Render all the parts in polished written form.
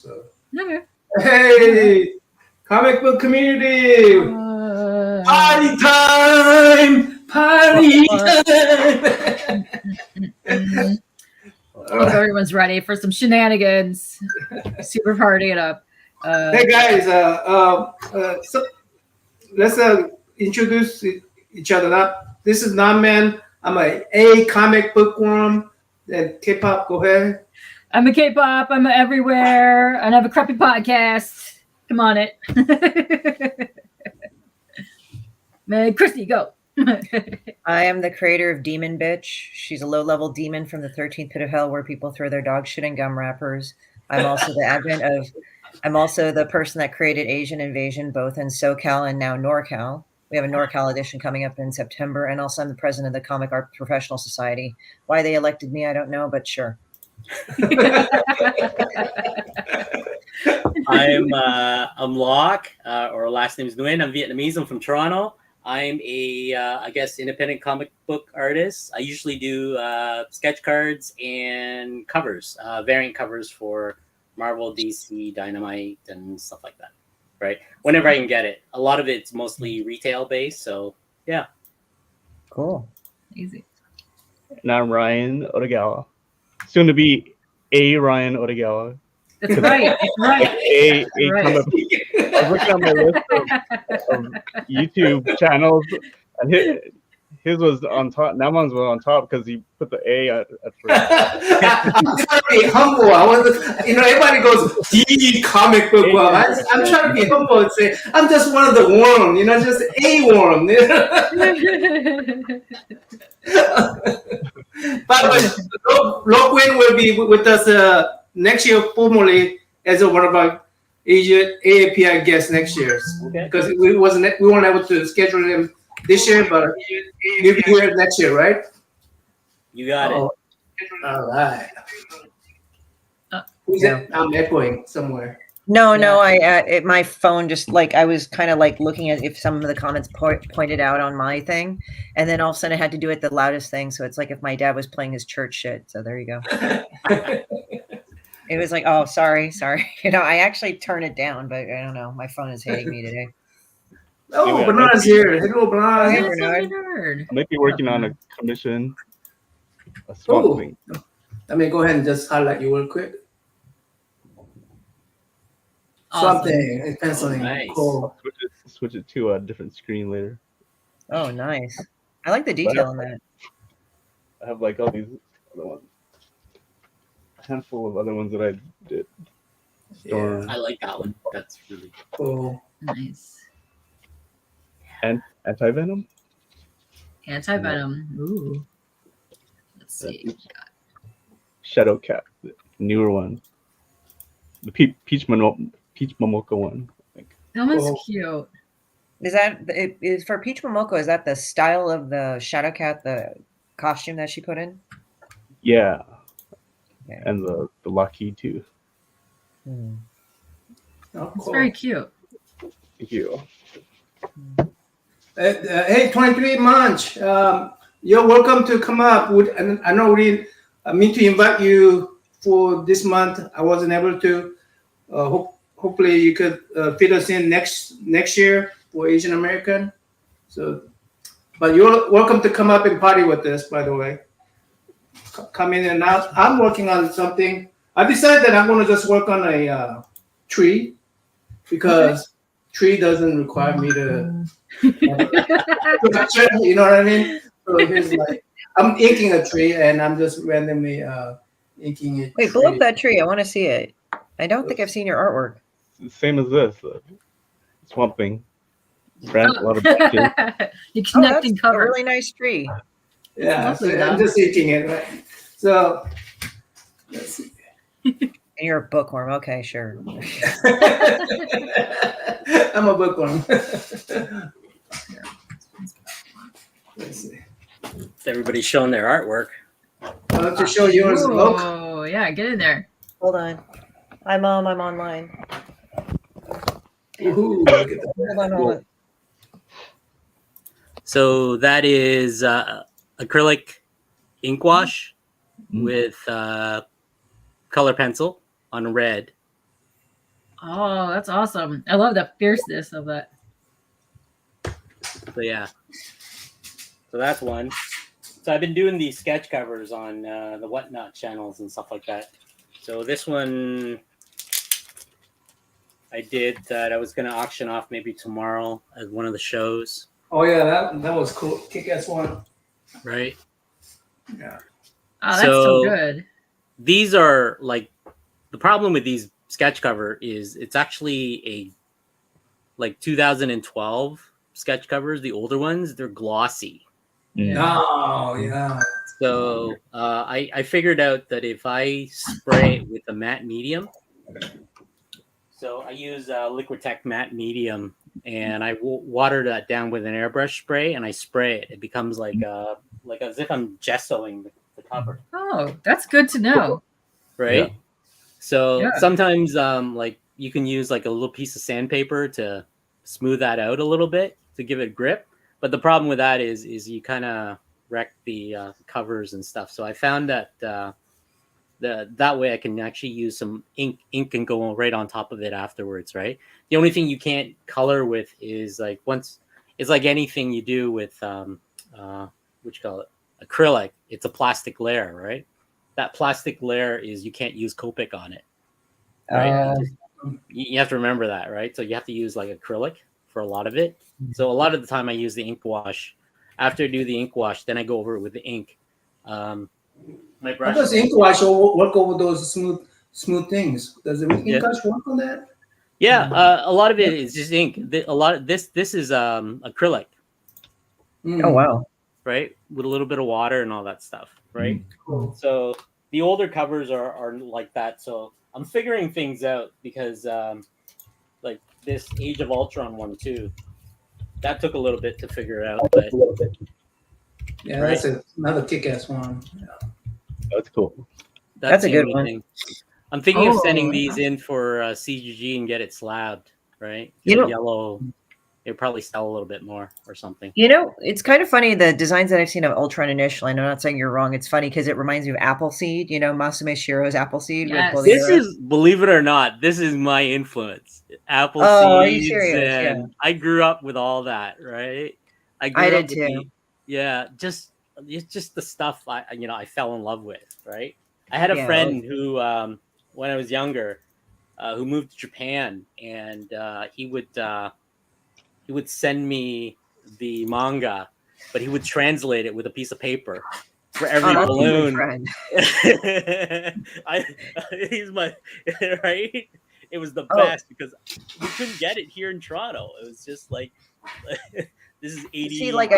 So, Okay. hey, comic book community, party time, party time. Hope everyone's ready for some shenanigans. Super party it up. Hey guys, so let's introduce each other. This is NammaN. I'm a comic book worm. And K-pop, go ahead. I'm a K-pop. I'm everywhere, and I have a crappy podcast. Come on, it. Man, Christy, go. I am the creator of Demon Bitch. She's a low-level demon from the 13th pit of hell where people throw their dog shit in gum wrappers. I'm also the person that created Asian Invasion, both in SoCal and now NorCal. We have a NorCal edition coming up in September, and also I'm the president of the Comic Art Professional Society. Why they elected me, I don't know, but sure. I'm Locke, or last name is Nguyen. I'm Vietnamese. I'm from Toronto. I'm I guess, independent comic book artist. I usually do sketch cards and covers, variant covers for Marvel, DC, Dynamite, and stuff like that. Right? Whenever I can get it. A lot of it's mostly retail based, so yeah. Cool. Easy. And I'm Ryan Otogawa. Soon to be a Ryan Otogawa. That's right. That's right. Comic book. I was looking on my list of YouTube channels, and his was on top. NammaN's was on top because he put the A at first. I'm trying to be humble. Everybody goes, the comic book worm. I'm trying to be humble and say, I'm just one of the worm, just a worm. But Loquin will be with us next year formally as one of our AAPI guests next year. Okay. Because we weren't able to schedule him this year, but he'll be here next year, right? You got it. All right. Who's that? I'm echoing somewhere. No, my phone just I was kind of looking at if some of the comments pointed out on my thing, and then all of a sudden I had to do it the loudest thing. So it's like if my dad was playing his church shit. So there you go. It was like, oh, sorry. I actually turned it down, but I don't know. My phone is hating me today. Oh, Bernard's here. Hello, Bernard. Hey, Bernard. I might be working on a commission. A small thing. Let me go ahead and just highlight you real quick. Awesome. Something in penciling. Nice. Cool. Switch it to a different screen later. Oh, nice. I like the detail on that. I have all these other ones. A handful of other ones that I did. Yeah. I like that one. That's really Cool. Nice. And Anti-Venom? Anti-Venom. Ooh. Let's see. Shadow Cat, the newer one. The Peach Momoko one, I think. That one's cute. Is for Peach Momoko, is that the style of the Shadow Cat, the costume that she put in? Yeah. Okay. And the Lucky too. Oh, It's cool. very cute. Thank you. Hey, 23 Munch, you're welcome to come up. And I know we mean to invite you for this month. I wasn't able to. Hopefully, you could fit us in next year for Asian American. So, but you're welcome to come up and party with us. By the way, come in and out. I'm working on something. I decided that I'm going to just work on a tree because tree doesn't require me to. You know what I mean? So here's I'm inking a tree and I'm just randomly inking it. Wait, blow up that tree. I want to see it. I don't think I've seen your artwork. Same as this. Swamp Thing. A lot of budget. You connecting that's cover. a really nice tree. Yeah, so I'm just inking it. Right? So let's see. And you're a bookworm. Okay, sure. I'm a bookworm. Let's see. everybody's showing their artwork. I'll have to show yours. Look. Oh, yeah, get in there. Hold on. I'm online. Ooh, look at that. Hold on. So that is acrylic ink wash with color pencil on red. Oh, that's awesome. I love the fierceness of that. So yeah, so that's one. So I've been doing these sketch covers on the Whatnot channels and stuff like that. So this one I did that I was going to auction off maybe tomorrow at one of the shows. Oh yeah, that was cool. Kick-ass one. Right. Yeah. Oh, that's so good. These are like, the problem with these sketch cover is it's actually a like 2012 sketch covers. The older ones, they're glossy. Oh yeah. So I figured out that if I spray it with a matte medium, so I use Liquitech matte medium, and I water that down with an airbrush spray, and I spray it. It becomes like as if I'm gessoing the cover. Oh, that's good to know. Right. Yeah. So sometimes like you can use like a little piece of sandpaper to smooth that out a little bit to give it grip. But the problem with that is you kind of wreck the covers and stuff. So I found that that way I can actually use some ink. Ink can go right on top of it afterwards, right? The only thing you can't color with is like once it's like anything you do with what you call it, acrylic. It's a plastic layer, right? That plastic layer is you can't use Copic on it, right? You have to remember that, right? So you have to use like acrylic for a lot of it. So a lot of the time I use the ink wash. After I do the ink wash, then I go over it with the ink. My brush. How does ink wash work over those smooth things? Does the ink wash work on that? Yeah, a lot of it is just ink. A lot of this is acrylic. Oh wow! Right, with a little bit of water and all that stuff. Right. Cool. So the older covers are like that. So I'm figuring things out because like this Age of Ultron one too. That took a little bit to figure out, but yeah, right? that's another kick-ass one. Yeah. That's cool. That's a the good only one. thing. I'm thinking of sending these in for CGG and get it slabbed, right? Get a yellow. It'd probably sell a little bit more or something. You know, it's kind of funny, the designs that I've seen of Ultron initially, and I'm not saying you're wrong, it's funny because it reminds me of Appleseed, you know, Masumi Shiro's Appleseed. Yes. With This is, believe it or not, this is my influence. Apple Oh, are you seeds, serious? and Yeah. I grew up with all that, right? I did too. Just it's just the stuff I fell in love with, right? I had a friend who, when I was younger, who moved to Japan, and he would send me the manga, but he would translate it with a piece of paper for every balloon. He's my right. It was the best because we couldn't get it here in Toronto. It was just like this is 80. See, like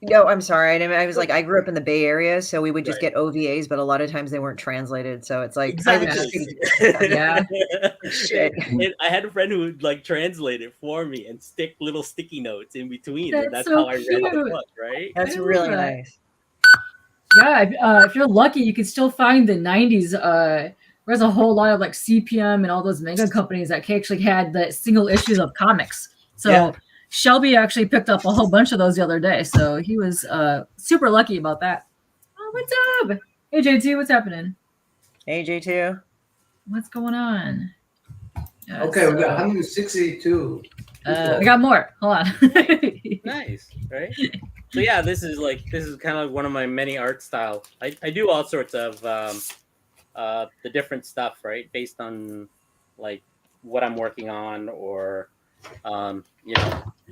no, I'm sorry. I was like, I grew up in the Bay Area, so we would just get OVAs, but a lot of times they weren't translated. So it's like, yeah. Shit. I had a friend who would like translate it for me and stick little sticky notes in between. That's so how I read the book, right? That's really nice. Yeah, if you're lucky, you can still find the 90s. There's a whole lot of like CPM and all those manga companies that actually had the single issues of comics. So Shelby actually picked up a whole bunch of those the other day. So he was super lucky about that. Oh, what's up? Hey, JT, what's happening? Hey, JT. What's going on? Okay, we got 162. We got more. Hold on. Nice, right? So yeah, this is kind of like one of my many art styles. I do all sorts of the different stuff, right? Based on like what I'm working on or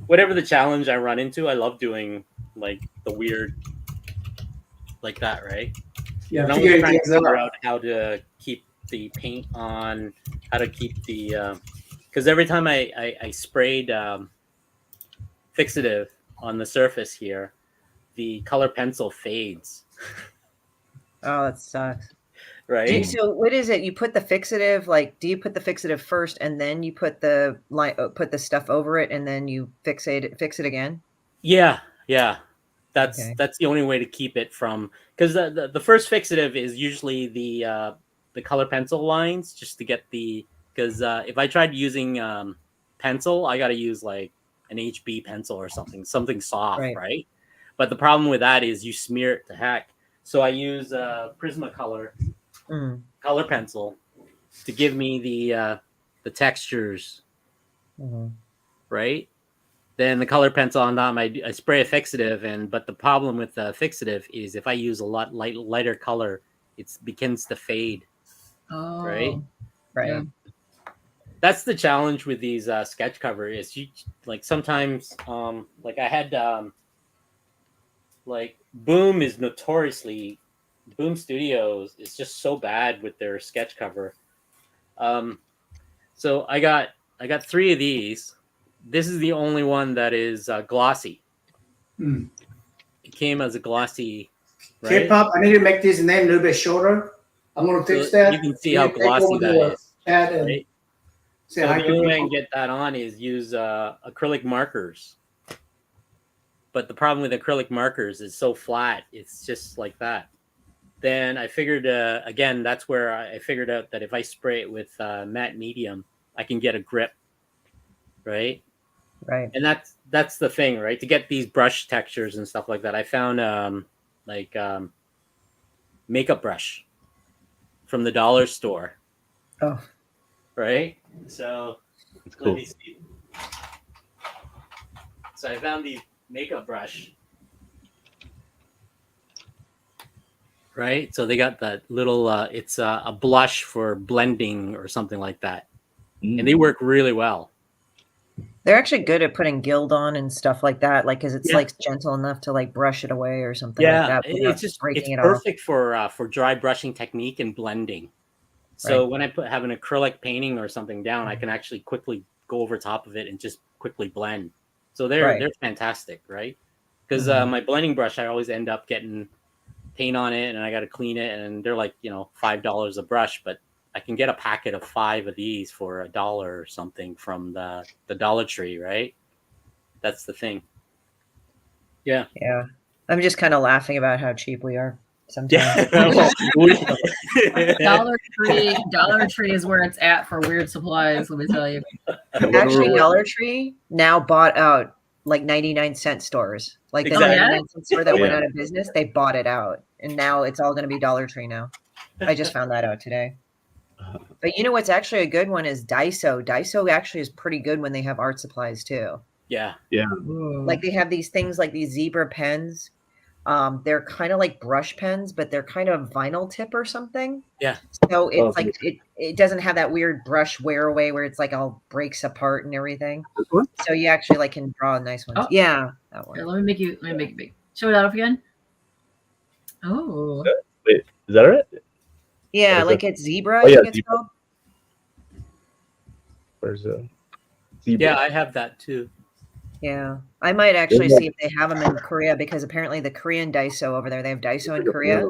whatever the challenge I run into. I love doing like the weird like that, right? Yeah, and I'm always trying to figure out how to keep the paint on, how to keep the because every time I sprayed fixative on the surface here, the color pencil fades. Oh, that sucks. Right. So what is it? You put the fixative, like, do you put the fixative first and then you put the stuff over it and then you fix it again? Yeah. That's the only way to keep it from, because the first fixative is usually the color pencil lines, just to get because if I tried using pencil, I got to use like an HB pencil or something soft, right? But the problem with that is you smear it to heck. So I use Prismacolor color pencil, to give me the textures, right? Then the color pencil on top, I spray a fixative, but the problem with the fixative is if I use a lot lighter color, it begins to fade. Oh, right. Yeah. That's the challenge with these sketch cover is you like sometimes like I had like Boom Studios is just so bad with their sketch cover. So I got 3 of these. This is the only one that is glossy. It came as a glossy. Right? K-pop, I need to make this name a little bit shorter. I'm gonna fix So that. you can see how glossy that is. Chat and Right? say So hi the to only way I can people. get that on is use acrylic markers. But the problem with acrylic markers is so flat. It's just like that. Then I figured, again, that's where I figured out that if I spray it with matte medium, I can get a grip, right? Right. And that's the thing, right? To get these brush textures and stuff like that, I found makeup brush from the dollar store. Oh. Right? So It's cool. let me see. So I found the makeup brush. Right? So they got that little, it's a blush for blending or something like that. And they work really well. They're actually good at putting gild on and stuff like that, like because it's Yeah. like gentle enough to like brush it away or something Yeah, like that. it's just breaking it's it perfect for dry brushing technique and blending. So Right. when I have an acrylic painting or something down, I can actually quickly go over top of it and just quickly blend. So they're fantastic, right? Because my blending brush, I always end up getting paint on it, and I got to clean it, and they're like $5 a brush, but I can get a packet of 5 of these for $1 or something from the Dollar Tree, right? That's the thing. Yeah. Yeah. I'm just kind of laughing about how cheap we are sometimes. Yeah. Dollar Tree is where it's at for weird supplies. Let me tell you. Actually, Dollar Tree now bought out like 99-cent stores. Like the Exactly. 99-cent store that went Yeah. out of business, they bought it out, and now it's all going to be Dollar Tree now. I just found that out today. But you know what's actually a good one is Daiso. Daiso actually is pretty good when they have art supplies too. Yeah. Like they have these things like these zebra pens. They're kind of like brush pens, but they're kind of vinyl tip or something. Yeah. So it's like it doesn't have that weird brush wear away where it's like all breaks apart and everything. This one? So you actually like can draw nice ones. Oh. Yeah, that one. Here, let me make it big. Show it off again. Oh. Wait, is that right? Yeah, What is like it? it's zebra. Oh, I yeah, think it's zebra. called. Where's the zebra? Yeah, I have that too. Yeah, I might actually Yeah. see if they have them in Korea because apparently the Korean Daiso over there, they have Daiso in Korea.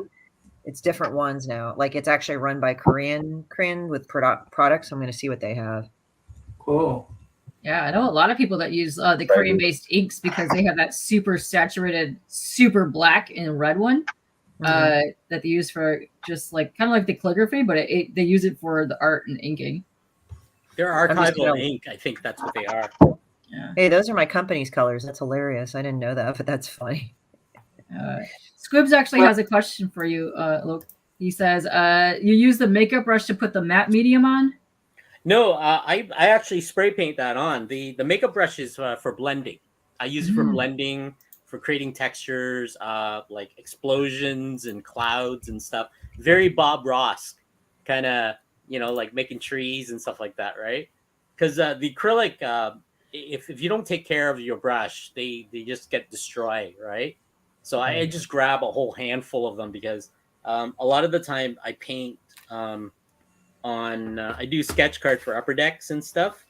It's different ones now. Like it's actually run by Korean with products. I'm going to see what they have. Cool. Yeah, I know a lot of people that use the Korean-based inks because they have that super saturated, super black and red one that they use for just like kind of like the calligraphy, but they use it for the art and inking. They're archival ink. I think that's what they are. Yeah. Hey, those are my company's colors. That's hilarious. I didn't know that, but that's funny. Squibs actually has a question for you, Luke. He says, you use the makeup brush to put the matte medium on? No, I actually spray paint that on. The makeup brush is for blending. I use it for blending, for creating textures, like explosions and clouds and stuff. Very Bob Ross, kind of, like making trees and stuff like that, right? Because the acrylic, if you don't take care of your brush, they just get destroyed, right? So I just grab a whole handful of them because a lot of the time I paint I do sketch cards for upper decks and stuff.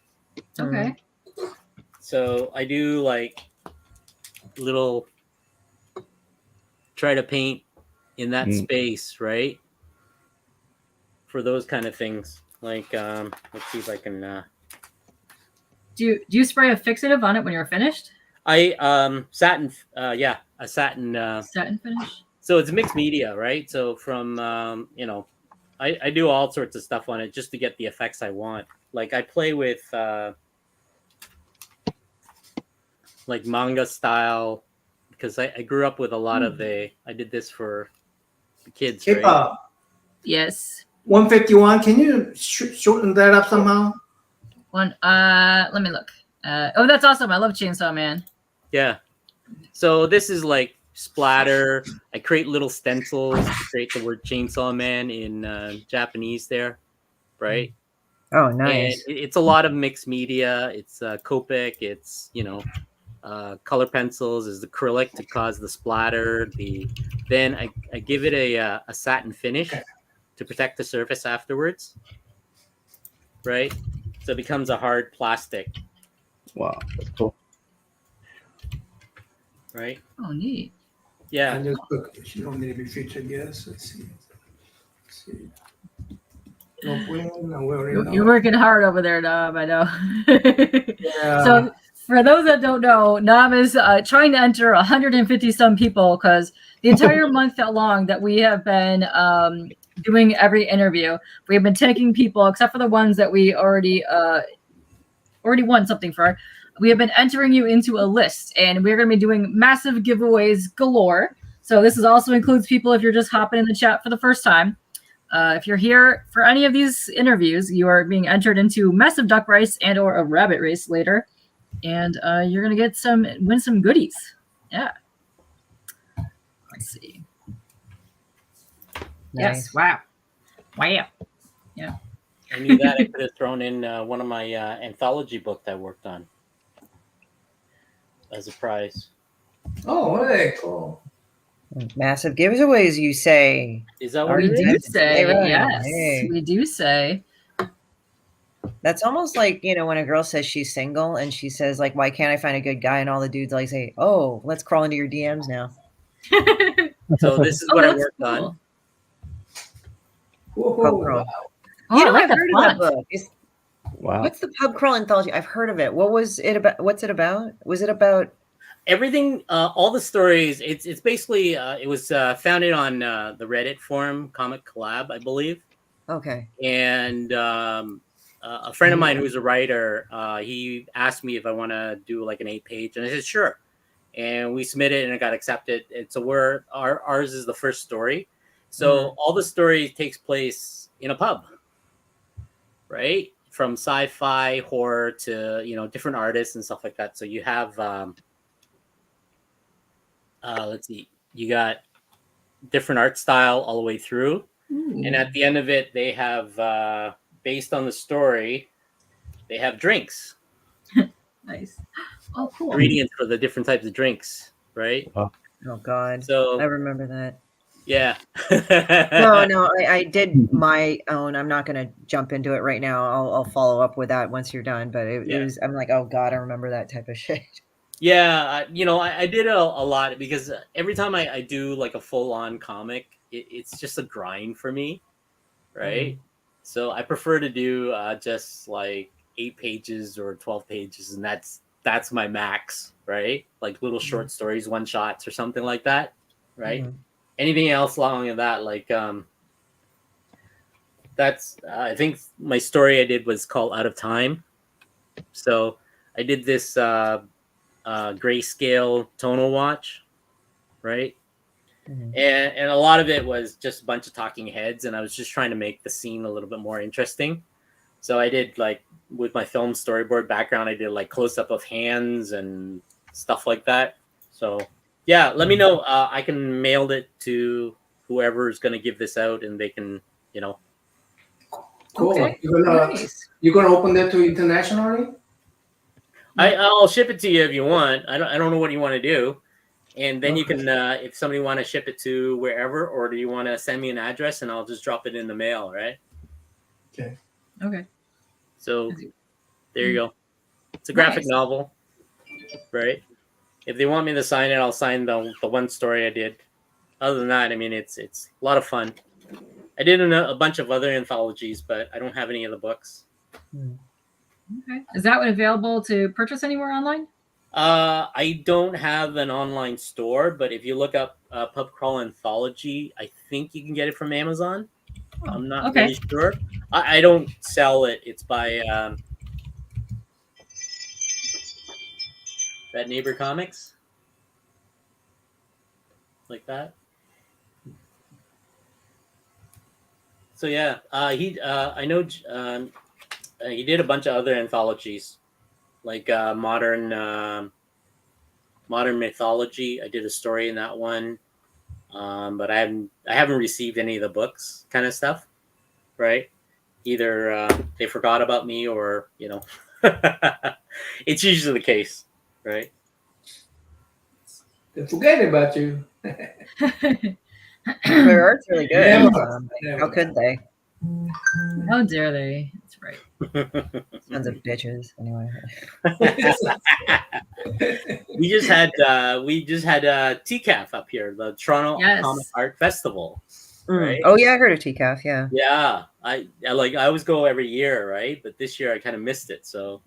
Okay. So I do like little try to paint in that space, right? For those kind of things. Like let's see if I can Do you spray a fixative on it when you're finished? I satin a satin satin finish. So it's mixed media, right? So from I do all sorts of stuff on it just to get the effects I want. Like I play with like manga style because I grew up with a lot of I did this for the kids, K-pop. right? Yes. 151. Can you shorten that up somehow? Let me look. Oh, that's awesome. I love Chainsaw Man. Yeah. So this is like splatter. I create little stencils to create the word Chainsaw Man in Japanese there, right? Oh, And nice. it's a lot of mixed media. It's Copic. It's color pencils is acrylic to cause the splatter. Then I give it a satin finish to protect the surface afterwards, right? So it becomes a hard plastic, Wow, that's cool. right? Oh, neat. Yeah. And just look, she don't need to be featured. Yes, let's see. No bueno, we already know. You're working hard over there, Nam. I know. Yeah. So, for those that don't know, Nam is trying to enter 150 some people because the entire month that long that we have been doing every interview, we have been taking people, except for the ones that we already won something for. We have been entering you into a list, and we're going to be doing massive giveaways galore. So this also includes people if you're just hopping in the chat for the first time. If you're here for any of these interviews, you are being entered into massive duck race and or a rabbit race later, and you're gonna win some goodies. Yeah. Let's see. Nice. Yes. Wow. Yeah. I knew that I could have thrown in one of my anthology book that I worked on as a prize. Oh, hey, cool. Massive giveaways, you say? Is that what We it do is? say Right. yes. Hey. We do say. That's almost like, when a girl says she's single and she says, like, why can't I find a good guy? And all the dudes like say, oh, let's crawl into your DMs now. So this is Oh, what I that's worked cool. on. Whoa, Pub crawl. Oh, I like I've the heard of that font. book. Wow. What's the pub crawl anthology? I've heard of it. What was it about? What's it about? Was it about? Everything, all the stories. It's basically it was founded on the Reddit forum Comic Collab, I believe. Okay. And a friend of mine who's a writer, he asked me if I want to do like an 8-page, and I said sure. And we submitted, and it got accepted. And so ours is the first story. So all the story takes place in a pub, right? From sci-fi, horror to different artists and stuff like that. So you have let's see, you got different art style all the way through. Ooh. And at the end of it, they have, based on the story, they have drinks, Nice. Oh, cool. ingredients for the different types of drinks, right? Oh God. So I remember that. yeah. No, I did my own. I'm not going to jump into it right now. I'll follow up with that once you're done. But it was. I'm like, oh God, I remember that type of shit. Yeah, I did a lot because every time I do like a full-on comic, it's just a grind for me, right? So I prefer to do just like 8 pages or 12 pages, and that's my max, right? Like little short stories, one shots or something like that, right? Anything else along with that, like that's I think my story I did was called Out of Time. So I did this grayscale tonal watch, right? And a lot of it was just a bunch of talking heads, and I was just trying to make the scene a little bit more interesting. So I did like with my film storyboard background, I did like close up of hands and stuff like that. So yeah, let me know. I can mail it to whoever's going to give this out, and they can, Cool. Okay. You're gonna open that to internationally? I'll ship it to you if you want. I don't know what you want to do, and then you can if somebody want to ship it to wherever, or do you want to send me an address and I'll just drop it in the mail, right? Okay. So there you go. It's a graphic novel, right? If they want me to sign it, I'll sign the one story I did. Other than that, I mean, it's a lot of fun. I did a bunch of other anthologies, but I don't have any of the books. Okay. Is that one available to purchase anywhere online? I don't have an online store, but if you look up Pub Crawl Anthology, I think you can get it from Amazon. I'm not really sure. I don't sell it. It's by That Neighbor Comics. Like that. So yeah, I know he did a bunch of other anthologies, like modern mythology. I did a story in that one, but I haven't received any of the books, kind of stuff, right? Either they forgot about me, or it's usually the case, right? They forget about you. Their art's really good. Never. How could they? How dare they? That's right. Sons of bitches. Anyway. we just had TCAF up here, the Toronto Yes. Comic Art Festival, right? Oh yeah, I heard of TCAF. Yeah. Yeah, I always go every year, right? But this year I kind of missed it. So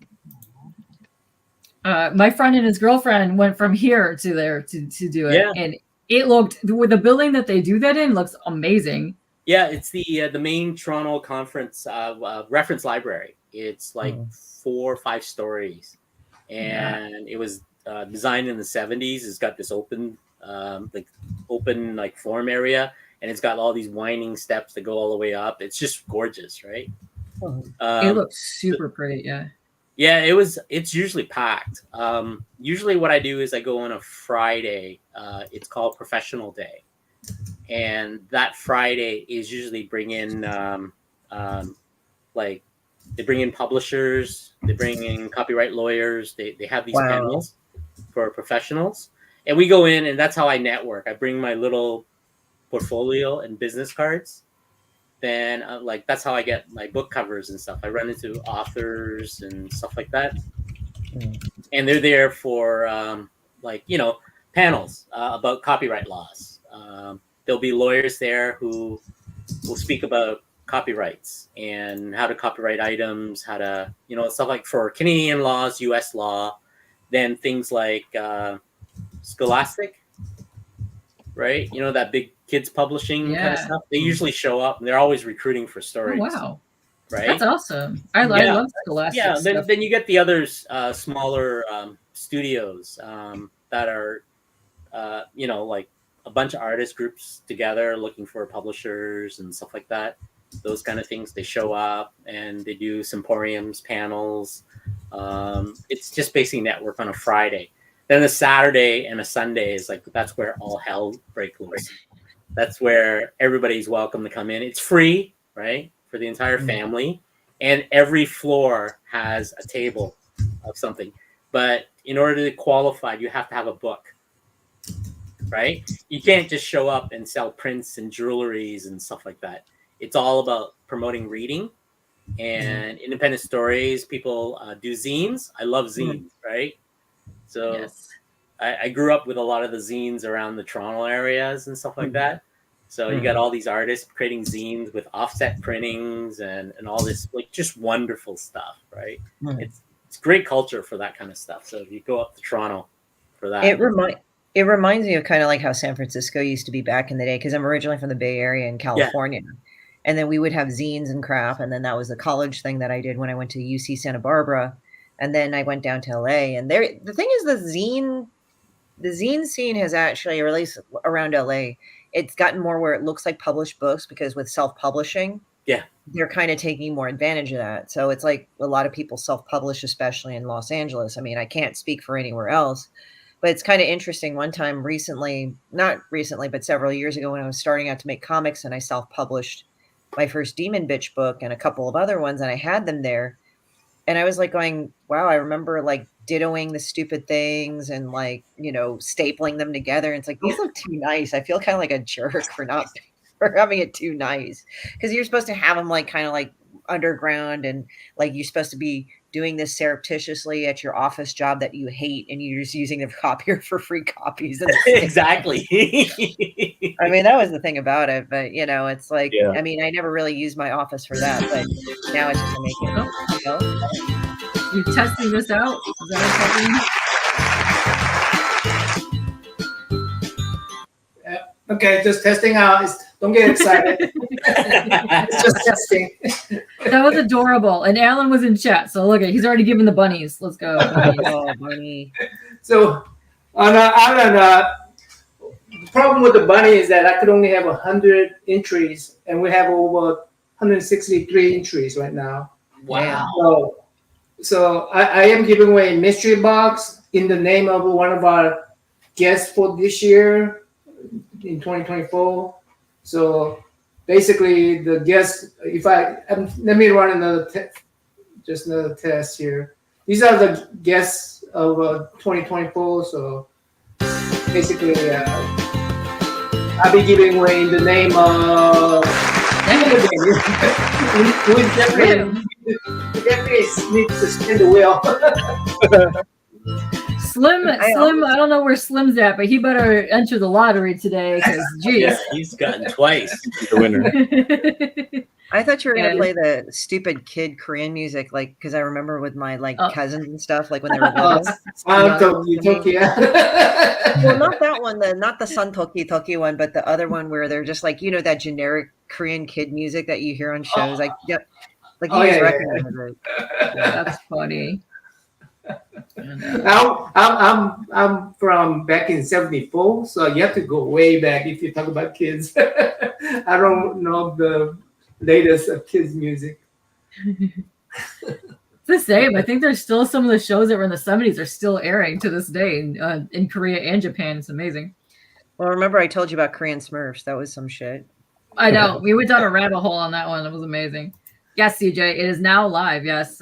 My friend and his girlfriend went from here to there to do it, Yeah. and it looked, with the building that they do that in, looks amazing. yeah, it's the main Toronto conference reference library. It's like 4 or 5 stories, and it was designed in the 70s. It's got this open form area, and it's got all these winding steps that go all the way up. It's just gorgeous, right? It looks super pretty. Yeah. Yeah, it's usually packed. Usually what I do is I go on a Friday. It's called Professional Day. And that Friday is usually bring in they bring in publishers, they bring in copyright lawyers, they have these panels for professionals. And we go in, and that's how I network. I bring my little portfolio and business cards. Then that's how I get my book covers and stuff. I run into authors and stuff like that. And they're there for panels about copyright laws. There'll be lawyers there who will speak about copyrights and how to copyright items, how to, stuff like for Canadian laws, US law, then things like Scholastic, right? That big kids publishing kind of stuff. They usually show up, and they're always recruiting for stories. Oh, wow. Right? That's awesome. I love Scholastic. Yeah, stuff. then you get the others, smaller studios that are, like a bunch of artist groups together looking for publishers and stuff like that. Those kind of things. They show up and they do symposiums, panels. It's just basically network on a Friday. Then a Saturday and a Sunday is that's where all hell breaks loose. That's where everybody's welcome to come in. It's free, right, for the entire family, and every floor has a table of something. But in order to qualify, you have to have a book, right? You can't just show up and sell prints and jewelries and stuff like that. It's all about promoting reading and independent stories. People do zines. I love zines, right? So I grew up with a lot of the zines around the Toronto areas and stuff like that. So you got all these artists creating zines with offset printings and all this just wonderful stuff, right? It's great culture for that kind of stuff. So if you go up to Toronto for that. It reminds me of kind of like how San Francisco used to be back in the day, because I'm originally from the Bay Area in California. Yeah. And then we would have zines and crap. And then that was a college thing that I did when I went to UC Santa Barbara. And then I went down to LA. And the thing is, the zine scene has actually, or at least around LA, it's gotten more where it looks like published books, because with self-publishing, they're kind of taking more advantage of that. So it's like a lot of people self-publish, especially in Los Angeles. I mean, I can't speak for anywhere else, but it's kind of interesting. One time not recently, but several years ago, when I was starting out to make comics, and I self-published my first Demon Bitch book and a couple of other ones, and I had them there. And I was going, wow, I remember dittoing the stupid things and stapling them together. And it's these look too nice. I feel kind of like a jerk for having it too nice, because you're supposed to have them underground, and you're supposed to be doing this surreptitiously at your office job that you hate, and you're just using the copier for free copies. Exactly. I mean, that was the thing about it, but it's I mean, I never really used my office for that, but now it's just making You testing this out? Is that Okay, just testing out. Don't get excited. It's just testing. That was adorable. And Alan was in chat, so look, he's already given the bunnies. Let's go. Oh, bunny. So, Alan, the problem with the bunny is that I could only have 100 entries, and we have over 163 entries right now. Wow. So I am giving away a mystery box in the name of one of our guests for this year in 2024. So basically, the guest, let me run another test here. These are the guests of 2024. So basically, I'll be giving away in the name of. We definitely need to spin the wheel. Slim, I don't know where Slim's at, but he better enter the lottery today because, geez. Yeah, he's gotten twice. The winner. I thought you were gonna play the stupid kid Korean music, like because I remember with my cousins and stuff, like when they were little. Well, not that one, not the Sun Toki Toki one, but the other one where they're just like that generic Korean kid music that you hear on shows. Like, yep, like you just recognize it. That's funny. I'm from back in '74, so you have to go way back if you talk about kids. I don't know the latest of kids music. It's the same. I think there's still some of the shows that were in the 70s are still airing to this day in Korea and Japan. It's amazing. Well, remember I told you about Korean Smurfs? That was some shit. I know. We went down a rabbit hole on that one. It was amazing. Yes, CJ, it is now live. Yes.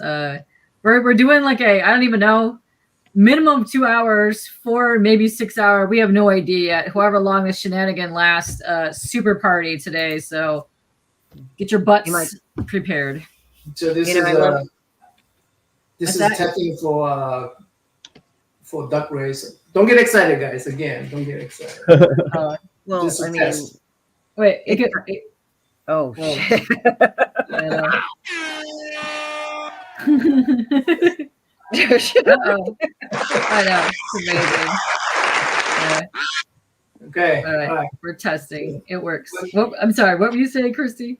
We're doing like I don't even know, minimum 2 hours, 4, maybe 6 hour. We have no idea yet. However long this shenanigan lasts, super party today. So get your butts prepared. So this is testing for duck race. Don't get excited, guys. Again, don't get excited. Well, Just a I mean, test. Wait, shit. I know. It's amazing. Okay. All right. We're testing. It works. I'm sorry. What were you saying, Christy?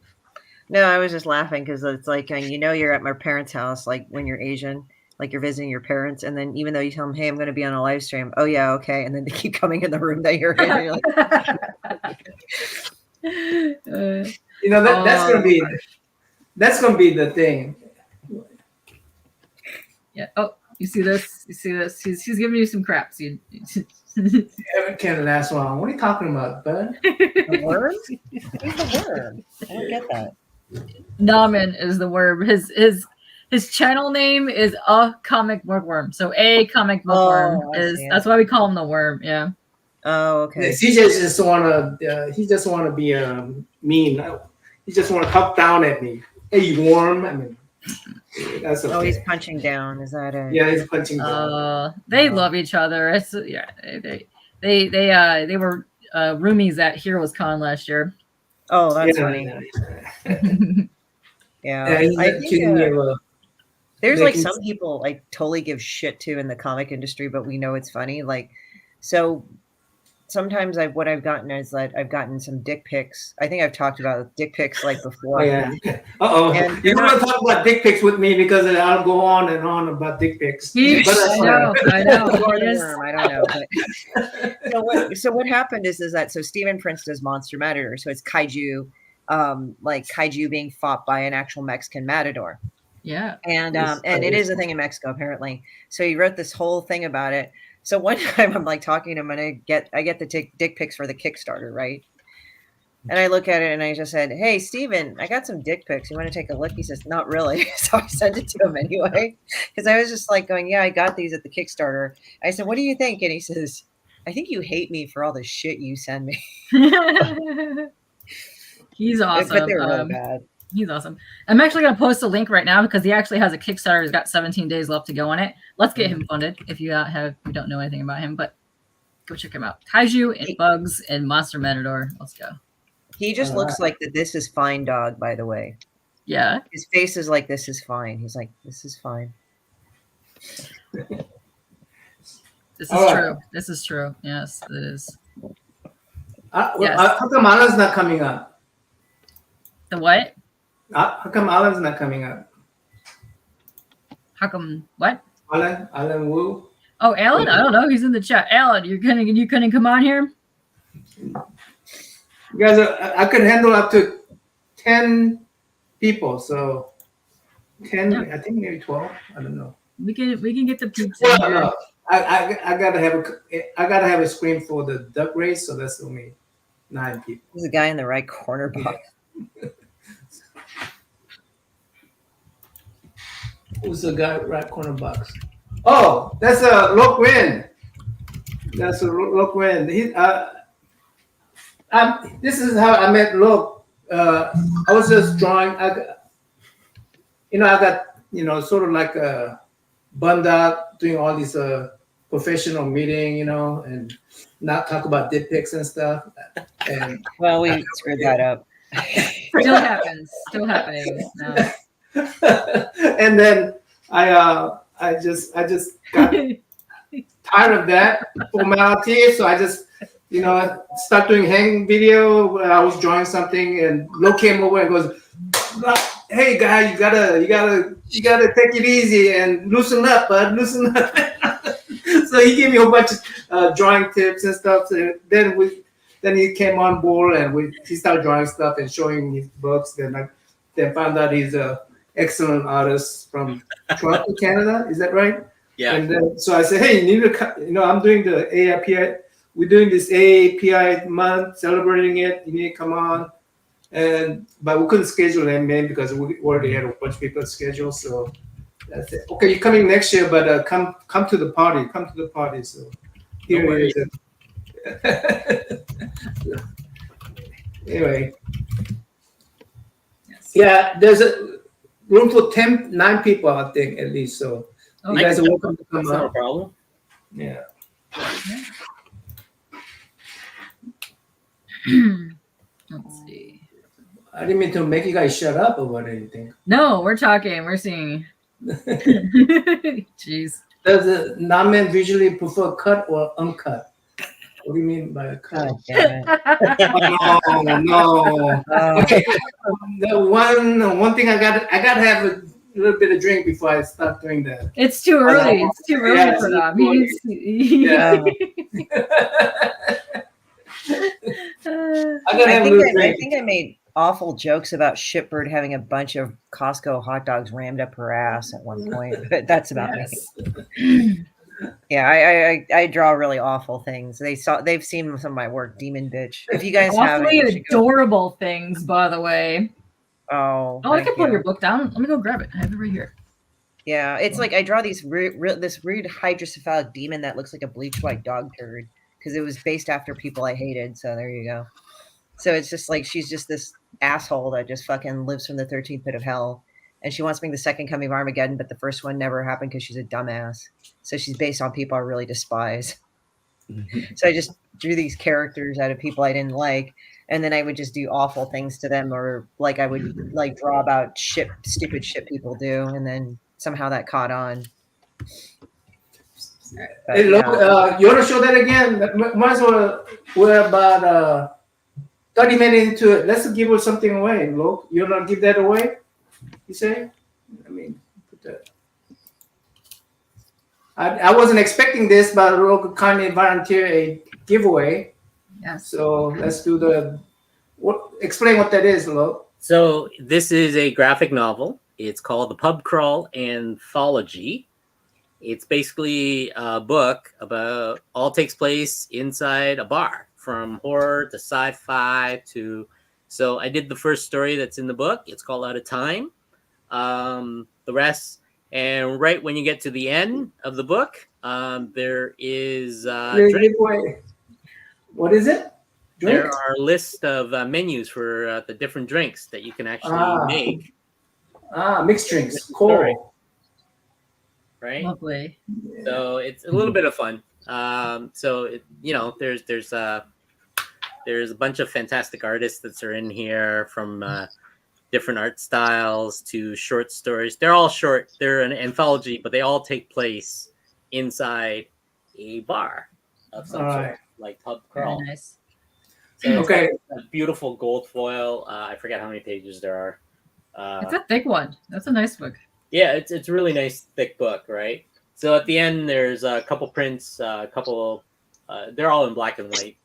No, I was just laughing because it's like you're at my parents' house, like when you're Asian, like you're visiting your parents, and then even though you tell them, "Hey, I'm going to be on a live stream," oh yeah, okay, and then they keep coming in the room that you're in. And you're like, that's gonna be the thing. Yeah. Oh, you see this? You see this? He's giving you some crap. So Evan can't last long. What are you talking about, bud? the worm? Who's the worm? I don't get that. NammaN is the worm. His channel name is A Comic Bookworm. So A Comic Bookworm that's why we call him the worm. Yeah. Oh, okay. He just wanna be mean. He just wanna talk down at me. Hey, you worm. I mean, that's okay. Oh, he's punching down. Is that it? Yeah, he's punching down. They love each other. It's they were roomies at Heroes Con last year. Oh, that's funny. Yeah, I think there's like some people I totally give shit to in the comic industry, but we know it's funny. Like, so sometimes what I've gotten is that I've gotten some dick pics. I think I've talked about dick pics like before. Oh, yeah. You don't want to talk about dick pics with me because I'll go on and on about dick pics. I know. I don't know. But, so what happened is that Steven Prince does Monster Matador, so it's kaiju, like kaiju being fought by an actual Mexican matador. Yeah, and it is a thing in Mexico apparently. So he wrote this whole thing about it. So one time I'm like talking to him and I get the dick pics for the Kickstarter, right? And I look at it and I just said, "Hey, Steven, I got some dick pics. You want to take a look?" He says, "Not really." So I sent it to him anyway because I was just like going, "Yeah, I got these at the Kickstarter." I said, "What do you think?" And he says, "I think you hate me for all the shit you send me." He's awesome. But they were really bad. He's awesome. I'm actually going to post a link right now because he actually has a Kickstarter. He's got 17 days left to go on it. Let's get him funded if you don't know anything about him, but go check him out. Kaiju and Bugs and Monster Matador. Let's go. He just looks like the This Is Fine dog, by the way. Yeah. His face is like, "This is fine." He's like, "This is fine." This is true. This is true. Yes, it is. Yes. How come Alan's not coming up? The what? How come Alan's not coming up? How come what? Alan Wu. Oh, Alan? I don't know. He's in the chat. Alan, you couldn't come on here? You guys, I could handle up to 10 people, so 10. I think maybe 12. I don't know. We can get the peeps in Well, here. no, I gotta have a screen for the duck race, so that's only 9 people. There's a guy in the right corner box. Who's the guy right corner box? Oh, that's a Lok Win. That's a Lok Win. This is how I met Lok. I was just drawing. I got sort of like bummed out doing all these professional meeting, and not talk about dick pics and stuff. And Well, we screwed that up. Still happens. Still happening. No. and then I just got tired of that formality, so I just start doing hang video where I was drawing something, and Lo came over and goes, "Hey guy, you gotta take it easy and loosen up, bud, loosen up." So he gave me a whole bunch of drawing tips and stuff. So then he came on board, and he started drawing stuff and showing his books. Then I found out he's a excellent artist from Toronto, Canada. Is that right? Yeah. And then, so I said, "Hey, you need to I'm doing the AAPI. We're doing this AAPI month, celebrating it. You need to come on." But we couldn't schedule him, man, because we already had a bunch of people scheduled. So that's it. Okay, you're coming next year, but come to the party. Come to the party. So here No it is. Anyway, Yes. yeah, there's a room for 9 people, I think, at least. So Oh, you guys are welcome to come That's not a up. problem. Yeah. Let's see. I didn't mean to make you guys shut up about anything. No, we're talking. We're seeing. Jeez. Does the NammaN visually prefer cut or uncut? What do you mean by a cut? God damn it. No. Oh, Okay. The one thing I got to have a little bit of drink before I start doing that. It's too early. It's too early Yeah, for it's them. too Yeah. I gotta have a little I drink. think I made awful jokes about Shipbird having a bunch of Costco hot dogs rammed up her ass at one point, but that's about me. Yeah, I draw really awful things. They've seen some of my work, Demon Bitch. If you guys have Awfully it, you should go. adorable things, by the way. Oh, Oh, I thank can pull you. your book down. Let me go grab it. I have it right here. Yeah, it's like I draw this weird hydrocephalic demon that looks like a bleached white dog turd because it was based after people I hated. So there you go. So it's just like she's just this asshole that just fucking lives from the 13th pit of hell, and she wants to make the second coming of Armageddon, but the first one never happened because she's a dumbass. So she's based on people I really despise. So I just drew these characters out of people I didn't like, and then I would just do awful things to them, or like I would like draw about stupid shit people do, and then somehow that caught on. But, Hey, look, yeah. you want to show that again? Might as well. We're about 30 minutes into it. Let's give her something away. Look, you want to give that away? You say? I mean, put that. I wasn't expecting this, but Look kindly volunteer a giveaway. Yes. So let's do explain what that is, Look. So this is a graphic novel. It's called The Pub Crawl Anthology. It's basically a book about all takes place inside a bar, from horror to sci-fi to. So I did the first story that's in the book. It's called Out of Time. The rest, and right when you get to the end of the book, there is Giveaway. What is it? Drink? There are a list of menus for the different drinks that you can actually make. Mixed drinks. Cool. Right. Lovely. So it's a little bit of fun. There's a bunch of fantastic artists that are in here, from different art styles to short stories. They're all short. They're an anthology, but they all take place inside a bar of some sort, like Pub Crawl. Very nice. So it's Okay. got a beautiful gold foil. I forget how many pages there are. It's a thick one. That's a nice book. Yeah, it's a really nice thick book, right? So at the end, there's a couple prints, they're all in black and white.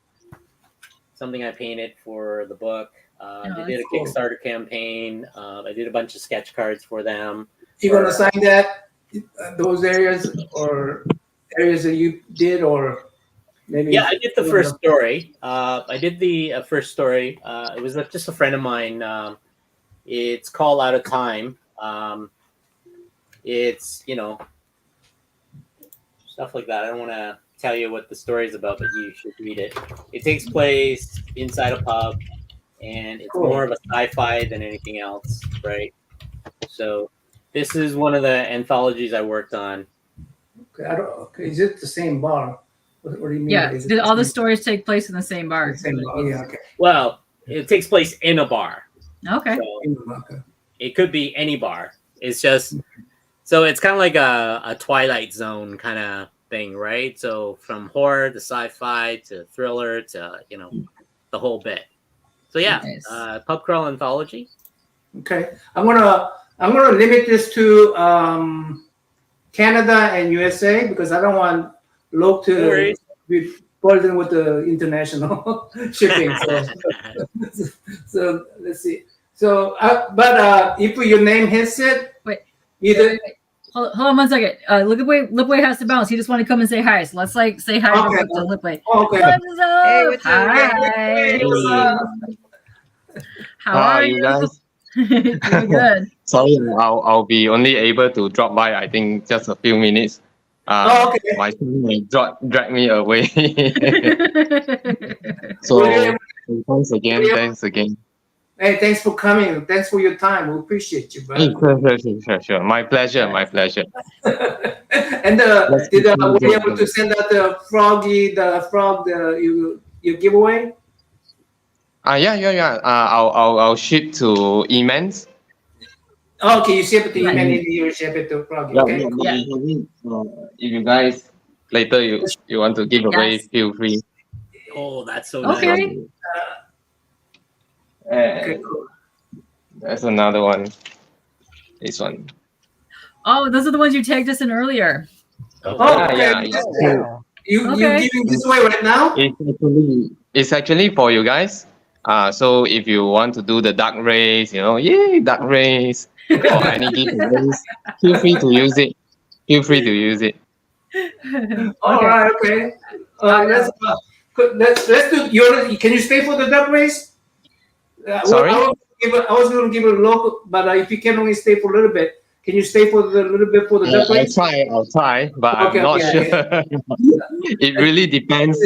Something I painted for the book. They did a cool. Kickstarter campaign. I did a bunch of sketch cards for them. You gonna sign that those areas or areas that you did, or maybe? Yeah, I did the first story. I did the first story. It was just a friend of mine. It's called Out of Time. It's stuff like that. I don't want to tell you what the story is about, but you should read it. It takes place inside a pub, and it's Cool. more of a sci-fi than anything else, right? So this is one of the anthologies I worked on. Okay, okay, is it the same bar? What do you mean? Yeah, Is it did all the same- stories take place in the same bar? the same bar? Yeah, okay. Well, it takes place in a bar. Okay. So Okay. it could be any bar. It's just so it's kind of like a Twilight Zone kind of thing, right? So from horror to sci-fi to thriller to the whole bit. So yeah, Nice. pub crawl anthology. Okay, I'm gonna limit this to Canada and USA because I don't want Luke No to worries. be burdened with the international shipping. So let's see. So, but if your name hits it, Wait. either Hold on 1 second. Lipway has to bounce. He just want to come and say hi. So let's say hi Okay. to Lipway. okay. What's up? Hey, what's up? Hi. What's up? How Hi, are you guys. Doing good. Sorry, I'll be only able to drop by. I think just a few minutes. Okay. My son may drag me away. So William. thanks again. William. Thanks again. Hey, thanks for coming. Thanks for your time. We appreciate you, Hey, brother. sure. My pleasure. My pleasure. And Let's did continue were you able going. to send out the frog you giveaway? Yeah. I'll ship to Eman's. Oh, okay, you ship it to Yeah. him and then you ship it to Froggy. Yeah, Okay, cool. if you guys later you want to give away, Yes. feel free. Oh, that's so Okay. nice. Okay, And cool. there's another one. This one. Oh, those are the ones you tagged us in earlier. Oh, Yeah, okay. yeah. Oh, wow. You Okay. giving this away right now? It's actually for you guys. So if you want to do the duck race, yay, duck race, or any giveaways, feel free to use it. All Okay. right, okay. Let's do. Can you stay for the duck race? Sorry? I was going to give a local, but if you can only stay for a little bit, can you stay for the little bit for the duck race? I'll try, but Okay, I'm not okay. sure. It really depends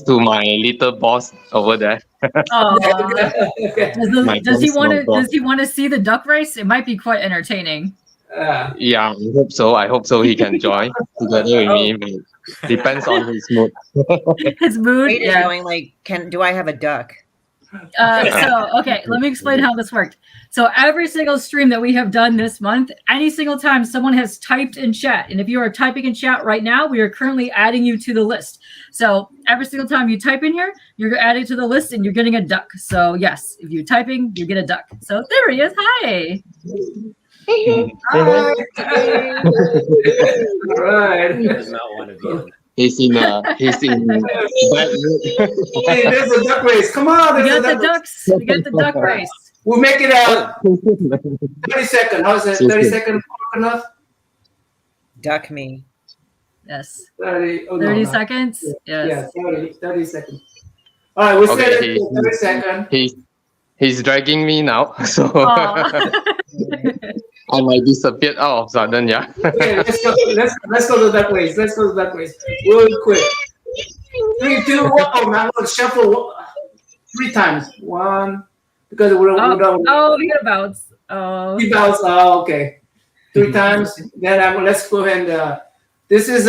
to my little boss over there. Okay. My Does he boss, want my to? boss. Does he want to see the duck race? It might be quite entertaining. Yeah, I hope so. He can join together with me. But depends on his mood. His mood. Wade is Yeah. going like, do I have a duck? Okay, let me explain how this worked. So every single stream that we have done this month, any single time someone has typed in chat, and if you are typing in chat right now, we are currently adding you to the list. So every single time you type in here, you're added to the list and you're getting a duck. So yes, if you're typing, you get a duck. So there he is. Hi. All right. He does not want to be on. He's in bad mood. Hey, there's a duck race. Come on, We there's got a the duck race. ducks. We got the duck race. We'll make it 30 seconds. How's that? 30 seconds enough? Duck me. Yes. 30. Oh, 30 no. seconds. Yes. Yeah, 30 seconds. All right, we'll set Okay, it to 30 seconds. He's dragging me now, so Aw. I might disappear out of sudden. Yeah. Okay, let's go to that place. Let's go to that place. Real quick. 3, 2, 1. Oh, man, I'm gonna shuffle 3 times. 1, because we're done. Oh, we got a bounce. Oh. 3 bounce. Oh, okay. 3 times. Then let's go ahead and this is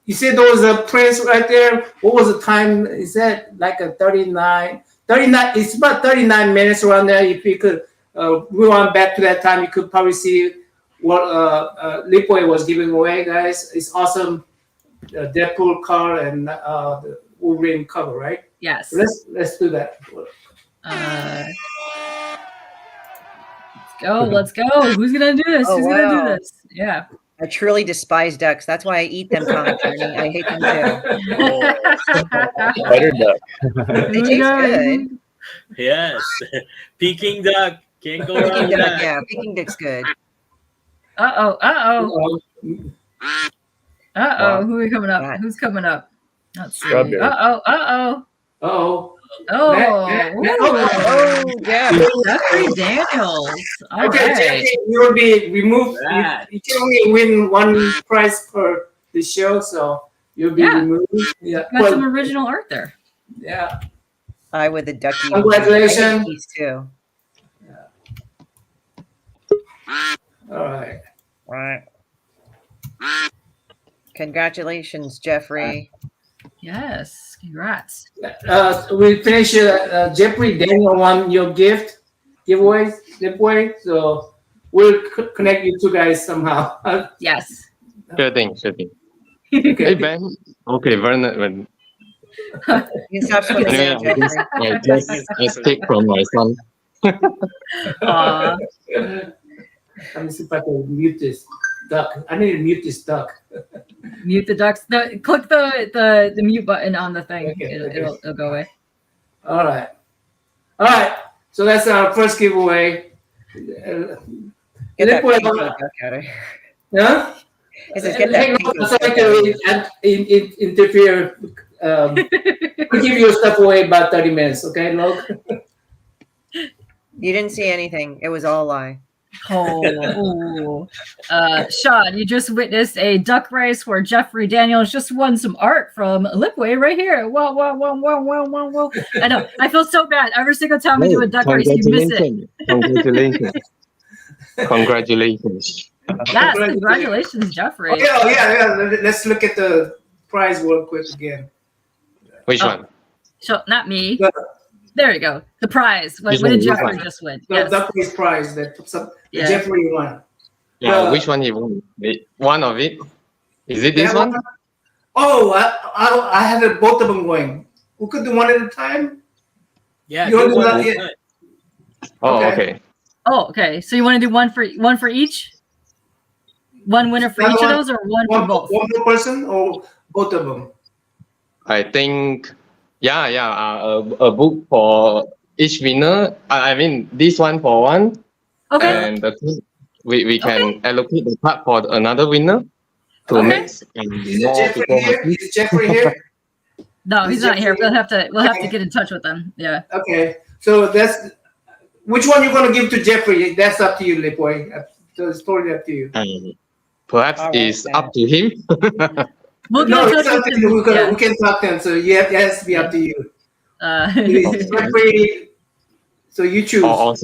you see those prints right there. What was the time? Is that like a 39? It's about 39 minutes around there. If you could rewind back to that time, you could probably see what Lipway was giving away, guys. It's awesome. Deadpool car and the Wolverine cover, right? Yes. Let's do that. Let's go. Who's gonna do this? Oh, Who's gonna do wow. this? Yeah. I truly despise ducks. That's why I eat them, Comic Journey. I hate them too. Better duck. They taste good. Yes. Peking duck. Can't go wrong Peking with duck, that. yeah, Peking duck's good. Uh-oh. Wow. Who are we coming up? That- Who's coming up? Let's see. Strawberry. Uh-oh. Oh. Oh. Oh, yeah. Jeffrey Daniels. All Okay, right. Jeffrey, you will be removed. Right. You can only win one prize per the show, so you'll be Yeah. removed. Yeah. Got some original art there. Yeah. I with the ducky. Congratulations. I get these too. All right. Right. Congratulations, Jeffrey. Yes. Congrats. We finish. Jeffrey Daniel won your giveaway. So we'll connect you two guys somehow. Yes. Sure thing. Hey, Ben. Okay, Vernon. You can stop swimming Anyway, now, Jeffrey. I just escaped from my son. Aw. Let me see if I can mute this duck. I need to mute this duck. Mute the ducks. No, click the mute button on the thing. Okay, It'll go away. All right. So that's our first giveaway. Get that Liquid- pink duck out of here. Huh? It says, get that Hang pink on, duck sorry out of here. to interfere. We'll give your stuff away about 30 minutes, okay, Log? You didn't see anything. It was all a lie. Oh, Sean, you just witnessed a duck race where Jeffrey Daniels just won some art from Lipway right here. Whoa. I know. I feel so bad. Every single time we do a duck race, you miss it. Congratulations. Yes, congratulations, Jeffrey. Okay, yeah. Let's look at the prize real quick again. Which Oh. one? So, not me. The There you go. The prize. What did Jeffrey just win? Yes. duck race prize that Yeah. Jeffrey won. Yeah, which one he won? One of it? Is it this That one? Oh, I had both of them going. We could do one at a time. Yeah. You do only one got at a it. time. Oh, Okay. okay. Oh, okay. So you want to do one for each? One winner for each of those, or one for both? One per person or both of them? I think, a book for each winner. I mean, this one for one, Okay. and we can allocate the card for another winner to Okay. mix and more people happy. Is Jeffrey here? No, he's Is not here. Jeffrey- We'll have to get in touch with them. Yeah. Okay, so that's which one you're going to give to Jeffrey. That's up to you, Lipway. So it's totally up to you. Perhaps All right, it's then. up to him. We'll No, get in it's touch up with to you. them. We can talk to him. So yeah, it has to be up to you. Yeah. Jeffrey, so you choose. Or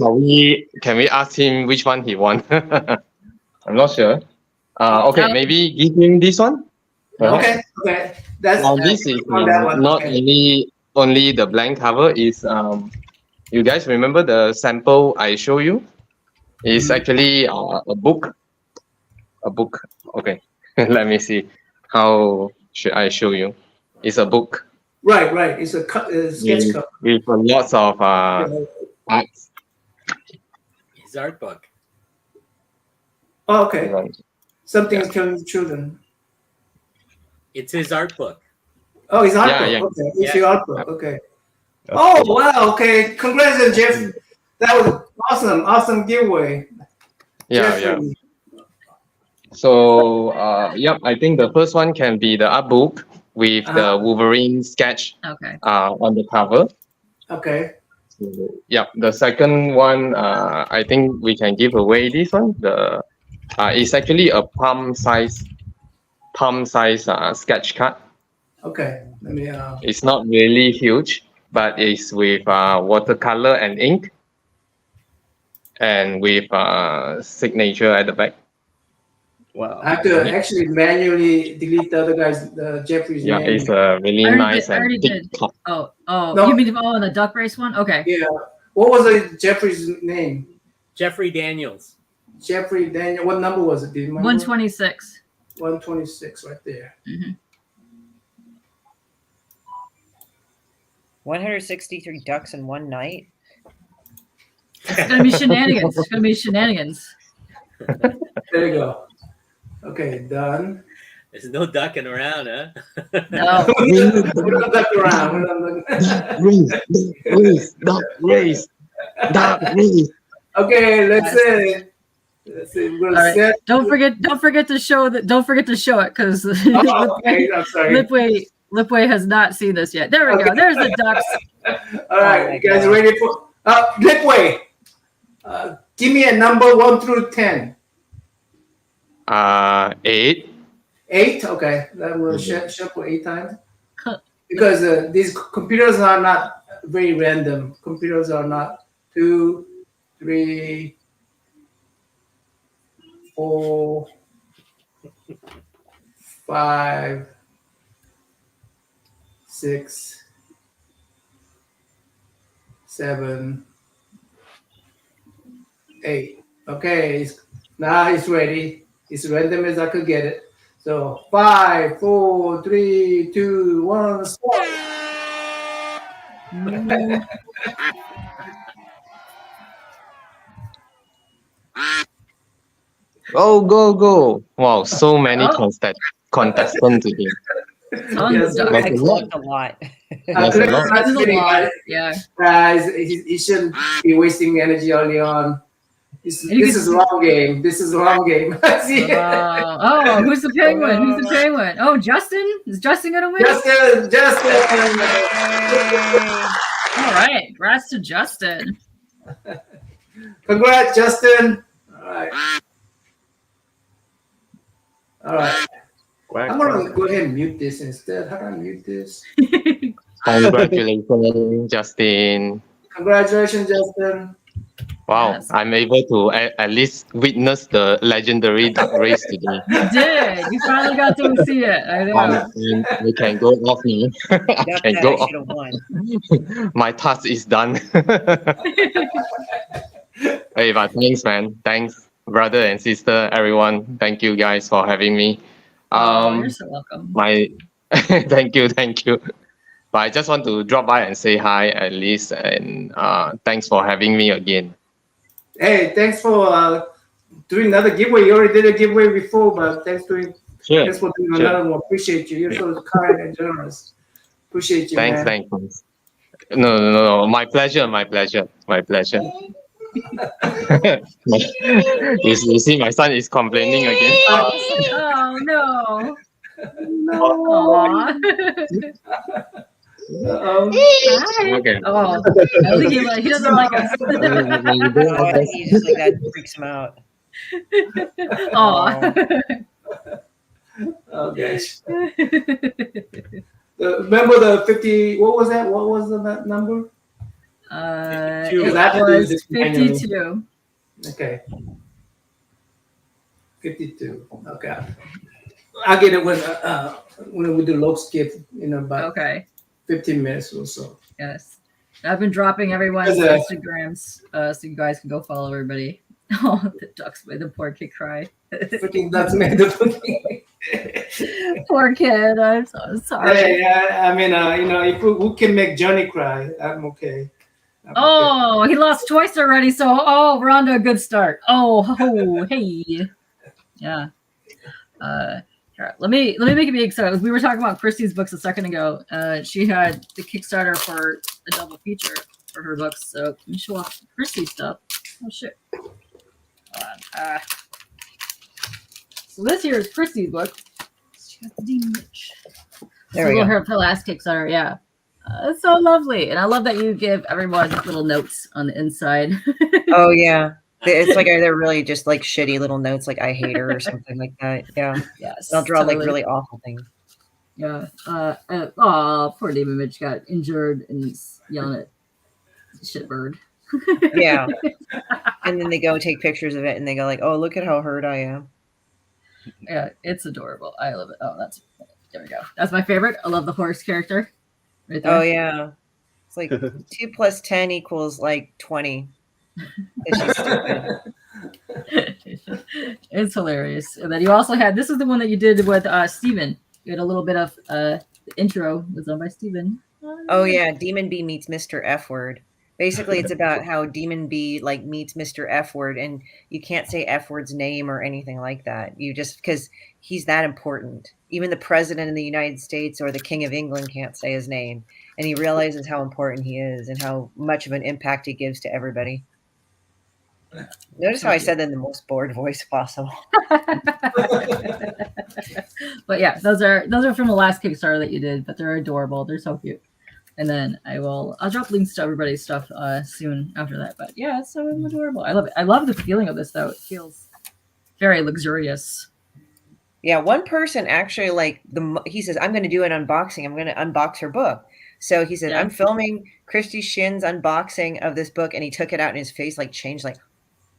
can we ask him which one he won? I'm not sure. Okay, maybe give him this one. Okay. That's Now this is on that one. not Okay. only the blank cover. Is you guys remember the sample I show you? It's actually a book. A book. Okay, let me see. How should I show you? It's a book Right. It's a sketch cover. with lots of arts. His art book. Oh, okay. Something's killing the children. It's his art book. Oh, it's art Yeah, book. yeah. Okay, it's Yeah. your art book. Okay. Oh wow. Okay. Congratulations, Jeff. That was awesome giveaway. Yeah. Jeffrey. So, I think the first one can be the art book with the Wolverine sketch Okay. on the cover. Okay. So, the second one, I think we can give away this one. It's actually a palm size sketch card. Okay. Let me. It's not really huge, but it's with watercolor and ink, and with signature at the back. Wow. I have to actually manually delete the other guy's Jeffrey's Yeah, name. it's a really nice I already and did. thick card. Oh, No. you mean the duck race one? Okay. Yeah. What was Jeffrey's name? Jeffrey Daniels. Jeffrey Daniel. What number was it? Do you remember? 126. 126, right there. 163 ducks in one night. It's gonna be shenanigans. There you go. Okay, done. There's no ducking around, huh? No. We don't duck around. We don't duck- Race. Okay, let's see. Let's see. We're All right. set. Don't forget to show that. Don't forget to show it because Oh, okay, I'm sorry. Lipway has not seen this yet. There we go. There's the ducks. All right, my you guys God. ready for Lipway? Give me a number 1 through 10. 8. 8. Okay, that will shuffle 8 times because these computers are not very random. Computers are not 2, 3, 4, 5, 6, 7, 8. Okay, now it's ready. It's random as I could get it. So 5, 4, 3, 2, 1, start. Go. Wow, so many Oh. contestants today. Tons Yes, of ducks. Like I a clicked a lot. There's a lot. This is a lot. Yeah. He shouldn't be wasting energy early on. This And you can is see- a long game. This is a long game. See? Oh, who's the penguin? Who's the penguin? Oh, Justin? Is Justin gonna win? Justin. All right. Congrats to Justin. Congrats, Justin. All right. I'm gonna go ahead and mute this instead. How do I mute this? Congratulations, Justin. Congratulations, Justin. Wow, Yes. I'm able to at least witness the legendary duck race today. You did. You finally got to see it. I know. We can go off now. I Duck can that go I off. should have won. My task is done. Hey, but thanks, man. Thanks, brother and sister, everyone. Thank you guys for having me. You're so welcome. Thank you. But I just want to drop by and say hi at least, and thanks for having me again. Hey, thanks for doing another giveaway. You already did a giveaway before, but thanks for doing another one. Appreciate you. You're so kind and generous. Appreciate you, man. Thanks. No. My pleasure. You see, my son is complaining again. Oh no. Aw. Hi. Okay. Oh, I don't think he doesn't like us. Oh, I think he's just like that freaks him out. Aw. Oh gosh. Remember the 50? What was that? What was the number? It I have to do was this manually. 52. Okay. 52. Okay. I'll get it when we do log skip in about Okay. 15 minutes or so. Yes. I've been dropping everyone's Yes, Instagrams so you guys can go follow everybody. Oh, the ducks made the poor kid cry. Freaking that's made the Poor kid. I'm so sorry. Hey, I mean, if we can make Johnny cry, I'm okay. Oh, he lost twice already. So, we're on to a good start. Hey. Yeah. Here, let me make it big. excited. We were talking about Christy's books a second ago. She had the Kickstarter for a double feature for her books. So let me show off Christy's stuff. Oh shit. Hold on. So this here is Christy's book. She got the Demon Witch. There we go. Her last Kickstarter, yeah. It's so lovely, and I love that you give everyone little notes on the inside. Oh yeah, it's like they're really just like shitty little notes, like I hate her or something like that. Yeah, Yes, and I'll draw totally. like really awful things. Yeah. Poor Demon Mitch got injured and he's yelling at shitbird. Yeah, and then they go take pictures of it, and they go like, "Oh, look at how hurt I am." Yeah, it's adorable. I love it. Oh, there we go. That's my favorite. I love the horse character. Right there. Oh yeah, it's like 2 + 10 = like 20. She's stupid. It's hilarious. And then you also had this is the one that you did with Steven. You had a little bit of the intro was done by Steven. Oh yeah, Demon B meets Mr. F Word. Basically, it's about how Demon B like meets Mr. F Word, and you can't say F Word's name or anything like that. You just because he's that important. Even the president of the United States or the King of England can't say his name, and he realizes how important he is and how much of an impact he gives to everybody. Notice how I said that in the most bored voice possible. But yeah, those are from the last Kickstarter that you did, but they're adorable. They're so cute. And then I'll drop links to everybody's stuff soon after that. But yeah, it's so adorable. I love it. I love the feeling of this though. It feels very luxurious. Yeah, one person actually he says, I'm going to do an unboxing. I'm going to unbox her book. So he said, Yeah. I'm filming Christy Shin's unboxing of this book, and he took it out and his face like changed like,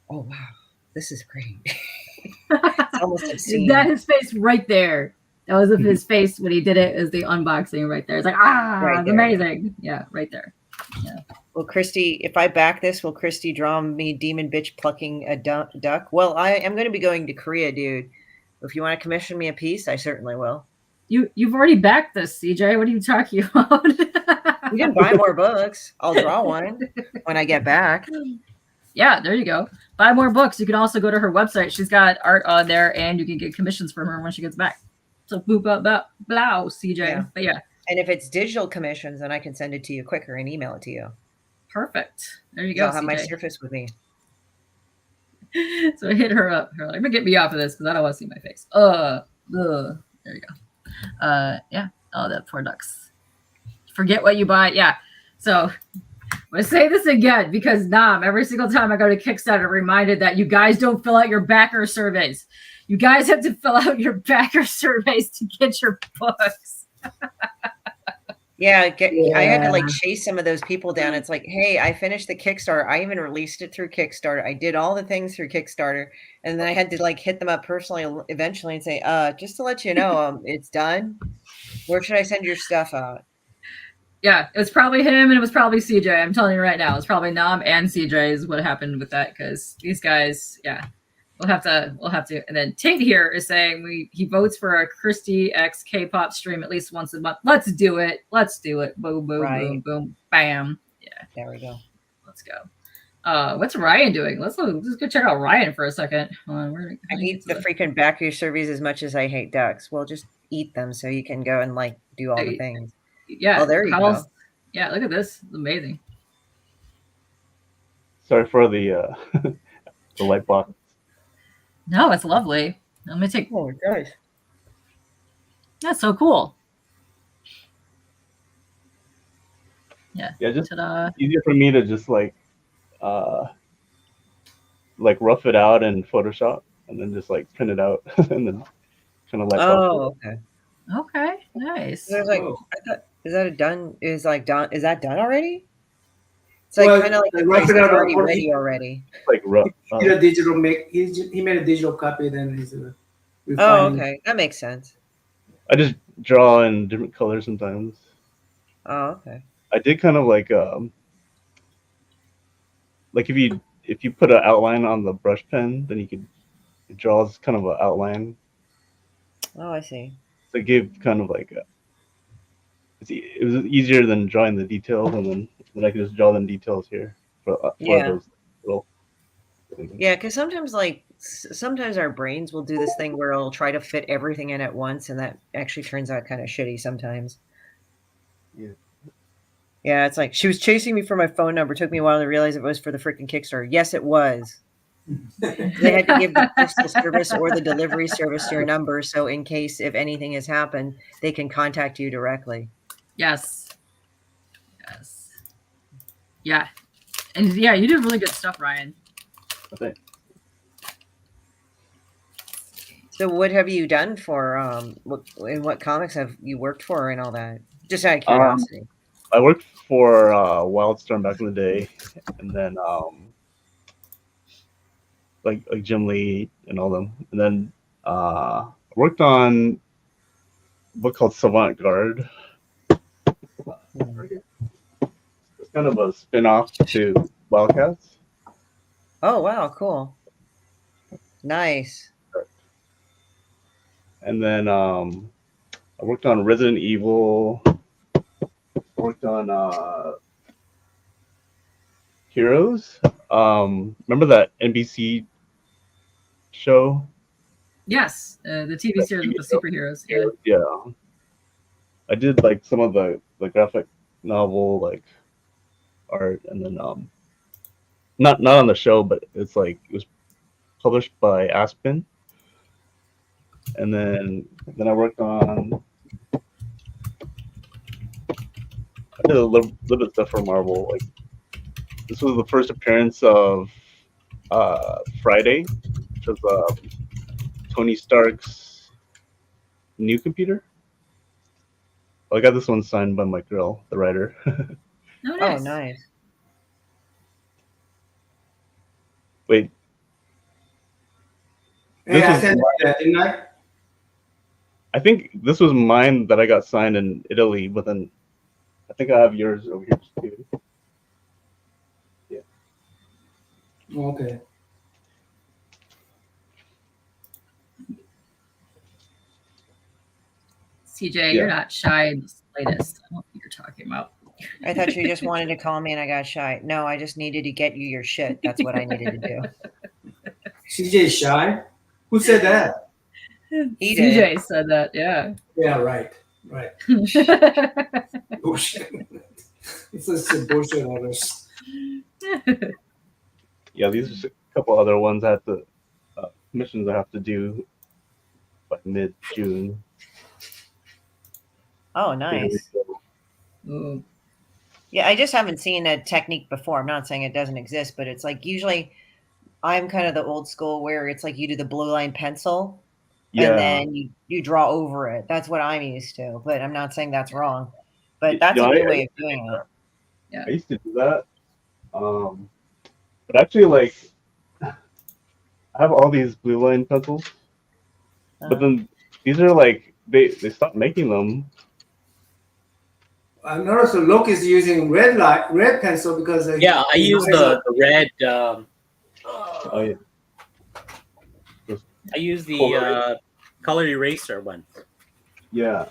oh wow, this is great. It's almost obscene. That his face right there. That was his face when he did it as the unboxing right there. It's like, Right it's there. Amazing. Yeah, right there. Yeah. Well, Christy, if I back this, will Christy draw me Demon Bitch plucking a duck? Well, I am going to be going to Korea, dude. If you want to commission me a piece, I certainly will. You've already backed this, CJ. What are you talking about? You can buy more books. I'll draw one when I get back. Yeah, there you go. Buy more books. You can also go to her website. She's got art on there, and you can get commissions from her when she gets back. So boop up, blow, CJ. Yeah. But yeah. And if it's digital commissions, then I can send it to you quicker and email it to you. Perfect. There you go. I'll have my CJ. Surface with me. So I hit her up. Her like, I'm gonna get me off of this because I don't want to see my face. There you go. Yeah. Oh, that poor ducks. Forget what you buy. Yeah. So I'm gonna say this again because every single time I go to Kickstarter, reminded that you guys don't fill out your backer surveys. You guys have to fill out your backer surveys to get your books. Yeah, I had to chase some of those people down. It's like, hey, I finished the Kickstarter. I even released it through Kickstarter. I did all the things through Kickstarter, and then I had to hit them up personally eventually and say, just to let you know, it's done. Where should I send your stuff out? Yeah, it was probably him and it was probably CJ. I'm telling you right now, it's probably Nam and CJ is what happened with that because these guys, yeah. We'll have to. And then Tate here is saying he votes for a Christy X K-pop stream at least once a month. Let's do it. Boom, boom, boom, boom, bam. Yeah. There we go. Let's go. What's Ryan doing? Let's go check out Ryan for a second. I hate the freaking backer surveys as much as I hate ducks. Well, just eat them so you can go and do all the things. Yeah. Oh, there you go. Yeah, look at this. It's amazing. Sorry for the the light box. No, it's lovely. Let me take. Oh, nice. That's so cool. Yeah. Yeah, just Ta-da. easier for me to just rough it out in Photoshop and then just print it out and then kind of Oh, okay. Okay, nice. There's is that done? Is that done already? It's kind of rough it out already ready already. rough. He made a digital copy. Then he's Oh, okay, that makes sense. I just draw in different colors sometimes. Oh, okay. I did kind of if you put an outline on the brush pen, then it draws kind of an outline. Oh, I see. So it gave kind of it was easier than drawing the details, and then I could just draw them details here for those little things. Yeah, because sometimes our brains will do this thing where it'll try to fit everything in at once, and that actually turns out kind of shitty sometimes. Yeah. Yeah, it's like she was chasing me for my phone number. It took me a while to realize it was for the freaking Kickstarter. Yes, it was. They had to give the postal service or the delivery service your number, so in case if anything has happened, they can contact you directly. Yes. Yeah. And yeah, you did really good stuff, Ryan. Okay. So what have you done for what comics have you worked for and all that? Just out of curiosity. I worked for Wildstorm back in the day, and then like Jim Lee and all them, and then I worked on a book called Savant Guard. It's kind of a spin-off to Wildcats. Oh wow, cool. Nice. And then I worked on Resident Evil. I worked on heroes. Remember that NBC show? Yes, the TV series with the superheroes. Yeah. Yeah. I did like some of the graphic novel like art, and then not on the show, but it's like it was published by Aspen, and then I worked on I did a little bit of stuff for Marvel. Like this was the first appearance of Friday, which was Tony Stark's new computer. I got this one signed by my girl, the writer. Oh, Oh, nice. nice. Wait, Hey, this I was sent that, didn't I? I think this was mine that I got signed in Italy, but then I think I have yours over here too. Okay. CJ, Yeah. you're not shy in the slightest. I don't know what you're talking about. I thought you just wanted to call me and I got shy. No, I just needed to get you your shit. That's what I needed to do. CJ Shy? Who said that? He CJ did. said that, yeah. Yeah, right. Bullshit. It's just a bullshit orders. Yeah, these are a couple other ones I have to missions I have to do by mid-June. Oh, nice. Ooh. Yeah, I just haven't seen a technique before. I'm not saying it doesn't exist, but it's like usually I'm kind of the old school where it's like you do the blue line pencil Yeah, and then you draw over it. That's what I'm used to, but I'm not saying that's wrong. But that's Yeah, a good I way of doing it. Yeah. I used to do that. But actually, like, I have all these blue line pencils, but then these are like they stopped making them. I noticed Loki is using red pencil because Yeah, I use the red. Oh yeah, I use the Color color eraser one. yeah,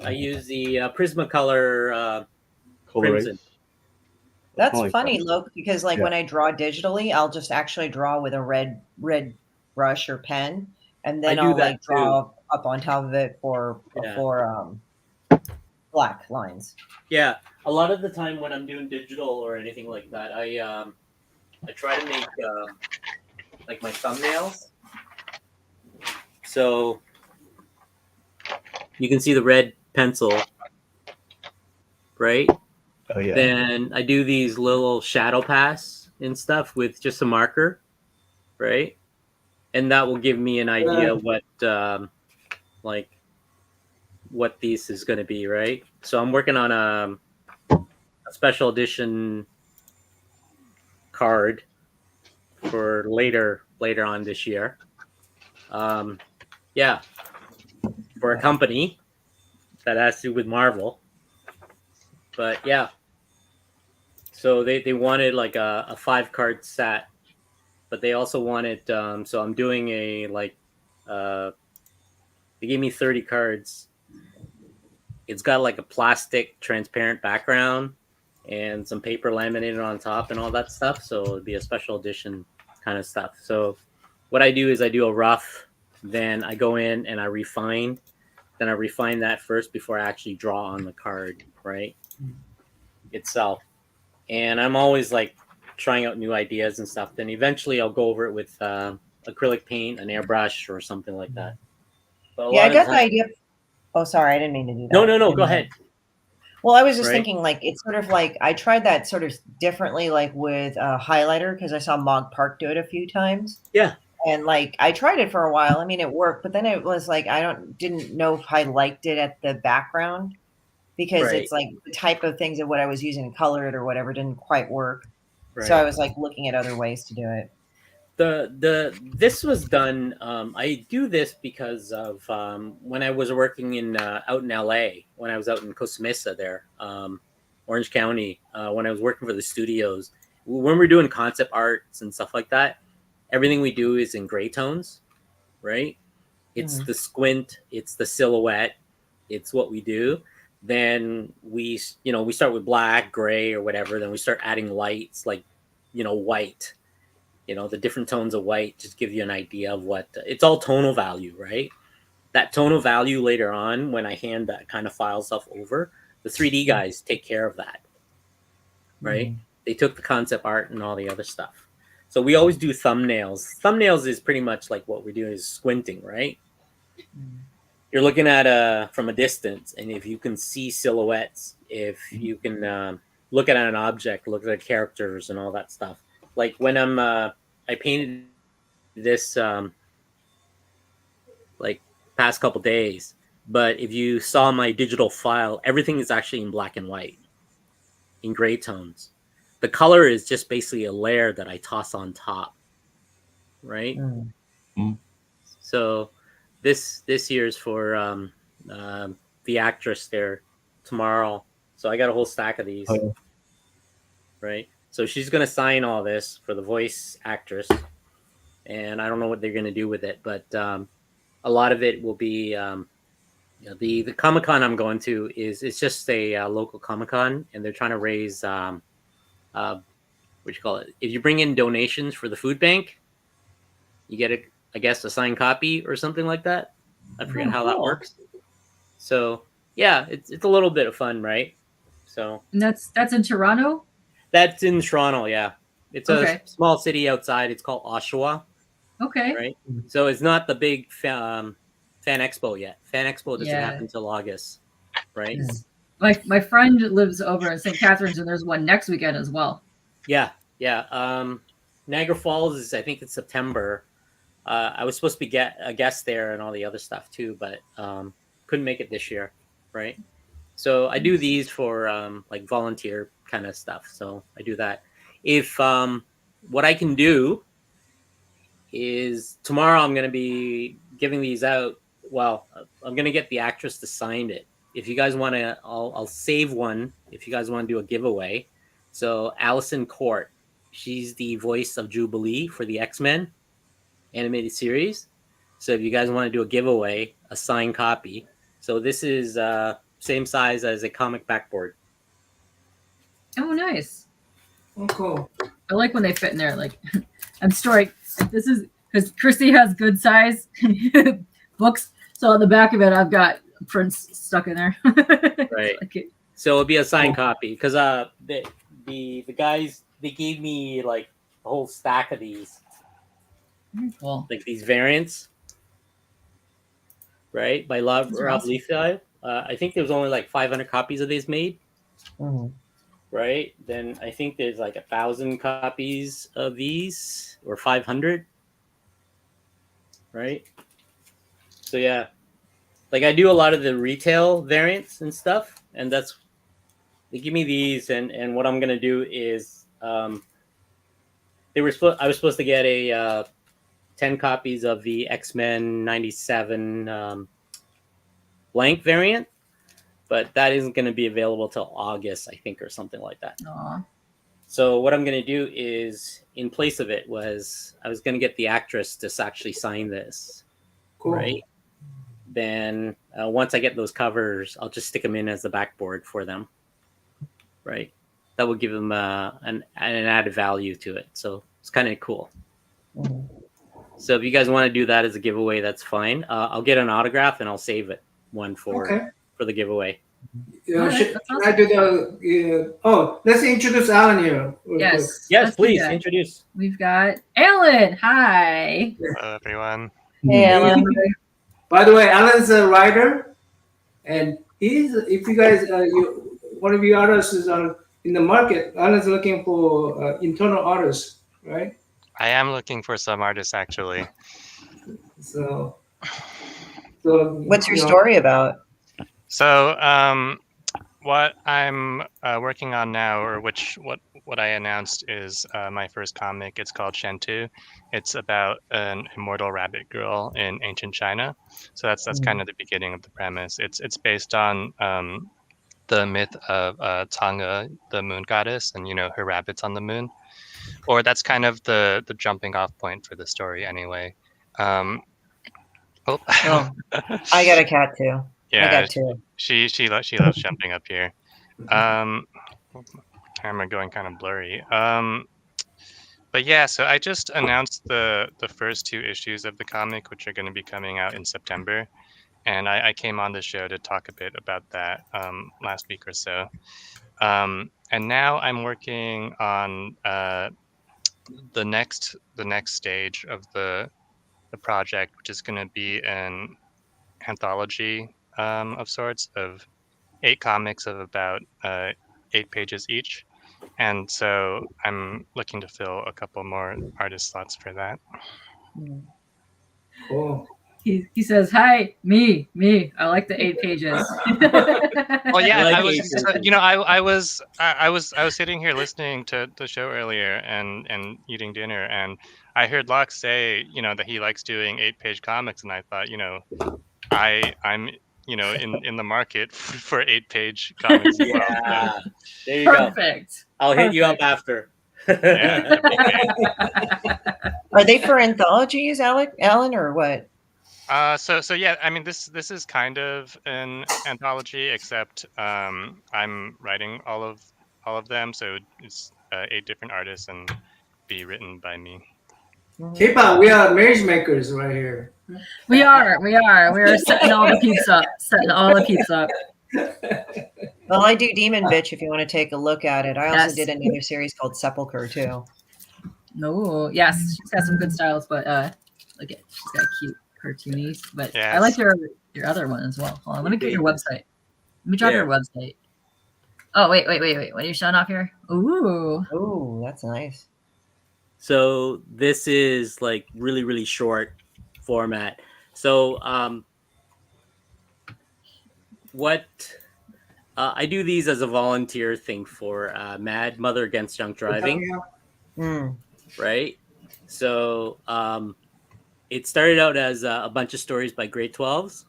I use the Prismacolor Crimson. That's Like funny, that. Loke, because like Yeah. when I draw digitally, I'll just actually draw with a red brush or pen, and then I do I'll that like draw up on top of it for black lines. Yeah, a lot of the time when I'm doing digital or anything like that, I try to make like my thumbnails. So you can see the red pencil, right? Oh yeah. Then I do these little shadow pass and stuff with just a marker, right? And that will give me an idea what like what this is going to be, right? So I'm working on a special edition card for later on this year. Yeah, for a company that has to do with Marvel. But yeah, so they wanted like a 5-card set, but they also wanted so I'm doing a like they gave me 30 cards. It's got like a plastic transparent background and some paper laminated on top and all that stuff. So it'd be a special edition kind of stuff. So what I do is I do a rough, then I go in and I refine. Then I refine that first before I actually draw on the card, right? Itself. And I'm always like trying out new ideas and stuff. Then eventually I'll go over it with acrylic paint, an airbrush, or something like that. But Yeah, I got the idea. Oh, sorry, I didn't mean to do that. No, go ahead. Well, I was just Right. thinking, like, it's sort of like I tried that sort of differently, like with a highlighter, because I saw Mog Park do it a few times. Yeah. And like I tried it for a while. I mean, it worked, but then it was like didn't know if I liked it at the background because Right. it's like the type of things of what I was using to color it or whatever didn't quite work. Right. So I was like looking at other ways to do it. This was done. I do this because of when I was working in out in LA, when I was out in Costa Mesa there, Orange County, when I was working for the studios, when we're doing concept arts and stuff like that, everything we do is in gray tones, right? It's the squint, it's the silhouette, it's what we do. Then we start with black, gray, or whatever. Then we start adding lights like, white. The different tones of white just give you an idea of what it's all tonal value, right? That tonal value later on, when I hand that kind of file stuff over, the 3D guys take care of that, right? They took the concept art and all the other stuff. So we always do thumbnails. Thumbnails is pretty much like what we're doing is squinting, right? You're looking at from a distance, and if you can see silhouettes, if you can look at an object, look at the characters and all that stuff. Like when I painted this like past couple days, but if you saw my digital file, everything is actually in black and white, in gray tones. The color is just basically a layer that I toss on top, right? So this year's for the actress there tomorrow. So I got a whole stack of these, right? So she's gonna sign all this for the voice actress, and I don't know what they're gonna do with it, but a lot of it will be the Comic-Con I'm going to it's just a local Comic-Con, and they're trying to raise what you call it? If you bring in donations for the food bank, you get a signed copy or something like that. I forget how that works. So yeah, it's a little bit of fun, right? So And that's in Toronto? That's in Toronto, yeah. It's a small city outside. It's called Oshawa. Okay. Right? So it's not the big Fan Expo yet. Fan Expo doesn't happen until August, right? My friend lives over in St. Catharines, and there's one next weekend as well. Yeah. Niagara Falls is, I think it's September. I was supposed to be a guest there and all the other stuff too, but couldn't make it this year, right? So I do these for like volunteer kind of stuff. So I do that. If what I can do is tomorrow I'm going to be giving these out. Well, I'm going to get the actress to sign it. If you guys want to, I'll save one if you guys want to do a giveaway. So Allison Court, she's the voice of Jubilee for the X-Men animated series. So if you guys want to do a giveaway, a signed copy. So this is same size as a comic backboard. Oh, nice. Oh, cool. I like when they fit in there. Like, I'm storing. This is because Christy has good size books. So on the back of it, I've got prints stuck in there. Right. So it'll be a signed copy because the guys, they gave me like a whole stack of these. Cool. Like these variants, right? By Rob Liefeld. I think there was only like 500 copies of these made. Right? Then I think there's like 1,000 copies of these, or 500. Right? So yeah, like I do a lot of the retail variants and stuff, and they give me these, and what I'm gonna do is I was supposed to get a 10 copies of the X-Men 97 blank variant, but that isn't going to be available till August, I think, or something like that. Aww. So what I'm going to do is, in place of it, I was going to get the actress to actually sign this. Cool. Right? Then once I get those covers, I'll just stick them in as the backboard for them. Right? That will give them an added value to it. So it's kind of cool. So if you guys want to do that as a giveaway, that's fine. I'll get an autograph and I'll save it one for the giveaway. Should I do the? Let's introduce Alan here. Yes. Yes, please introduce. We've got Alan. Hi. Hello, everyone. Hey, Alan. By the way, Alan's a writer, and if you guys, one of your artists are in the market, Alan's looking for internal artists, right? I am looking for some artists, actually. So What's your story about? So, what I'm working on now, or what I announced, is my first comic. It's called Shantu. It's about an immortal rabbit girl in ancient China. So that's kind of the beginning of the premise. It's based on the myth of Tanga, the moon goddess, and her rabbits on the moon. Or that's kind of the jumping off point for the story, anyway. I got a cat too. Yeah, got two. she loves jumping up here. Camera going kind of blurry. But yeah, so I just announced the first 2 issues of the comic, which are going to be coming out in September, and I came on the show to talk a bit about that last week or so. And now I'm working on the next stage of the project, which is going to be an anthology of sorts of 8 comics of about 8 pages each. And so I'm looking to fill a couple more artist slots for that. Cool. He says, "Hi, me. I like the 8 pages." Well, yeah, like I was, 8 pages. you know, I was sitting here listening to the show earlier and eating dinner, and I heard Locke say, you know, that he likes doing 8-page comics, and I thought, you know, I'm you know in the market for 8-page comics as well. So, Yeah, there you go. Perfect. I'll hit you up after. yeah, that'd be great. Are they for anthologies, Alan, or what? So yeah, I mean this is kind of an anthology, except I'm writing all of them, so it's 8 different artists and be written by me. K-pop, we are marriage makers right here. We are setting all the peeps up. Well, I do Demon Bitch if you want to take a look at it. I also Yes. did another series called Sepulcher too. No, yes, she's got some good styles, but look at she's got cute cartoonies. But I like Yes. your other one as well. Hold on, let me get your Babies. website. Let me drop Yeah. your website. Oh wait. What are you showing off here? Ooh. Oh, that's nice. So this is like really, really short format. So what I do these as a volunteer thing for Mad Mother Against Drunk Driving, right? So it started out as a bunch of stories by grade 12s.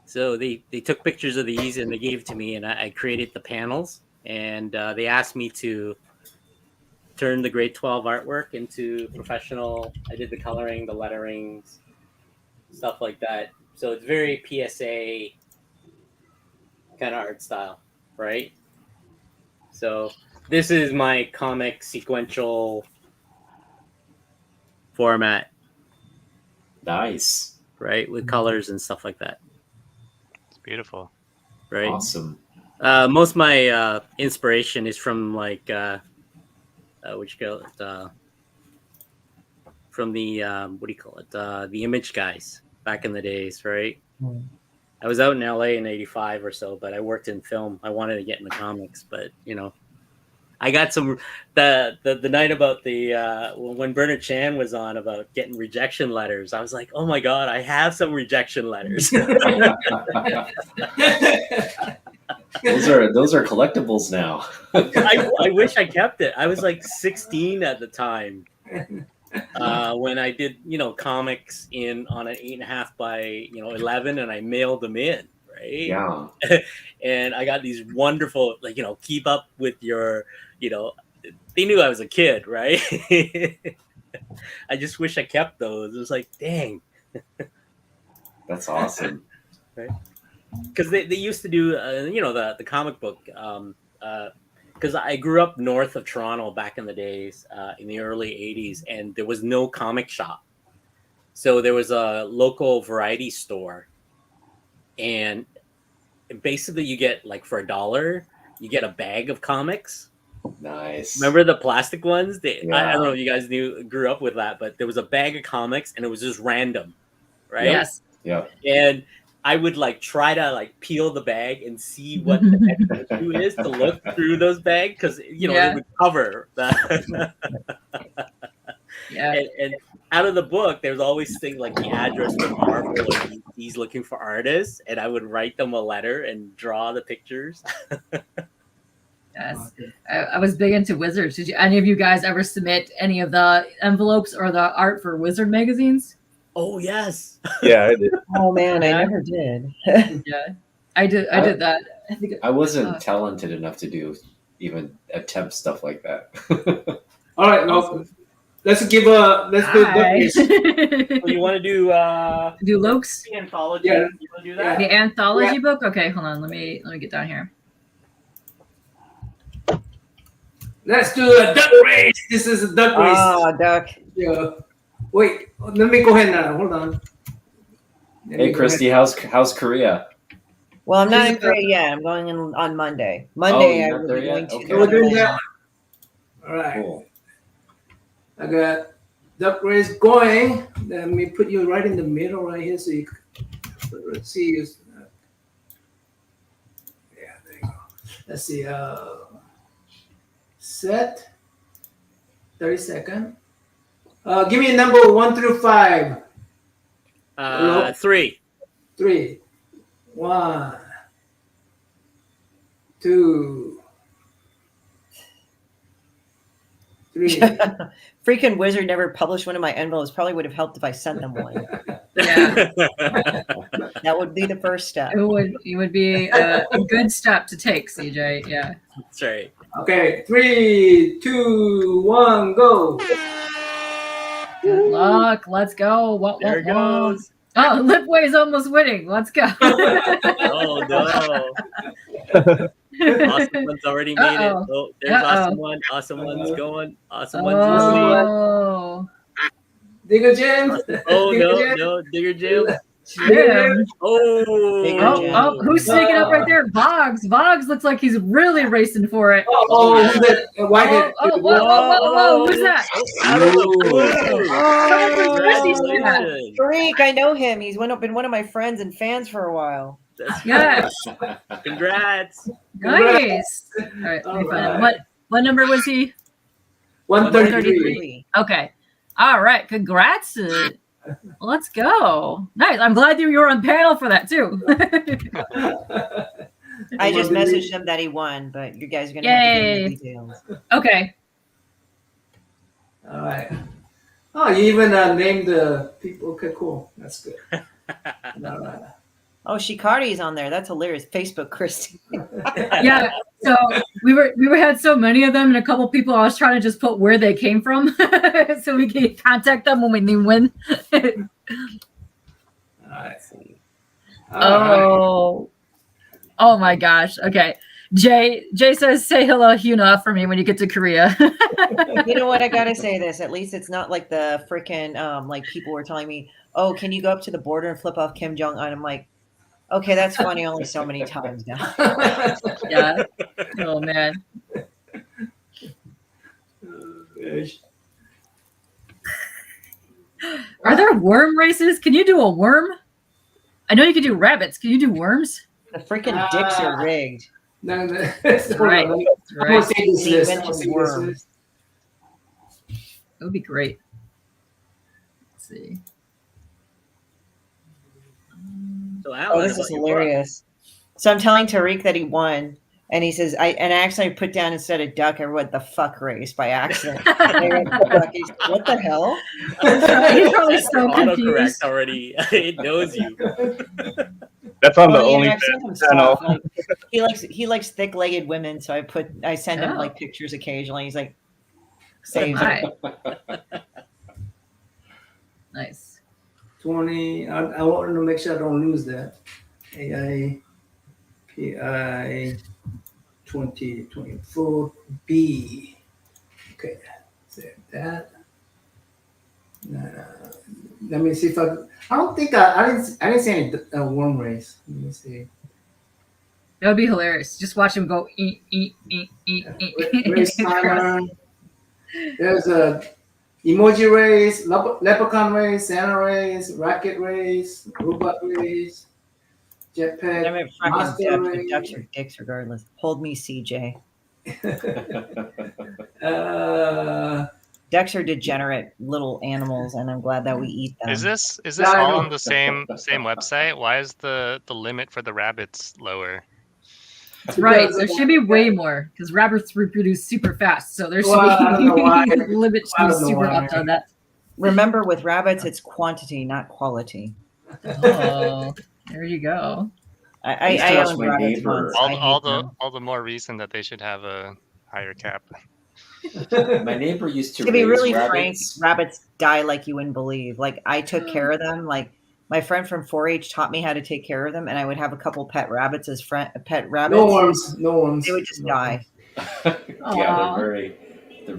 So they took pictures of these and they gave it to me, and I created the panels. And they asked me to turn the grade 12 artwork into professional. I did the coloring, the letterings, stuff like that. So it's very PSA kind of art style, right? So this is my comic sequential format, Nice. right? With colors and stuff like that, It's beautiful. right? Awesome. Most of my inspiration is from like what you call it, from the what do you call it, the Image guys back in the days, right? I was out in LA in '85 or so, but I worked in film. I wanted to get in the comics, but you know, I got some the night about the when Bernard Chan was on about getting rejection letters. I was like, oh my god, I have some rejection letters. Those are collectibles now. I wish I kept it. I was like 16 at the time when I did, you know, comics on an 8.5 by 11, and I mailed them in, right? Yeah. And I got these wonderful, like, you know, keep up with your, you know, they knew I was a kid, right? I just wish I kept those. It was like, dang. That's awesome. Right? Because they used to do, you know, the comic book. Because I grew up north of Toronto back in the days, in the early 80s, and there was no comic shop. So there was a local variety store. And basically you get, like, for $1, you get a bag of comics. Nice. Remember the plastic ones? I don't Yeah. know if you guys grew up with that, but there was a bag of comics, and it was just random, right? Yes. Yeah. And I would like try to like peel the bag and see what the next issue is to look through those bags, because you know they would cover the Yeah. and out of the book there's always things like the address for Marvel or DC's looking for artists, and I would write them a letter and draw the pictures. Yes. I was big into Wizards. Did any of you guys ever submit any of the envelopes or the art for Wizard magazines? Oh yes. Yeah, I did. Oh man, I never did. Yeah, I did that. I think I wasn't talented enough to do even attempt stuff like that. All right, now let's do duck race. So you want to do Do Lokes? the anthology? Yeah. You want to do that? The anthology book? Okay, hold on. Let me get down here. Let's do a duck race. This is a duck race. Oh, duck. Yeah. Wait, let me go ahead now. Hold on. Let me Hey, go Christy, how's Korea? Well, I'm not She's in Korea yet. I'm going in on Monday. Oh, Monday, you're I not will there be yet? going to Okay. So we're doing Netherlands. that one. All right. Cool. I got duck race going. Let me put you right in the middle right here so you let's see. Yeah, there you go. Let's see. Set. 30-second. Give me a number 1 through 5. 3. 3. 1, 2, 3. Freaking wizard never published one of my envelopes. Probably would have helped if I sent them one. Yeah, That would be the first step. it would be a good step to take, CJ. Yeah. That's right. Okay, 3, 2, 1, go. Good luck. Let's go. What? There it goes. Oh, Lipway's almost winning. Let's go. Oh no. Awesome one's already made it. Uh-oh. Oh, there's awesome one. Awesome one's going. Awesome one's in the lead. Oh, Digger Jim. Oh Digger no, Jim. no, Digger Jim. Jim. Oh, Oh, who's sneaking up right there? Boggs looks like he's really racing for it. Oh, who's that? Whitehead. Whoa, who's that? Out of the blue. Someone from Christy's chat. Congratulations. Freak, I know him. He's been one of my friends and fans for a while. Yes. Congrats. Nice. All right, let me find it. What number was he? 133. Okay. All right. Congrats. Let's go. Nice. I'm glad you were on panel for that too. I just messaged him that he won, but you guys are going to have to give me the details. Okay. All right. Oh, you even named the people. Okay, cool. That's good. All right. Oh, Shikari's on there. That's hilarious. Facebook Christy. Yeah. So we had so many of them, and a couple people I was trying to just put where they came from, so we can contact them when they win. All right. Oh my gosh. Okay. Jay says, say hello, Hyuna, for me when you get to Korea. You know what? I gotta say this. At least it's not like the freaking like people were telling me, "Oh, can you go up to the border and flip off Kim Jong Un?" I'm like, okay, that's funny only so many times now. Yeah. Oh man. Are there worm races? Can you do a worm? I know you can do rabbits. Can you do worms? The freaking dicks are rigged. No, that's Right. I'm Right. gonna say this list. Even I'm gonna just say this worm. list. That would be great. Let's see. So Oh, Alan, this is about your book. hilarious. So I'm telling Tariq that he won, and he says, I actually put down instead of duck, I wrote the fuck race by accident. I wrote duck. He's like, what the hell? He's probably so Autocorrect confused. already. It knows you. That's on the Well, only I've sent him channel. stuff. Like, he likes thick-legged women, so I send him Oh. like pictures occasionally. He's like, saves Hi. it. Nice. 20. I want to make sure I don't lose that. AAPI 2024B. Okay, save that. Let me see if I don't think I didn't see any worm race. Let me see. That would be hilarious. Just watch him go eat. Race timer. There's a emoji race, leprechaun race, Santa race, rocket race, robot race, jetpack. I'm a fucking Monster duck. race. Ducks are dicks regardless. Hold me, CJ. Ducks are degenerate little animals, and I'm glad that we eat them. Is this Yeah, I all know. on the same website? Why is the limit for the rabbits lower? That's right. There should be way more because rabbits reproduce super fast. So there should Well, I don't know why. be limits I to don't know super why. up on that. Remember, with rabbits, it's quantity, not quality. Oh, there you go. I Used to ask owned my rabbits neighbor. once. I hate them. All the more reason that they should have a higher cap. My neighbor used to To be raise really rabbits. frank, rabbits die like you wouldn't believe. Like I took care of them. Like my friend from 4-H taught me how to take care of them, and I would have a couple pet rabbits as pet rabbits. No worms. No worms. They would just No die. Yeah, Aw.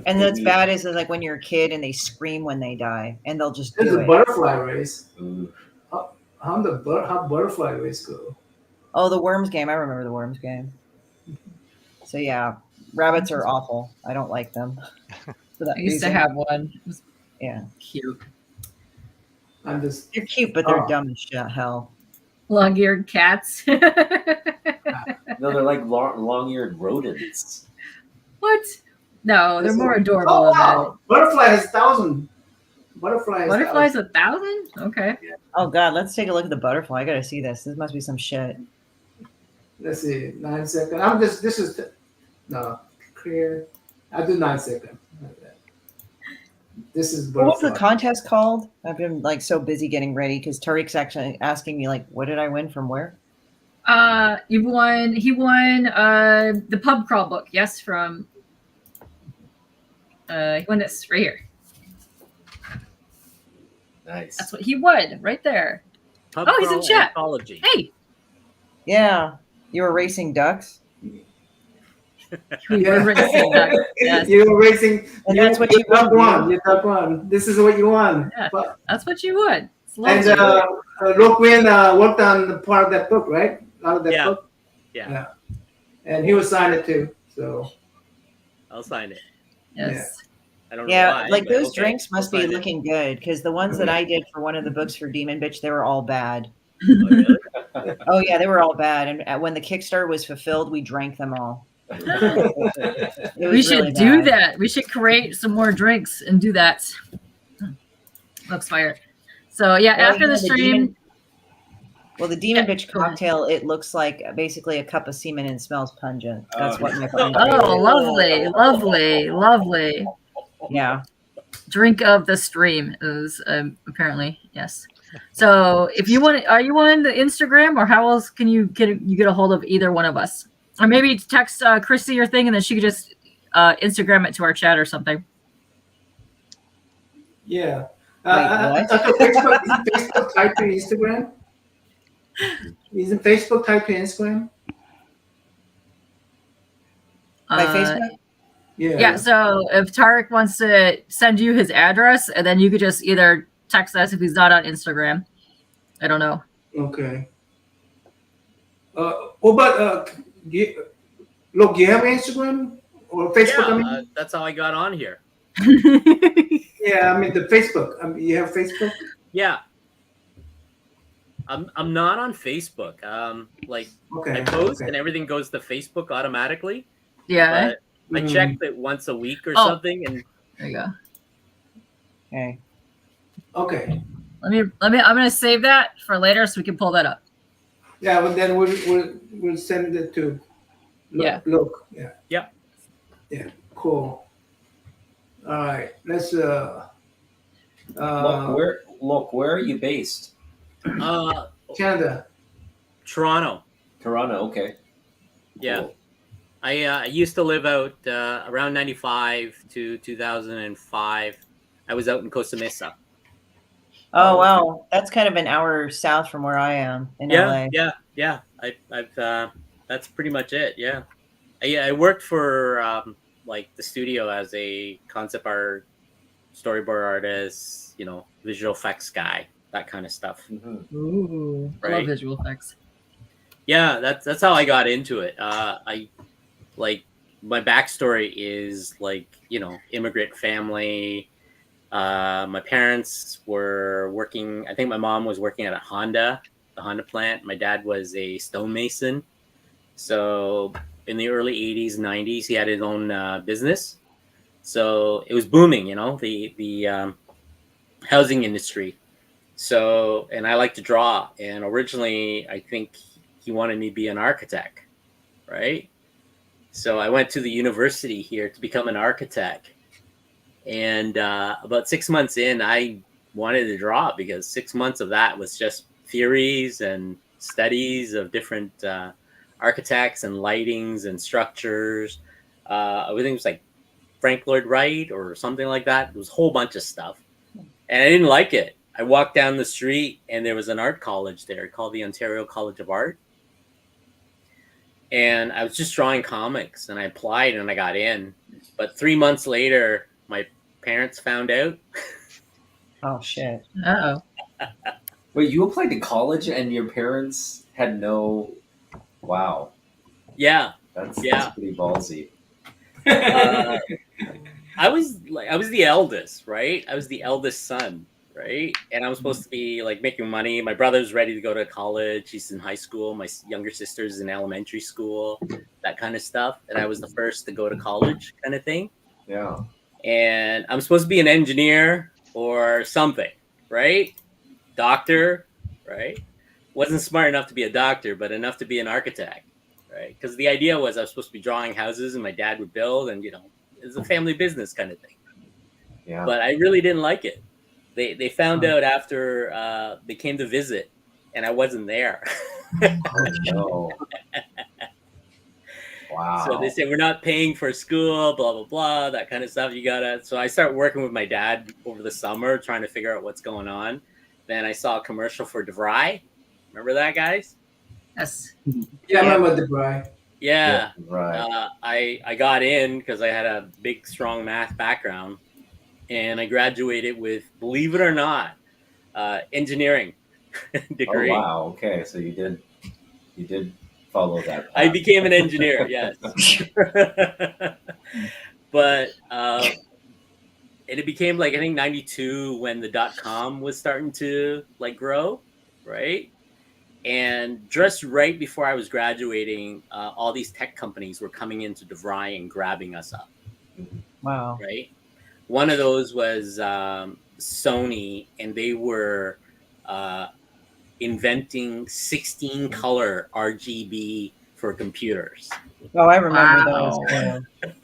And that's neat. bad is like when you're a kid and they scream when they die, and they'll just There's do a it. butterfly race. Ooh. How butterfly race go? Oh, the worms game. I remember the worms game. So yeah, rabbits are awful. I don't like them. For that I used to reason. have one. It was Yeah, cute. I'm just. they're cute, but they're Oh. dumb as shit. Hell. Long-eared cats. No, they're like long-eared rodents. What? No, they're more adorable Oh than that. wow! Butterfly has 1,000. Butterfly has Butterflies 1,000? Okay. Oh god, let's take a look at the butterfly. I gotta see this. This must be some shit. Let's see, 9 seconds. I'm just. This is no clear. I do 9 seconds. This is What was the butterfly. contest called? I've been like so busy getting ready because Tariq's actually asking me like, what did I win from where? He won the pub crawl book, yes, from he won this right here. Nice. That's what he won, right there. Pub Oh, he's in crawl chat. anthology. Hey, Yeah, you were racing ducks, we were racing ducks. Yes, You're racing. and that's what you duck won. one. You duck one. This is what you won. Yeah. But- that's what you would. It's and lovely. Loquin worked on the part of that book, right? Out of that Yeah. book. Yeah, And he was signed it too. So I'll sign it. Yes. I don't know Yeah, why, like but those okay, drinks I'll must be sign it. looking good because the ones that I did for one of the books for Demon Bitch, they were all bad. Oh, really? Oh yeah, they were all bad. And when the Kickstarter was fulfilled, we drank them all. It was We should really do bad. that. We should create some more drinks and do that. Looks fire. So yeah, Well, after you know, the stream, Well, the Demon Yeah, Bitch go ahead. cocktail, it looks like basically a cup of semen and smells pungent. That's Oh. what my friend. oh, lovely, lovely, lovely. Yeah. Drink of the stream is apparently yes. So if you want, are you on the Instagram, or how else can you get a hold of either one of us, or maybe text Chrissy your thing and then she could just Instagram it to our chat or something. yeah. Wait, what? Isn't Facebook tied to Instagram? Isn't Facebook tied to Instagram? My Facebook? Yeah. So if Tarek wants to send you his address, and then you could just either text us if he's not on Instagram. I don't know. Okay. But do you have Instagram or Facebook? I Yeah, mean, that's how I got on here. yeah, I mean the Facebook. You have Facebook? Yeah. I'm not on Facebook. Like Okay. I post okay. and everything goes to Facebook automatically. Yeah. But I checked it once a week or Oh. something, and There you go. Okay. Okay. Let me. I'm gonna save that for later so we can pull that up. Yeah, but then we'll send it to. Yeah. Look. Yeah. Yep. Yeah. Cool. All right. Let's. Where are you based? Canada. Toronto. Toronto. Okay. Yeah. Cool. I used to live out around 95 to 2005. I was out in Costa Mesa. Oh wow, that's kind of an hour south from where I am in LA. Yeah. I've that's pretty much it. Yeah. I worked for like the studio as a concept art, storyboard artist, visual effects guy, that kind of stuff. Mm-hmm. Ooh, I love Right. visual effects. Yeah, that's how I got into it. I like my backstory is like immigrant family. My parents were working. I think my mom was working at the Honda plant. My dad was a stonemason. So in the early 80s, 90s, he had his own business. So it was booming, the housing industry. So, and I like to draw. And originally, I think he wanted me to be an architect, right? So I went to the university here to become an architect. And about 6 months in, I wanted to draw because 6 months of that was just theories and studies of different architects and lightings and structures. Everything was like Frank Lloyd Wright or something like that. There was a whole bunch of stuff, and I didn't like it. I walked down the street, and there was an art college there called the Ontario College of Art, and I was just drawing comics, and I applied, and I got in. But 3 months later, my parents found out. Oh shit. Uh-oh. Wait, you applied to college and your parents had no. Wow, Yeah, that's pretty ballsy. I was the eldest, right? I was the eldest son, right? And I was supposed to be like making money. My brother's ready to go to college. He's in high school. My younger sister's in elementary school, that kind of stuff. And I was the first to go to college, kind of thing. Yeah. And I'm supposed to be an engineer or something, right? Doctor, right? Wasn't smart enough to be a doctor, but enough to be an architect, right? Because the idea was I was supposed to be drawing houses and my dad would build, and it's a family business kind of thing. Yeah. But I really didn't like it. They found out after they came to visit, and I wasn't there. Oh no. Wow. So they said, we're not paying for school, blah, blah, blah, that kind of stuff. So I started working with my dad over the summer, trying to figure out what's going on. Then I saw a commercial for DeVry. Remember that, guys? Yes. Yeah, I remember the bride. Yeah. Right. I got in because I had a big, strong math background. And I graduated with, believe it or not, engineering degree. Oh wow. Okay, so you did follow that path. I became an engineer, yes. But it became like, I think 92 when the .com was starting to like grow, right? And just right before I was graduating, all these tech companies were coming into DeVry and grabbing us up. Wow. Right? One of those was Sony, and they were inventing 16 color RGB for computers. Oh, I remember Wow. those. Yeah.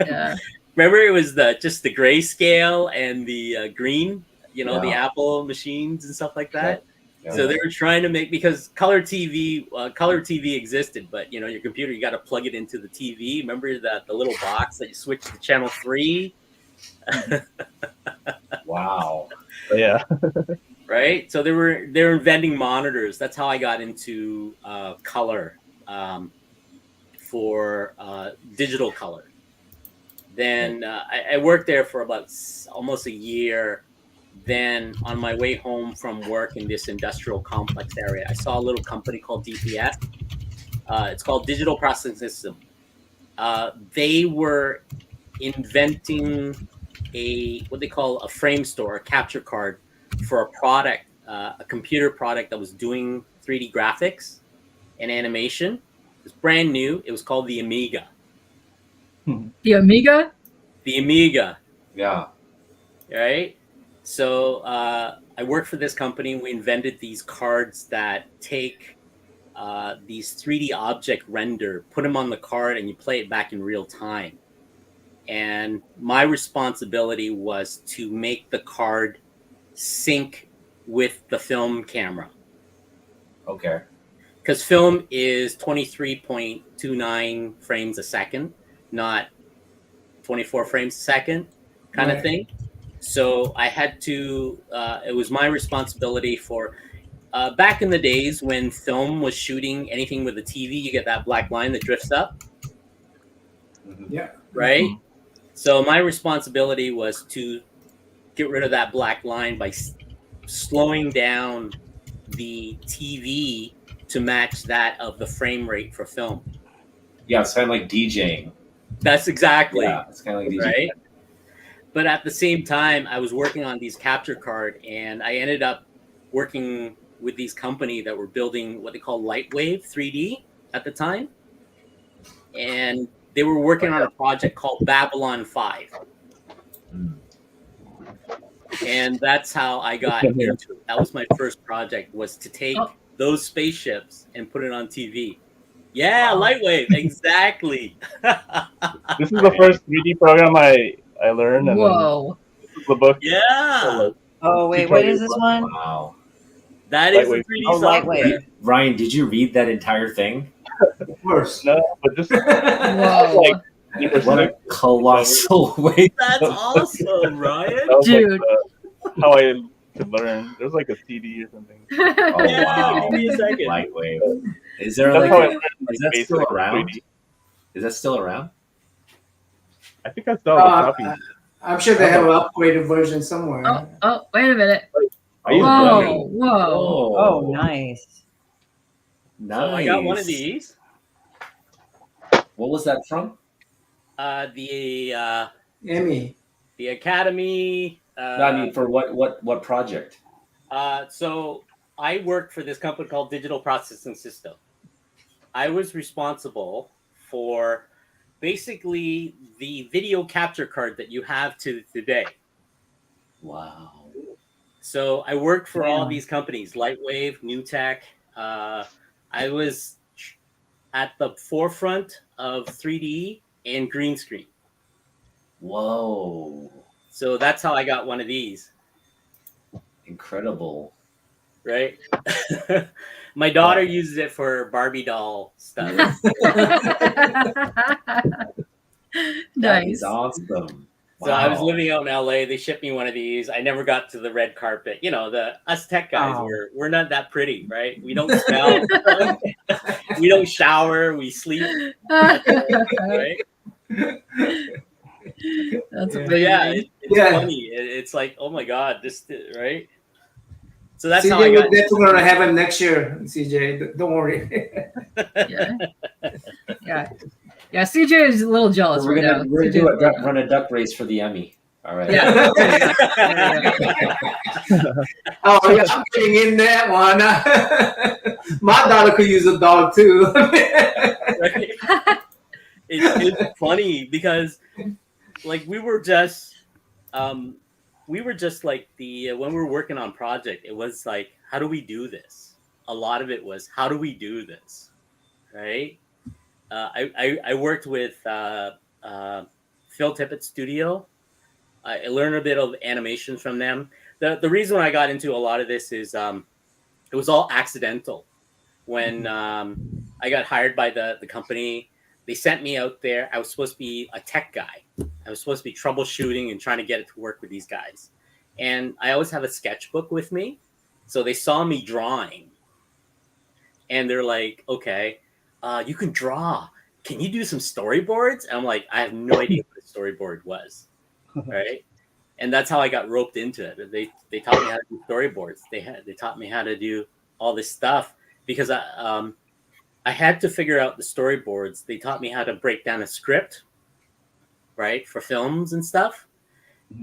Yeah. Remember, it was just the grayscale and the green, the Yeah. Apple machines and stuff like that. Yeah. So they were trying to make, because color TV existed, but your computer, you got to plug it into the TV. Remember the little box that you switch to channel 3? Wow. Yeah. Right. So they're inventing monitors. That's how I got into color, for digital color. Then I worked there for about almost a year. Then on my way home from work in this industrial complex area, I saw a little company called DPS. It's called Digital Processing System. They were inventing what they call a frame store, a capture card for a product, a computer product that was doing 3D graphics and animation. It was brand new. It was called the Amiga. The Amiga? The Amiga. Yeah. Right? So I worked for this company. We invented these cards that take these 3D object render, put them on the card, and you play it back in real time. And my responsibility was to make the card sync with the film camera. Okay. Because film is 23.29 frames a second, not 24 frames a second kind of thing. So I had to, it was my responsibility for, back in the days when film was shooting anything with a TV, you get that black line that drifts up. Yeah. Right? Mm-hmm. So my responsibility was to get rid of that black line by slowing down the TV to match that of the frame rate for film. Yeah, it's kind of like DJing. That's exactly. Yeah, it's kind of like DJing. Right? But at the same time, I was working on these capture card, and I ended up working with these company that were building what they call Lightwave 3D at the time. And they were working on a project called Babylon 5. And that's how I got into it. That was my first project, was to take those spaceships and put it on TV. Yeah, wow. Lightwave, exactly. This is the first 3D program I learned. And whoa. This is the book. Yeah. Oh, wait, what is this one? Wow. That is a 3D software. Ryan, did you read that entire thing? Of course. No, but this Whoa. What a colossal way. That's awesome, Ryan. That was Dude. like how I could learn. There's like a CD or something. Oh Yeah, wow. give me a second. Lightweight. Is there That's like how I a, learned is that basic still around? 3D. Is that still around? I think I still have a Uh, copy. I'm sure they have an upgraded version somewhere. Oh, wait a minute. I use Whoa, Blender. whoa. Oh, nice. Nice. So I got one of these. What was that from? Emmy. The Academy. No, I mean, for what project? So I worked for this company called Digital Processing System. I was responsible for basically the video capture card that you have to today. Wow. So I worked for all Wow. these companies, Lightwave, NewTek. I was at the forefront of 3D and green screen. Whoa. So that's how I got one of these, Incredible. right? My daughter uses it for Barbie doll stuff. That is Nice. awesome. So I was Wow. living out in LA. They shipped me one of these. I never got to the red carpet. You know, us tech guys, Oh. we're not that pretty, right? We don't smell. We don't shower. We sleep. Right? That's Yeah. But yeah, amazing. it's Yeah. funny. It's like, oh my god, this right. So that's CJ, how I we're got. definitely gonna have him next year. CJ, don't worry. Yeah. Yeah. Yeah, CJ is a little jealous So we're right gonna now. we're gonna CJ do is a little run a duck race for the Emmy. All right. Yeah. Oh, yeah, I'm getting in that one. My daughter could use a dog too. Right? It's funny because like we were just like the when we were working on project, it was like, how do we do this? A lot of it was, how do we do this, right? I worked with Phil Tippett's studio. I learned a bit of animation from them. The reason I got into a lot of this is it was all accidental. When I got hired by the company, they sent me out there. I was supposed to be a tech guy. I was supposed to be troubleshooting and trying to get it to work with these guys. And I always have a sketchbook with me. So they saw me drawing. And they're like, okay, you can draw. Can you do some storyboards? And I'm like, I have no idea what a storyboard was. Right? And that's how I got roped into it. They taught me how to do storyboards. They taught me how to do all this stuff because I had to figure out the storyboards. They taught me how to break down a script, right, for films and stuff,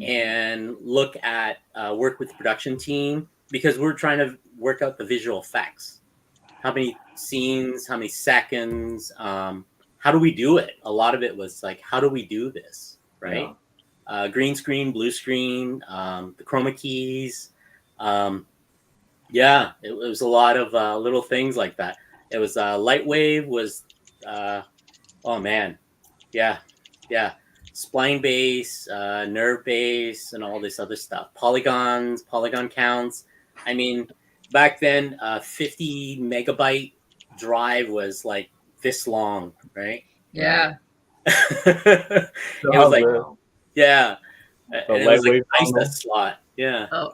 and look at work with the production team because we're trying to work out the visual effects. How many scenes, how many seconds, how do we do it? A lot of it was like, how do we do this, right? Yeah. Green screen, blue screen, the chroma keys. Yeah, it was a lot of little things like that. It was Lightwave was, oh man, yeah, spline base, nerve base, and all this other stuff. Polygons, polygon counts. I mean, back then, 50 megabyte drive was like this long, right? Yeah. It was like, yeah, and it was like nice slot. Yeah. Oh.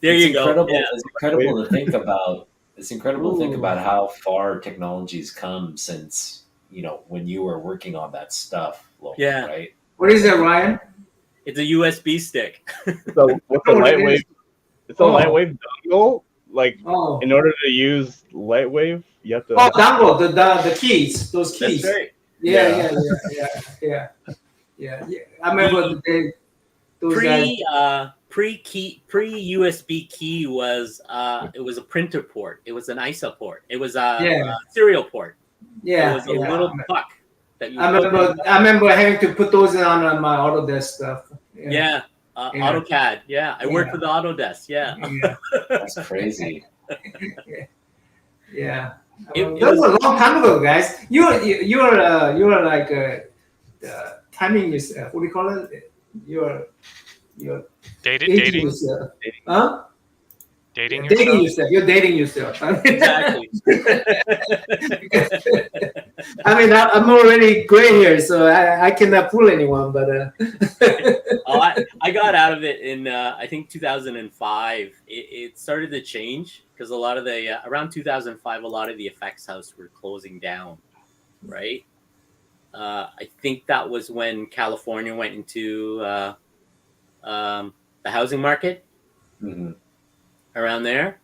There it's you incredible. go. Yeah. It's incredible to think about. It's incredible to think about how far technology's come since, when you were working on that stuff. Yeah. Right. What is that, Ryan? It's a USB stick. So what's a Lightwave? It's a Lightwave dongle. Like, in order to use Lightwave, you have to. Oh, dongle, the keys, those keys. That's right. Yeah. I remember those guys. Pre USB key was it was a printer port. It was an ISA port. It was a serial port. Yeah, it was a little puck that you. I remember having to put those on my Autodesk stuff. Yeah. AutoCAD. Yeah, I worked with Autodesk. Yeah. That's crazy. Yeah. That was a long time ago, guys. You were like timing yourself. What do you call it? You're dating yourself. Huh? Dating yourself. You're dating yourself. Exactly. I I mean, I'm already gray here, so I cannot fool anyone. But I got out of it in I think 2005. It started to change because a lot of the around 2005, a lot of the effects houses were closing down, right? I think that was when California went into the housing market around there.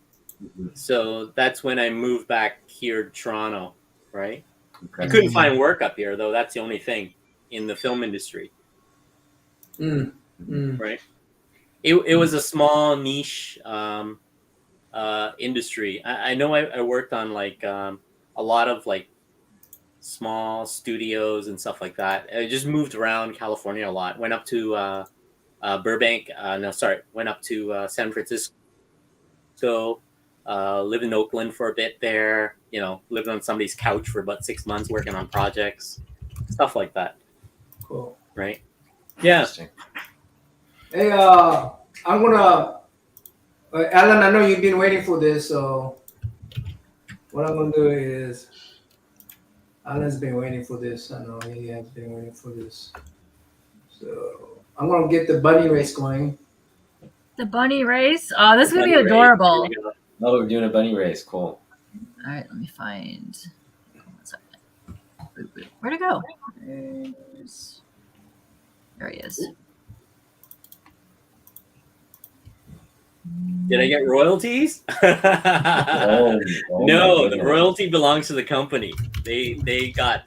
So that's when I moved back here to Toronto, right? Okay. I couldn't find work up here, though. That's the only thing in the film industry, right? It was a small niche industry. I know I worked on like a lot of like small studios and stuff like that. I just moved around California a lot. Went up to Burbank. Went up to San Francisco. Lived in Oakland for a bit there. You know, lived on somebody's couch for about 6 months working on projects, stuff like that. cool. Right? Yeah. Interesting. Hey, I'm gonna, Alan. I know you've been waiting for this, so what I'm gonna do is, Alan's been waiting for this. I know he has been waiting for this. So I'm gonna get the bunny race going. The bunny race. Oh, this is gonna be Bunny race. adorable. Here we go. Oh, we're doing a bunny race. Cool. All right, let me find. One second. Where'd it go? There he is. Did I get royalties? Oh, No, my the goodness. royalty belongs to the company. They got.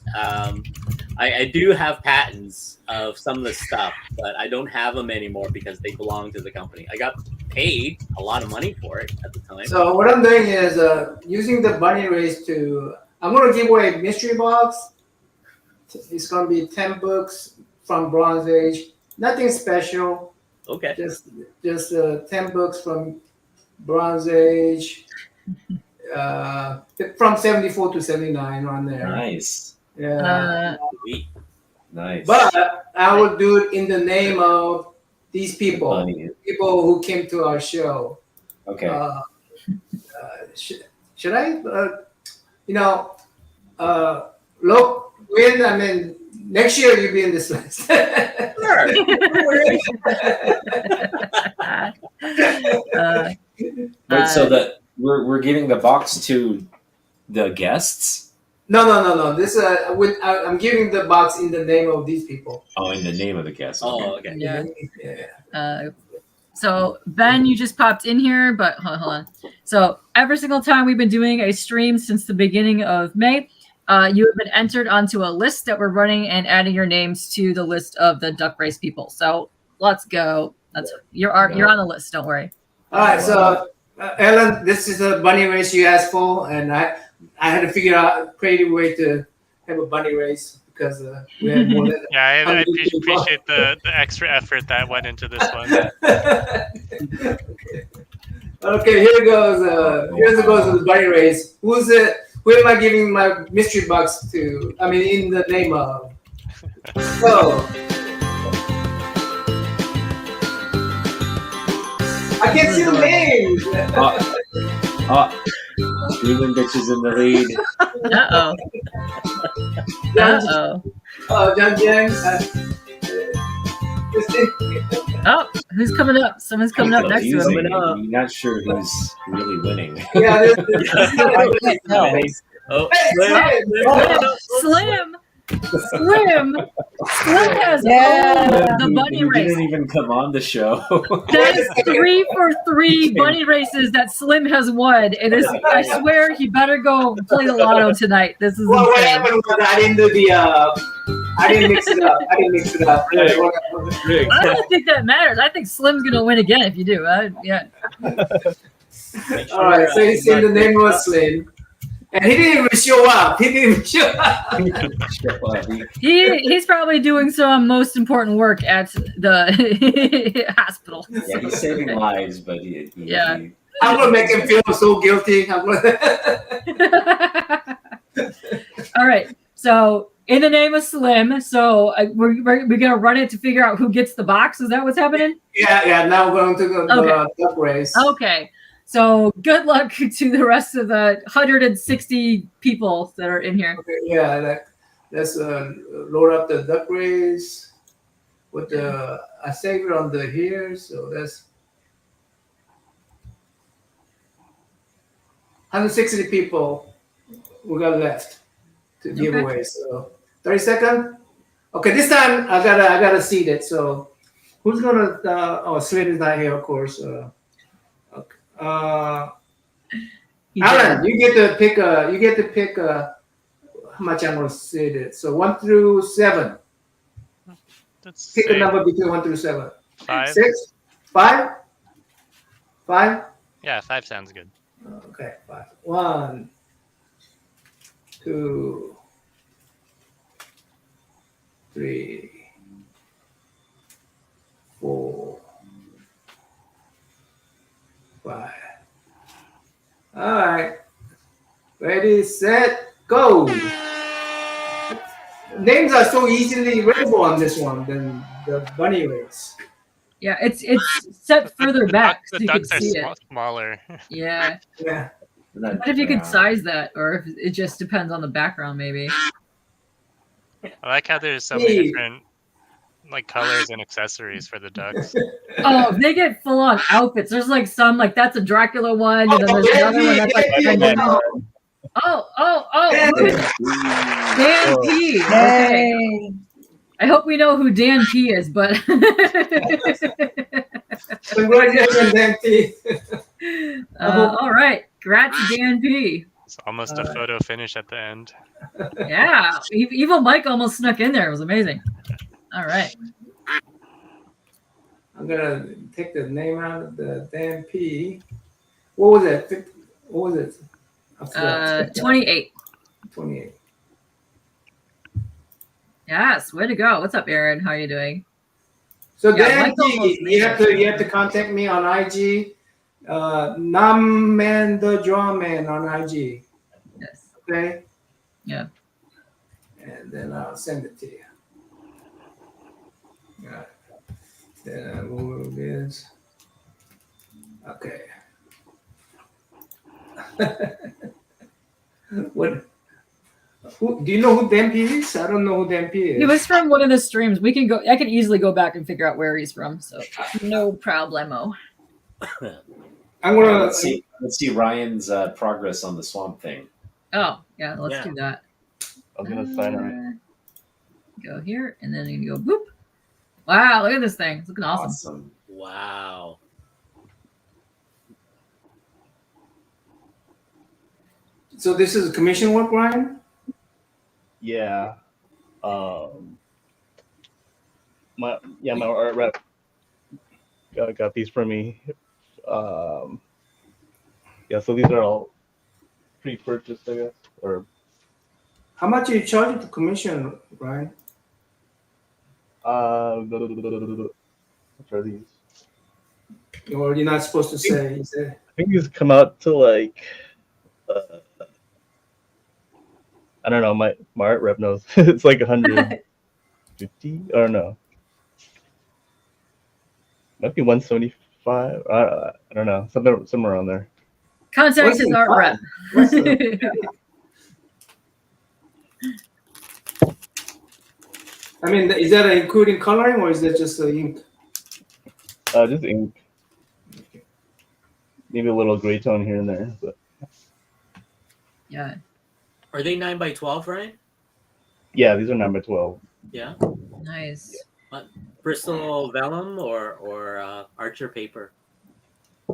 I do have patents of some of the stuff, but I don't have them anymore because they belong to the company. I got paid a lot of money for it at the time. So what I'm doing is using the bunny race to. I'm gonna give away a mystery box. It's gonna be 10 books from Bronze Age. Nothing special. Okay. Just 10 books from Bronze Age, from 74 to 79 on there. Nice. Yeah. Sweet. Nice. But I will do it in the name of these people, Bunny. people who came to our show. Okay. Should I, look, when, I mean, next year you'll be in this list. Wait, so that we're giving the box to the guests? No. This I'm giving the box in the name of these people. Oh, in the name of the guest. Oh, okay. Yeah. So Ben, you just popped in here, but hold on. So every single time we've been doing a stream since the beginning of May, you have been entered onto a list that we're running and adding your names to the list of the duck race people. So let's go. You're on the list. Don't worry. All right. So Ellen, this is a bunny race you asked for, and I had to figure out a creative way to have a bunny race because we had more than. Yeah, I appreciate the extra effort that went into this one. Okay, here goes. Here's goes the bunny race. Who am I giving my mystery box to? I mean, in the name of. So. I can't see the names. Demon Bitch is in the lead. John Yang. Oh, who's coming up? Someone's coming up next to him. I'm not sure who's really winning. Yeah, Oh, Slim has the bunny You race. didn't even come on the show. That is 3 for 3 bunny races that Slim has won. It is. I swear he better go play the lotto tonight. This is Well, what insane. happened was I didn't do the. I didn't mix it up. I don't think that matters. I think Slim's gonna win again if you do. Yeah. All right, so he's in the name of Slim. And he didn't even show up. He's probably doing some most important work at the hospital. Yeah, he's saving lives, but Yeah. I'm gonna make him feel so guilty. All right. So in the name of Slim, so we're gonna run it to figure out who gets the box. Is that what's happening? Yeah. Now we're going to the duck race. Okay. So good luck to the rest of the 160 people that are in here. Okay, yeah. Let's load up the duck race with the I saved it on the here, so that's 160 people we got left to give Okay. away. So 30 seconds. Okay, this time I gotta seed it. So who's gonna? Oh, Slade is not here, of course. Okay. He Alan, did. you get to pick. You get to pick. How much I'm gonna seed it? So 1 through 7. Let's Pick a say number between 1 through 7. 5. 6, 5, 5. Yeah, 5 sounds good. Okay, 5. 1, 2, 3, 4, 5. All right. Ready, set, go. Names are so easily readable on this one than the bunny race. Yeah, it's set further back so The you can ducks are see it. smaller. Yeah. Yeah. What if you could size that, or if it just depends on the background, maybe? I like how there's so many Steve. different like colors and accessories for the ducks. Oh, if they get full on outfits. There's like some like that's a Dracula one, and then there's another one that's like Benjamin. Who is it? Dan P. Okay. Yay! I hope we know who Dan P is, but Congratulations, Dempsey. all right. Congrats, Dan P. It's almost a photo finish at the end. Yeah, Evil Mike almost snuck in there. It was amazing. All right. I'm gonna take the name out of the damn P. What was it? What was it? I forgot. 28. 28. Yes, way to go. What's up, Aaron? How are you doing? So Yeah, Dan Mike almost P, made you have to contact me on IG. NammaN the Drawman on IG. Yes. Okay. Yeah. And then I'll send it to you. All right. Then I move this. Okay. What? Who, do you know who Dempy is? I don't know who Dempy is. He was from one of the streams. We can go. I can easily go back and figure out where he's from. So no problemo. I'm gonna Let's see Ryan's progress on the Swamp Thing. Oh yeah, let's do that. I'm gonna sign it. Go here, and then you go boop. Wow, look at this thing. It's looking awesome. Wow. So this is commission work, Ryan? Yeah. My art rep got these for me. Yeah, so these are all pre-purchased, I guess. Or How much are you charging to commission, Ryan? what are these? Or you're not supposed to say? You say. I think these come out to like I don't know. My art rep knows. It's like 150 or no, might be 175. I don't know. Somewhere around there. Contact his art rep. I mean, is that including coloring or is that just ink? Just ink. Maybe a little gray tone here and there, but Yeah. Are they 9x12, Ryan? yeah, these are number 12. Yeah. Nice. Bristol vellum or Archer paper?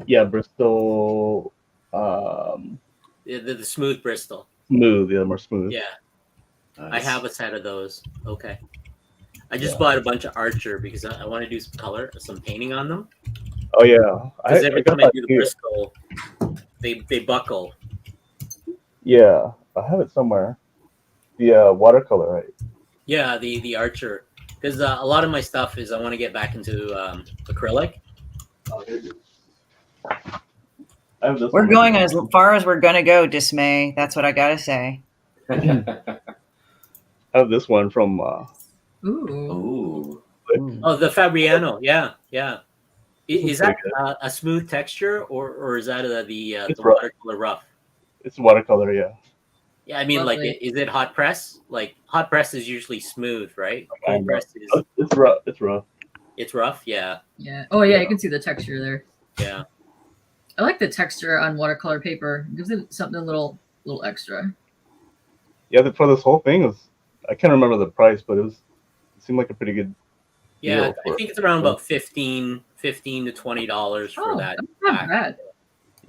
Yeah, Bristol. The smooth Bristol. Smooth, yeah, more smooth. Yeah. Nice. I have a set of those. Okay. I just bought a bunch of Archer because I want to do some painting on them. Oh yeah, Because every time I do the too. Bristol, they buckle. Yeah, I have it somewhere. The watercolor, right? Yeah, the Archer. Because a lot of my stuff is I want to get back into acrylic. Oh, there it is. I have this We're one. going as far as we're gonna go, Dismay. That's what I gotta say. I have this one from. Ooh. Ooh. Oh, the Fabriano. Yeah. Is that pretty a smooth texture or is that the It's rough. watercolor rough? It's watercolor, yeah. Yeah, I mean, like, Lovely. is it hot press? Like, hot press is usually smooth, right? I Cold know. press is It's rough. It's rough. it's rough. Yeah, Yeah. Oh yeah, Yeah. you can see the texture there. yeah. I like the texture on watercolor paper. It gives it something a little extra. Yeah, for this whole thing I can't remember the price, but it seemed like a pretty good Yeah, deal I for think it's around it. about $15 to $20 for Oh, that. that's not pack. bad.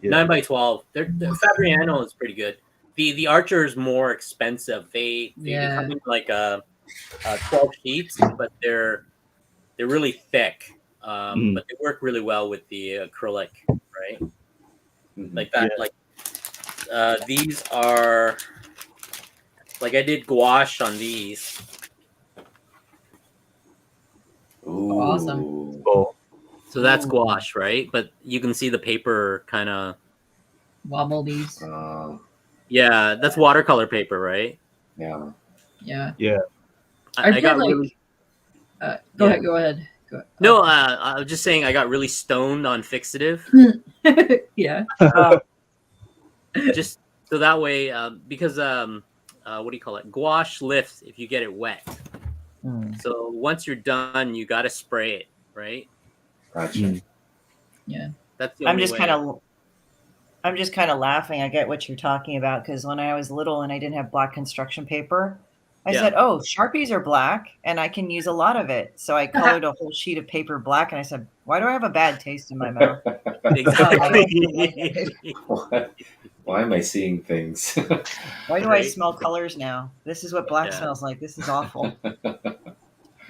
Yeah. 9x12. The Fabriano is pretty good. The Archer is more expensive. They Yeah. come in like 12 sheets, but they're really thick. Mhm. But they work really well with the acrylic, right? Mhm. Like that. Yeah. Like these are like I did gouache on these. Ooh. Awesome. Oh, So that's Ooh. gouache, right? But you can see the paper kind of. Wobble these. Yeah, that's watercolor paper, right? Yeah. Yeah. yeah. I got really. Go Yeah. ahead. Go ahead. Go. No, I was just saying I got really stoned on fixative. Yeah. Just so that way, because what do you call it? Gouache lifts if you get it wet. So once you're done, you got to spray it, right? Gotcha. Mm. Yeah. That's the I'm only just way. kind of laughing. I get what you're talking about because when I was little and I didn't have black construction paper, I Yeah. said, "Oh, Sharpies are black, and I can use a lot of it." So I colored a whole sheet of paper black, and I said, "Why do I have a bad taste in my mouth?" Exactly. Why am I seeing things? Why do I Right? smell colors now? This is what black Yeah. smells like. This is awful.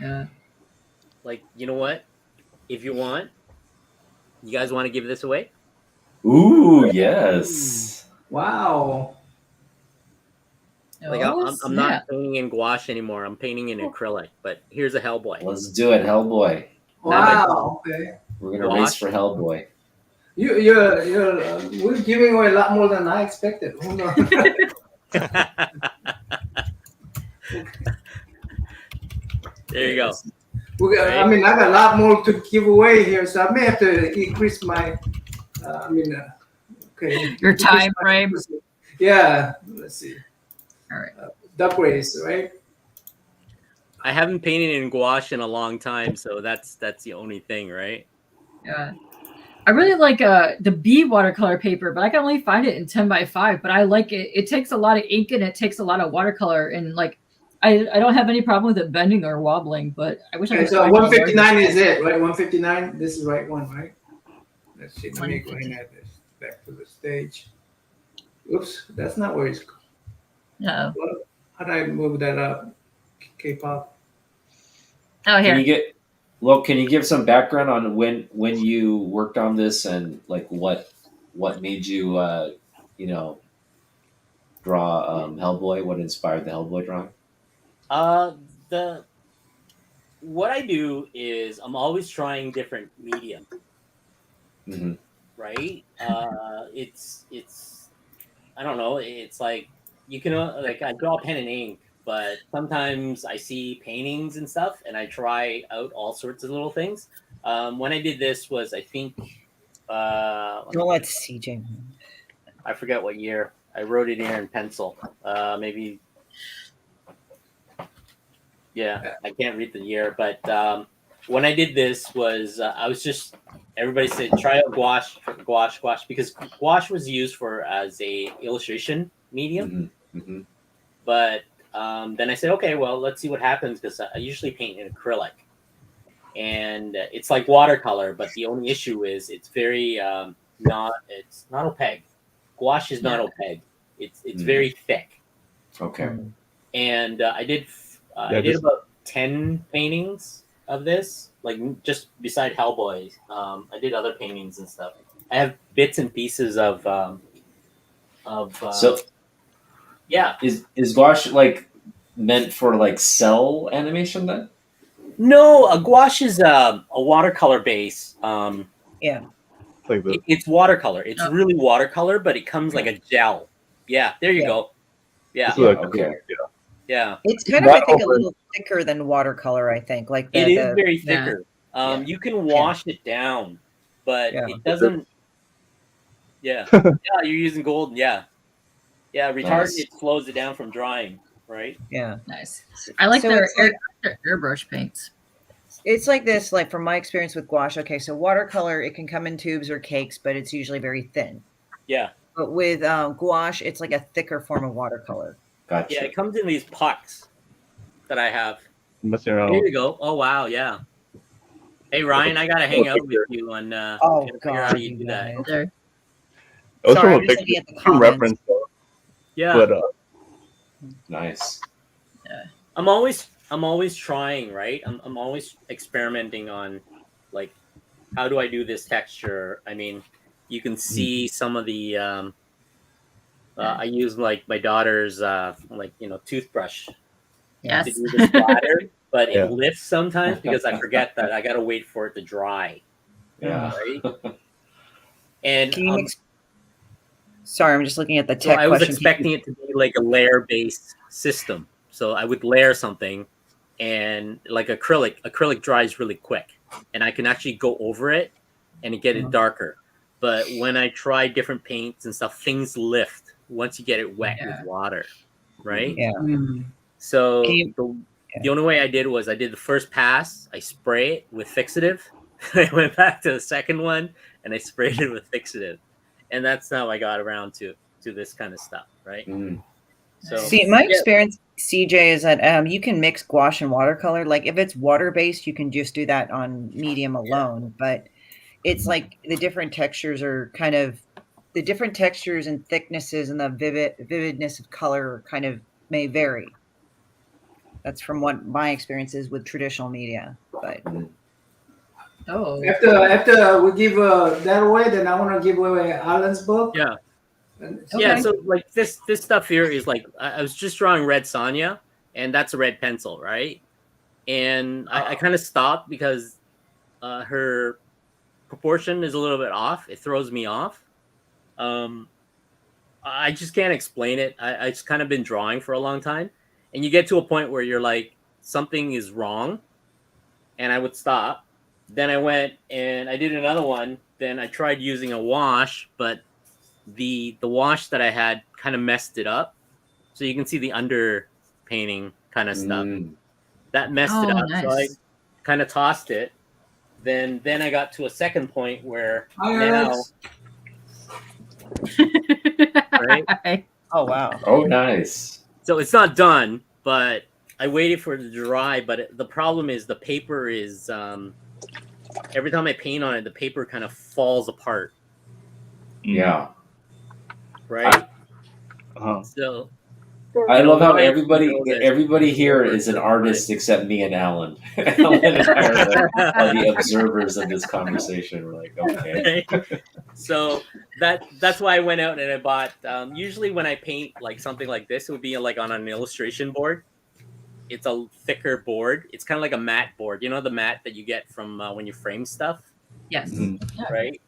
Yeah. Like, you know what? If you want, you guys want to give this away? Ooh, yes. Wow. Like, Oh, I'm not snap. painting in gouache anymore. I'm painting in acrylic. But here's a Hellboy. Let's do it, Hellboy. Wow. Okay. We're gonna race Gouache. for Hellboy. You're we're giving away a lot more than I expected. Hold on. There you go. I mean, I got a lot more to give away here, so I may have to increase my. Okay. Your time frame. Yeah. Let's see. All right. Duck race, right? I haven't painted in gouache in a long time, so that's the only thing, right? Yeah. I really like the B watercolor paper, but I can only find it in 10x5. But I like it. It takes a lot of ink and it takes a lot of watercolor, and like I don't have any problem with it bending or wobbling. But I wish I Okay, could. so find a 159 larger is it, right? 159. This is the right one, right? Let's see. Let me go ahead and add this back to the stage. Oops, that's not where it's. No. Well, how do I move that up? K-pop. Oh, here. Can you give some background on when you worked on this and like what made you draw Hellboy? What inspired the Hellboy drawing? What I do is I'm always trying different medium, Mm-hmm. right? It's I don't know. It's like you can like I draw pen and ink, but sometimes I see paintings and stuff, and I try out all sorts of little things. When I did this was I think Don't let CJ. I forget what year. I wrote it here in pencil. Maybe. Yeah, I can't read the year, but when I did this was I was just everybody said try out gouache because gouache was used as a illustration medium. Mm-hmm. Mm-hmm. But then I said, okay, well, let's see what happens because I usually paint in acrylic, and it's like watercolor, but the only issue is it's very it's not opaque. Gouache is not opaque. It's very thick. Okay. And I did about 10 paintings of this, like just beside Hellboy. I did other paintings and stuff. I have bits and pieces of So yeah. Is gouache like meant for like cell animation then? No, a gouache is a watercolor base. Yeah. Like It's watercolor. It's really watercolor, but it comes like a gel. Yeah, there you go. Yeah. Okay. Yeah. It's kind of, I think, a little thicker than watercolor, I think. Like it is very thicker. Yeah. You can wash it down, but Yeah. it doesn't. Yeah. Yeah, you're using gold. Yeah. Yeah, retardant Nice. it slows it down from drying, right? Yeah. Nice. I like So their, it's like- their airbrush paints. It's like this, like from my experience with gouache. Okay, so watercolor, it can come in tubes or cakes, but it's usually very thin. Yeah. But with gouache, it's like a thicker form of watercolor. Gotcha. Yeah, it comes in these pucks that I have. Messing Here around. you go. Oh wow, yeah. Hey Ryan, I gotta hang out with you and Oh figure out how God, you you do that. guys. There. It was Sorry, from I'm a just picture, looking at the from comments. reference though. Yeah. But Nice. I'm always trying, right? I'm always experimenting on like how do I do this texture? I mean, you can see some of the I use like my daughter's like toothbrush Yes. to do the splatter, but Yeah. it lifts sometimes because I forget that I gotta wait for it to dry, Yeah. right? And Can you sorry, I'm just looking at the so tech I was question. expecting it to be like a layer-based system. So I would layer something, and like acrylic dries really quick, and I can actually go over it and get it darker. But when I try different paints and stuff, things lift once you get it wet with water, right? Yeah. So Can you- the only way I did was I did the first pass, I spray it with fixative. I went back to the second one and I sprayed it with fixative. And that's how I got around to this kind of stuff, right? Mm. So See, my experience, CJ, is that you can mix gouache and watercolor. Like if it's water based, you can just do that on medium alone. But it's like the different textures are kind of the different textures and thicknesses and the vividness of color kind of may vary. That's from what my experience is with traditional media. But Oh. After we give that away, then I want to give away Alan's book. yeah. And Yeah, Okay. so like this stuff here is like I was just drawing Red Sonya, and that's a red pencil, right? And I kind of stopped because her proportion is a little bit off. It throws me off. I just can't explain it. I just kind of been drawing for a long time, and you get to a point where you're like something is wrong, and I would stop. Then I went and I did another one. Then I tried using a wash, but the wash that I had kind of messed it up. So you can see the under painting kind of stuff. That messed it Oh, up. So I nice. kind of tossed it. Then I got to a second point where Hi, now, Alex. right? oh wow. Oh, nice. So it's not done, but I waited for it to dry. But the problem is the paper is every time I paint on it, the paper kind of falls apart, Yeah. right? Uh-huh. So I love how Ryan everybody knows this. everybody here is an artist except me and Alan. Alan and I are the observers of this conversation. We're like, okay. Right? So that's why I went out and I bought. Usually, when I paint like something like this, it would be like on an illustration board. It's a thicker board. It's kind of like a matte board. You know the mat that you get from when you frame stuff, Yes. right?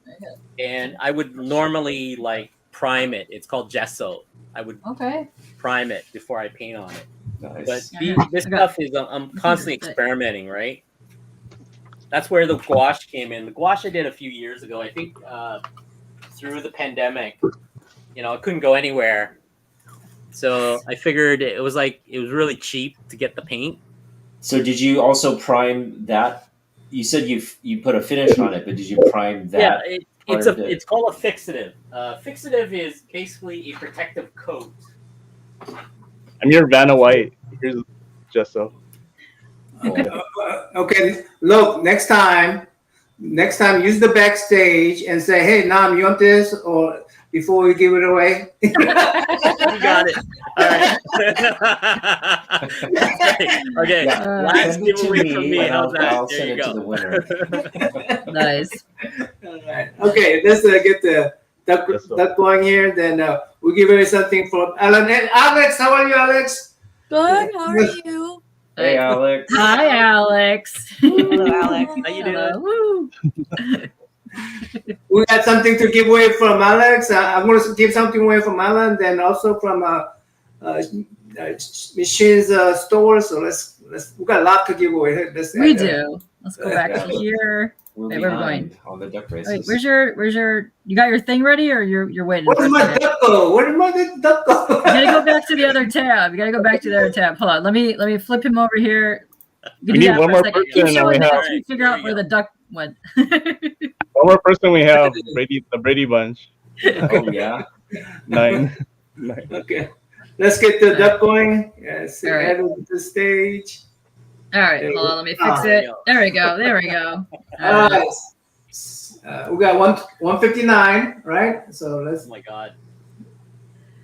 And I would normally like prime it. It's called gesso. I would Okay. prime it before I paint on it. Nice. But this I got- stuff is I'm constantly experimenting, right? That's where the gouache came in. The gouache I did a few years ago. I think through the pandemic, I couldn't go anywhere, so I figured it was really cheap to get the paint. So did you also prime that? You said you put a finish on it, but did you prime that? Yeah, part of it? it's called a fixative. Fixative is basically a protective coat. I'm your Vanna White. Here's Gesso. Okay, look, next time, use the backstage and say, "Hey, Nam, you want this?" Or before we give it away. You got it. All right. Okay. Yeah, Last send it to giveaway from me, me. and How's that? I'll There send you it to go. the winner. Nice. All right. Okay, let's get the duck going here. Then we'll give away something from Alan. Hey, Alex, how are you, Alex? Good. How are you? Hey, Alex. Hi, Alex. Hello, Alex. How you Hello. doing? Woo. We got something to give away from Alex. I'm going to give something away from Alan, then also from Machine's store. So let's we got a lot to give away. We do. Let's go back to Yeah. here. We're Wait, where are we behind on the duck races. Wait, where's your? You got your thing ready, or you're waiting? Where's my duck go? Where did my duck go? You gotta go back to the other tab. You gotta go back to the other tab. Hold on. Let me flip him over here. We need one more person, Keep and showing we that have until we figure out where the duck went. one more person. We have the Brady Bunch. Oh yeah. 9. Okay, let's get the duck going. Yes, All right. add it to the stage. All right, hold on. Let me fix it. There we go. There we go. All right. We got 159, right? So let's. Oh my god.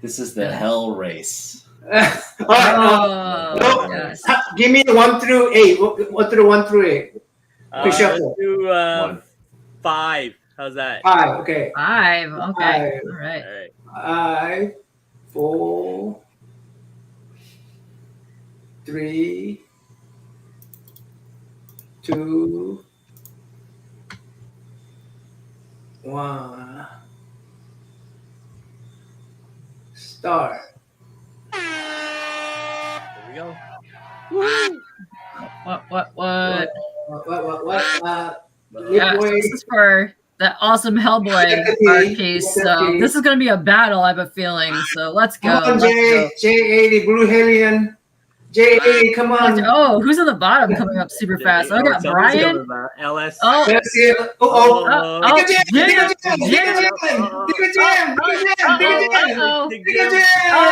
This is the hell race. All right. Oh, yes. Give me 1 through 8. 1 through 8. Let's Shuffle. do 1. 5. How's that? 5. Okay. 5. Okay. Five. All right. All right. 5, 4, 3, 2, 1. Start. There we go. What? What? Yeah, so this is for the awesome Hellboy art piece. So this is gonna be a battle, I have a feeling. So let's go. Come on, Let's go. J80, Blue Hellion. J80, come on. Oh, who's on the bottom coming up super fast? I got Brian. LS. Oh, Let's see. oh, Digga Jam, Jam, Digga Jam, Jam. Digga Jam, Digga Jam, Digga Jam, Uh-oh. Digga Jam, Oh,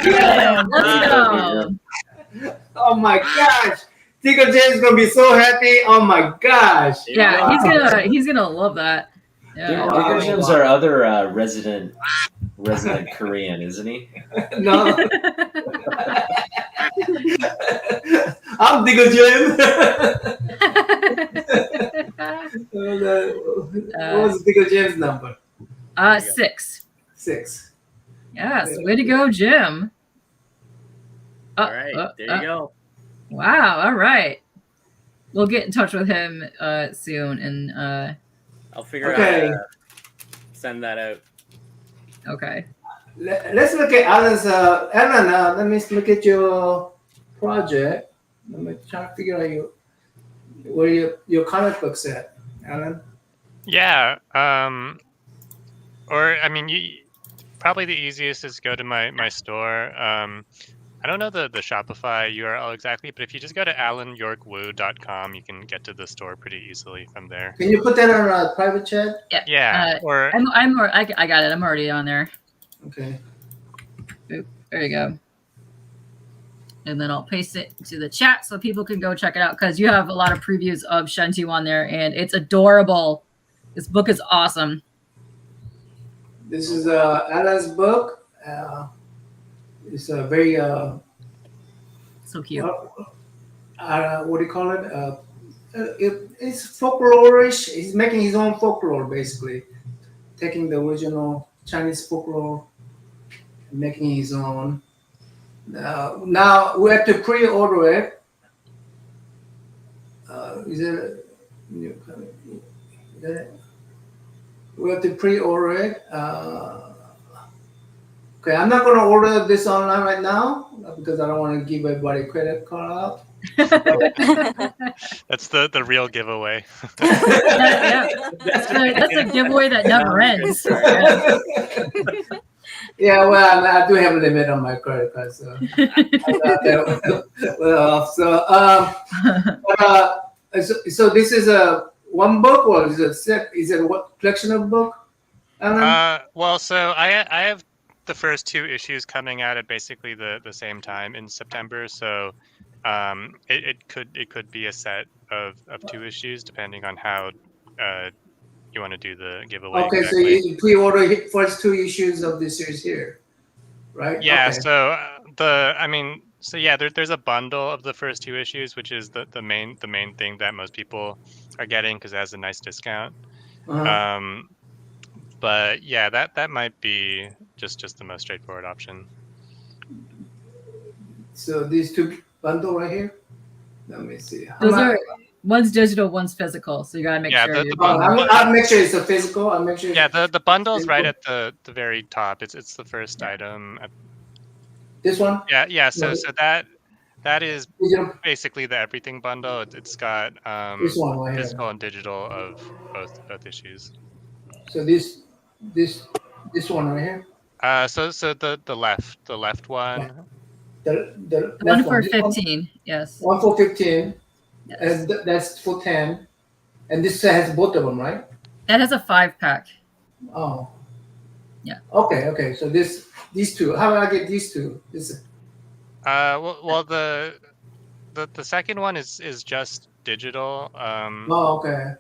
Jam. Let's go. Oh my gosh. Digga Jam's gonna be so happy. Oh my gosh. Yeah, he's gonna love that. Yeah. Digger Jim's our other resident Korean, isn't he? No. I'm Digga Jam. What was Digga Jam's number? 6. 6. Yes, way to go, Jim. All right. There you go. Wow. All right. We'll get in touch with him soon, and I'll figure out how to send that out. okay. Let's look at Alan's. Alan, let me look at your project. Let me try to figure out where your comic book's at, Alan. Yeah. Or I mean, probably the easiest is go to my store. I don't know the Shopify URL exactly, but if you just go to alanyorkwoo.com, you can get to the store pretty easily from there. Can you put that on a private chat? Yeah. Or I got it. I'm already on there. Okay. Boop, there you go. And then I'll paste it to the chat so people can go check it out, because you have a lot of previews of Shentu on there, and it's adorable. This book is awesome. This is Alan's book. It's a very so cute. What do you call it? It's folklorish. He's making his own folklore, basically, taking the original Chinese folklore and making his own. Now we have to pre-order it. Is it? We have to pre-order it. Okay, I'm not going to order this online right now because I don't want to give everybody credit card out. that's the real giveaway. That's a giveaway that never ends. Yeah, well, I do have a limit on my credit card, so so this is a one book, or is it set? Is it what collection of book? Well, so I have the first 2 issues coming out at basically the same time in September. So it could be a set of 2 issues depending on how you want to do the giveaway. Okay, exactly. so you pre-order first 2 issues of this series here, right? Yeah. Okay. So there's a bundle of the first 2 issues, which is the main thing that most people are getting because it has a nice discount. Uh-huh. But yeah, that might be just the most straightforward option. So these 2 bundle right here. Let me see. Those are one's digital, one's physical. So you gotta make sure. I'll make sure it's a physical. I'll make sure. Yeah, the bundle's right at the very top. It's the first item. This one. Yeah. So that That is Digital. basically the everything bundle. It's got This one right here. physical and digital of both issues. So this one right here. So the left one. The The left one for This one? 15. Yes. One for 15, Yes. and that's for 10. And this has both of them, right? That has a 5-pack. Oh. Yeah. Okay. So these two. How do I get these two? This. Well the second one is just digital. Oh, okay.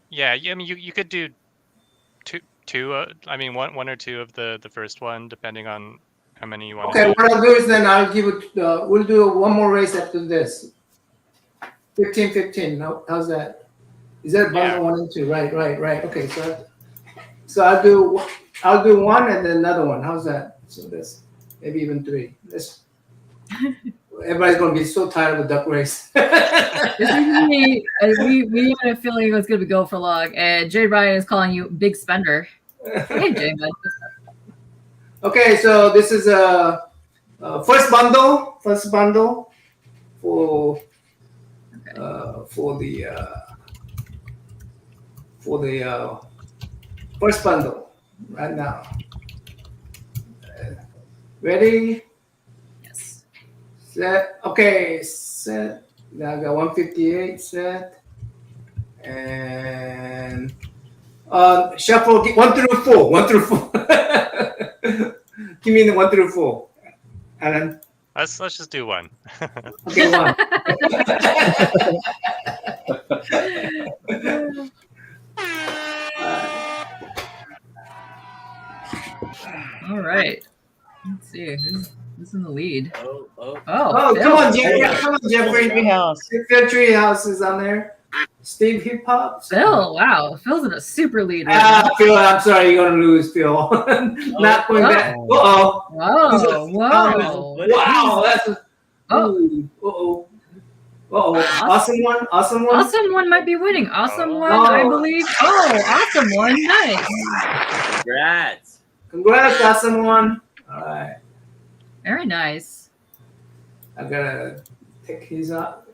Yeah, I mean you could do two. I mean one or two of the first one, depending on how many you want. Okay, to do. what I'll do is then I'll give it. We'll do one more race after this. 15. How's that? Is that bundle 1 and 2? Right. Okay, so I'll do one and then another one. How's that? So this maybe even 3. Everybody's gonna be so tired of the duck race. This is me. We had a feeling it was going to go for long. And Jay Ryan is calling you big spender. Hey, Jay. Okay, so this is a first bundle for the first bundle right now. Ready? Yes. Set. Okay, set. Now I got 158 set. And shuffle 1 through 4. 1 through 4. Give me the 1 through 4. Alan. Let's just do 1. Okay, 1. All right. Let's see who's in the lead. Oh. Oh, Phil. come on, Jeffrey. Come on, Jeffrey. Treehouse. Phil Treehouse is on there. Steve Hip Hop. Phil, wow. Phil's in a super lead right now. Phil, I'm sorry, you're going to lose, Phil. Not going back. Uh-oh. Whoa. Wow, that's a... Uh-oh. Awesome one. Awesome one might be winning. Awesome one, I believe. Oh, awesome one. Nice. Congrats, awesome one. All right. Very nice. I gotta take his up.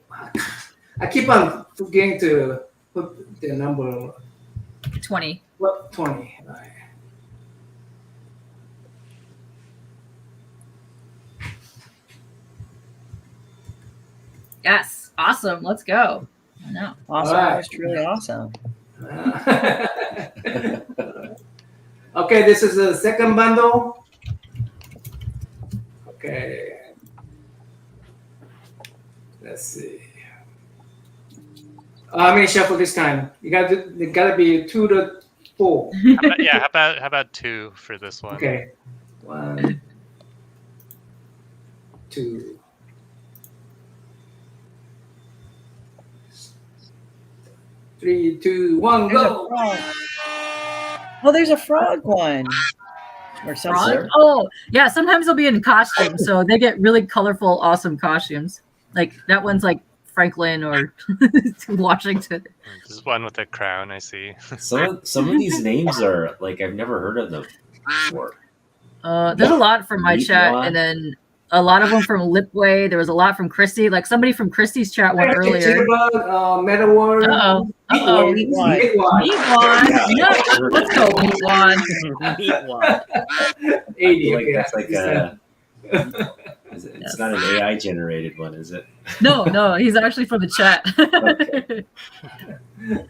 I keep on forgetting to put the number. 20. What? 20. All right. Yes. Awesome. Let's go. I know. Awesome. All right. That was truly awesome. Okay, this is the second bundle. Okay. Let's see. How many shuffle this time? You gotta be 2 to 4. How about 2 for this one? Okay. 1, 2. 3, 2, 1, go. Oh, there's a frog one. Or some Frog? sort. Oh, yeah. Sometimes they'll be in costumes, so they get really colorful, awesome costumes. Like that one's like Franklin or Washington. This is one with a crown, I see. Some of these names are like I've never heard of them before. There's a lot from my chat, and then a lot of them from Lipway. There was a lot from Christy. Like somebody from Christy's chat one earlier. Jitterbug, Metalworm. Uh-oh. Meatwad. No, let's go, Meatwad. Meatwad. 80. Like Okay, that's like a. it's not an AI generated one, is it? No, he's actually from the chat. Okay.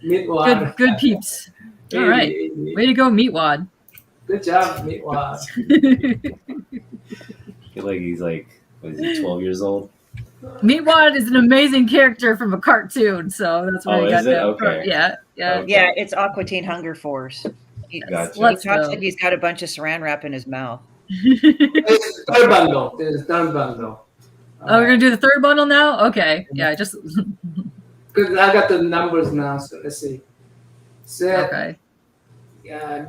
Meatwad. Good peeps. All right. 80. Way to go, Meatwad. Good job, Meatwad. I feel like he's like, what is he, 12 years old? Meatwad is an amazing character from a cartoon, so that's why Oh, I got is it? that. Okay. Yeah. Okay. Yeah, it's Aqua Teen Hunger Force. He, Gotcha. he Let's talks go. like he's got a bunch of saran wrap in his mouth. There's third bundle. There's third bundle. Oh, we're gonna do the third bundle now? Okay. Yeah, just Because I got the numbers now, so let's see. Set. okay.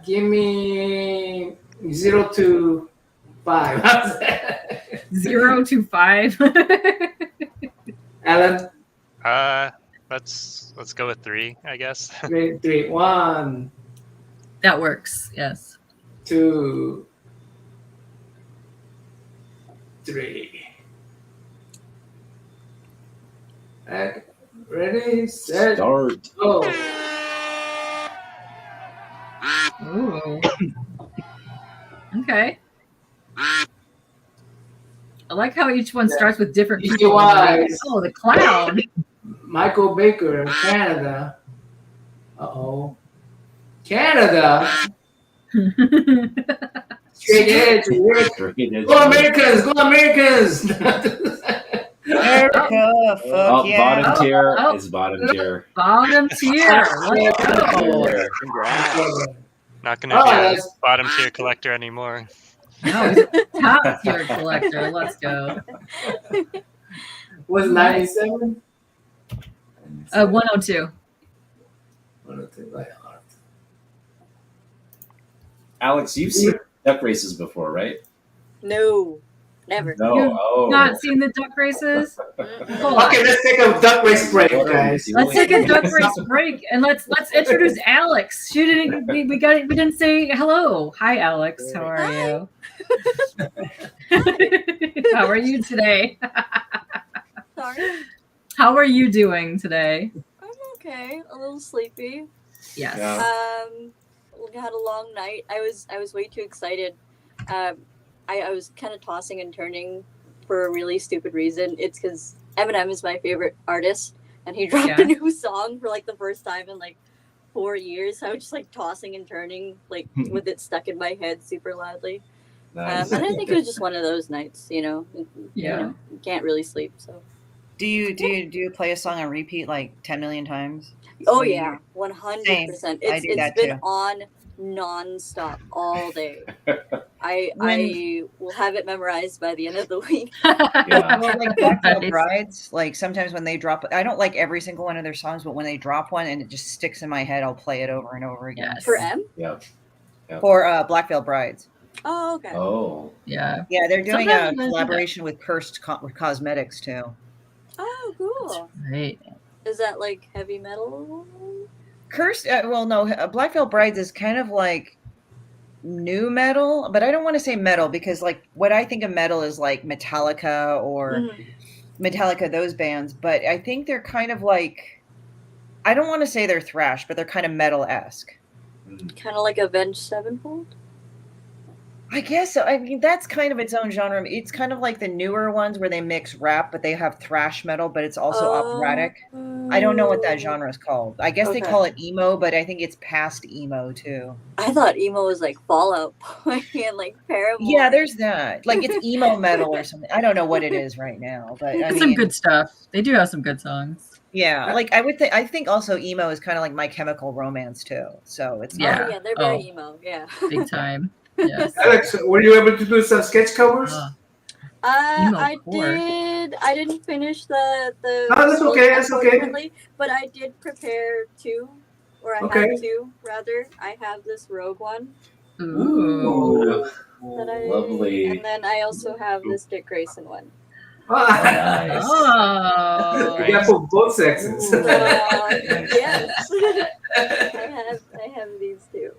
Give me 0 to 5. How's that? 0 to 5. Alan, Let's go with 3, I guess. 3. 1, That works. Yes. 2, 3. Ready, set, Start. go. Ooh. Okay. I like how each one starts with different Easy people. wise. Oh, the clown. Michael Baker, Canada. Uh-oh. Canada. Straight edge. Straight edge. Go Americans! Go Americans! America, fuck yeah. Bottom tier Oh. is bottom tier. Bottom tier. Let's go. Congrats. Not going to be a that's- bottom tier collector anymore. No, he's a top tier collector. Let's go. Was 97? 102. 102 by heart. Alex, you've seen duck races before, right? No, never. No. You've Oh. Not seen the duck races? Okay, let's take a duck race break, What are we guys. doing? Let's take a duck race break and let's introduce Alex. We didn't say hello. Hi, Alex. How are you? How are you today? Sorry. How are you doing today? I'm okay. A little sleepy. Yes. Yeah. We had a long night. I was way too excited. I was kind of tossing and turning for a really stupid reason. It's because Eminem is my favorite artist, and he dropped a new song for like the first time in like 4 years. I was just like tossing and turning, like with it stuck in my head super loudly. Nice. And I think it was just one of those nights, you know. Yeah. You can't really sleep, so. Do you play a song on repeat like 10 million times? Oh When yeah, you're- 100%. I do that It's been too. on nonstop all day. I will have it memorized by the end of the week. Yeah. Well, like Black Veil Brides, like sometimes when they drop, I don't like every single one of their songs, but when they drop one and it just sticks in my head, I'll play it over and over again. Yes. For M? Yeah. For Black Veil Brides. Oh, okay. Oh. Yeah. Yeah, they're doing Sometimes a I do that. collaboration with Cursed Cosmetics too. Oh, cool. Right. Is that like heavy metal? Cursed, well, no, Black Veil Brides is kind of like new metal, but I don't want to say metal because like what I think of metal is like Metallica or Metallica, those bands, but I think they're kind of like, I don't want to say they're thrash, but they're kind of metal-esque. Kind of like Avenged Sevenfold? I guess so. I mean, that's kind of its own genre. It's kind of like the newer ones where they mix rap, but they have thrash metal, but it's also operatic. I don't know what that genre is called. I guess they Okay. call it emo, but I think it's past emo too. I thought emo was like Fallout Boy and like Paramore. Yeah, there's that. Like it's emo metal or something. I don't know what it is right now, but I It's some mean, good stuff. They do have some good songs. yeah. Like I think also emo is kind of like My Chemical Romance too. So it's Yeah. Oh, yeah, they're very emo. Yeah. Big time. Yes. Alex, were you able to do some sketch covers? Emo I core. did. I didn't finish the. Oh, that's okay, that's okay. unfortunately, but I did prepare two, or I Okay. have two rather. I have this Rogue one Ooh. that I Lovely. and then I also have this Dick Grayson one. Nice. Oh. You got for both sexes. Yes, I have these two.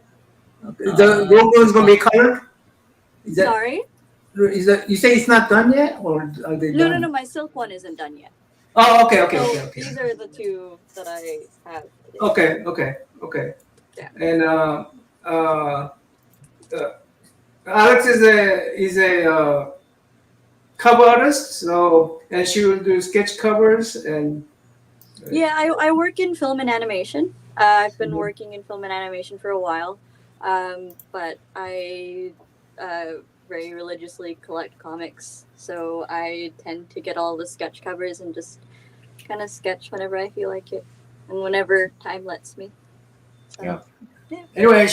The Rogue one's gonna be colored. Is that, Sorry, is that you say it's not done yet, or are they no, done? My silk one isn't done yet. Oh, okay. So these are the two that I have. Okay. Yeah. And Alex is a cover artist, so and she will do sketch covers and. Yeah, I work in film and animation. I've been working in film and animation for a while, but I very religiously collect comics, so I tend to get all the sketch covers and just kind of sketch whenever I feel like it and whenever time lets me. So, Yeah. Anyway,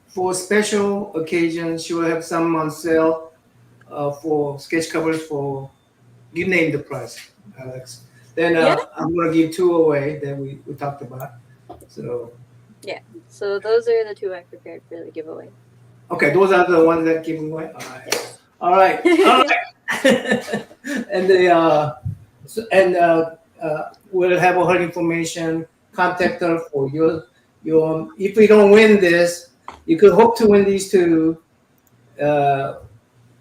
for special occasions, she will have some on sale for sketch covers for, you name the price, Alex. Then I'm going to give two away that we talked about. So. Yeah, so those are the two I prepared for the giveaway. Okay, those are the ones that give away. All right. And we'll have all her information. Contact her for your. If we don't win this, you could hope to win these two. And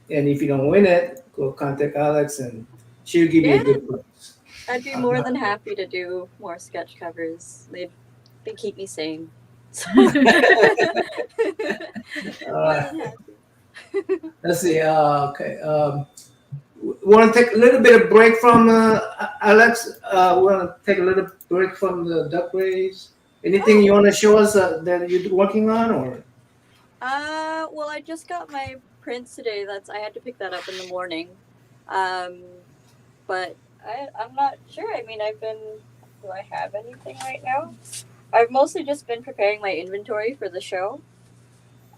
if you don't win it, go contact Alex, and she'll give you a good price. I'd be more than happy to do more sketch covers. They keep me sane. So, more than happy. Let's see. Okay. Want to take a little bit of break from Alex? Want to take a little break from the duck race? Anything you want to show us that you're working on, or? Well, I just got my prints today. I had to pick that up in the morning. But I'm not sure. I mean, do I have anything right now? I've mostly just been preparing my inventory for the show.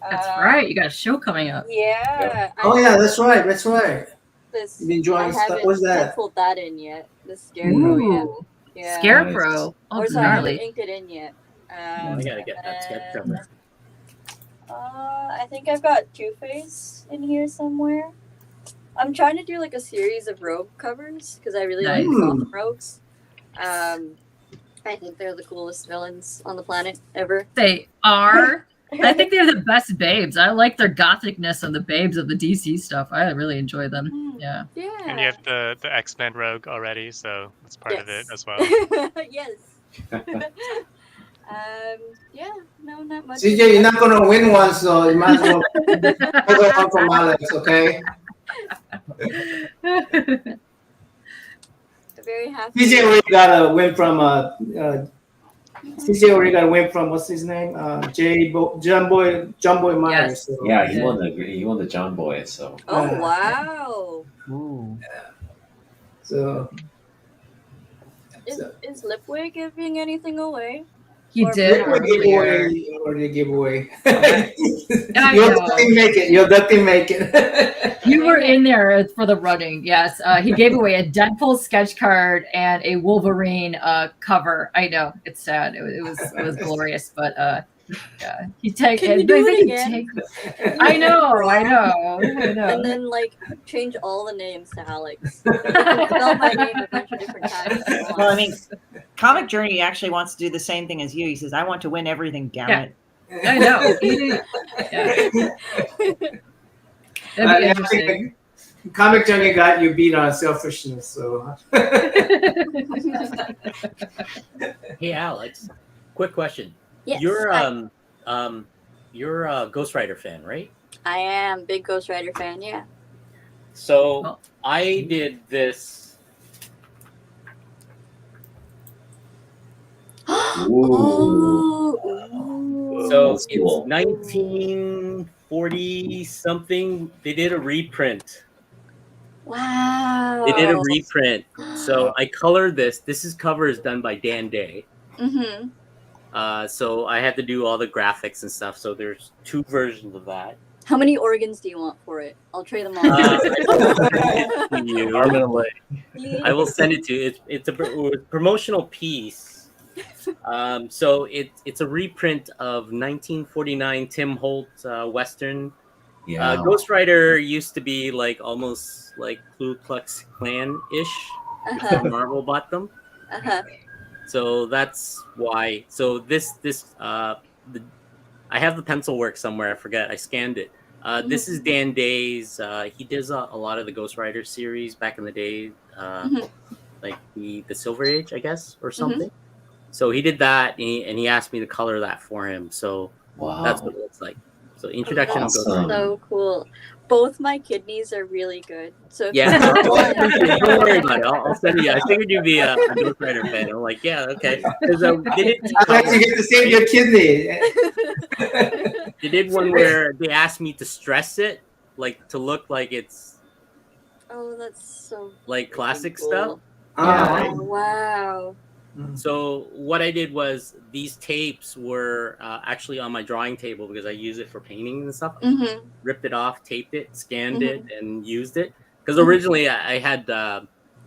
That's right. You got a show coming up. Yeah. Oh yeah, that's right. That's right. This You've been enjoying I stuff. haven't What's that? penciled that in yet. The Scarecrow yet. Ooh, Yeah. Scarecrow. Oh, Or so I haven't gnarly. inked it in yet. I gotta get that sketch and, cover. I think I've got Two-Face in here somewhere. I'm trying to do like a series of rogue covers because I really like Nice. Gotham rogues. I think they're the coolest villains on the planet ever. They are. I think they're the best babes. I like their gothicness and the babes of the DC stuff. I really enjoy them. Yeah. Yeah. And you have the X-Men rogue already, so that's part of it as well. Yes. Yeah. No, not much. CJ, you're not gonna win one, so you might as well go on from Alex, okay? Very happy. CJ already got a win from CJ already got a win from what's his name? John Boy Myers. Yes. So. Yeah, he won the John Boy. So Oh wow. Ooh. So Is Lipway giving anything away? He Or did Peter? earlier. already give away. I Your know. duck didn't make it. Your duck didn't make it. You were in there for the running, yes. He gave away a Deadpool sketch card and a Wolverine cover. I know it's sad. It was glorious, but yeah, Can you do it again? I know. And then like change all the names to Alex. You can spell my name a bunch of different times. if you want. Well, I mean, Comic Journey actually wants to do the same thing as you. He says, "I want to win everything, damn Yeah. it." I know. That'd be interesting. Comic Junkie got you beat on selfishness, so. Hey Alex, quick question. Yes, You're a Ghost Rider fan, right? I am big Ghost Rider fan. Yeah. So Well- I did this. Ooh. So That's it's cool. 1940 something. They did a reprint. Wow. They did a reprint. So I colored this. This cover is done by Dan Day. Mm-hmm. So I had to do all the graphics and stuff. So there's 2 versions of that. How many organs do you want for it? I'll trade them all. I will send it to you. Arm and a leg. I will send it to you. It's a promotional piece. So it's a reprint of 1949 Tim Holt Western. Yeah. Ghost Rider used to be like almost like Ku Klux Klan ish before Marvel bought them. So that's why. So I have the pencil work somewhere. I forget. I scanned it. This is Dan Day's. He does a lot of the Ghost Rider series back in the day, like the Silver Age, I guess, or something. So he did that, and he asked me to color that for him. So that's what it looks like. So introduction of Ghost Rider. So cool. Both my kidneys are really good. So if Yeah, you want don't worry about it. I'll send you. I figured you'd be a Ghost Rider fan. I'm like, yeah, okay. Because they did I'd like to get to save your kidney. They did one where they asked me to stress it, like to look like it's Oh, that's so like classic cool. stuff. Oh, wow. So what I did was these tapes were actually on my drawing table because I use it for painting and stuff. Ripped it off, taped it, scanned it, and used it. Because originally I had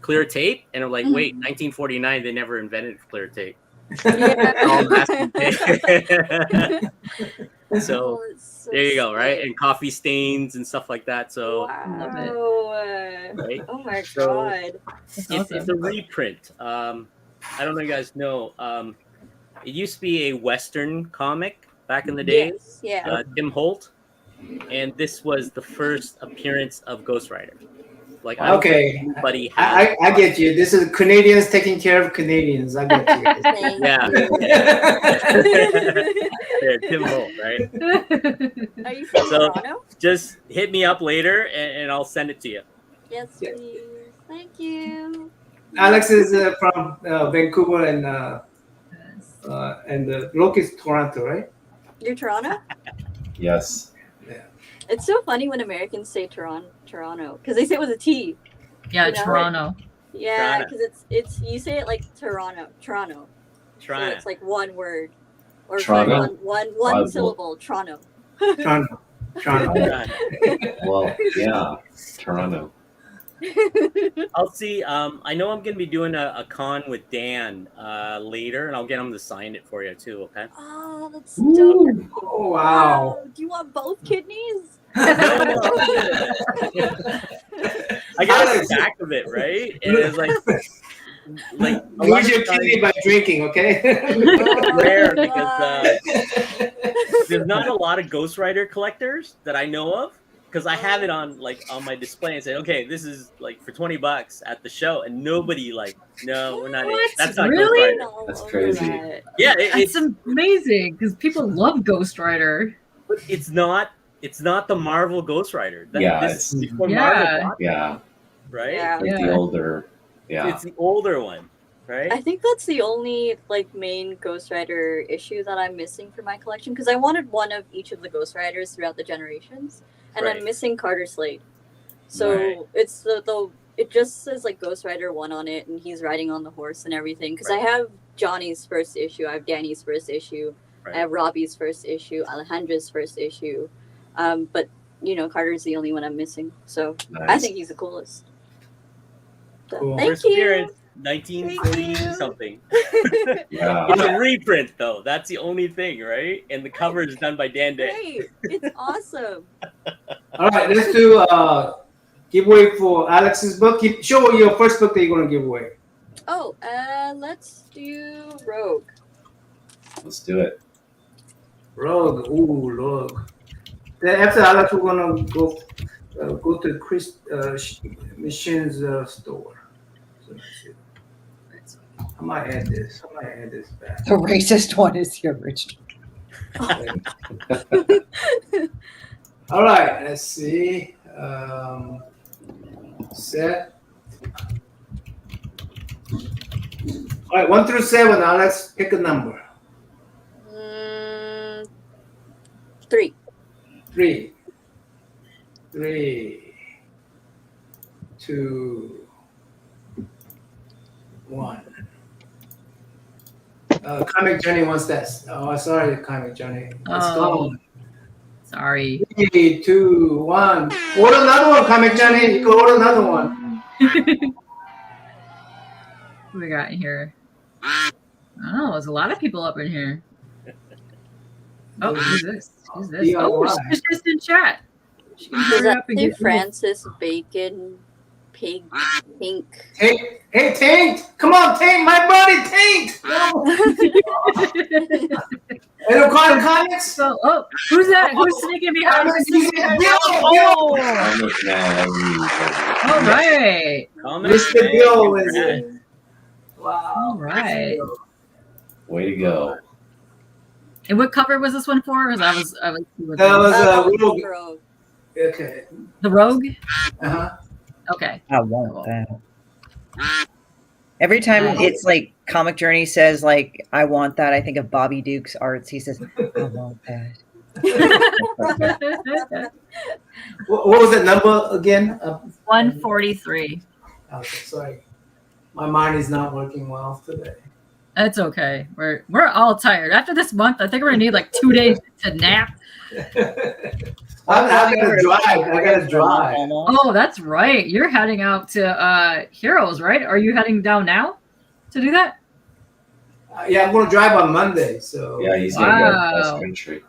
clear tape, and I'm like, wait, 1949, they never invented clear tape. All masking tape. So there you go, right? And coffee stains and stuff like that. So right? Oh my So god. it's a reprint. I don't know if you guys know. It used to be a Western comic back in the day. Yes, yeah. Tim Holt. And this was the first appearance of Ghost Rider. Like, I don't think Okay, anybody has. I get you. This is Canadians taking care of Canadians. I get you. Thank Yeah. you. There, Tim Ho, right? Are you from So- Toronto? Just hit me up later, and I'll send it to you. Yes, Yeah. please. Thank you. Alex is from Vancouver, and Loki is Toronto, right? You're Toronto? Yes. It's so funny when Americans say Toronto because they say it with a T. Yeah, You know? Toronto. Yeah, Toronto. because it's you say it like Toronto. So Try it's like one word or Toronto? one Bible. syllable. Toronto. Toronto. Toronto. Well, yeah, Toronto. I'll see. I know I'm gonna be doing a con with Dan later, and I'll get him to sign it for you too. Okay. Oh, that's Ooh. dope. Oh, wow. Do you want both kidneys? I got a Alex. stack of it, right? And it's like a lot Lose of your times kidney by drinking, okay? it's rare Oh, because wow. there's not a lot of ghostwriter collectors that I know of. Because I have it on my display and say, okay, this is like for $20 at the show, and nobody no, we're not. What? That's not Really? Ghostwriter. All That's over crazy. that. Yeah, It's amazing because people love Ghost Rider. it's not the Marvel Ghostwriter. Yeah, This is before Yeah. Marvel, bought it, Yeah, right? Yeah. like the older. Yeah. It's the older one, right? I think that's the only main Ghost Rider issue that I'm missing for my collection because I wanted one of each of the Ghost Riders throughout the generations, and Right. I'm missing Carter Slade. So Right. it's the it just says Ghost Rider 1 on it, and he's riding on the horse and everything. Because I Right. have Johnny's first issue, I have Danny's first issue, Right. I have Robbie's first issue, Alejandra's first issue, but Carter's the only one I'm missing. So I Nice. think he's the coolest. So, Cool. thank you. Perseverance, 1940 Thank you. something. Yeah. It's a reprint though. That's the only thing, right? And the cover is done by Dan Day. Great, it's awesome. All right, let's do giveaway for Alex's book. Show your first book that you're going to give away. Oh, let's do Rogue. Let's do it. Rogue. Ooh, Rogue. Then after Alex, we're going to go to Chris Machine's store. So let's see. I might add this. Back. The racist one is the original. All right, let's see. Set. All right, 1 through 7. Now let's pick a number. 3. 3. 3. 2. 1. Comic Johnny wants that. Oh, sorry, Comic Johnny. It's gone. Sorry. 3, 2, 1. Order another one, Comic Johnny. You can order another one. What we got in here? Oh, there's a lot of people up in here. Oh, who's this? Who's this? Oh, she's just in chat. She can Does hurry that up and say get Francis Bacon Pig Pink? Hey, Taint! Come on, Taint! My buddy, Taint! No. And I'm calling comics. So, oh, who's that? Who's sneaking behind? Bill! Almost now. All right. Mr. Bill is it. Wow. All right. Way to go. And what cover was this one for? Because I was. That was Rogue. Rogue. Okay. The Rogue. Uh-huh. Okay. I want that. Every time it's Comic Journey says I want that, I think of Bobby Duke's arts. He says, I want that. What was the number again? 143. Okay, sorry. My mind is not working well today. That's okay. We're all tired. After this month, I think we're gonna need 2 days to nap. I gotta drive. Oh, that's right. You're heading out to Heroes, right? Are you heading down now to do that? Yeah, I'm gonna drive on Monday. So Yeah, he's gonna go cross country.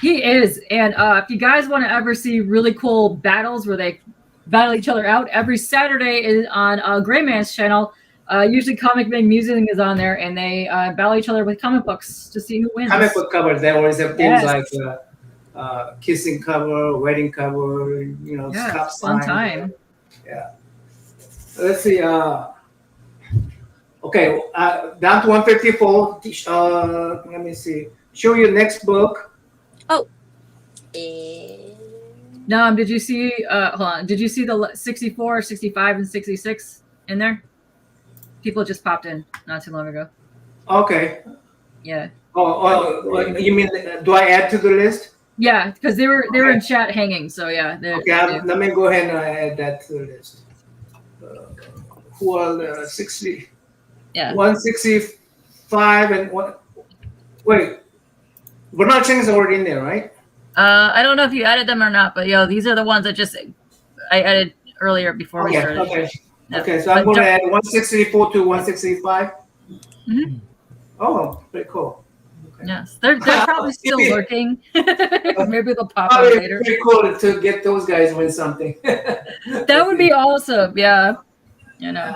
He is. And if you guys want to ever see really cool battles where they battle each other out, every Saturday is on Gray Man's channel. Usually Comic Man Musing is on there, and they battle each other with comic books to see who wins. Comic book covers, they always have things kissing cover, wedding cover, you know, Yeah, stop fun sign. time. Yeah. Let's see. Okay, down to 154. Let me see. Show your next book. No, did you see? Hold on. Did you see the 64, 65, and 66 in there? People just popped in not too long ago. Okay. Yeah. You mean do I add to the list? Yeah, because they were in chat hanging. So yeah. Okay, let me go ahead and add that to the list. Who are the 60? Yeah. 165 and what? Wait, Bernard Cheng is already in there, right? I don't know if you added them or not, but these are the ones that I added earlier before we started. Okay. Yeah. Okay, so I'm going to add 164 to 165. Mhm. Oh, pretty cool. Okay. Yes, they're probably still lurking. Maybe they'll pop Probably up later. pretty cool to get those guys win something. That would be awesome. Yeah. You know.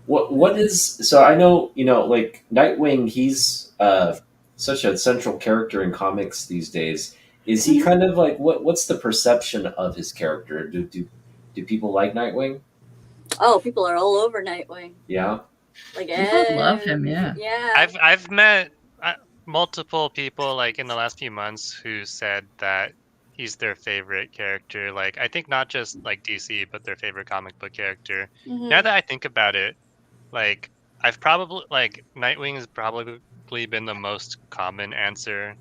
What is so? I know like Nightwing. He's such a central character in comics these days. Is he kind of like what's the perception of his character? Do people like Nightwing? Oh, people are all over Nightwing. Yeah. Like People love him. Yeah. Yeah. I've met multiple people like in the last few months who said that he's their favorite character. Like I think not just like DC, but their favorite comic book character. Now that I think about it, like I've probably like Nightwing has probably been the most common answer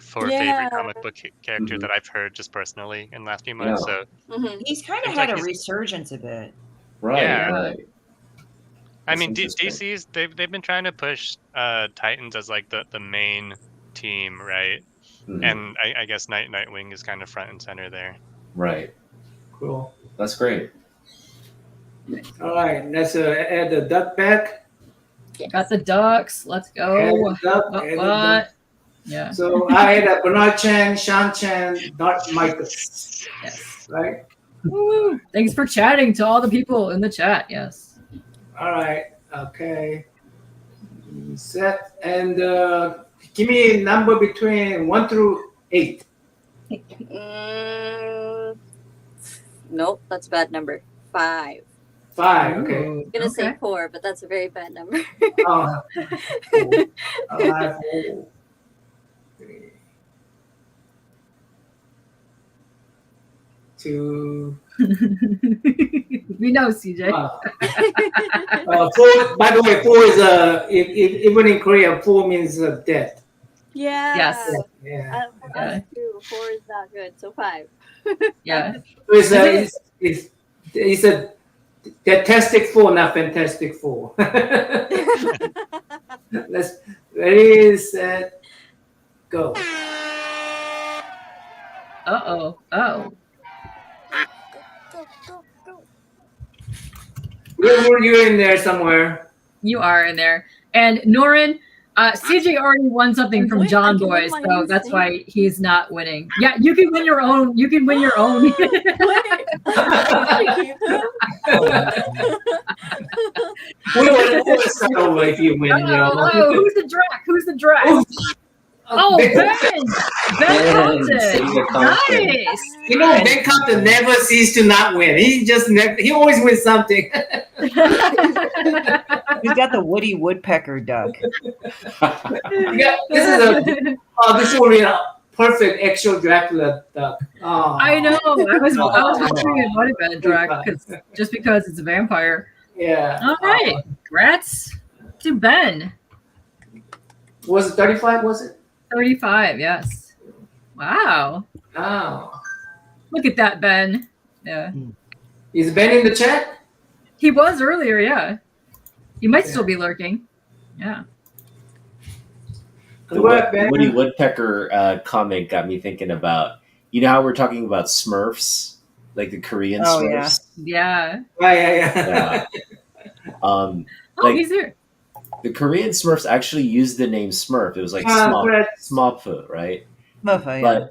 for favorite comic book character that I've heard just personally in the last few months. Yeah. So He's kind of seems had like a resurgence a bit. Right. Yeah. Right. I mean, interesting. DC's they've been trying to push Titans as like the main team, right? Mhm. And I guess Nightwing is kind of front and center there. Right. Cool. That's great. All right, let's add the duck back. Got the ducks. Let's go. Add the duck, add the duck. Yeah. So I had Bernard Chen, Sean Chen, Dark Michael. Yes. Right? Woo. Thanks for chatting to all the people in the chat. Yes. All right. Okay. Set. And give me a number between 1 through 8. Nope, that's a bad number. 5. 5. Okay. I'm gonna say 4, but that's a very bad number. Oh. 4. 5, 4, 3, 2. We know, CJ. 4. By the way, 4 is even in Korea, 4 means death. Yeah. Yes. Yeah. For us too, 4 is not good. So 5. Yeah. It's a Fantastic 4, not Fantastic 4. Let's ready, set, go. Oh. You're in there somewhere. You are in there. And Norin, CJ already won something from John Boy, so that's why he's not winning. Yeah, you can win your own. You can win your own. Who was over if you win your own? Oh, who's the Drac? Who's the Drac? Oh, Ben Compton. Nice. You know, Ben Compton never ceases to not win. He always wins something. He's got the Woody Woodpecker duck. This will be a perfect actual Dracula duck. Oh. I know. I was wondering if it would have been a Drac just because it's a vampire. Yeah. All right. Congrats to Ben. Was it 35? Was it? 35, yes. Wow. Oh. Look at that, Ben. Yeah. Is Ben in the chat? He was earlier, yeah. He might still be lurking. Yeah. The Woody Woodpecker comment got me thinking about, you know how we're talking about Smurfs, like the Korean Smurfs? Yeah. Yeah. He's here. The Korean Smurfs actually used the name Smurf. It was like Smurf, right? Smurf, yeah.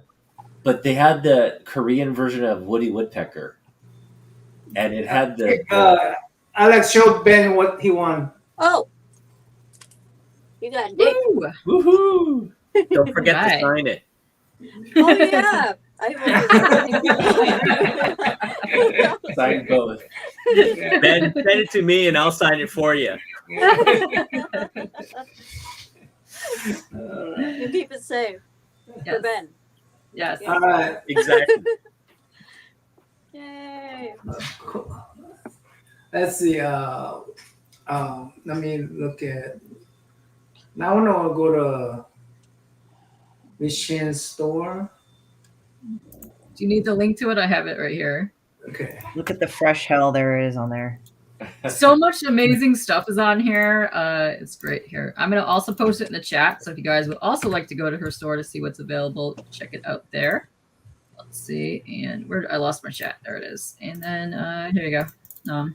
But they had the Korean version of Woody Woodpecker, and it had the. Alex showed Ben what he won. Oh, you got Dick. Woohoo! Don't forget to sign it. Oh yeah, I Sign both. Ben, send it to me and I'll sign it for you. You keep it safe for Yes. Ben. Yes. Yeah. All right. Exactly. Yay! Cool. Let's see. Let me look at. Now I want to go to Michelle's store. Do you need the link to it? I have it right here. Okay. Look at the fresh hell there is on there. So much amazing stuff is on here. It's great here. I'm going to also post it in the chat. So if you guys would also like to go to her store to see what's available, check it out there. Let's see. And where I lost my chat. There it is. And then here you go.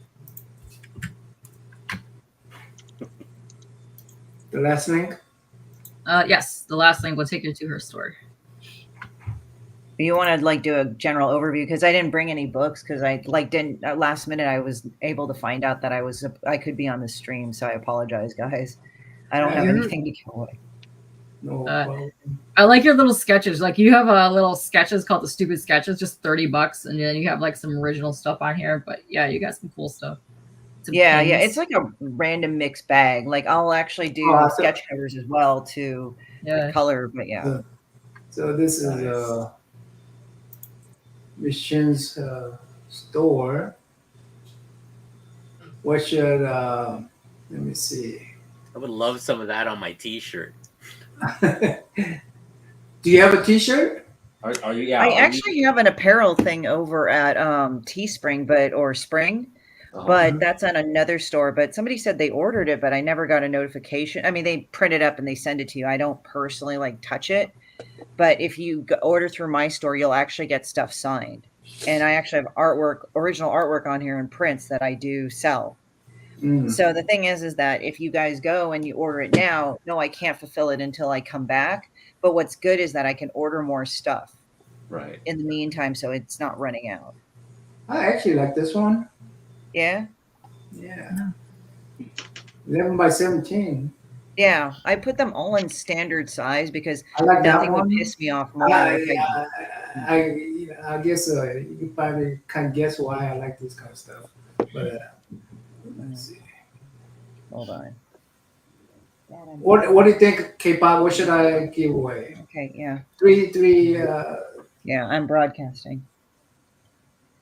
The last link. Yes, the last link will take you to her store. You want to like do a general overview because I didn't bring any books because I like didn't last minute I was able to find out that I could be on the stream, so I apologize, guys. I don't have anything to give away. No problem. I like your little sketches. Like you have little sketches called the stupid sketches, just $30, and then you have like some original stuff on here. But yeah, you got some cool stuff. Some Yeah, pins. it's like a random mixed bag. Like I'll actually do sketch covers as well to color, but yeah. So this is Michelle's store. What should let me see. I would love some of that on my T-shirt. Do you have a T-shirt? Are you? Yeah. I actually have an apparel thing over at Teespring, or Spring, but that's on another store. But somebody said they ordered it, but I never got a notification. I mean, they print it up and they send it to you. I don't personally like touch it, but if you order through my store, you'll actually get stuff signed. And I actually have original artwork on here and prints that I do sell. So the thing is that if you guys go and you order it now, no, I can't fulfill it until I come back. But what's good is that I can order more stuff in the meantime, so it's not running out. I actually like this one. Yeah? Yeah. 11 by 17. Yeah, I put them all in standard size because I like that nothing one. would piss me off more. I guess you probably can't guess why I like this kind of stuff. But let's see. Hold on. What do you think, K-pop? What should I give away? Okay, yeah. Three. Yeah, I'm broadcasting.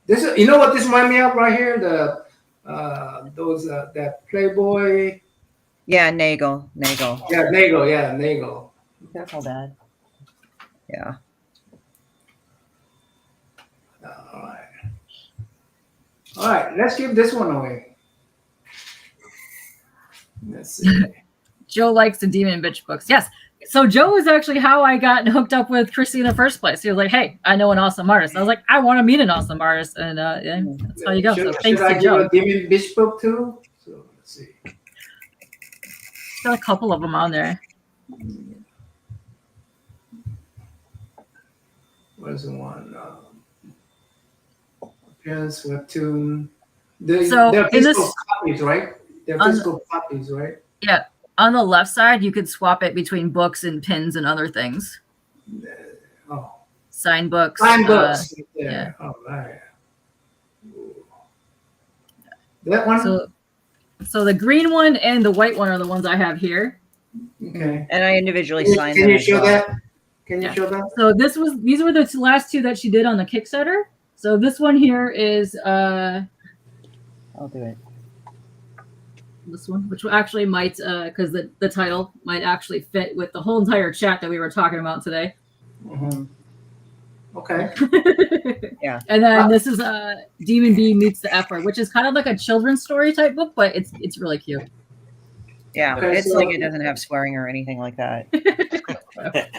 This is, you know what this reminds me of right here? That Playboy. Yeah, Nagel. Yeah, Nagel. Careful, Dad. Yeah. All right. Let's give this one away. Let's see. Joe likes the Demon Bitch books. Yes. So Joe is actually how I got hooked up with Chrissy in the first place. He was like, "Hey, I know an awesome artist." I was like, "I want to meet an awesome artist," and yeah, that's how you go. So thanks should I to give Joe. a Demon Bitch book too? So let's see. Got a couple of them on there. Where's the one? Appearance webtoon. They're in physical copies, right? They're physical copies, right? Yeah. On the left side, you could swap it between books and pins and other things. Signed books. Signed books. Yeah. All right. That one? So the green one and the white one are the ones I have here. Okay. And I individually signed them. Can you show that? Can you show that? So these were the last two that she did on the Kickstarter. So this one here is I'll do it. This one, which actually might because the title might actually fit with the whole entire chat that we were talking about today. Okay. Yeah. And then this is Demon B Meets the F Word, which is kind of like a children's story type book, but it's really cute. Yeah, Okay, it's so- like it doesn't have swearing or anything like that.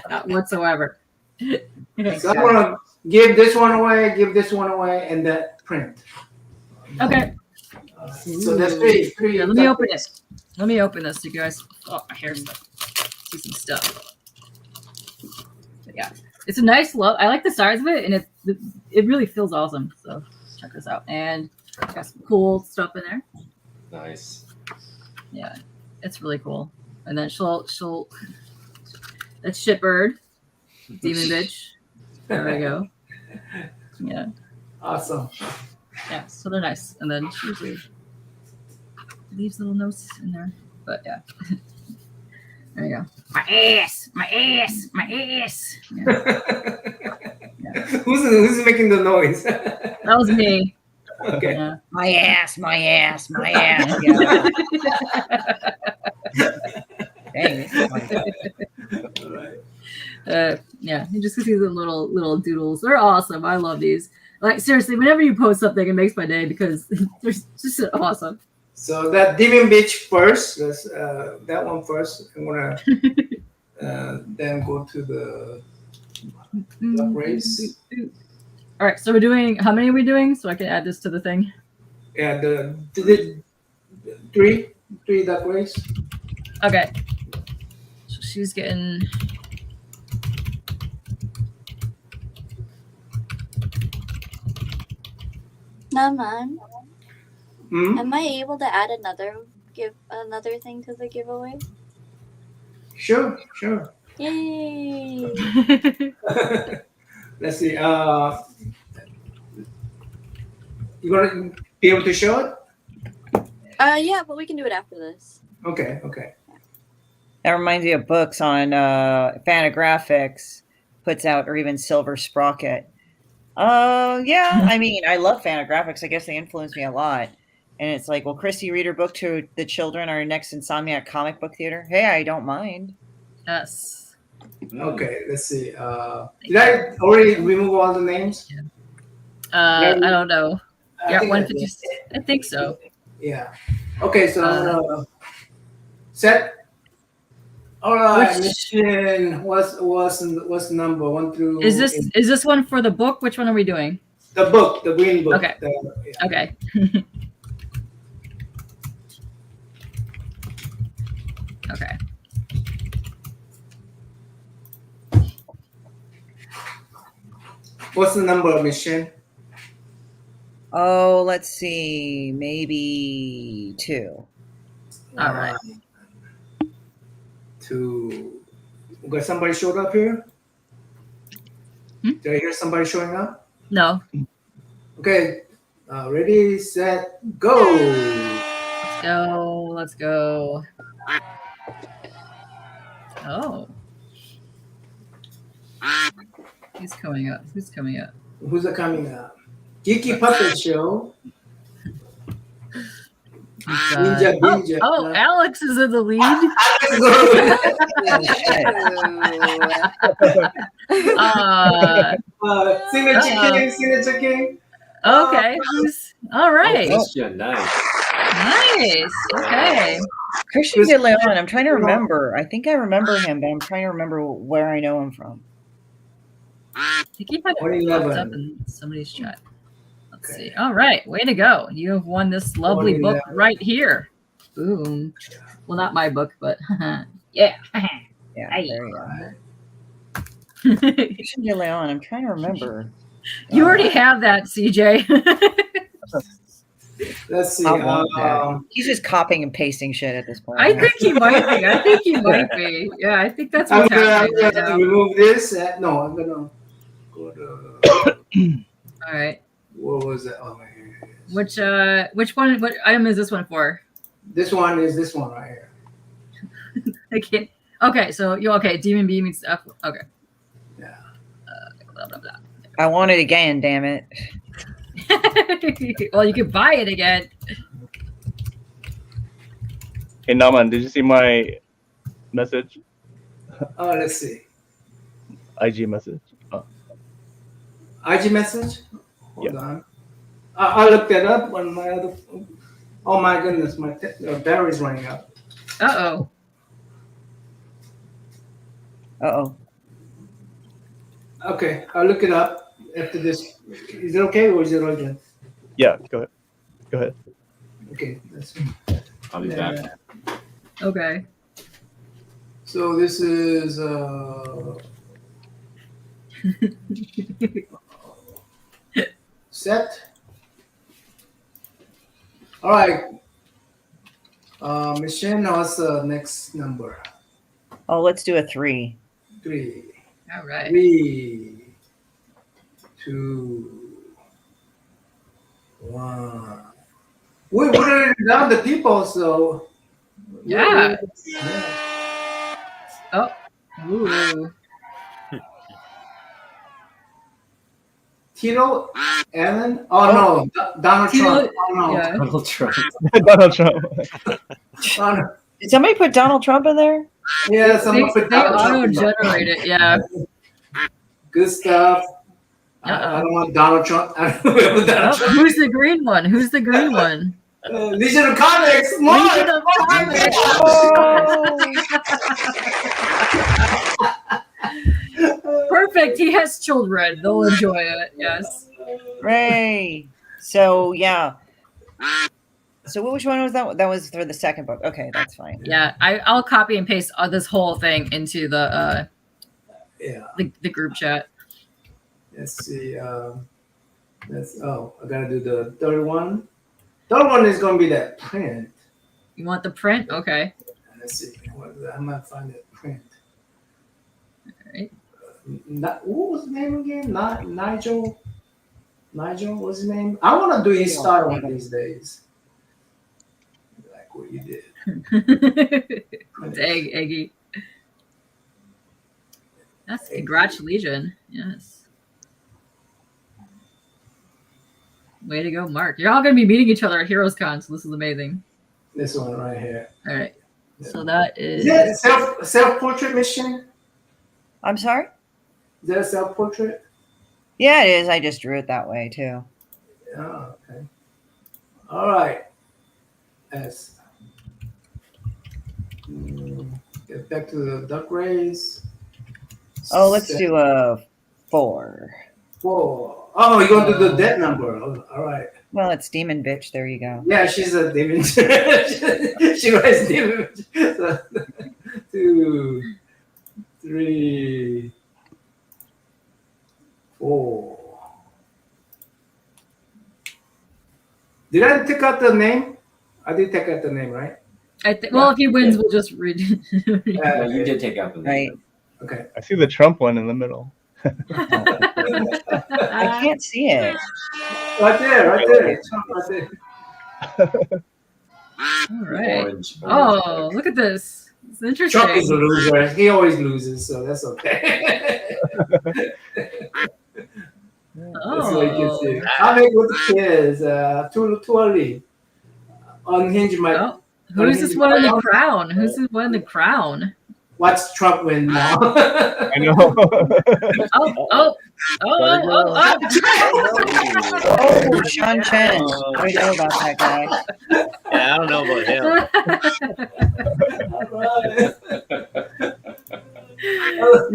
Not whatsoever. So I'm gonna give this one away, and that print. Okay. So that's three. Yeah, let me open this. Let me open this, you guys. Oh, my hair's stuck. See some stuff. But yeah, it's a nice look. I like the size of it, and it really feels awesome. So check this out, and got some cool stuff in there. Nice. Yeah, it's really cool. And then she'll that's Shitbird, Demon Bitch. There we go. Yeah. Awesome. Yeah. So they're nice, and then she usually leaves little notes in there. But yeah. There you go. My ass, my ass, my ass. Yeah. Who's making the noise? That was me. Okay. Yeah. My ass, my ass, my ass. Yeah. Dang, this is my All right. Yeah, you just see the little doodles. They're awesome. I love these. Like seriously, whenever you post something, it makes my day because they're just awesome. So that Demon Beach first. Let's that one first. I'm gonna then go to the duck race. All right, so we're doing. How many are we doing? So I can add this to the thing. Yeah, the three duck race. Okay. So she's getting. NammaN, Hmm? am I able to add another thing to the giveaway? Sure. Yay! Let's see. You gonna be able to show it? Yeah, but we can do it after this. Okay. That reminds me of books on Fantagraphics puts out, or even Silver Sprocket. Yeah, I mean, I love Fantagraphics. I guess they influenced me a lot. And it's like, will Christy read her book to the children our next Insomniac comic book theater? Hey, I don't mind. Yes. Okay. Let's see. Did I already remove all the names? I don't know. I Yeah, think I 150. did. I think so. Yeah. Okay. So set. All right. Mission. What's number 1 through? Is this one for the book? Which one are we doing? The book, the green book. Okay. Okay. Okay. What's the number of mission? Oh, let's see. Maybe 2. All right. 2. Okay, somebody showed up here? Did I hear somebody showing up? No. Okay. Ready, set, go. Let's go. Oh. Who's coming up? Who's coming up? Geeky Puppet Show. Ninja. Oh, Alex is in the lead. Signature King. Okay. All right. Question, nice. Nice. Okay. Christian De Leon, I'm trying to remember. I think I remember him, but I'm trying to remember where I know him from. I think he might have popped up in somebody's chat. Let's see. All right. Way to go. You have won this lovely book right here. Boom. Well, not my book, but yeah. Yeah, there you go. Christian De Leon, I'm trying to remember. You already have that, CJ. Let's see. He's just copying and pasting shit at this point. I think he might be. Yeah, I think that's what's happening right now. Remove this. No, I'm gonna go to. All right. What was that? Oh, right here. Which one? What item is this one for? This one is this one right here. I can't. Okay, so you okay? Demon B means F. Okay. Yeah. Blah blah blah. I want it again, damn it. Well, you can buy it again. Hey, NammaN, did you see my message? Oh, let's see. IG message. IG message? Hold on. I'll look that up on my other phone. Oh my goodness, my battery's running out. Uh-oh. Uh-oh. Okay, I'll look it up after this. Is it okay or is it urgent? Yeah, go ahead. Okay, that's I'll be back. Okay. So this is set. All right. Michelle, what's the next number? Oh, let's do a 3. 3. All right. 3. 2, 1. We already done the people, so Yeah. yeah. Oh. Ooh. Tito Allen? Oh, no, Donald Tito- Trump. Oh no. Yeah. Donald Trump. Donald Trump. Did somebody put Donald Trump in there? Yeah, They, someone put they Donald Trump in there. auto-generate it. Yeah. Good stuff. I Uh-oh. don't want Donald Trump. I don't want Donald Oh, Trump. who's the green one? Who's the green one? Legion of Comics. Legion of Comics. Perfect. He has children. They'll enjoy it. Yes. Ray. So yeah. So which one was that? That was for the second book. Okay, that's fine. Yeah. I'll copy and paste this whole thing into the Yeah. the group chat. Let's see. I gotta do the third one. Third one is gonna be that print. You want the print? Okay. Let's see. I might find that print. All right. What was his name again? Nigel. Nigel, what's his name? I want to do his style one of these days. Like what you did. It's Eggy. That's congrats, Legion. Yes. Way to go, Mark. You're all going to be meeting each other at Heroes Con, so this is amazing. This one right here. All right. So that is... Is that self-portrait mission? I'm sorry? Is that a self-portrait? Yeah, it is. I just drew it that way too. Oh, okay. All right. S. Get back to the duck race. Oh, let's do a 4. 4. Oh, you're going to do the dead number. Oh, all right. Well, it's Demon Bitch. There you go. Yeah, she's a demon. She writes demon. So, 2, 3, 4. Did I take out the name? I did take out the name, right? Well, if he wins, we'll just read. Yeah, you did take out the Right. name. Okay. I see the Trump one in the middle. I can't see it. Right there, right there. It's right there. All right. Orange. Oh, look at this. It's interesting. Trump is a loser. He always loses, so that's okay. That's what you can see. I make with the kids. Too early. Unhinge my. Oh, who's this one in the crown? Who's this one in the crown? Watch Trump win now. I know. Oh. Oh, Sean Chen. I know about that guy. Yeah, I don't know about him.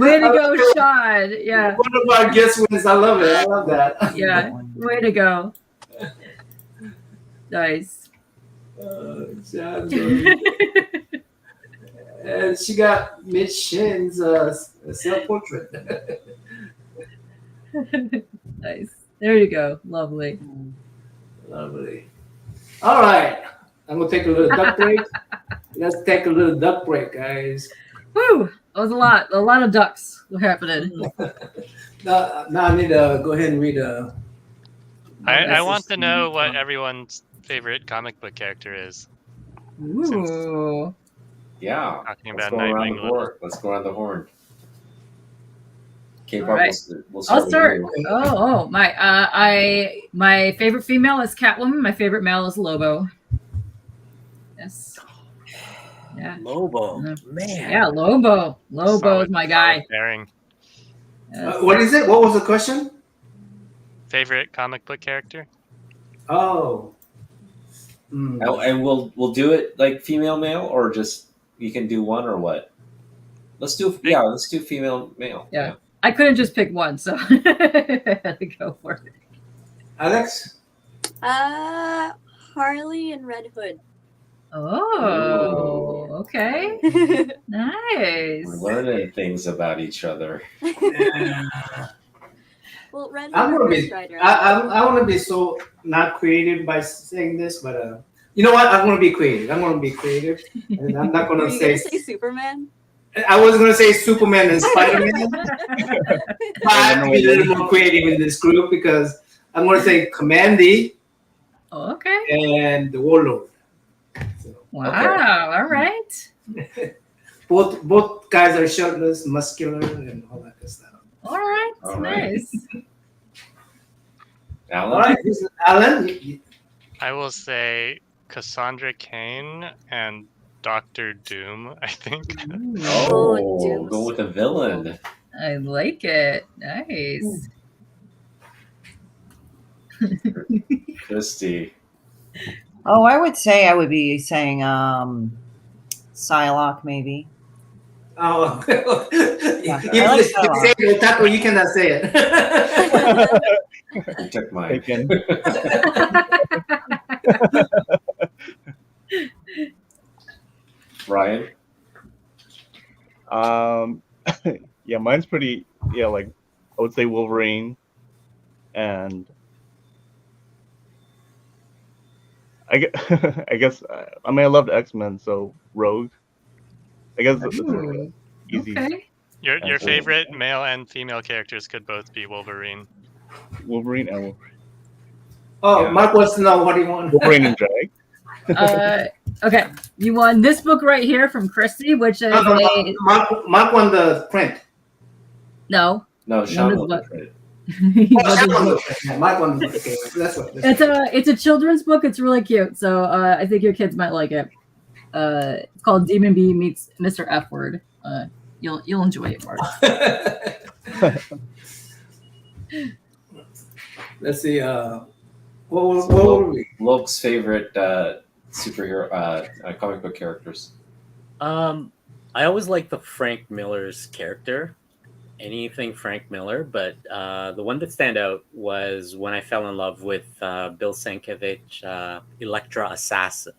Way to go, Sean. Yeah. One of our guest wins. I love it. I love that. Yeah. Way to go. Nice. And she got Mitch Shin's self-portrait. Nice. There you go. Lovely. Lovely. All right. I'm going to take a little duck break. Let's take a little duck break, guys. Woo! That was a lot. A lot of ducks were happening. Now I need to go ahead and read I want to know what everyone's favorite comic book character is. Ooh. Yeah. Talking Let's about go around Nightwing. the horn. Let's go around the horn. K-pop, All right. we'll I'll start. with you. Oh, my favorite female is Catwoman. My favorite male is Lobo. Yes. Yeah. Lobo. Man. Yeah, Lobo. Lobo is my guy. Pairing. Yes. what is it? What was the question? Favorite comic book character? Oh. Oh, and we'll do it like female male, or just you can do one or what? Let's do female male. Yeah. I couldn't just pick one, so I had to go for it. Alex? Harley and Red Hood. Oh, okay. Nice. We're learning things about each other. Well, Red Hood. I'm gonna be. Ghost Rider. I want to be so not creative by saying this, but you know what? I'm gonna be creative. And I'm not Were gonna you say. gonna say Superman? I was gonna say Superman and Spider-Man, but I have to be a little more creative in this group because I'm gonna say Commandy Okay. and the Warlord. So, Wow. All right. both guys are shirtless, muscular, and all that good stuff. All right. All right. Nice. Alan? All right, this is Alan. I will say Cassandra Cain and Doctor Doom, I think. Oh, Doom's go with a so villain. I like it. Nice. Christy. Oh, I would say I would be saying Psylocke maybe. Oh, Yeah, if I like you say Otaku, you cannot say it. You took mine. Taken. Ryan? Yeah, mine's pretty. Yeah, like I would say Wolverine, and I guess I mean I loved X-Men, so Rogue. I guess that's Ooh, easy. okay. Your Absolutely. favorite male and female characters could both be Wolverine. Wolverine and Wolverine. Oh, Yeah. Mark wants to know what he wants. Wolverine and Drag. Okay. You won this book right here from Christy, which is a Mark won the print. no. No, Sean is will what- print it. Oh, Sean won the print. Yeah, Mark won the print. Okay, that's what. It's a children's book. It's really cute. So I think your kids might like it. It's called Demon B Meets Mr. F Word. You'll enjoy it, Mark. Let's see. What were we? Loke's favorite superhero comic book characters. I always like the Frank Miller's character, anything Frank Miller, but the one that stand out was when I fell in love with Bill Sienkiewicz, Elektra Assassin,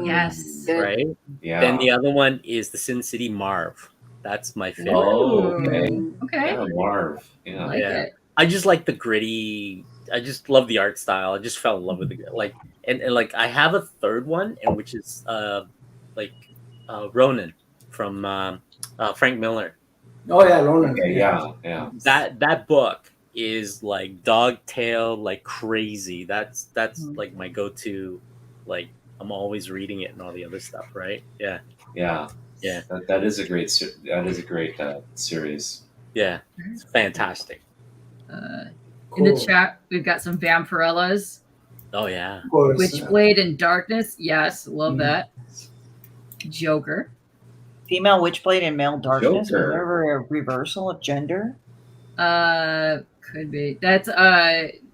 Yes. Good. right? Yeah. Then the other one is the Sin City Marv. That's my favorite. Oh, okay. Okay. Yeah, Marv. I Yeah. like Yeah. it. I just like the gritty. I just love the art style. I just fell in love with it. Like and like I have a third one, and which is Ronin from Frank Miller. Oh yeah, Ronan. Okay, yeah. That book is like dogtail like crazy. That's like my go-to. Like I'm always reading it and all the other stuff, right? Yeah. Yeah. Yeah. That is a great series. Yeah. It's fantastic. In the chat, we've got some Vampirellas. Oh yeah. Of course. Witchblade in Darkness. Yes, love Mhm. that. Joker. Female Witchblade and male Darkness. Was Joker. there ever a reversal of gender? Could be. That's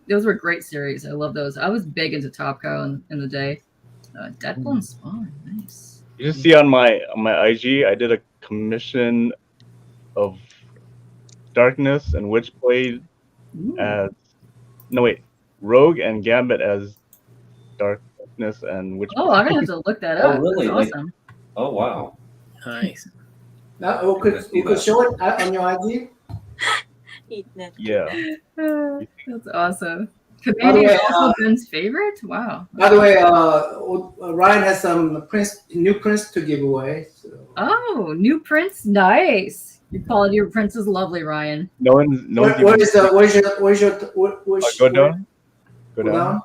those were great series. I love those. I was big into Top Cow in the day. Deadpool and Spawn. Nice. You just see on my IG, I did a commission of Darkness and Witchblade as Rogue and Gambit as Darkness and Witchblade. Oh, I'm gonna have to look that Oh, up. really? That's Like- awesome. Oh wow. Nice. Now, you could show it on your IG. Eating it. Yeah. That's awesome. Commander is also Ben's favorite. Wow. By the way, Ryan has some new prints to give away. So. Oh, new prints. Nice. Your quality of prints is lovely, Ryan. No one's Where's your go down. Go Go down. down.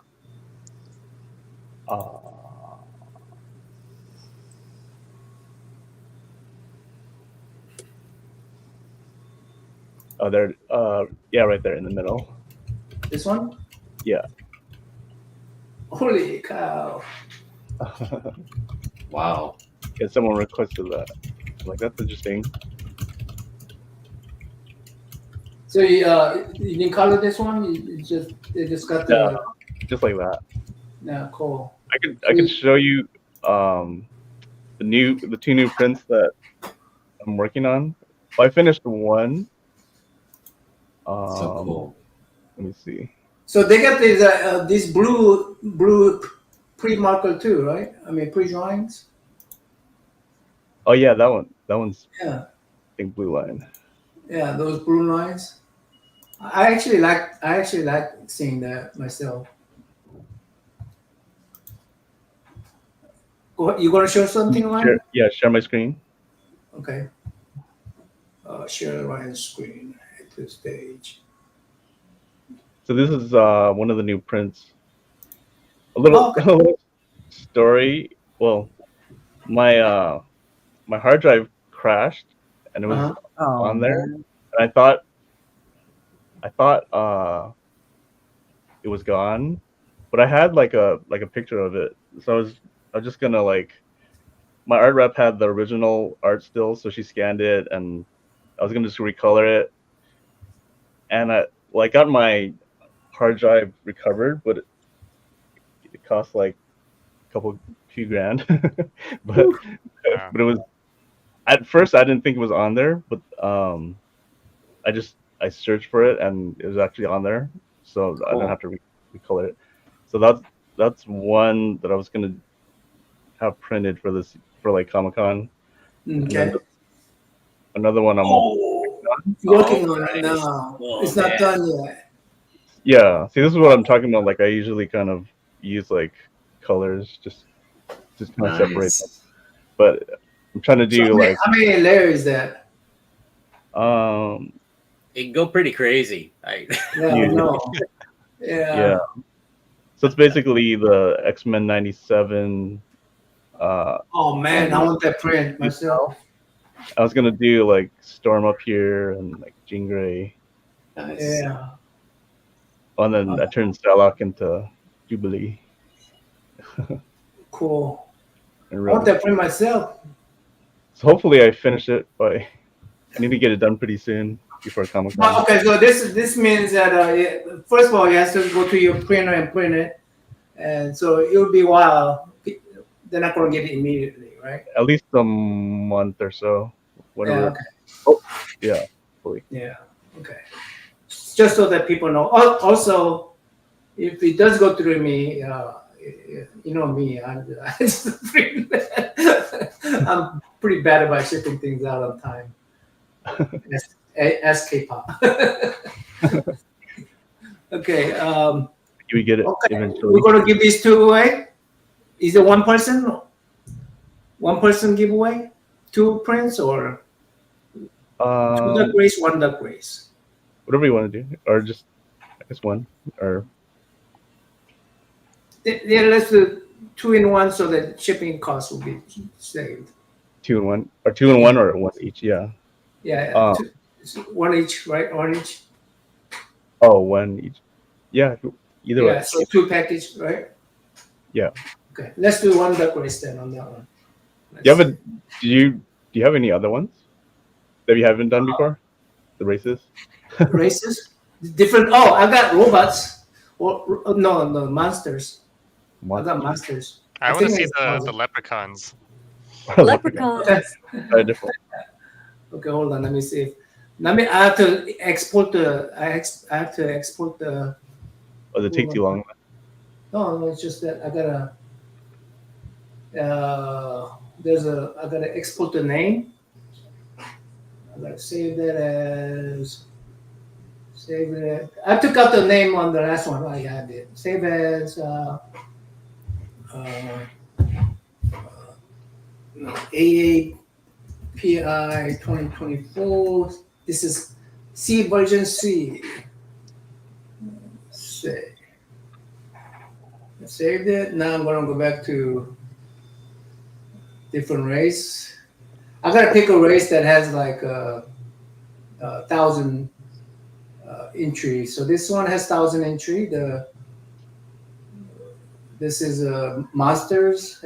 Oh, there. Yeah, right there in the middle. This one? Yeah. Holy cow. Wow. Yeah, someone requested that. I'm like, that's interesting. So you didn't color this one? You just got the Just like that. yeah, cool. I could show you the two new prints that I'm working on. Well, I finished one. So cool. Let me see. So they got these blue pre-marker too, right? I mean pre-drawings. Oh yeah, that one. That one's Yeah. I think blue line. Yeah, those blue lines. I actually like seeing that myself. You gonna show something, Ryan? Share my screen. Okay. Share right screen at the stage. So this is one of the new prints. A little, Okay. a little story. Well, my hard drive crashed and it was Uh-huh. Oh on there, man. and I thought it was gone, but I had like a picture of it. So I was just gonna like, my art rep had the original art still, so she scanned it, and I was gonna just recolor it, and I got my hard drive recovered, but it cost like few grand. but Yeah. but it was, at first I didn't think it was on there, but I searched for it and it was actually on there, so I don't Cool. have to recolor it. So that's one that I was gonna have printed for this, for like Comic-Con, and then Okay. another one I'm Oh, Oh, working on it nice. now. Oh, It's not man. done yet. yeah. See, this is what I'm talking about. Like I usually kind of use like colors, just kind of separate them. Nice. But I'm trying to So do like how many layers is that? um It can go pretty crazy. Yeah, I you, know. yeah. Yeah. So it's basically the X-Men 97. Oh man, I want that print myself. I was gonna do like Storm up here and like Jean Grey. Nice. Yeah. Oh, and then I turned Starlock into Jubilee. Cool. And I Red. want that print myself. So hopefully I finish it by. I need to get it done pretty soon before Comic-Con. Okay, so this means that first of all, you have to go to your printer and print it, and so it'll be a while. They're not gonna get it immediately, right? At least a month or so. Whatever. Yeah. Okay. Oh, yeah. Hopefully. Yeah. Okay. Just so that people know. Also, if it does go through me, you know me, I'm I'm pretty bad about shipping things out on time. As K-pop. Okay. We get it Okay. eventually. We're gonna give these two away. Is it one person? One person giveaway? Two prints or two duck race, one duck race? Whatever you want to do, or just I guess one, or Yeah, let's do 2-in-1 so that shipping costs will be saved. 2-in-1, or 2-in-1, or one each. Yeah. Yeah, one each, right? One each. Oh, one each. Yeah. Either Yeah, way. so two package, right? Yeah. Okay, let's do one duck race then on that one. Do you have any other ones that you haven't done before? The races? Races? Different. Oh, I got robots. Or no, monsters. I got monsters. I want to think see it's the leprechauns. Leprechauns. Very different. Okay, hold on. Let me see. I have to export the. I have to export the. Oh, does it take too long? No, it's just that I gotta. I gotta export the name. I gotta save that as. Save it. I took out the name on the last one. I had it. Save as. AAPI 2024. This is C version C. Save. I saved it. Now I'm gonna go back to different race. I gotta pick a race that has like a 1,000 entry. So this one has 1,000 entry. This is monsters.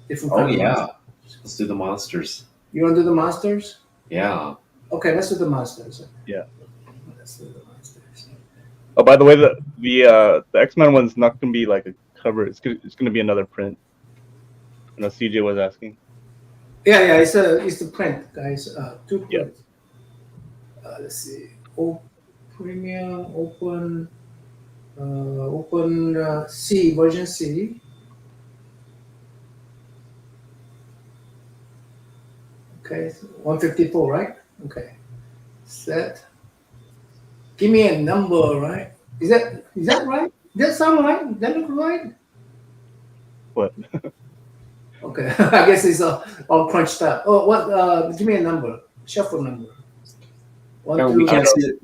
Different Oh kind of yeah. monsters. Let's do the monsters. You want to do the monsters? Yeah. Okay, let's do the monsters. Yeah. Let's do the monsters. Oh, by the way, the X-Men one's not gonna be like a cover. It's gonna be another print. I know CJ was asking. Yeah, it's the print, guys. Two prints. Let's see. Premium, open C, version C. Okay, 154, right? Okay. Set. Give me a number, right? Is that right? Does that sound right? Does that look right? What? Okay, I guess it's all crunched up. Oh, what? Give me a number. Shuffle number. One, No, two.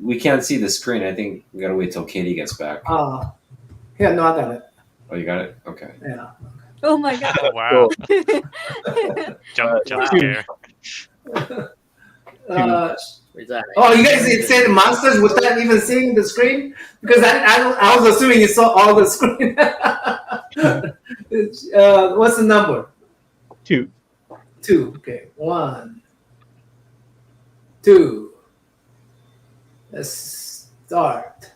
we can't see the screen. I think we gotta wait till Katie gets back. Yeah, no, I got it. Oh, you got it? Okay. Yeah. Oh my god. Oh, wow. Jump Wow. scare. Where's that? Oh, you guys said monsters without even seeing the screen? Because I was assuming you saw all the screen. What's the number? 2. 2. Okay. 1, 2. Let's start.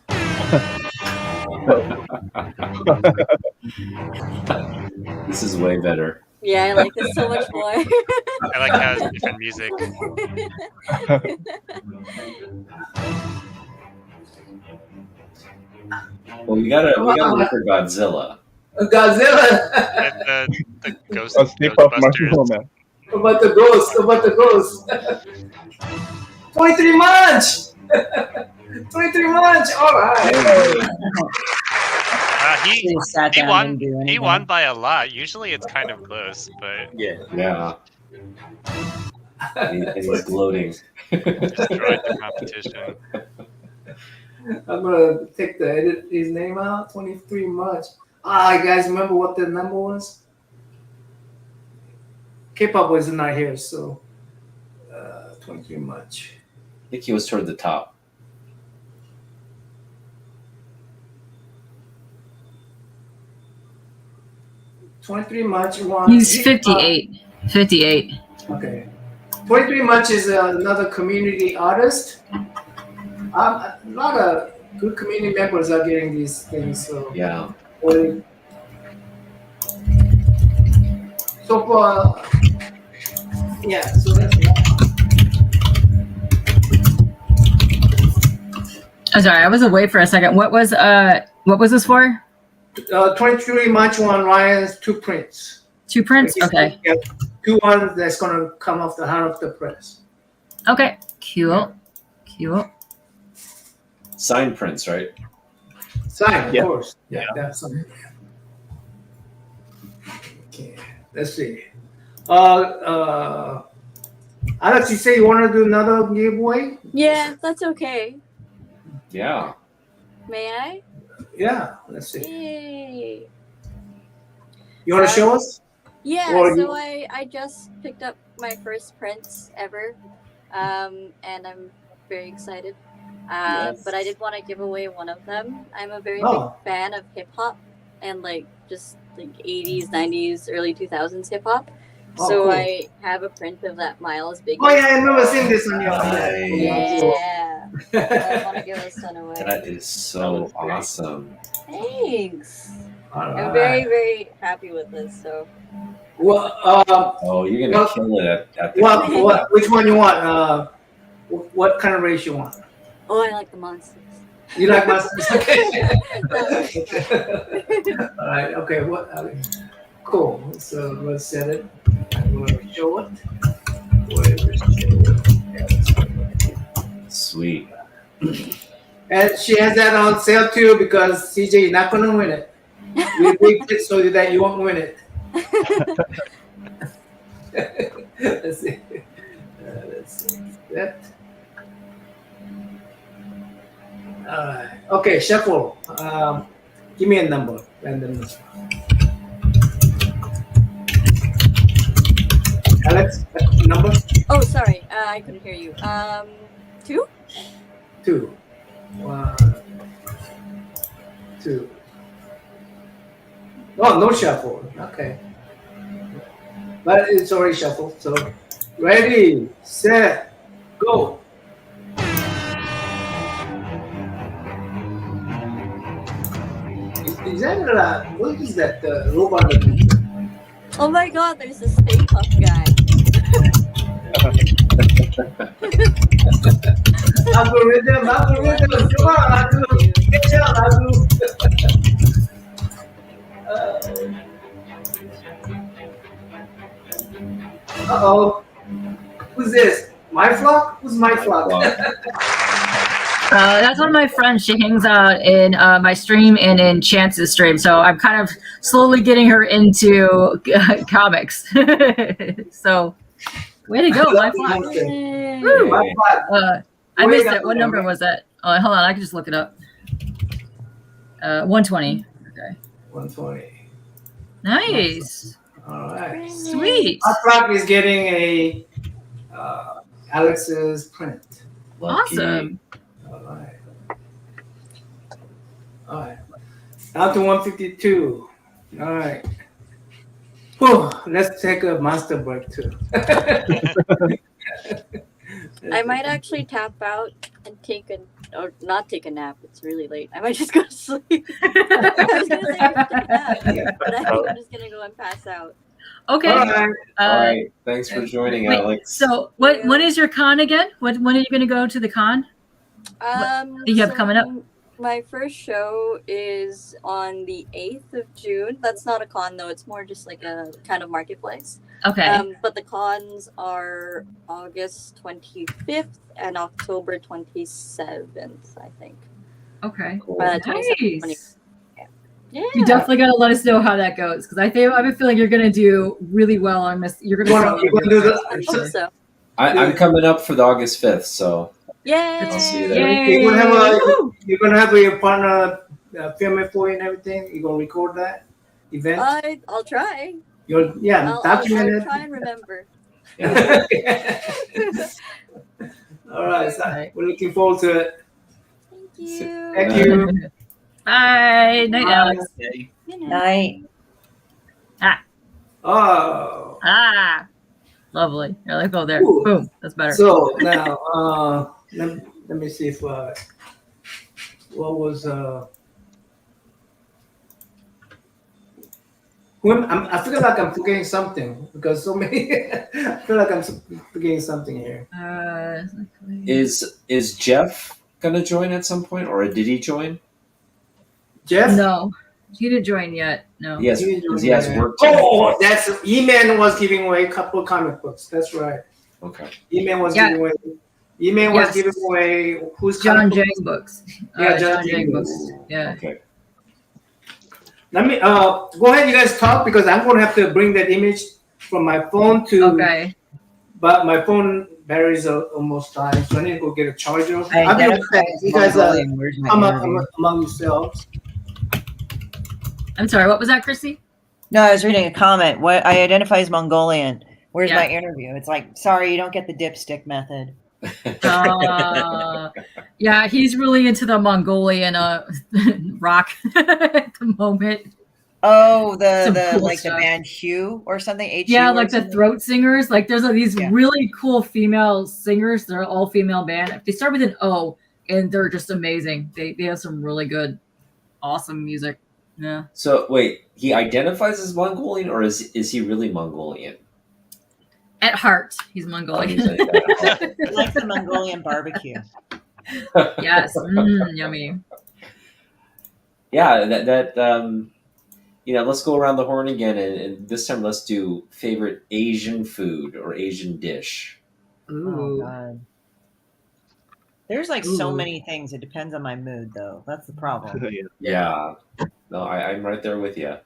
This is way better. Yeah, I like this so much more. I like how it's different music. Well, we gotta look for Godzilla. Godzilla. The ghost, A sniff of Ghostbusters. Marshmallow Man. About the ghost. About the ghost. 23 months. 23 months. All right. He sat he down won. and do He anything. won by a lot. Usually it's kind of close, but Yeah. And he's gloating. destroyed the competition. I'm gonna take the edit his name out. 23 months. You guys remember what the number was? K-pop was not here, so 23 months. I think he was toward the top. He's 58. 58. Okay. 23 Much is another community artist. A lot of good community members are getting these things. So Yeah. So far, yeah. So that's I'm sorry, I was away for a second. What was this for? 23 Much one Ryan's 2 prints. 2 prints? Okay. Yeah, 2 ones that's gonna come off the hand of the press. Okay. Cool. Cool. Sign prints, right? Sign, of Yeah. course. Yeah, that's something. Okay, let's see. Alex, you say you want to do another giveaway? Yeah, that's okay. Yeah. May I? Yeah, let's see. Yay. You want to show us? Yeah, Or so you- I just picked up my first prints ever, and I'm very excited. Yes. But I did want to give away one of them. I'm a very Oh. big fan of hip hop and just 80s, 90s, early 2000s hip hop. Oh, So cool. I have a print of that Miles Biggie. Oh yeah, I remember seeing this on your. Yeah. I want to give this one away. That is so awesome. Thanks. All I'm right. very, very happy with this. So Well, Oh, you're gonna Well- kill it at the what? Which one you want? What kind of race you want? oh, I like the monsters. You like monsters? Okay. All right. Okay. What? Cool. So let's set it. I'm gonna show it. Sweet. And she has that on sale too because CJ, you're not gonna win it. We rigged it so that you won't win it. Let's see. Let's see. That. All right. Okay, shuffle. Give me a number. Random number. Alex, number Oh, sorry. I couldn't hear you. 2? 2. 1, 2. Oh, no shuffle. Okay. But it's already shuffled. So, ready, set, go. Is that what is that robot? Oh my god, there's a Stay Puff guy. Algorithm, come on, algorithm, catch up, Uh-oh. Who's this? My flock? Who's my flock? That's one of my friends. She hangs out in my stream and in Chance's stream. So I'm kind of slowly getting her into comics. So, way to go, my flag. Woo! My flag. I missed it. What number was that? Oh, hold on. I can just look it up. 120. Okay. 120. Nice. All right. Sweet. My flag is getting a Alex's print. Lucky. Awesome. All right. All right. Down to 152. All right. Whew, let's take a monster break too. I might actually tap out and or not take a nap. It's really late. I might just go to sleep. I was gonna say take a nap, but I think I'm just gonna go and pass out. Okay. All right. All right. Thanks for joining, Wait, Alex. So, when is your con again? When are you going to go to the con? Do you have coming up? My first show is on the 8th of June. That's not a con though. It's more just like a kind of marketplace. Okay. But the cons are August 25th and October 27th, I think. Okay. Cool. 27th, Nice. Yeah. You definitely got to let us know how that goes because I have a feeling you're going to do really well on this. You're going to do the. I hope so. I'm coming up for the August 5th, so Yay! I'll see you there. Yay. You're gonna have your partner film it for you and everything. You're gonna record that event. I'll try. Document I'll it. try and remember. All right, so we're looking forward to it. Thank you. Thank you. Bye. Night, Bye. Alex. Okay. Good night. Night. Oh, Lovely. Yeah, let's go there. Ooh. Boom. That's better. so now let me see if what was I feel like I'm forgetting something because so many. I feel like I'm forgetting something here. Is Jeff gonna join at some point, or did he join? Jeff? No, he didn't join yet. No. Yes, He because he has work. To Oh, that's Eman was giving away a couple of comic books. That's right. Okay. Eman was Yeah. giving away. Eman was giving away who's John comic Jang books. Yeah, John Jang Jang books. books. Yeah. Okay. Let me go ahead, you guys talk because I'm gonna have to bring that image from my phone to. Okay. But my phone batteries are almost dying, so I need to go get a charger. I I'll be right identify back. as You guys Mongolian. Where's my come up interview? among yourselves. I'm sorry. What was that, Chrissy? No, I was reading a comment. What I identify as Mongolian. Where's Yeah. my interview? It's like, sorry, you don't get the dipstick method. Yeah, he's really into the Mongolian rock at the moment. Oh, Some the cool like stuff. the band Hugh or something. HU Yeah, or like the something? throat singers. Like there's these Yeah. really cool female singers. They're all female band. They start with an O, and they're just amazing. They have some really good, awesome music. Yeah. So wait, he identifies as Mongolian, or is he really Mongolian? At heart, he's Oh, Mongolian. he's like that. He likes the Mongolian barbecue. Yes. Yummy. Yeah, that let's go around the horn again, and this time let's do favorite Asian food or Asian dish. Oh Ooh. God. There's like so Ooh. many things. It depends on my mood, though. That's the problem. Yeah, no, I'm right there with you.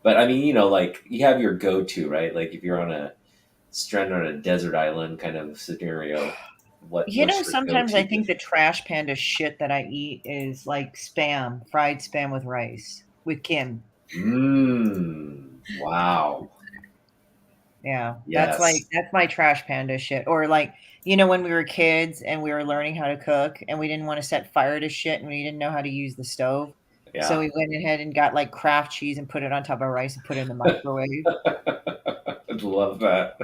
But I mean, like you have your go-to, right? Like if you're on a stranded on a desert island kind of scenario, what's your Sometimes go-to I think the trash panda shit that I eat is like spam, fried spam with rice with Kim. Wow. Yeah, Yes. that's my trash panda shit. Or like, when we were kids and we were learning how to cook and we didn't want to set fire to shit and we didn't know how to use the stove. Yeah. So we went ahead and got like Kraft cheese and put it on top of rice and put it in the microwave. I'd love that.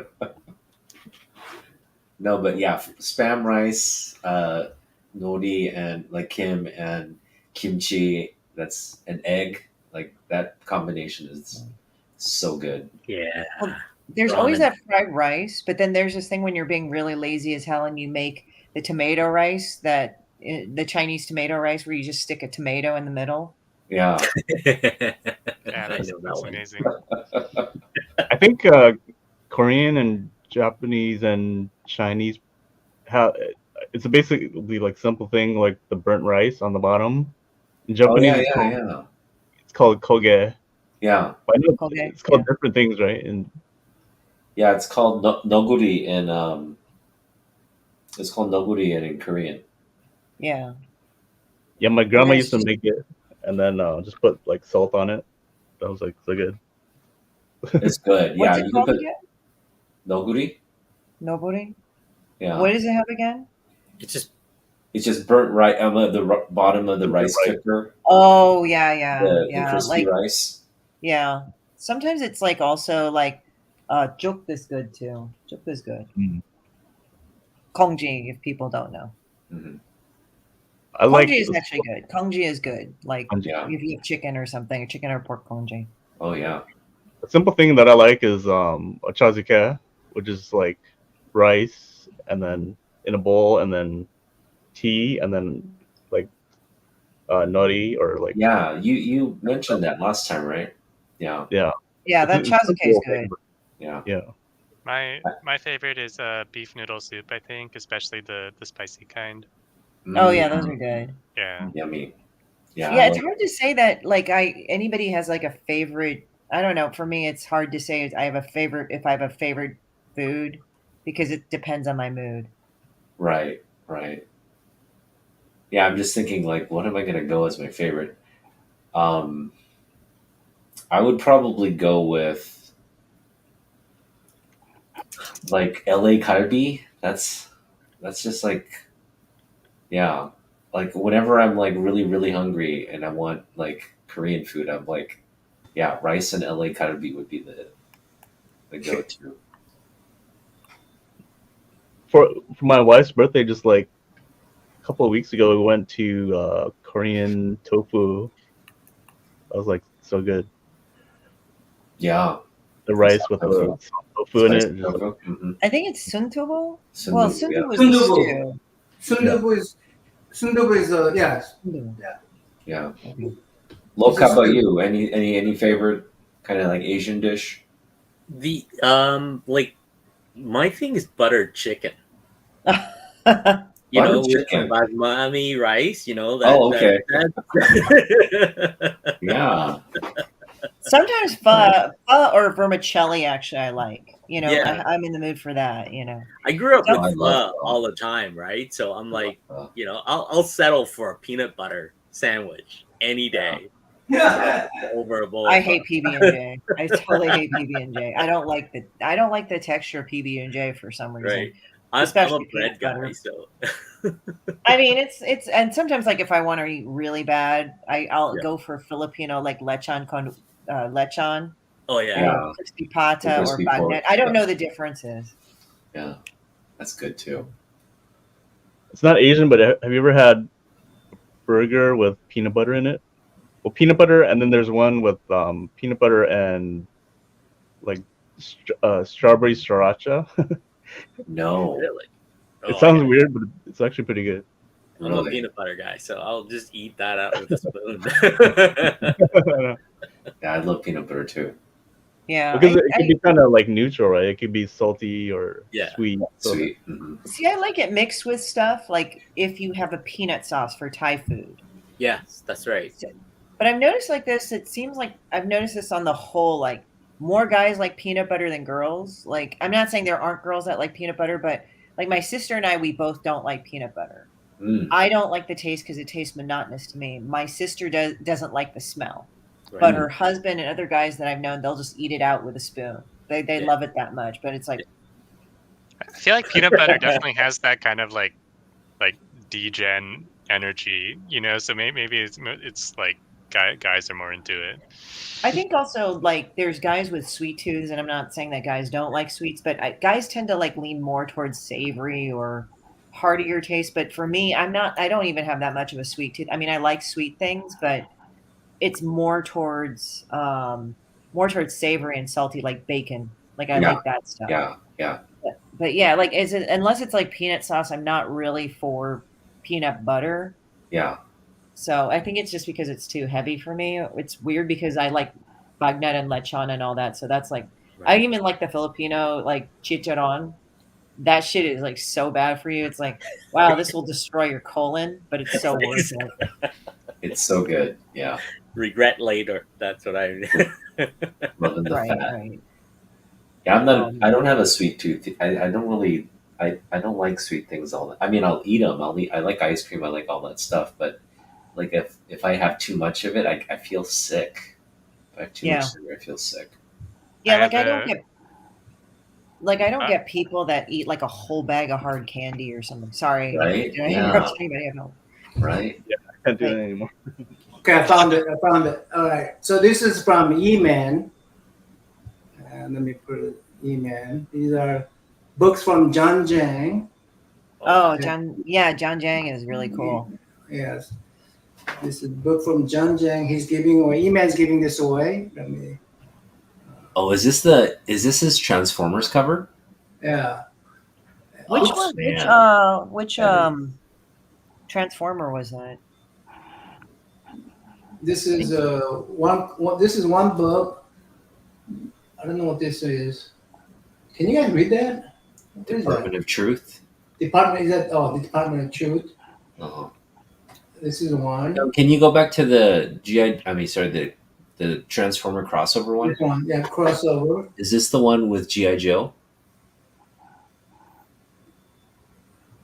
No, but yeah, spam rice, nori, and like Kim and kimchi. That's an egg. Like that combination is so good. Yeah. There's always Ramen. that fried rice, but then there's this thing when you're being really lazy as hell and you make the tomato rice, the Chinese tomato rice where you just stick a tomato in the middle. Yeah. Yeah, I that's know that one. amazing. I think Korean and Japanese and Chinese have it's basically like simple thing like the burnt rice on the bottom. In Oh Japanese, yeah. it's called koge. Yeah. But I know Koge, it's called yeah. different things, right? And Yeah, it's called noguri in it's called noguri in Korean. Yeah. yeah, my grandma Yeah, used to make it, and then just put like salt on it. That was like so good. It's good. What's Yeah, it you can called put again? noguri. Nobody. Yeah. What does it have again? It's just It's just burnt right on bottom of the Burnt rice rice. cooker, Oh yeah. the crispy Like rice. yeah. Sometimes it's like also like juk is good too. Juk is good. Mm. Kongji, if people don't know. Mhm. I like Kongji is actually good. Kongji is good. Like Yeah. if you have chicken or something, chicken or pork kongji. Oh yeah. a simple thing that I like is ochazuke, which is like rice and then in a bowl and then tea and then like nori or like Yeah. You mentioned that last time, right? Yeah. yeah. Yeah, that It's chazuke is simple good. thing, but Yeah. yeah. My favorite is beef noodle soup. I think, especially the spicy kind. Oh yeah, those are good. Yeah. Yummy. Yeah. Yeah, it's hard to say that like anybody has like a favorite. I don't know. For me, it's hard to say I have a favorite if I have a favorite food because it depends on my mood. Right. Right. Yeah, I'm just thinking like, what am I gonna go as my favorite? Um, I would probably go with like LA Kalbi. That's just like yeah. Like whenever I'm like really hungry and I want like Korean food, I'm like, yeah, rice and LA Kalbi would be the go to. For my wife's birthday, just like a couple of weeks ago, we went to Korean tofu. That was like so good. Yeah. The rice with the tofu in it. Just, like, I think it's sundubu. Sundubu, Well, yeah. sundubu is the Sundubu. stew. Sundubu is yeah. Sundubu. Yeah. Okay. Loc, how It's a about stew. you? Any favorite kind of like Asian dish? the like my thing is buttered chicken. You Buttered know, with chicken. some basmati rice. You know Oh, okay. that Yeah. Sometimes pho or vermicelli. Actually, I like. You know, Yeah. I'm in the mood for that. You know. I grew up Oh, with I love pho pho. all the time, right? So I'm like, pho. you know, I'll settle for a peanut butter sandwich any day over a bowl. I of hate pho. PB and J. I totally hate PB and J. I don't like the texture of PB and J for some reason. Right. I'm a Especially bread peanut guy, butter. so I mean, it's and sometimes like if I want to eat really bad, I'll Yeah. go for Filipino like lechon con lechon, oh yeah. Yeah. crispy pata or Crispy pork, bagnet. I don't yeah. know the differences. Yeah. That's good too. it's not Asian, but have you ever had a burger with peanut butter in it? Well, peanut butter, and then there's one with peanut butter and like strawberry sriracha. No. Really? It Oh, sounds yeah. weird, but it's actually pretty good. I'm a Really? peanut butter guy, so I'll just eat that out with a spoon. Yeah, I love peanut butter too. Yeah, Because it could be kind of like neutral, right? It could be salty or Yeah. sweet. So Sweet. see, I like it mixed with stuff like if you have a peanut sauce for Thai food. Yes, that's right. But I've noticed like this. It seems like I've noticed this on the whole. Like more guys like peanut butter than girls. Like I'm not saying there aren't girls that like peanut butter, but like my sister and I, we both don't like peanut butter. Mm. I don't like the taste because it tastes monotonous to me. My sister doesn't like the smell, Right. but her husband and other guys that I've known, they'll just eat it out with a spoon. They Yeah. love it that much. But it's like I feel like peanut butter definitely has that kind of like degen energy, you know. So maybe it's like guys are more into it. I think also like there's guys with sweet tooths, and I'm not saying that guys don't like sweets, but guys tend to like lean more towards savory or heartier taste. But for me, I don't even have that much of a sweet tooth. I mean, I like sweet things, but it's more towards savory and salty, like bacon. Like I Yeah. like that stuff. Yeah. But yeah, like unless it's like peanut sauce, I'm not really for peanut butter. Yeah. So I think it's just because it's too heavy for me. It's weird because I like bagnet and lechon and all that. So that's like I Right. even like the Filipino like chicharron that shit is like so bad for you. It's like, wow, this will destroy your colon, but it's so worth it. It's so good. Yeah, Regret later. That's what I. loving the Right, fat. right. Yeah, I'm not. Oh, I don't have a sweet tooth. I don't really. I don't like sweet things all. I mean, I'll eat them. I'll eat. I like ice cream. I like all that stuff. But like if I have too much of it, I feel sick. If I have too much yeah. sugar, I feel sick. Yeah, I like have I don't a- get like I don't Uh, get people that eat like a whole bag of hard candy or something. Sorry. Right? Did I Yeah. interrupt anybody? No. Right. I can't do that anymore. Okay, I found it. All right. So this is from Eman. And let me put it Eman. These are books from John Jang. Oh, John Jang is really cool. Yes. This is a book from John Jang. He's giving away. Eman's giving this away. Let me. Oh, is this his Transformers cover? Yeah. Which Oh, one? man. Which That Transformer was that? This is one. This is one book. I don't know what this is. Can you guys read that? What is that? Department of Truth. Department is that? Oh, the Department of Truth. Uh-huh. This is one. Can you go back to the the Transformer crossover one? This one, yeah, crossover. Is this the one with GI Joe?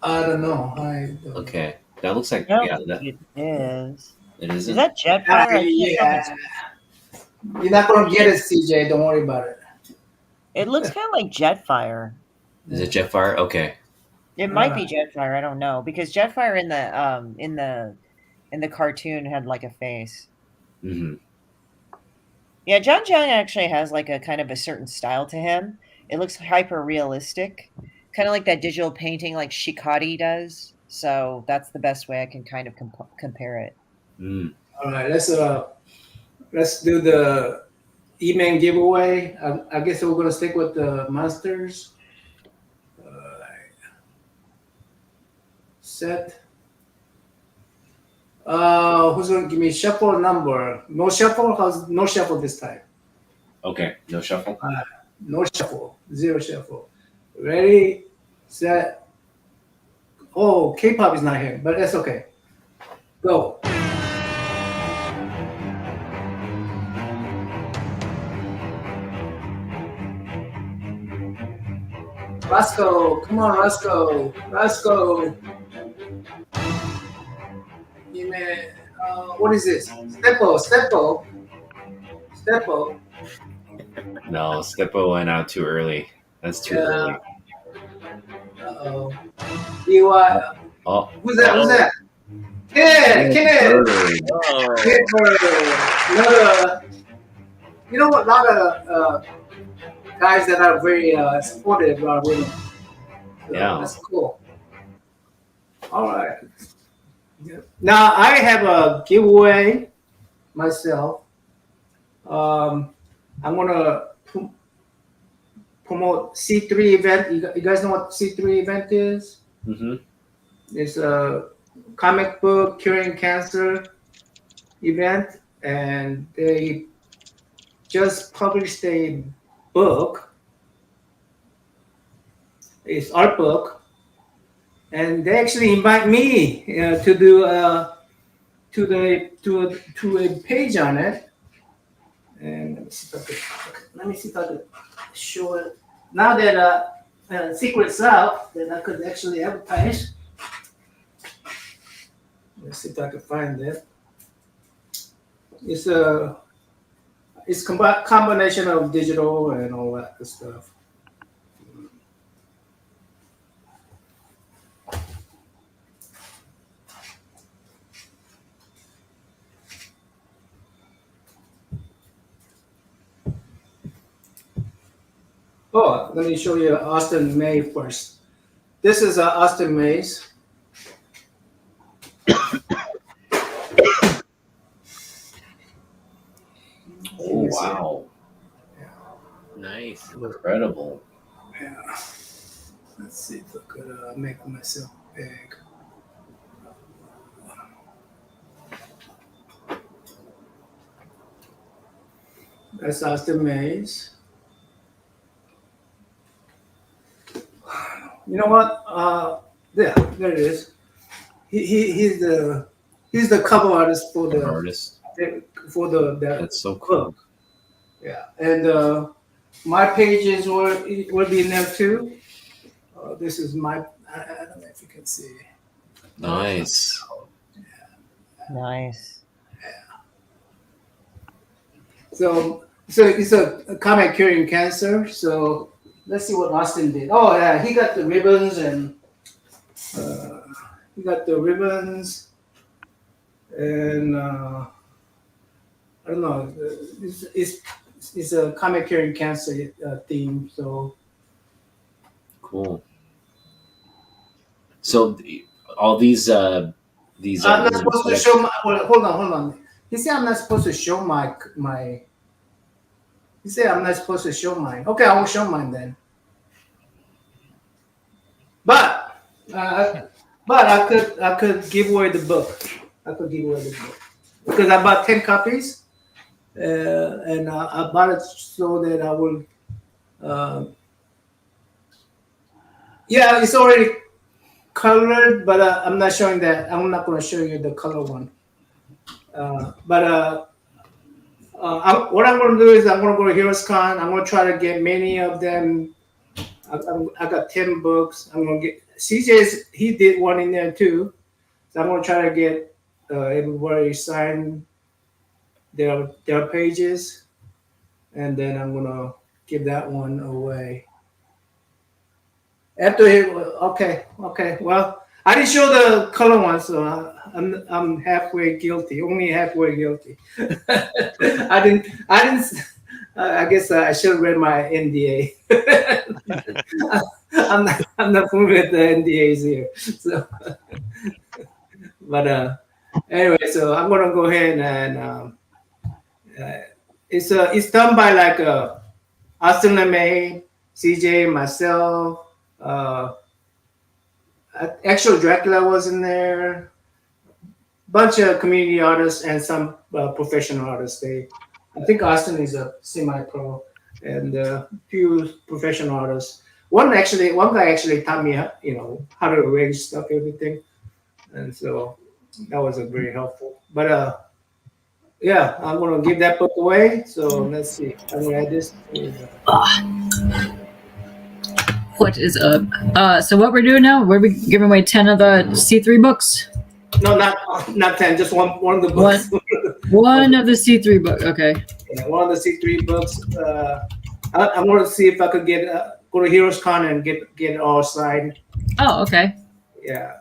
I don't know. I don't know. Okay, that looks like I don't yeah. think That, it is. it Is isn't. that Jetfire? I can't tell if Yeah. it's- You're not gonna get it, CJ. Don't worry about it. It looks kind of like Jetfire. Is it Jetfire? Okay. It might be Jetfire. I don't know because Jetfire in the cartoon had like a face. Hmm. Yeah, John Jang actually has like a kind of a certain style to him. It looks hyper realistic, kind of like that digital painting like Shikari does. So that's the best way I can kind of compare it. Mm. All right, let's do the E-Man giveaway. I guess we're gonna stick with the monsters. Set. Who's gonna give me shuffle number? No shuffle. How's no shuffle this time? Okay. No shuffle. No shuffle. Zero shuffle. Ready, set. Oh, K-pop is not here, but that's okay. Go. Roscoe, come on, Roscoe. Roscoe. E-Man. What is this? Steppo. No, Steppo went out too early. That's too early. Uh-oh. EY. Oh, Who's that? Kid! Bird. Oh, Kid Bird. You know what? A lot of guys that are very supportive are winning. So Yeah. That's cool. All right. Now I have a giveaway myself. I'm gonna promote C3 event. You guys know what C3 event is? Mm-hmm. It's a comic book curing cancer event, and they just published a book. It's art book, and they actually invite me to do to a page on it. And let me see if I can show it. Now that secret's out, then I could actually advertise. Let's see if I can find it. It's combination of digital and all that good stuff. Oh, let me show you Austin May first. This is Austin May's. Oh wow! nice. Incredible. Yeah. Let's see if I could make myself big. That's Austin Mays. You know what? There it is. He's the cover artist for the Artist. that That's so cool. book. Yeah, and my pages will be in there too. This is my. I don't know if you can see. Nice. Nice. So it's a comic curing cancer. So let's see what Austin did. Oh yeah, he got the ribbons and he got the ribbons and I don't know. It's a comic curing cancer theme. So Cool. So all these I'm not supposed to show my. Well, hold on. He said I'm not supposed to show my. He said I'm not supposed to show mine. Okay, I won't show mine then. But I could give away the book. I could give away the book because I bought 10 copies, and I bought it so that I will. Yeah, it's already colored, but I'm not showing that. I'm not going to show you the color one. What I'm going to do is I'm going to go to Heroes Con. I'm going to try to get many of them. I got 10 books. I'm going to get CJ's. He did one in there too. So I'm going to try to get everybody sign their pages, and then I'm going to give that one away. After he, okay. Well, I didn't show the color one, so I'm halfway guilty. Only halfway guilty. I didn't. I guess I should have read my NDA. I'm not familiar with the NDAs here. So, but anyway, so I'm gonna go ahead and it's done by like Austin LeMay, CJ, myself. Actual Dracula was in there. Bunch of community artists and some professional artists. I think Austin is a semi-pro, and a few professional artists. One guy actually taught me, how to arrange stuff, everything, and so that was very helpful. But yeah, I'm gonna give that book away. So let's see. I'm gonna add this. What is up? So what we're doing now? We're giving away 10 of the C3 books. No, not 10. Just one of the books. One of the C3 books. Okay. Yeah, one of the C3 books. I want to see if I could get go to Heroes Con and get it all signed. Oh, okay. Yeah.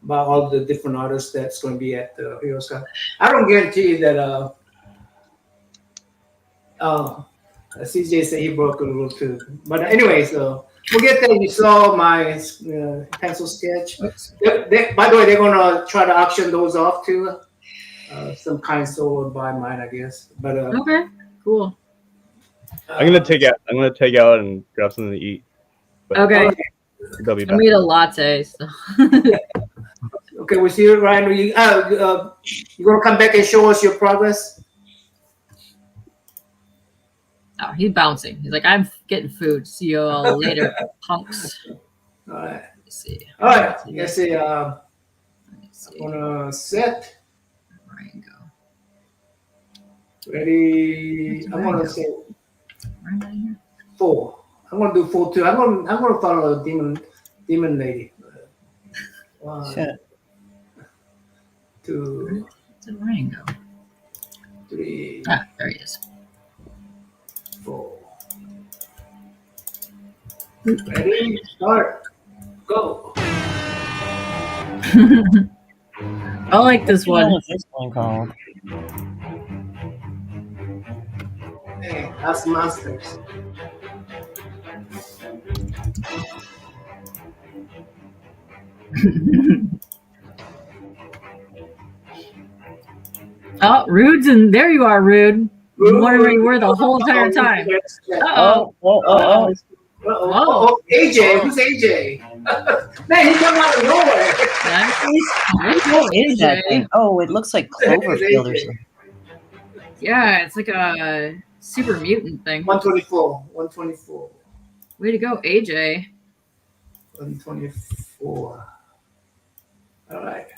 About all the different artists that's going to be at the Heroes Con. I don't guarantee that. CJ said he broke a rule too. But anyway, so we'll get there. You saw my pencil sketch. By the way, they're going to try to auction those off too. Some kind sold by mine, I guess. But okay, cool. I'm gonna take out and grab something to eat. But Okay. They'll be I back. made a latte. So. Okay, we'll see you, Ryan. You gonna come back and show us your progress? Oh, he's bouncing. He's like, I'm getting food. See you all later, punks. All right. Let's see. All right. Let's see. I'm gonna set. Ryan go. Ready? I'm gonna say Ryan out of here. 4. I'm gonna do 4 too. I'm gonna follow a demon lady. 1, Shit. 2, Where did Ryan go? 3, Ah, there he is. 4. Ready? Start. Go. I like this What one. was this one called? Hey, that's monsters. Oh, Rude's in there. You are, Rude. You wanted where you were the whole entire time. Uh-oh. Oh, AJ. Who's AJ? Man, he come out of nowhere. What is that thing? Oh, it looks like Cloverfield or something. Yeah, it's like a super mutant thing. 124. 124. Way to go, AJ. 124. All right.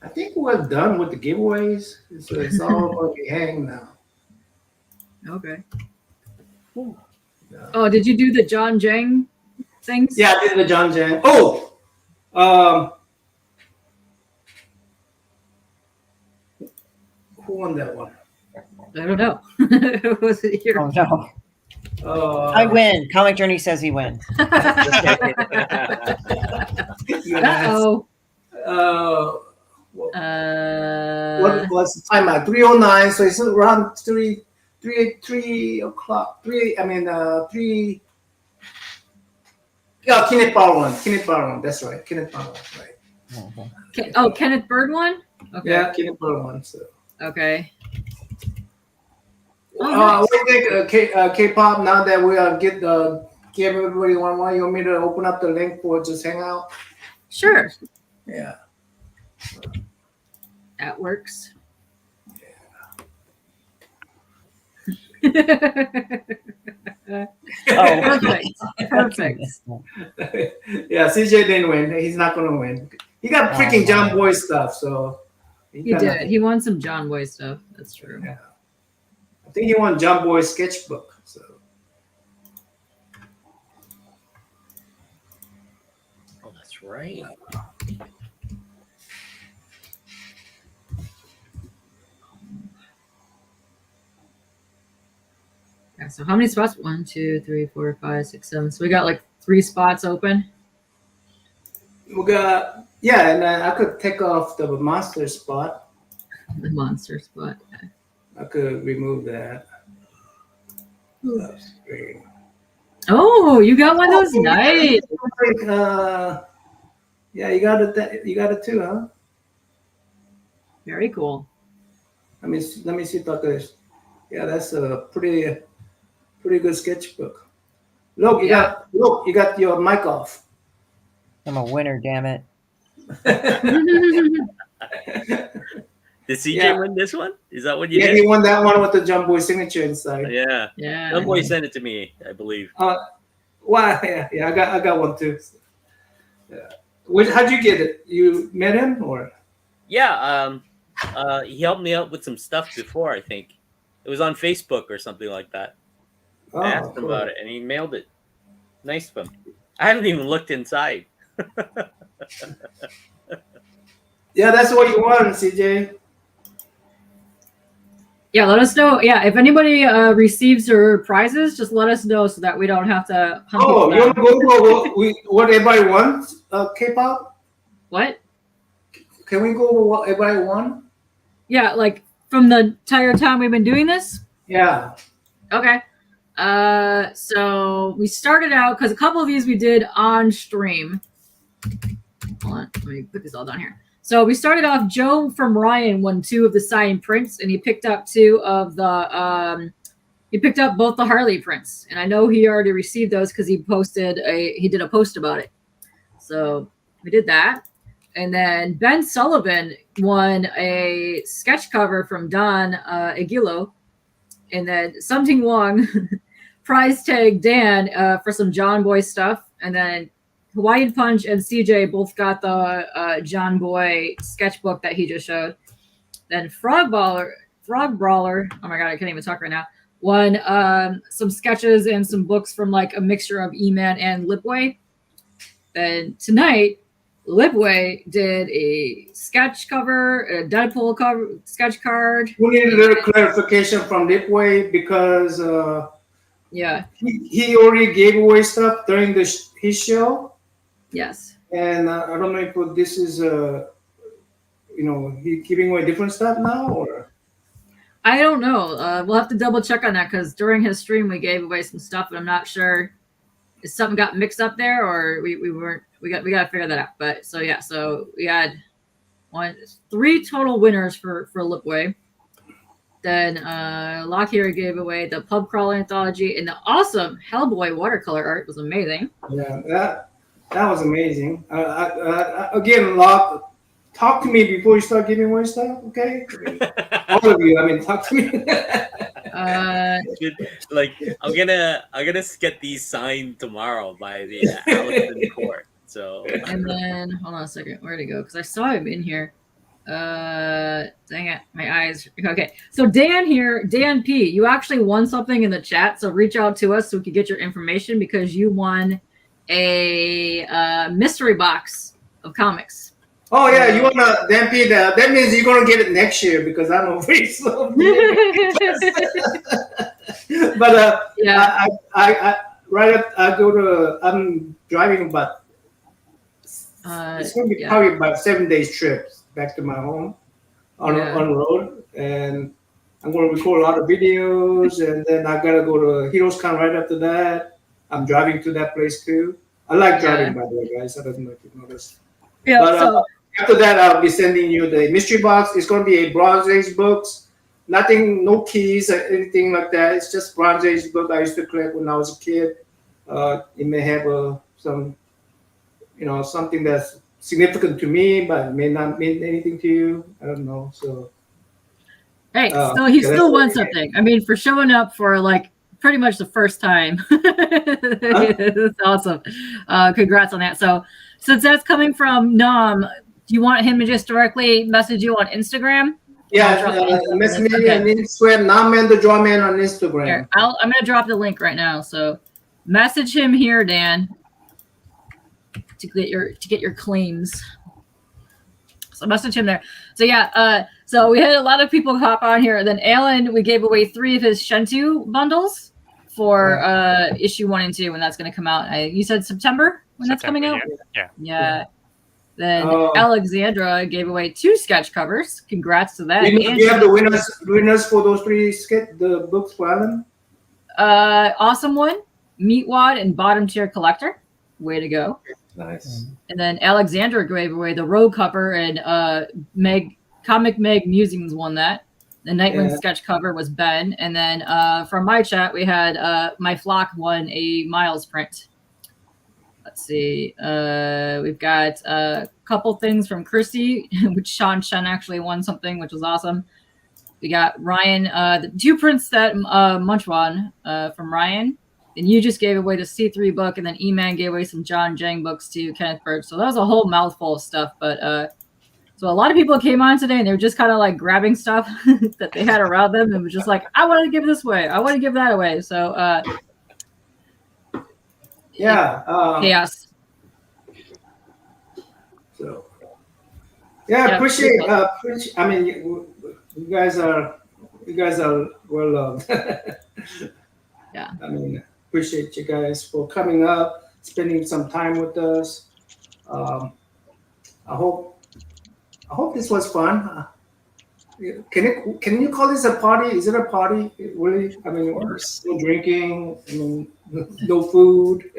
I think we're done with the giveaways. So it's all going to be hanging now. Okay. Yeah. Oh, did you do the John Jang things? Yeah, I did the John Jang. Oh, who won that one? I don't know. Was it here? Oh no. Uh, I win. Comic Journey says he wins. Uh-oh. What was the time at 3:09? So it's around 3 o'clock. 3. I mean 3. Yeah, Kenneth Power one. That's right. Kenneth Power one. Right. Oh, Kenneth Bird one? Okay. Yeah, Kenneth Power one. So. Okay. What do you think, K-pop? Now that we give everybody one, you want me to open up the link for just hang out? Sure. Yeah. That works. Perfect. Perfect. Yeah, CJ didn't win. He's not gonna win. He got freaking John Boy stuff, so He did. He won some John Boy stuff. That's true. Yeah. I think he won John Boy's sketchbook. So. Oh, that's right. Yeah, so how many spots? 1, 2, 3, 4, 5, 6, 7. So we got like 3 spots open. We got and then I could take off the monster spot. The monster spot. Okay. I could remove that. That's great. Oh, you got one of those? Nice. Yeah, you got it. You got it too, huh? Very cool. Let me see if I could. Yeah, that's a pretty good sketchbook. Look, you got your mic off. I'm a winner, damn it. Did CJ win this one? Is that what you did? did? Yeah, he won that one with the John Boy signature inside. Yeah. John Boy sent it to me, I believe. Wow, yeah, I got one too. Yeah. How'd you get it? You met him or? Yeah, he helped me out with some stuff before, I think. It was on Facebook or something like that. I asked him about it and he mailed it. Nice of him. I haven't even looked inside. Yeah, that's what you want, CJ. Yeah, let us know. Yeah, if anybody receives your prizes, just let us know so that we don't have to hunt people down. You want to go over what everybody wants, K-pop? What? Can we go over what everybody won? Yeah, like from the entire time we've been doing this? Yeah. Okay. So we started out, because a couple of these we did on stream. Hold on, let me put this all down here. So we started off, Joe from Ryan won 2 of the signed prints, and he picked up 2 of the, he picked up both the Harley prints. And I know he already received those because he did a post about it. So we did that. And then Ben Sullivan won a sketch cover from Don Aguilo. And then Something Wong prize tag Dan for some John Boy stuff. And then Hawaiian Punch and CJ both got the John Boy sketchbook that he just showed. Then Frog Brawler, oh my god, I can't even talk right now, won some sketches and some books from like a mixture of Eman and Lipway. Then tonight, Lipway did a sketch cover, a Deadpool cover, sketch card. We need a little clarification from Lipway because he already gave away stuff during his show. Yes. And I don't know if this is he giving away different stuff now or. I don't know. We'll have to double check on that because during his stream we gave away some stuff, but I'm not sure if something got mixed up there or we weren't. We got to figure that out. But so we had 3 total winners for Lipway. Then Lockyer gave away the Pub Crawl anthology, and the awesome Hellboy watercolor art was amazing. Yeah, that was amazing. Again, Lock, talk to me before you start giving away stuff, okay? All of you, talk to me. Dude, like I'm gonna get these signed tomorrow by the Allison Court. So and then hold on a second, where'd it go? Because I saw him in here. Dang it, my eyes. Okay, so Dan here, Dan P, you actually won something in the chat, so reach out to us so we can get your information because you won a mystery box of comics. Oh yeah, you wanna Dan P? That means you're gonna get it next year because I'm over slow. But yeah, I right up. I'm driving about. It's going to be probably about 7 days trips back to my home on the road, and I'm going to record a lot of videos, and then I got to go to Heroes Con right after that. I'm driving to that place too. I like driving, by the way, guys. I don't know if you noticed. Yeah. But So after that, I'll be sending you the mystery box. It's going to be a Bronze Age books. Nothing, no keys or anything like that. It's just Bronze Age book I used to collect when I was a kid. It may have some. Something that's significant to me, but it may not mean anything to you. I don't know. So, hey, so he still won something. I mean, for showing up for like pretty much the first time. That's awesome. Congrats on that. So, since that's coming from Nam, do you want him to just directly message you on Instagram? Yeah, message me on Instagram. NammaN the Drawman on Instagram. Here, I'm gonna drop the link right now. So, message him here, Dan. To get your claims. So message him there. So yeah, so we had a lot of people hop on here. Then Alan, we gave away 3 of his Shentu bundles for issue 1 and 2 when that's going to come out. You said September when that's coming out? Yeah. Then Alexandra gave away 2 sketch covers. Congrats to that. Do you have the winners for those 3 the books for Alan? Awesome One, Meatwad, and Bottom Tier Collector. Way to go. Nice. And then Alexandra gave away the Rogue cover, and Comic Meg Musings won that. The Nightwing sketch cover was Ben. And then from my chat, we had My Flock won a Miles print. Let's see. We've got a couple things from Christy, which Sean Shen actually won something, which was awesome. We got Ryan, the 2 prints that Munch won from Ryan. And you just gave away the C3 book, and then Eman gave away some John Jang books to Kenneth Birch. So that was a whole mouthful of stuff. But so a lot of people came on today, and they were just kind of like grabbing stuff that they had around them, and was just like, I want to give this away, I want to give that away. So chaos. So appreciate. I mean, you guys are well loved. Yeah. I mean, appreciate you guys for coming up, spending some time with us. I hope this was fun. Can you call this a party? Is it a party? Really? I mean, no drinking. I mean, no food.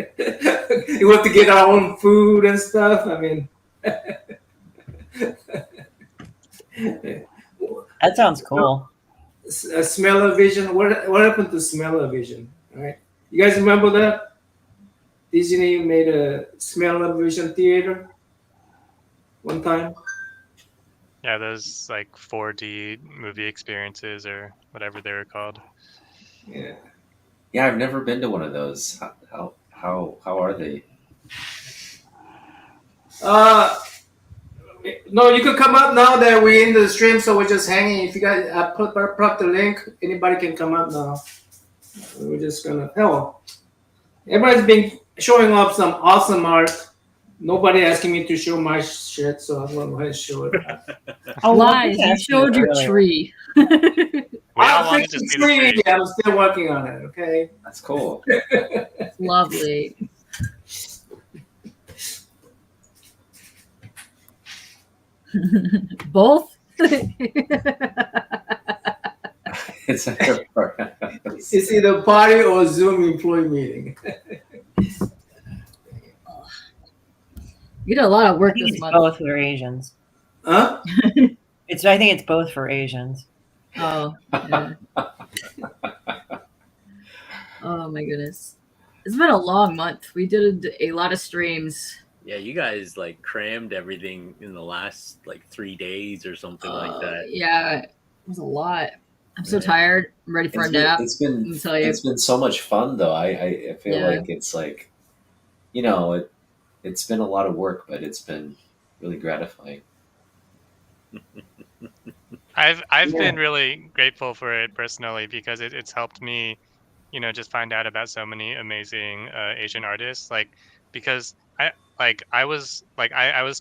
You have to get our own food and stuff. I mean, that sounds cool. Smell-O-Vision. What happened to Smell-O-Vision? Right? You guys remember that? Disney made a Smell-O-Vision theater one time. Yeah, those like 4D movie experiences or whatever they were called. Yeah. Yeah, I've never been to one of those. How are they? No, you could come up now that we're in the stream, so we're just hanging. If you guys put the link, anybody can come up now. We're just gonna everybody's been showing up some awesome art. Nobody asking me to show my shit, so I'm gonna go ahead and show it. Lies, you showed your tree. I'm still working on it. Okay, that's cool. Lovely. Both. It's either party or Zoom employee meeting. You did a lot of work this month. Both for Asians. Huh? I think it's both for Asians. Oh. Yeah. Oh my goodness. It's been a long month. We did a lot of streams. Yeah, you guys like crammed everything in the last like 3 days or something like that. Yeah, it was a lot. I'm so tired. I'm ready for a nap. It's been Let me tell you. it's been so much fun though. I feel Yeah. like it's like, it's been a lot of work, but it's been really gratifying. I've Yeah. been really grateful for it personally because it's helped me, just find out about so many amazing Asian artists. Like because I was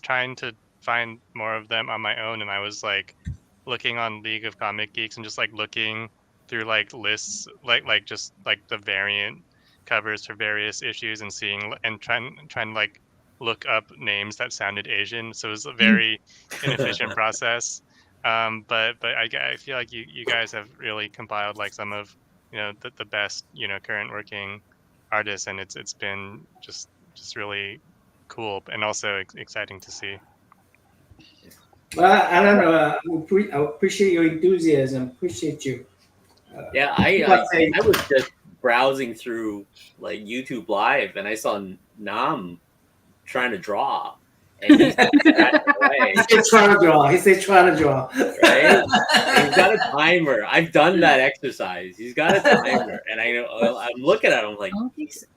trying to find more of them on my own, and I was like looking on League of Comic Geeks and just like looking through like lists, like just like the variant covers for various issues and seeing and trying to like look up names that sounded Asian. So it was a very inefficient process. But I feel like you guys have really compiled like some of the best current working artists, and it's been just really cool and also exciting to see. Well, I don't know. I appreciate your enthusiasm. Appreciate you. Yeah, Keep on saying. I was just browsing through like YouTube Live, and I saw Nam trying to draw, and he's scratching away, He said trying to draw. He said trying to draw. right? And he's got a timer. I've done that exercise. He's got a timer, and I know I'm looking at him like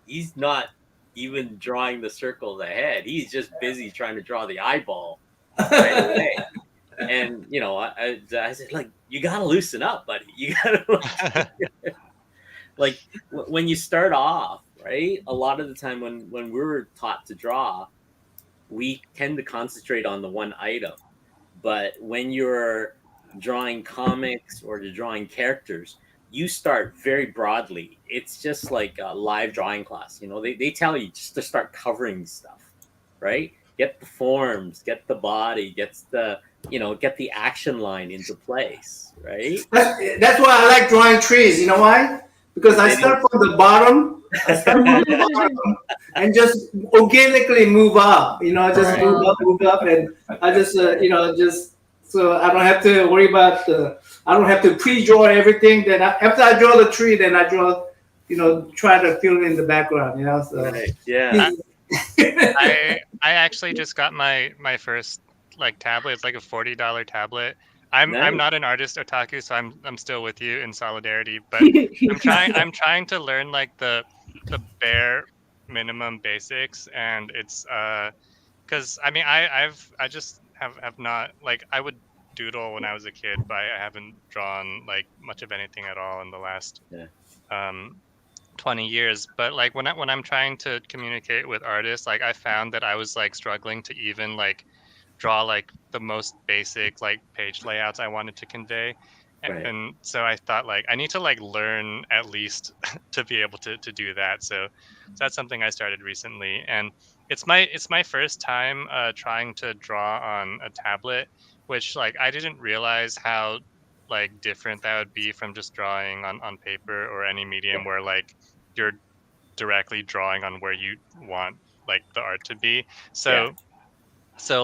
he's not even drawing the circles ahead. He's just busy trying to draw the eyeball right away. And I said, like, you gotta loosen up, buddy. You gotta like when you start off, right? A lot of the time when we're taught to draw, we tend to concentrate on the one item. But when you're drawing comics or you're drawing characters, you start very broadly. It's just like a live drawing class. They tell you just to start covering stuff, right? Get the forms, get the body, get the action line into place, right? That's why I like drawing trees. You know why? Because I start from the bottom. And just organically move up. Just Right. move up, and I just just so I don't have to worry about I don't have to pre-draw everything. Then after I draw the tree, then I draw, try to fill in the background. So Right. Yeah. I actually just got my first like tablet. It's like a $40 tablet. I'm Nice. not an artist otaku, so I'm still with you in solidarity. But I'm trying to learn like the bare minimum basics, and it's because I mean I just have not, like, I would doodle when I was a kid, but I haven't drawn like much of anything at all in the last 20 years. But like when I'm trying to communicate with artists, like I found that I was like struggling to even like draw like the most basic like page layouts I wanted to convey. Right. And so I thought like I need to like learn at least to be able to do that. So that's something I started recently, and it's my first time trying to draw on a tablet, which like I didn't realize how like different that would be from just drawing on paper or any medium where like you're directly drawing on where you want like the art to be. So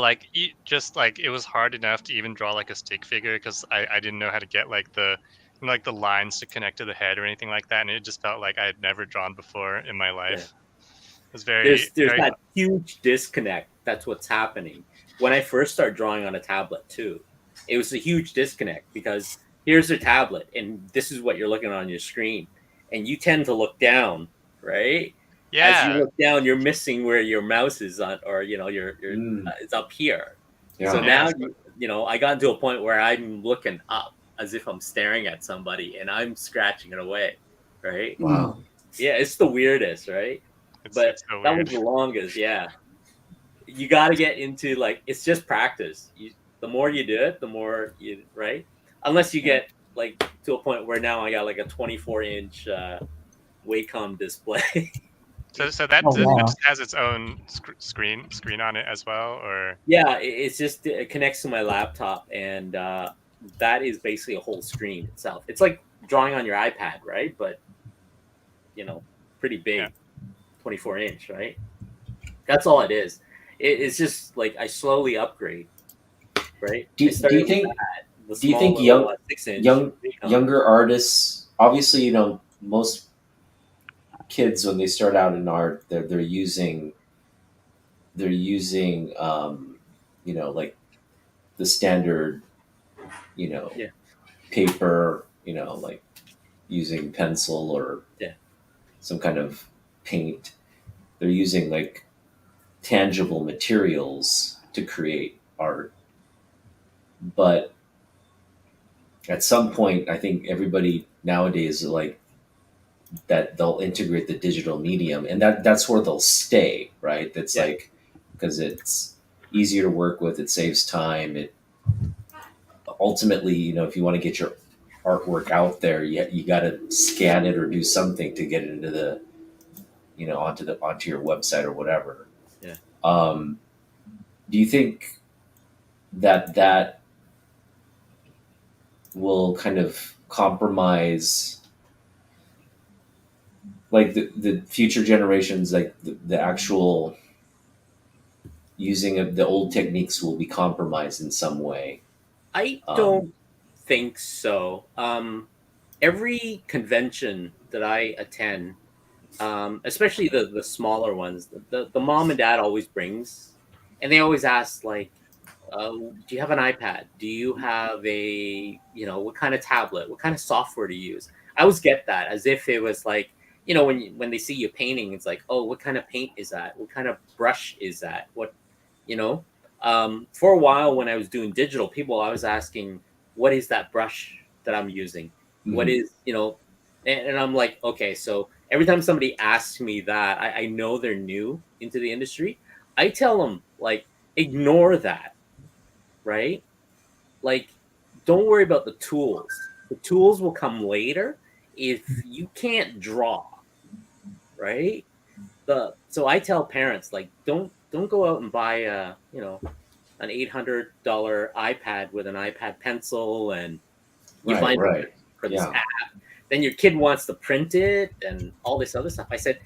like just like it was hard enough to even draw like a stick figure because I didn't know how to get like the like the lines to connect to the head or anything like that, and it just felt like I had never drawn before in my life. It was There's very that huge disconnect. That's what's happening. When I first started drawing on a tablet too, it was a huge disconnect because here's a tablet and this is what you're looking on your screen, and you tend to look down, right? As you look down, you're missing where your mouse is on, or your it's up here. Yeah. So now I got to a point where I'm looking up as if I'm staring at somebody and I'm scratching it away, right? Wow. Yeah, it's the weirdest, right? It's But so that weird. was the longest. Yeah, you got to get into like it's just practice. The more you do it, the more you right. Unless you get like to a point where now I got like a 24-inch Wacom display. So that Oh, wow. it just has its own screen on it as well, or Yeah, it's just it connects to my laptop, and that is basically a whole screen itself. It's like drawing on your iPad, right? But pretty big, 24-inch, right? That's all it is. It's just like I slowly upgrade, right? Do you think? Do you think younger artists? Obviously, most kids when they start out in art, they're using like the standard paper like using pencil or some kind of paint. They're using like tangible materials to create art. But at some point, I think everybody nowadays like that they'll integrate the digital medium, and that's where they'll stay, right? That's like because it's easier to work with, it saves time. It ultimately, if you want to get your artwork out there, you got to scan it or do something to get it into the onto your website or whatever. Yeah. Do you think that will kind of compromise like the future generations, like the actual using of the old techniques will be compromised in some way? I don't think so. Every convention that I attend, especially the smaller ones, the mom and dad always brings, and they always ask like, do you have an iPad? Do you have what kind of tablet? What kind of software to use? I always get that as if it was like, when they see you painting, it's like, oh, what kind of paint is that? What kind of brush is that? What, you know? For a while when I was doing digital, people I was asking, what is that brush that I'm using? What is, and I'm like, okay, so every time somebody asks me that, I know they're new into the industry. I tell them like, ignore that, right? Like, don't worry about the tools. The tools will come later if you can't draw, right? So I tell parents like, don't go out and buy an $800 iPad with an iPad pencil, and you find for this app. Then your kid wants to print it and all this other stuff. I said,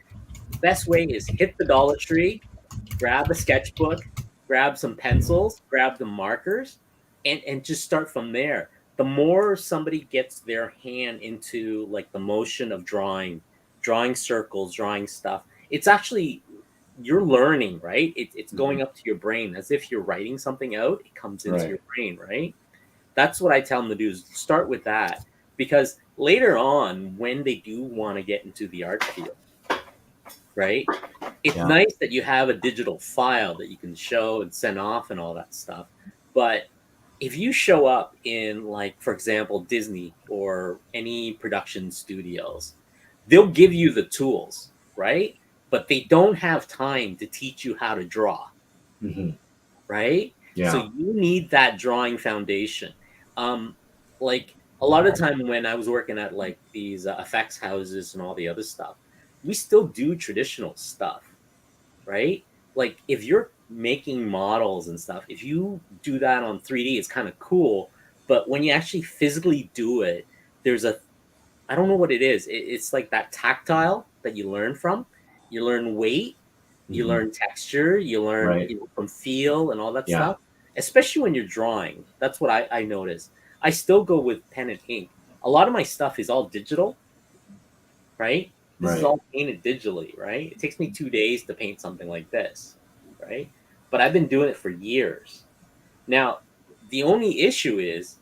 best way is hit the Dollar Tree, grab a sketchbook, grab some pencils, grab the markers, and just start from there. The more somebody gets their hand into like the motion of drawing circles, drawing stuff, it's actually you're learning, right? It's going up to your brain as if you're writing something out. It comes into your brain, right? That's what I tell them to do, is start with that, because later on, when they do want to get into the art field, right? It's nice that you have a digital file that you can show and send off and all that stuff. But if you show up in, like, for example, Disney or any production studios, they'll give you the tools, right? But they don't have time to teach you how to draw, right? Yeah. So you need that drawing foundation. Like a lot of time when I was working at like these effects houses and all the other stuff, we still do traditional stuff, right? Like if you're making models and stuff, if you do that on 3D, it's kind of cool. But when you actually physically do it, there's I don't know what it is. It's like that tactile that you learn from. You learn weight, you learn texture, you learn from feel and all that stuff. Especially when you're drawing. That's what I notice. I still go with pen and ink. A lot of my stuff is all digital, right? This is all painted digitally, right? It takes me 2 days to paint something like this, right? But I've been doing it for years. Now, the only issue is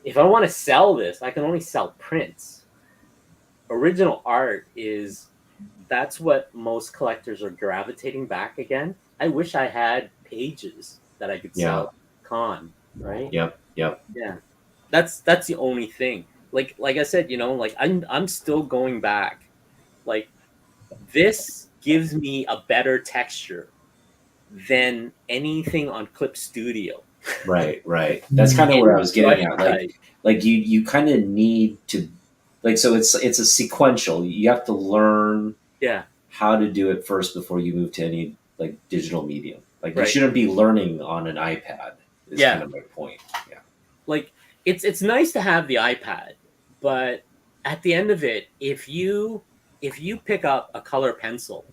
if I want to sell this, I can only sell prints. Original art that's what most collectors are gravitating back again. I wish I had pages that I could sell con, right? Yep. Yeah. That's the only thing. Like I said, like I'm still going back. Like this gives me a better texture than anything on Clip Studio. Right. That's kind of where I was getting at. Like you kind of need to, like, so it's a sequential. You have to learn how to do it first before you move to any like digital medium. Like you shouldn't be learning on an iPad. Is kind of my point. Yeah. Like it's nice to have the iPad, but at the end of it, if you pick up a color pencil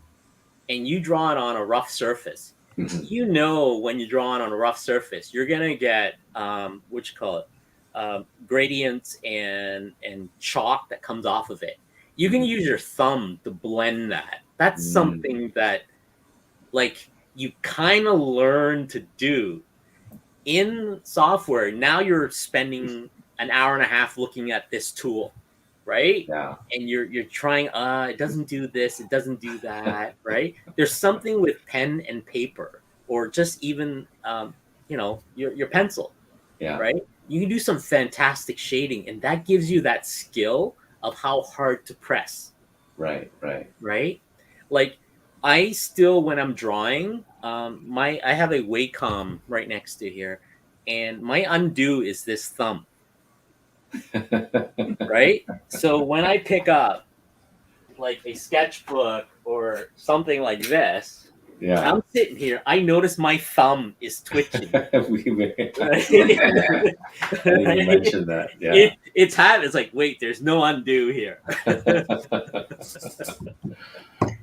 and you draw it on a rough surface, when you're drawing on a rough surface, you're gonna get gradients and chalk that comes off of it. You can use your thumb to blend that. That's something that like you kind of learn to do in software. Now you're spending an hour and a half looking at this tool, right? Yeah. And you're trying, it doesn't do this, it doesn't do that, right? There's something with pen and paper, or just even your pencil, Yeah. right? You can do some fantastic shading, and that gives you that skill of how hard to press, Right. right? Like I still, when I'm drawing, I have a Wacom right next to here, and my undo is this thumb, right? So when I pick up like a sketchbook or something like this, Yeah. I'm sitting here, I notice my thumb is twitching. I think you mentioned that. Yeah. It's like, wait, there's no undo here.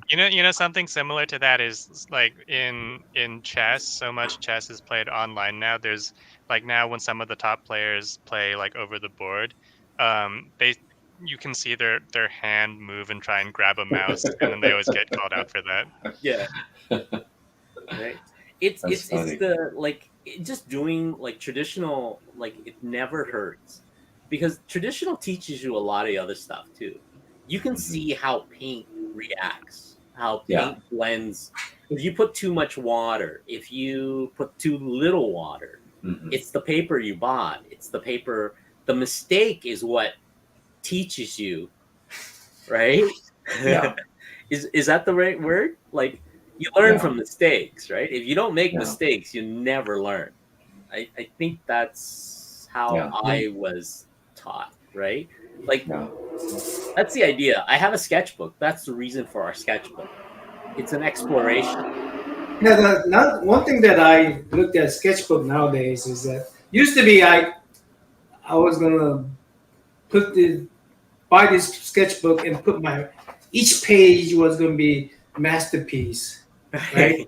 You know something similar to that is like in chess. So much chess is played online now. There's like now when some of the top players play like over the board, they you can see their hand move and try and grab a mouse, and then they always get called out for that. Yeah. Right. It's funny. the like just doing like traditional, like it never hurts, because traditional teaches you a lot of the other stuff too. You can see how paint reacts, how paint blends. If you put too much water, if you put too little water, it's the paper you bought. It's the paper. The mistake is what teaches you, right? Yeah. Is that the right word? Like you learn from mistakes, right? If you don't make mistakes, you never learn. I think that's how I was taught, right? Like that's the idea. I have a sketchbook. That's the reason for our sketchbook. It's an exploration. One thing that I looked at sketchbook nowadays is that used to be I was gonna buy this sketchbook and put each page was gonna be masterpiece, right?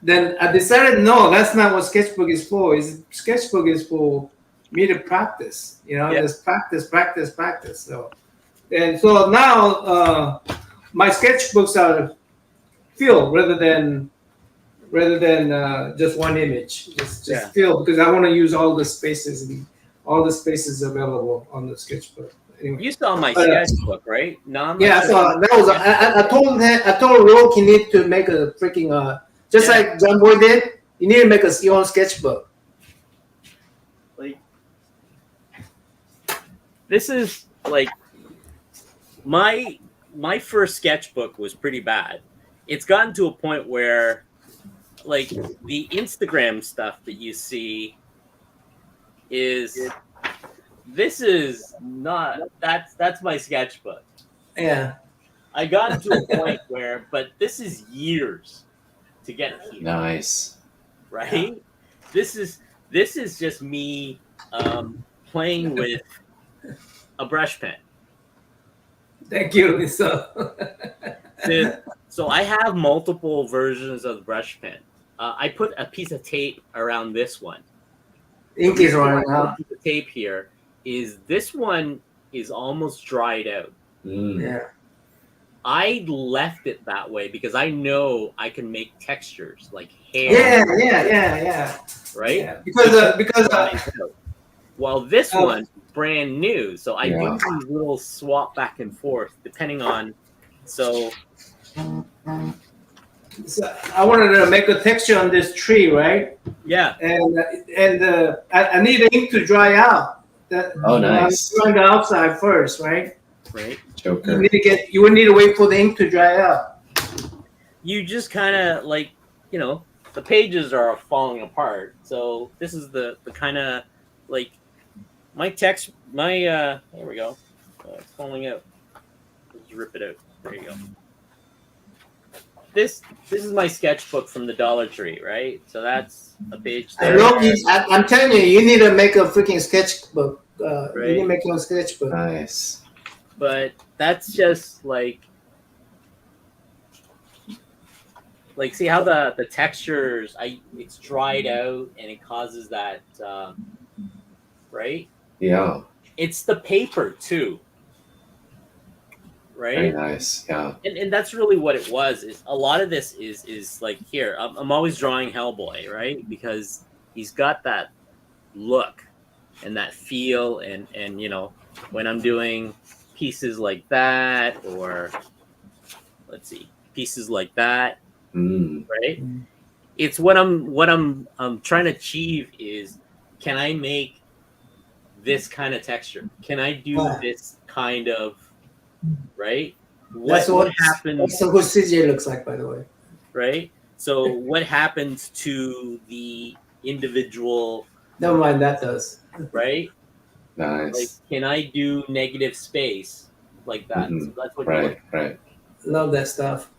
Then I decided no, that's not what sketchbook is for. Sketchbook is for me to practice, just practice. So now my sketchbooks are filled rather than just one image. Just filled because I want to use all the spaces available on the sketchbook. Anyway. You saw my sketchbook, right? Yeah, so that was. I told Roke he need to make a freaking just like John Boy did. You need to make your own sketchbook. Like this is like my first sketchbook was pretty bad. It's gotten to a point where like the Instagram stuff that you see this is not that's my sketchbook. Yeah. I got to a point where, but this is years to get here. Nice. Right? Yeah. This is just me playing with a brush pen. Thank you, so I have multiple versions of the brush pen. I put a piece of tape around this one. Ink is running out. The tape here is this one is almost dried out. Yeah. I left it that way because I know I can make textures like hair. Yeah. Right? Yeah. Because while this one's brand new, so I do these little swap back and forth depending on. So I wanted to make a texture on this tree, right? Yeah. And I need the ink to dry out. Nice. On the outside first, right? Right. Joker. You would need to wait for the ink to dry out. You just kind of like, the pages are falling apart. So this is the kind of like my text, there we go. It's falling out. Let's rip it out. There you go. This is my sketchbook from the Dollar Tree, right? So that's a page there. I'm telling you need to make a freaking sketchbook. Right. You need to make your own sketchbook. Nice. But that's just like see how the textures, it's dried out and it causes that, right? Yeah. It's the paper too. Right? Very nice. Yeah. And that's really what it was. Is a lot of this is like here. I'm always drawing Hellboy, right? Because he's got that look, and that feel, and when I'm doing pieces like that, or let's see, pieces like that, right? It's what I'm trying to achieve is, can I make this kind of texture? Can I do this kind of, right? What happens? That's what CJ looks like, by the way. Right? So what happens to the individual? Never mind, that does. Right? Nice. Like, can I do negative space like that? So that's what you're looking Right. Love that stuff.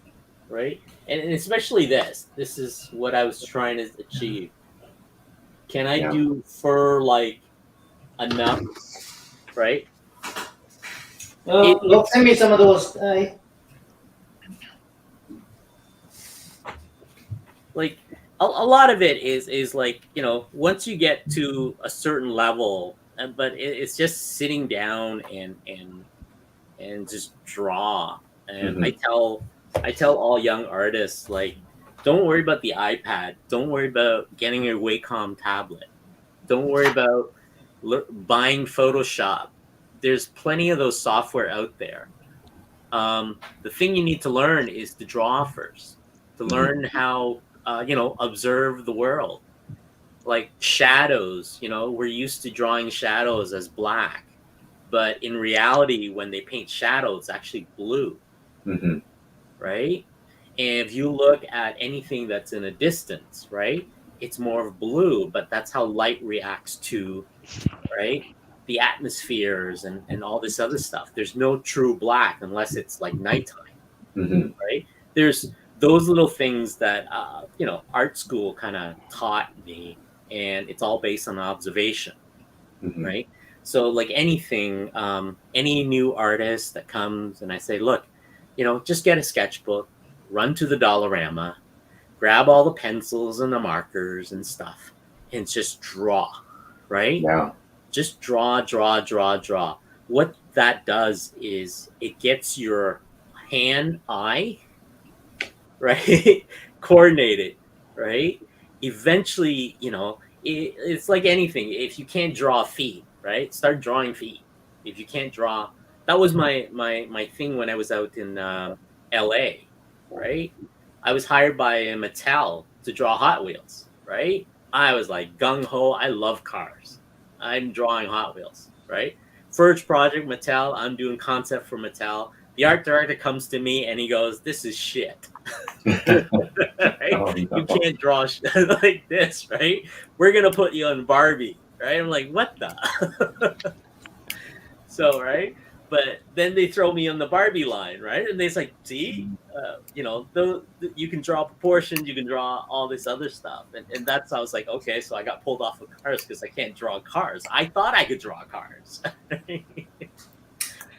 right? And especially this. This is what I was trying to achieve. Can I do fur like enough? Right? Look, send me some of those. Like a lot of it is like, once you get to a certain level, but it's just sitting down and just draw. And I tell all young artists, like, don't worry about the iPad, don't worry about getting your Wacom tablet, don't worry about buying Photoshop. There's plenty of those software out there. The thing you need to learn is to draw first, to learn how observe the world. Like shadows, we're used to drawing shadows as black, but in reality, when they paint shadows, it's actually blue, right? And if you look at anything that's in a distance, right, it's more of blue, but that's how light reacts to, right, the atmospheres and all this other stuff. There's no true black unless it's like nighttime, right? There's those little things that art school kind of taught me, and it's all based on observation, right? So like anything, any new artist that comes and I say, look, just get a sketchbook, run to the Dollarama, grab all the pencils and the markers and stuff, and just draw, right? Yeah. Just draw. What that does is it gets your hand-eye, right, coordinated, right? Eventually, it's like anything. If you can't draw feet, right, start drawing feet. If you can't draw, that was my thing when I was out in LA, right? I was hired by Mattel to draw Hot Wheels, right? I was like gung ho. I love cars. I'm drawing Hot Wheels, right? First project Mattel. I'm doing concept for Mattel. The art director comes to me and he goes, "This is shit." Right? You can't draw like this, right? We're gonna put you on Barbie, right? I'm like, what the? So, right? But then they throw me on the Barbie line, right? And they're like, see, you can draw proportions, you can draw all this other stuff. And that's how I was like, okay, so I got pulled off of cars because I can't draw cars. I thought I could draw cars.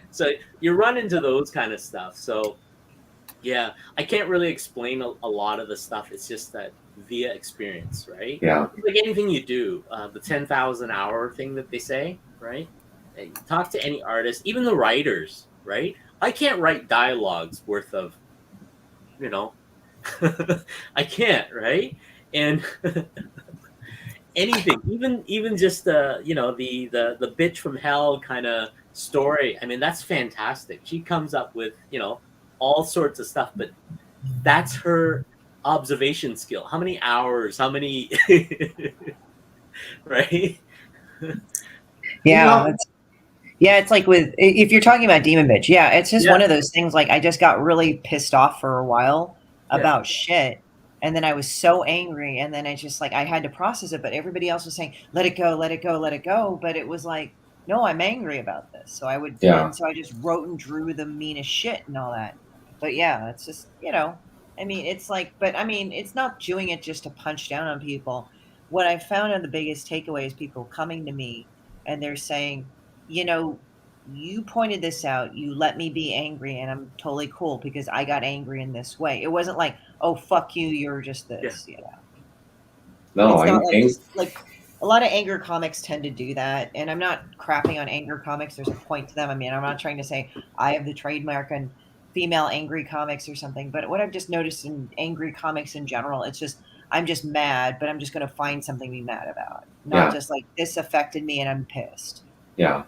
So you run into those kind of stuff. So, yeah, I can't really explain a lot of the stuff. It's just that via experience, right? Yeah. Like anything you do, the 10,000 hour thing that they say, right? Talk to any artist, even the writers, right? I can't write dialogues worth of, I can't, right? And anything, even just the bitch from hell kind of story. I mean, that's fantastic. She comes up with all sorts of stuff, but that's her observation skill. How many hours? How many? Right? Yeah. Yeah, it's like if you're talking about Demon Bitch, yeah, it's just one of those things. Like I just got really pissed off for a while about shit, and then I was so angry, and then I just like I had to process it. But everybody else was saying, "Let it go, let it go, let it go." But it was like, no, I'm angry about this. So and so I just wrote and drew the meanest shit and all that. But yeah, it's just I mean, it's like, but I mean, it's not doing it just to punch down on people. What I found on the biggest takeaway is people coming to me and they're saying, you pointed this out. You let me be angry, and I'm totally cool because I got angry in this way. It wasn't like, oh, fuck you, you're just this, No, it's not like a lot of anger comics tend to do that. And I'm not crapping on anger comics. There's a point to them. I mean, I'm not trying to say I have the trademark on female angry comics or something, but what I've just noticed in angry comics in general, it's just I'm just mad, but I'm just going to find something to be mad about. Not just like this affected me and I'm pissed. Yeah.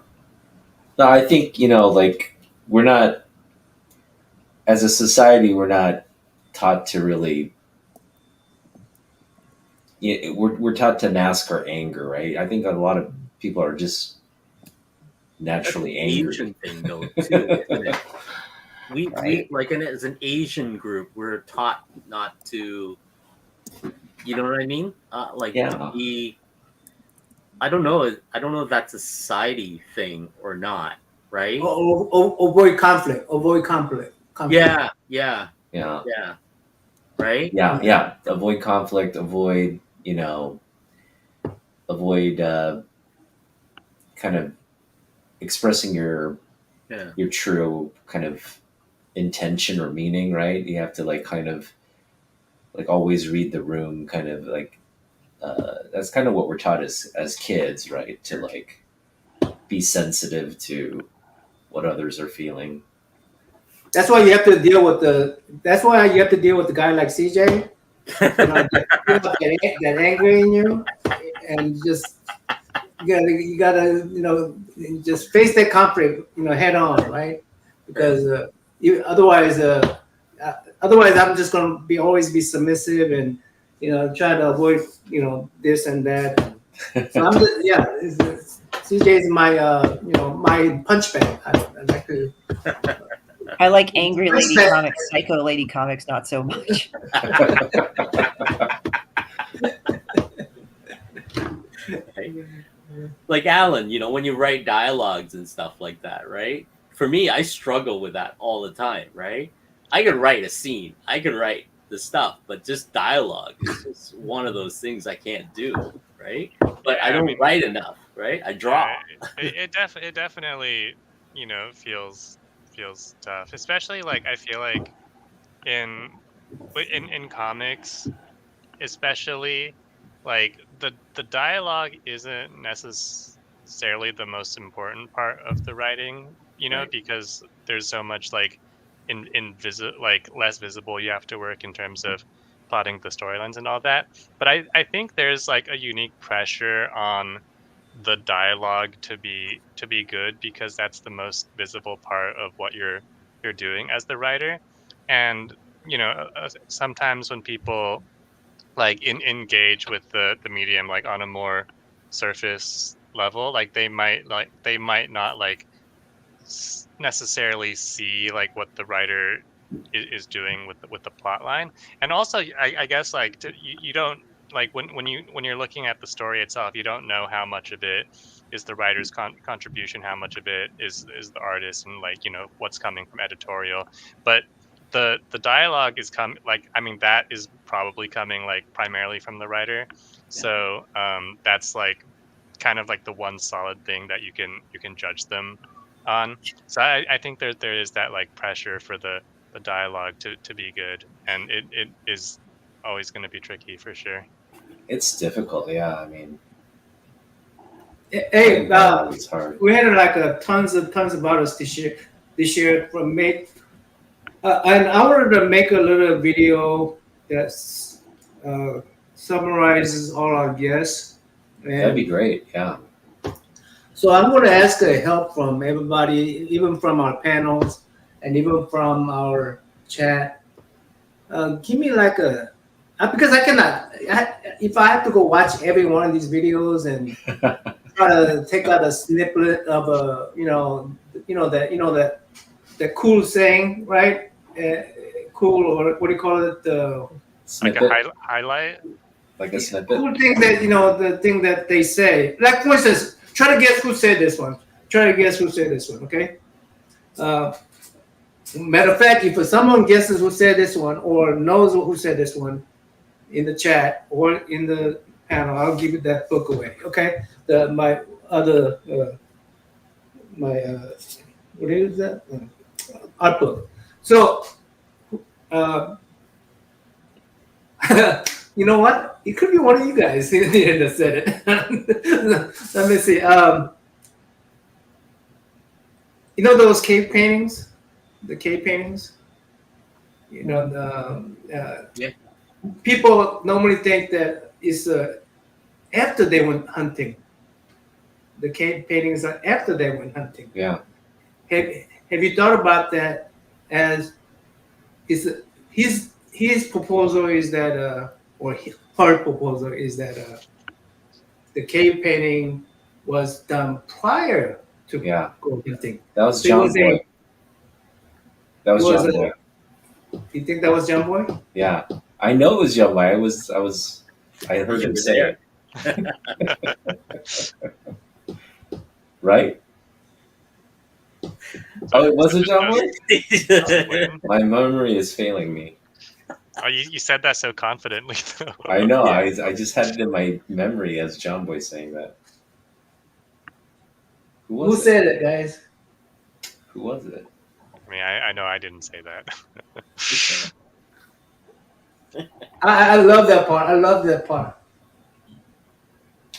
No, I think, like we're not, as a society, we're not taught to really, we're taught to mask our anger, right? I think a lot of people are just naturally angry. Asian thing though too, isn't it? We Right. like as an Asian group, we're taught not to. You know what I mean? Yeah. I don't know. I don't know if that's a society thing or not. Right? Avoid conflict. Avoid conflict. Yeah. Yeah. Right? Yeah. Avoid conflict, avoid, avoid kind of expressing your true kind of intention or meaning, right? You have to like kind of like always read the room, kind of like that's kind of what we're taught as kids, right? To like be sensitive to what others are feeling. That's why you have to deal with the guy like CJ. That anger in you, and just you gotta just face that conflict head on, right? Because otherwise I'm just gonna always be submissive and try to avoid this and that. So I'm just CJ is my my punch bag. I like to. I like angry lady comics, psycho lady comics, not so much. Like Alan, when you write dialogues and stuff like that, right? For me, I struggle with that all the time, right? I could write a scene, I could write the stuff, but just dialogue is just one of those things I can't do, right? But I don't write enough, right? I draw. It definitely, feels tough, especially like I feel like in comics, especially like the dialogue isn't necessarily the most important part of the writing, Right. because there's so much like like less visible you have to work in terms of plotting the storylines and all that. But I think there's like a unique pressure on the dialogue to be good, because that's the most visible part of what you're doing as the writer. And sometimes when people like engage with the medium like on a more surface level, like they might not like necessarily see like what the writer is doing with the plot line. And also I guess like you don't like when you're looking at the story itself, you don't know how much of it is the writer's contribution, how much of it is the artist, and like what's coming from editorial. But the dialogue is that is probably coming like primarily from the writer. So that's like kind of like the one solid thing that you can judge them on. So I think there is that like pressure for the dialogue to be good, and it is always going to be tricky for sure. It's difficult, yeah. I mean, Hey, it's hard. we had like tons of artists this year from May. And I wanted to make a little video that summarizes all our guests. That'd be great, yeah. So I'm going to ask help from everybody, even from our panels and even from our chat. Give me like because I cannot, if I have to go watch every one of these videos and try to take out a snippet of that cool saying, right? Cool, or what do you call it? Like a highlight? Like a snippet? Cool thing that, the thing that they say. Like, for instance, try to guess who said this one. Okay? Matter of fact, if someone guesses who said this one or knows who said this one in the chat or in the panel, I'll give you that book away. Okay? My other, what is that? Art book. So, you know what? It could be one of you guys here that said it. Let me see. You know those cave paintings? The cave paintings? Yeah. people normally think that it's after they went hunting. The cave paintings are after they went hunting. Yeah. Have you thought about that? As is his proposal is that or her proposal is that the cave painting was done prior to Yeah. go hunting. That was So it John was Boy. That was it was John a- Boy. You think that was John Boy? Yeah. I know it was John Boy. I heard You him were say there. it. Right? Oh, it wasn't John Boy? When? My memory is failing me. Oh, you said that so confidently, though. I know. Yeah. I just had it in my memory as John Boy saying that. Who Who was it? said it, guys? Who was it? I mean, I know I didn't say that. I love that part. I love that part.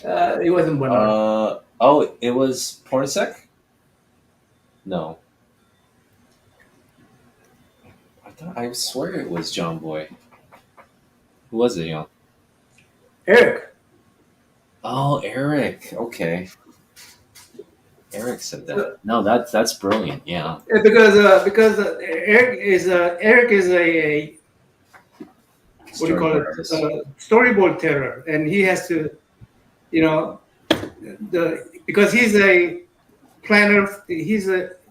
It wasn't Bernard. Oh, it was Pornsec? No. I swear it was John Boy. Who was it, Jan? Eric. Oh, Eric. Okay. Eric said that. No, that's brilliant. Yeah. Because Eric is a what do you call it? Storyboard artist. Storyboard teller, and he has to, because he's a planner.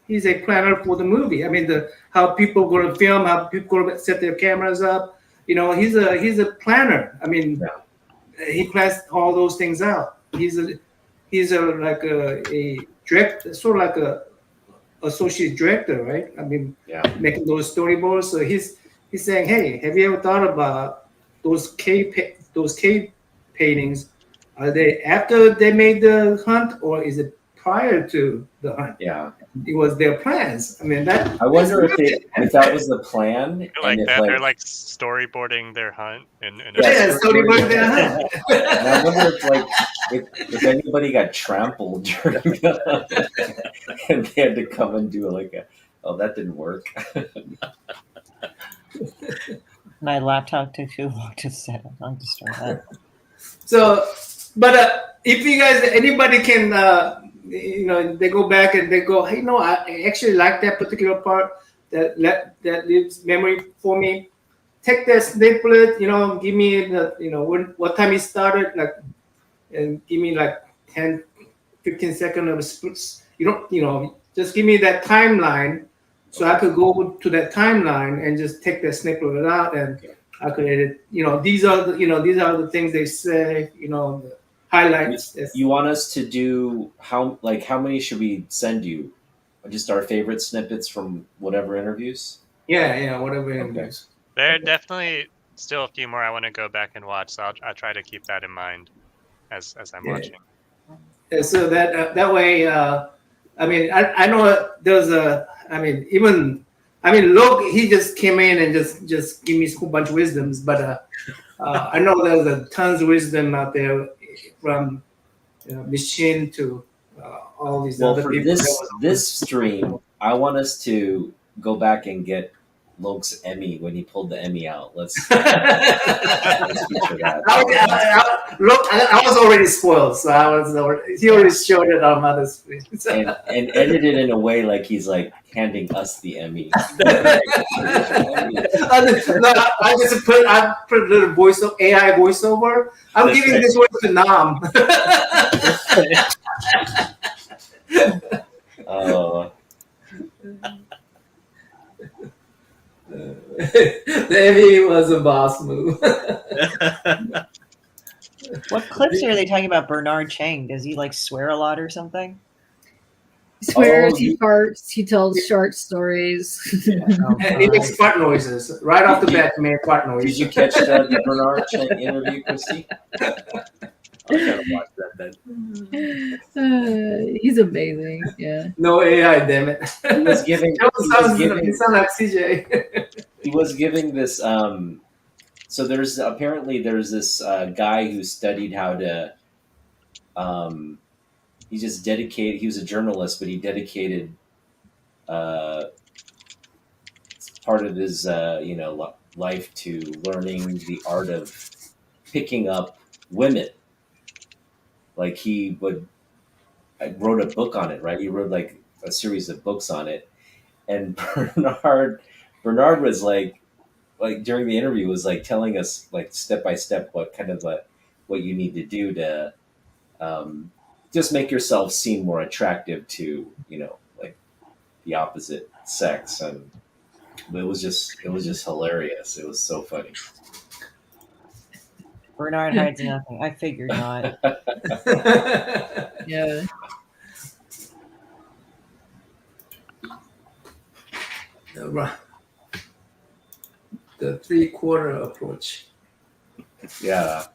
He's a planner for the movie. I mean, how people go to film, how people go to set their cameras up. He's a planner. I mean, he plans all those things out. He's a director, sort of like a associate director, right? I mean, making those storyboards. So he's saying, hey, have you ever thought about those cave paintings? Are they after they made the hunt, or is it prior to the hunt? Yeah. It was their plans. I mean, that. I wonder if that was the plan. Like and that, if, they're like storyboarding their hunt. Storyboarding their hunt. And I wonder if anybody got trampled during the hunt and they had to come and do that didn't work. My laptop took too long to set up. I'll destroy that. So, but if you guys, anybody can, they go back and they go, hey, no, I actually like that particular part that leaves memory for me. Take that snippet, give me what time it started, and give me 10, 15 seconds of splits. Just give me that timeline, so I could go to that timeline and just take that snippet out, and I could edit. These are the things they say. The highlights. You want us to do how many should we send you? Just our favorite snippets from whatever interviews? Yeah, whatever interviews. There are definitely still a few more I want to go back and watch, so I'll try to keep that in mind as I'm watching. Yeah, so that way, I mean, I know there's Luke, he just came in and just give me a whole bunch of wisdoms, but I know there's a tons of wisdom out there from Machine to all these other for people. this stream, I want us to go back and get Luke's Emmy when he pulled the Emmy out. Let's feature that. I was already spoiled, so he already showed it on other screens. and edit it in a way like he's handing us the Emmy. I just put a little AI voiceover. I'm That's giving right. this one to Nam. The Emmy was a boss move. What clips are they talking about? Bernard Chang? Does he swear a lot or something? He swears, he farts, he tells short stories. And he makes fart noises right off the bat. He made fart noises. Did you catch the Bernard Chang interview, Christy? I gotta watch that then. He's amazing. Yeah. No AI, damn it. He was giving. He sounds like CJ. He was giving this. So there's this guy who studied how to. He just dedicated. He was a journalist, but he dedicated part of his life to learning the art of picking up women. Like I wrote a book on it, right? He wrote like a series of books on it, and Bernard was like during the interview was like telling us like step by step what kind of what you need to do to just make yourself seem more attractive to like the opposite sex, and it was just hilarious. It was so funny. Bernard hides nothing. I figured not. Yeah. The 3/4 approach. Yeah.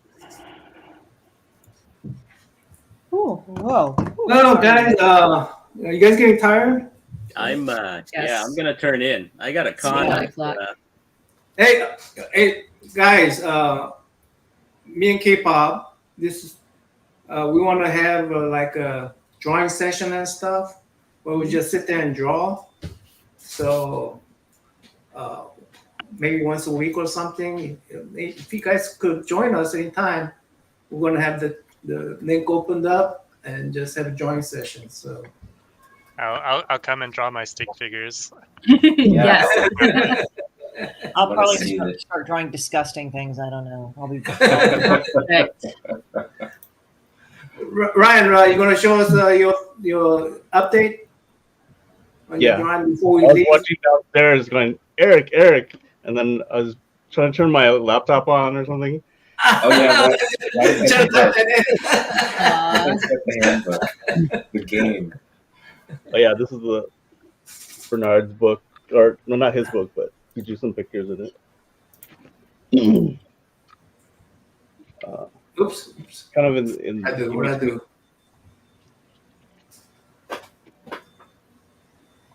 Ooh, whoa. No, guys. Are you guys getting tired? I'm Yes. yeah, I'm gonna turn in. I got a con. Yeah, like that. Hey, guys. Me and K-pop. This is. We want to have like a drawing session and stuff, where we just sit there and draw. So. Maybe once a week or something. If you guys could join us anytime, we're gonna have the link opened up and just have a drawing session. So I'll come and draw my stick figures. Yes. I'll Wanna probably see start drawing disgusting things. I don't know. I'll be. Ryan, you gonna show us your update on your Yeah. drawing before we I was leave? watching downstairs going, Eric, and then I was trying to turn my laptop on or something. Oh yeah. Right Just at the- the handbook, the game. Oh yeah, this is the Bernard's book, or no, not his book, but he drew some pictures in it. Oops. Kind of in I do. What I do?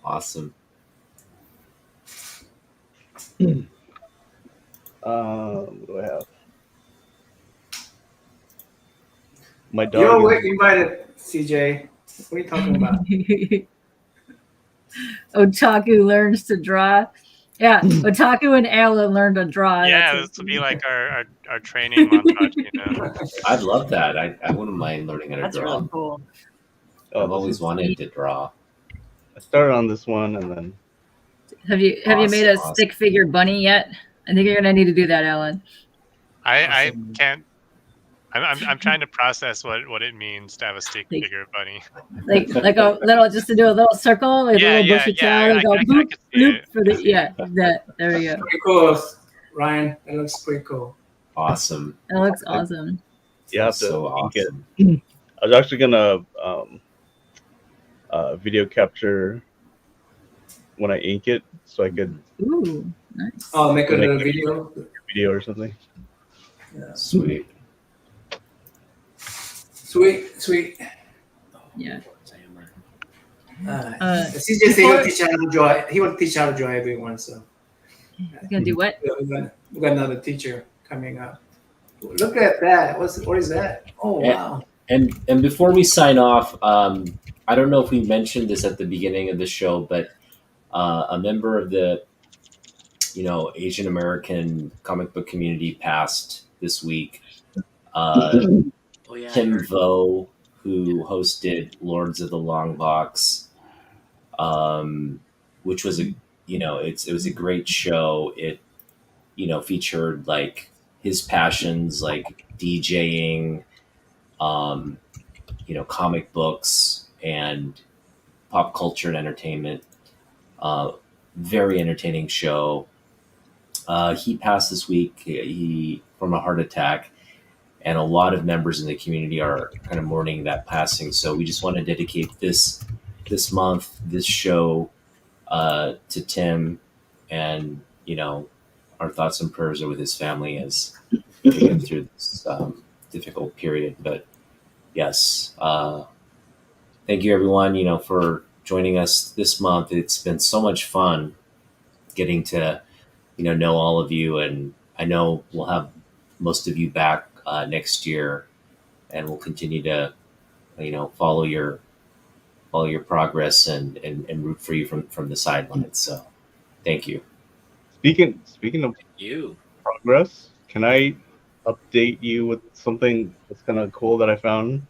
Awesome. What do I have? My dog. You're is- invited, CJ. What are you talking about? Otaku learns to draw. Yeah, Otaku and Alan learn to draw. Yeah, That's this will be like our training montage, you know. I'd love that. I wouldn't mind learning how to That's draw. really cool. oh, I've this always is- wanted to draw. I started on this one, and then Have you made a Awesome. stick figure bunny yet? I think you're gonna need to do that, Alan. I Awesome. can't. I'm trying to process what it means to have a stick Like- figure bunny. Like a little, just to do a little circle, like Yeah, a little yeah, bush of yeah, tail, I and go can bloop, see bloop it. for the there we go. Pretty cool, Ryan. That looks pretty cool. Awesome. That looks awesome. you have to So ink it. awesome. I was actually gonna video capture when I ink it, so I could Ooh, nice. Oh, make a Make little it- video. video or something. Sweet. Sweet. Yeah. CJ said he'll teach how to draw. He will teach how to draw everyone. So You're gonna do what? we got another teacher coming up. Look at that. What is that? Oh wow. And before we sign off, I don't know if we mentioned this at the beginning of the show, but a member of the Asian American comic book community passed this week. Oh yeah. I Tim heard. Vo, who hosted Lords of the Long Box, which was it was a great show. It featured like his passions like DJing, comic books and pop culture and entertainment. Very entertaining show. He passed this week. He from a heart attack. And a lot of members in the community are kind of mourning that passing. So we just want to dedicate this month, this show, to Tim, and our thoughts and prayers are with his family as they get through this difficult period. But yes, thank you everyone, for joining us this month. It's been so much fun getting to know all of you, and I know we'll have most of you back next year, and we'll continue to follow your progress and root for you from the sidelines. So thank you. Speaking of You. progress, can I update you with something that's kind of cool that I found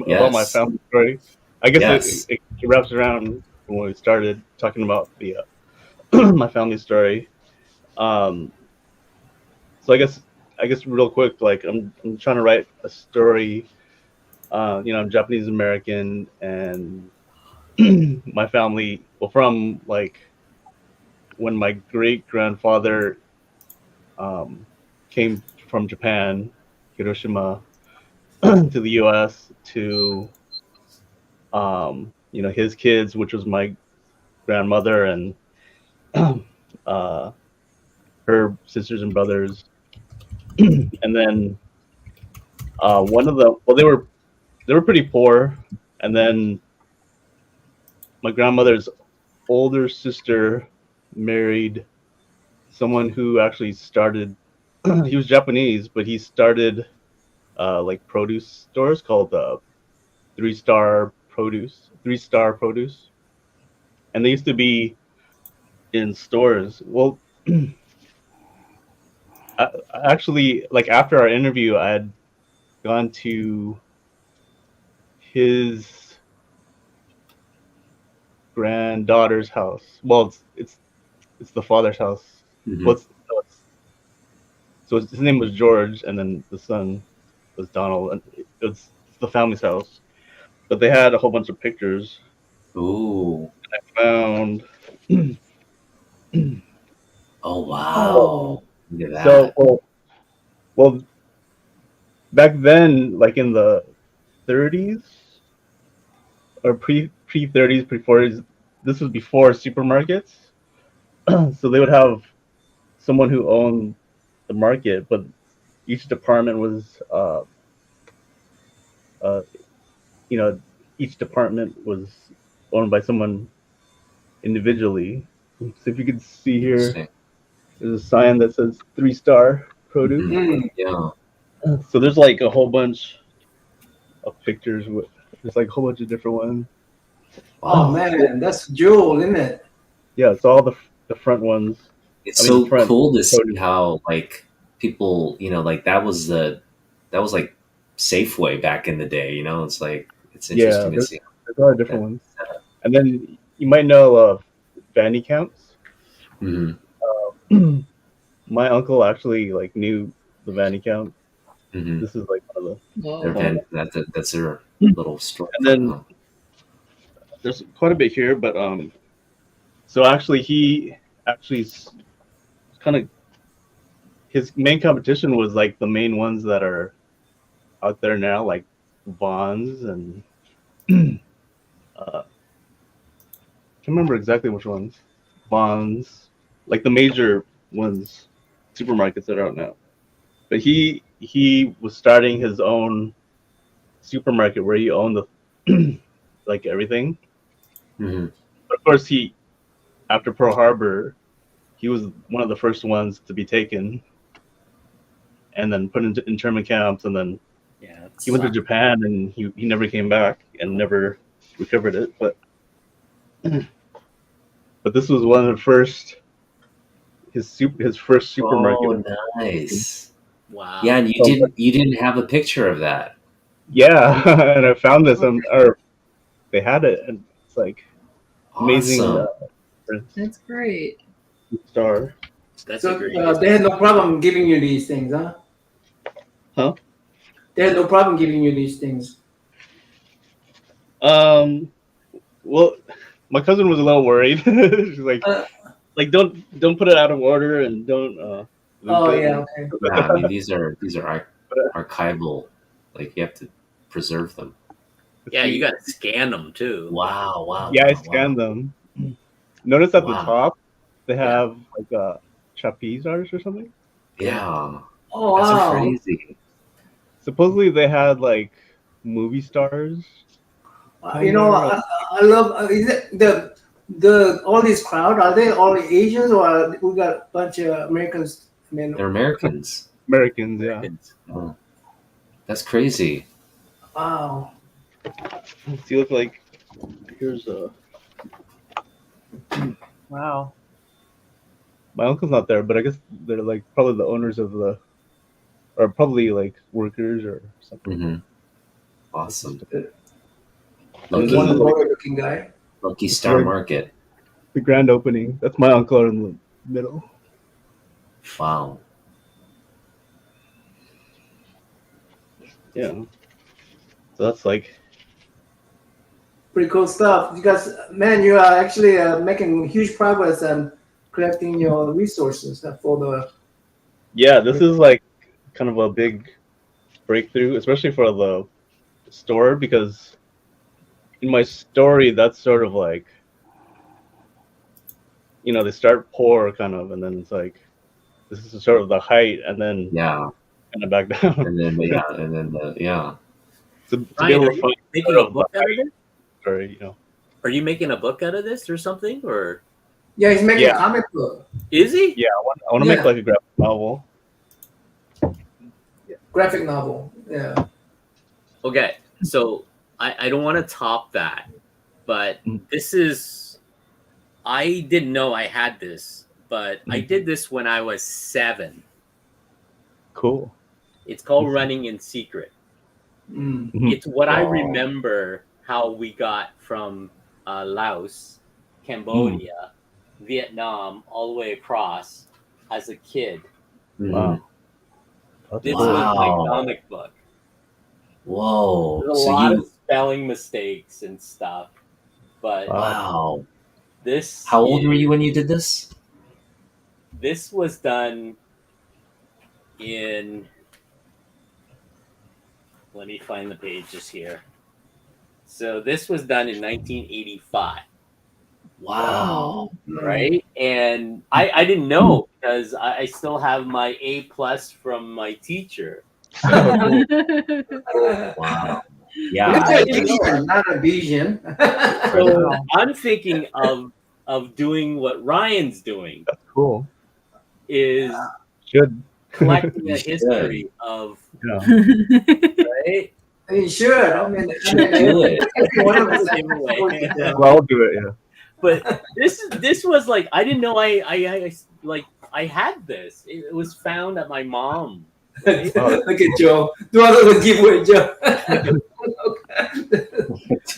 about my Yes. family story? I guess Yes. it wraps around when we started talking about the my family story. Um, so I guess real quick, like I'm trying to write a story. I'm Japanese American, and my family, well, from like when my great grandfather came from Japan, Hiroshima, to the U.S. to his kids, which was my grandmother and uh, her sisters and brothers, and then one of the well, they were pretty poor, and then my grandmother's older sister married someone who actually started. He was Japanese, but he started like produce stores called Three Star Produce, and they used to be in stores. Well, actually, like after our interview, I had gone to his granddaughter's house. Well, it's the father's house. Mhm. Well, his name was George, and then the son was Donald, and it's the family's house. But they had a whole bunch of pictures. Ooh. I found. Oh wow. Oh, Look at that. So, well, back then, like in the 30s or pre 30s, pre 40s, this was before supermarkets. So they would have someone who owned the market, but each department was, uh, you know, each department was owned by someone individually. So if you could see here, Interesting. there's a sign that says Three Star Produce. Mhm. Yeah. So there's like a whole bunch of pictures with, there's like a whole bunch of different ones. oh Wow. man, that's Jewel, isn't it? Yeah, it's all the front ones. It's I mean, the so front cool to see produce. how like people, like that was like Safeway back in the day, it's like it's Yeah, interesting to see there's a lot of different that ones. setup. And then you might know Vandy Counts. Mhm. My uncle actually like knew the Vandy Count. Mhm. This is like one of Their Whoa. van that's their little store. and then there's quite a bit here, but so actually he actually kind of his main competition was like the main ones that are out there now, like Vons and can't remember exactly which ones. Vons, like the major ones, supermarkets that are out now. But he was starting his own supermarket where he owned the like everything. Mhm. But of course, he after Pearl Harbor, he was one of the first ones to be taken and then put into internment camps, and then Yeah. he went to Japan and he never came back and never recovered it. But this was one of the first his first supermarket. Oh, nice. Wow. Yeah, and you So, didn't have a picture of that. yeah, and I found this or they had it, and it's like amazing Awesome. That's great. star. That's So a great. they had no problem giving you these things, huh? Huh? They had no problem giving you these things. Well, my cousin was a little worried. She's Uh, like don't put it out of order and don't lose oh it. yeah, And, okay. Yeah, I mean these are archival, like you have to preserve them. Yeah, you got to scan them too. Wow, wow, yeah, I wow, scanned wow. them. Notice at the Wow. top they have like a trapeze artist or something. Yeah. Oh That's wow. crazy. Supposedly they had like movie stars. You know, I love is it the all this crowd, are they all Asians or we got a bunch of Americans? I mean, They're Americans. Americans, yeah. Oh, that's crazy. wow. See, look like here's Wow. my uncle's not there, but I guess they're like probably the owners of the, or probably like workers or something. Mm-hmm. Awesome. There's Lucky, one looking guy. Lucky Star Market. The grand opening. That's my uncle in the middle. Wow. Yeah. So that's like Pretty cool stuff. You guys, man, you are actually making huge progress and collecting your resources for the. yeah. This is like kind of a big breakthrough, especially for the store, because in my story, that's sort of like, they start poor kind of, and then it's like this is sort of the height, and then Yeah. kind of back down. And then yeah. to be Ryan, able are to you find making sort a of book the out of height this? story, Are you making a book out of this or something? Or Yeah, he's making Yeah. a comic book, is he? Yeah, I want to make like a graphic novel. graphic novel. Yeah. Okay, so I don't want to top that, but this is, I didn't know I had this, but I did this when I was 7. Cool. It's called Running in Secret. Mm. It's what I Wow. remember how we got from Laos, Cambodia, Vietnam, all the way across as a kid. Mhm. Wow. That's This cool. was my Wow. comic book. Whoa. There's a So lot you of spelling mistakes and stuff, but wow. this How old were is- you when you did this? This was done in. Let me find the pages here. So this was done in 1985. Wow. Right, and I didn't know because I still have my A+ from my teacher. Oh, Mm. Wow. It's Yeah. a vision, not a vision. So I'm thinking of doing what Ryan's doing, That's cool. is Should. collecting You a history of, Yeah. right. You should. I mean, should do it. every one of us has Giveaway. story to tell. Well, I'll do it. Yeah. But this was like, I didn't know I had this. It was found at my mom. Right? Look at Joe. Do another giveaway, Joe.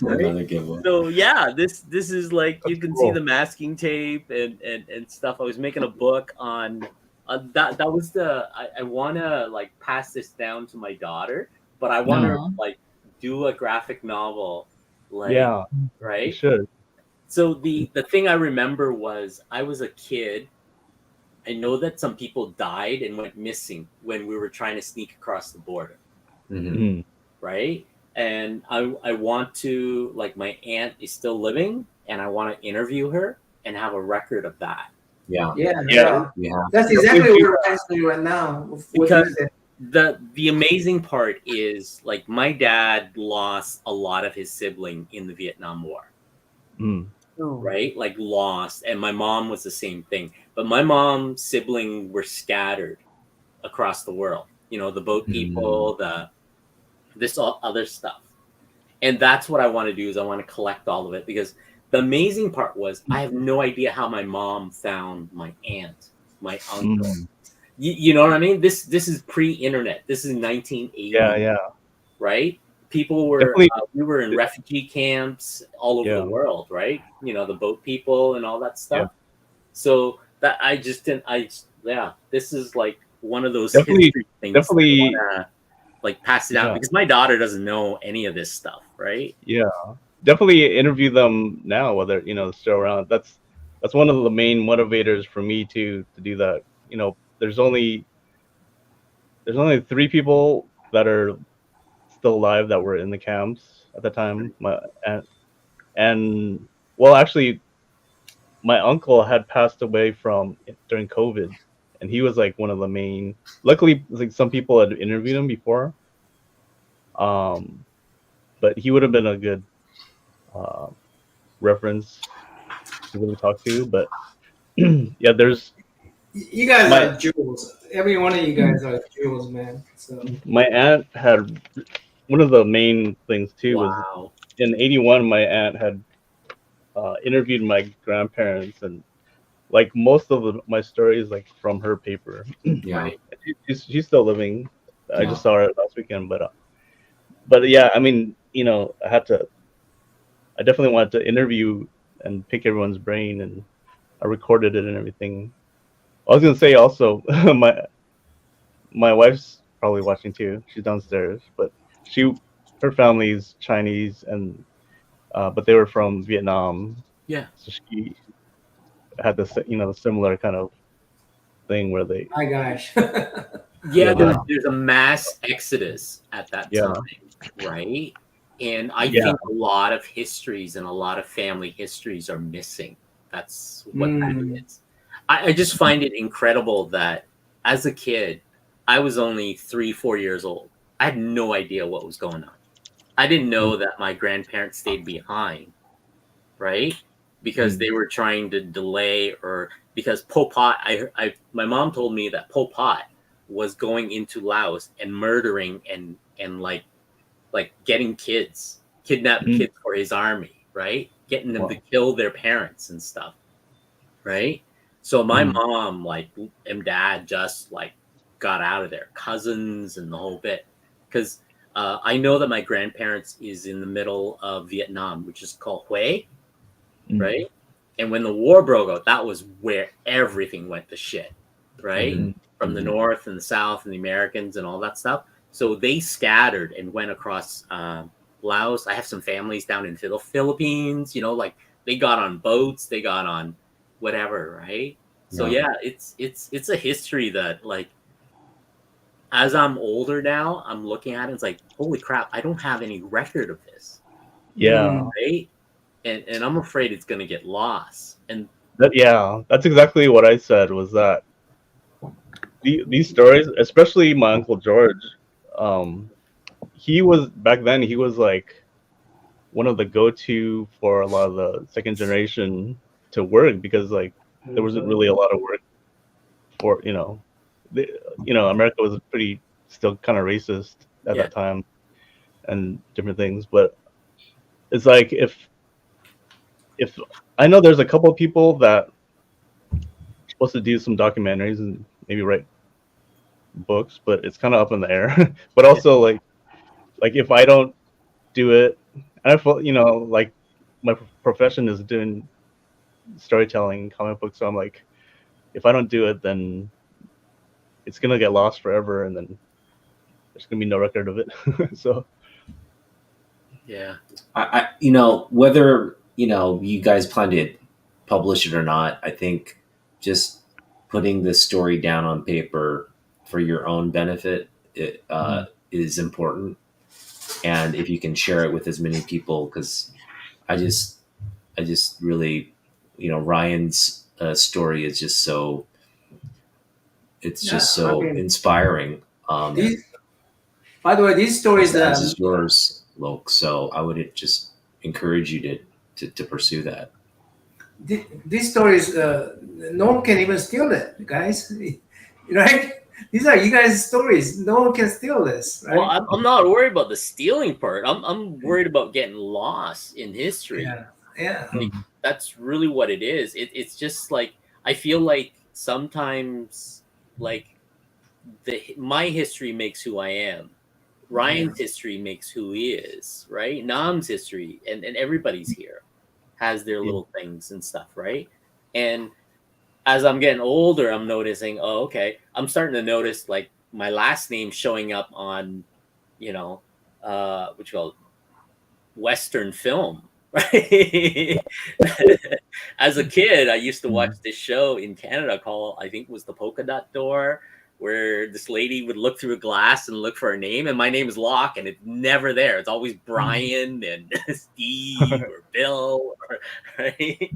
Another giveaway. So yeah, this is like, you can see cool. the masking tape and stuff. I was making a book on that was the I want to like pass this down to my daughter, but I want to Aw. like do a graphic novel, like, Yeah. You right. should. So the thing I remember was I was a kid. I know that some people died and went missing when we were trying to sneak across the border, Mhm. right? And I want to, like, my aunt is still living, and I want to interview her and have a record of that. Yeah. Yeah. Yeah. That's exactly what we're asking right now. What Because is it? the amazing part is, like, my dad lost a lot of his sibling in the Vietnam War. Mm. Right, like lost, and my mom was the same thing, but my mom's sibling were scattered across the world, the boat people, this all other stuff. And that's what I want to do, is I want to collect all of it, because the amazing part was I have no idea how my mom found my aunt, my uncle. You know what I mean? This is pre-internet. This is 1980. Yeah. Right? People were Definitely. We were in refugee camps all over the world, right? The boat people and all that stuff. So that this is like one of those history things. Definitely, I wanna, like, pass it out, because my daughter doesn't know any of this stuff, right? Yeah, definitely interview them now, whether they're still around. That's one of the main motivators for me to do that. There's only 3 people that are still alive that were in the camps at the time. My aunt, and well, actually, my uncle had passed away during COVID, and he was like one of the main. Luckily, like, some people had interviewed him before, but he would have been a good reference to really talk to. But yeah, there's You guys are jewels. Every one of you guys are jewels, man. So my aunt had one of the main things too was in '81. My aunt had interviewed my grandparents and like most of my stories like from her paper. Yeah. Right. She's still living. I Yeah. just saw her last weekend, but yeah, I mean, I definitely wanted to interview and pick everyone's brain, and I recorded it and everything. I was gonna say also, my wife's probably watching too. She's downstairs, but her family's Chinese, and but they were from Vietnam. Yeah. So she had this, the similar kind of thing where they, My gosh. Yeah, Yeah. there's a mass exodus at that Yeah. time, right? And I Yeah. think a lot of histories and a lot of family histories are missing. That's what that is. I just find it incredible that as a kid, I was only 3, 4 years old. I had no idea what was going on. I didn't know that my grandparents stayed behind, right? Because they were trying to delay, or because Pol Pot, my mom told me that Pol Pot was going into Laos and murdering and like getting kids, kidnap kids for his army, right? Getting them to kill their parents and stuff, right? So my mom and dad just got out of there, cousins and the whole bit, because I know that my grandparents is in the middle of Vietnam, which is called Hue, right? And when the war broke out, that was where everything went to shit, right? From the North and the South and the Americans and all that stuff. So they scattered and went across Laos. I have some families down in the Philippines, they got on boats, they got on whatever, right? So yeah, it's a history that as I'm older now, I'm looking at it, it's like, holy crap, I don't have any record of this. Yeah. Right? And I'm afraid it's gonna get lost. And That's exactly what I said, was that these stories, especially my Uncle George, he was back then, he was like one of the go-to for a lot of the second generation to work, because there wasn't really a lot of work for, America was pretty still kind of racist at that time and different things. But it's like, if I know there's a couple of people that are supposed to do some documentaries and maybe write books, but it's kind of up in the air. But also like if I don't do it, and I feel, my profession is doing storytelling, comic books, so I'm like, if I don't do it, then it's gonna get lost forever, and then there's gonna be no record of it. So yeah, I whether you guys plan to publish it or not, I think just putting the story down on paper for your own benefit is important, and if you can share it with as many people, because I just really, Ryan's story is just so, it's just so inspiring. By the way, these stories, As is yours, Lok. So I would just encourage you to pursue that. these stories, no one can even steal it, guys. Right? These are you guys' stories. No one can steal this, right? well, I'm not worried about the stealing part. I'm worried about getting lost in history. Yeah. That's really what it is. It's just like, I feel like sometimes my history makes who I am. Ryan's history makes who he is, right? Nam's history and everybody's here has their little things and stuff, right? And as I'm getting older, I'm noticing, oh, okay, I'm starting to notice my last name showing up on, what you call Western film, right? As a kid, I used to watch this show in Canada called, I think it was The Polka Dot Door, where this lady would look through a glass and look for her name, and my name is Locke, and it's never there. It's always Brian and Steve or Bill, right?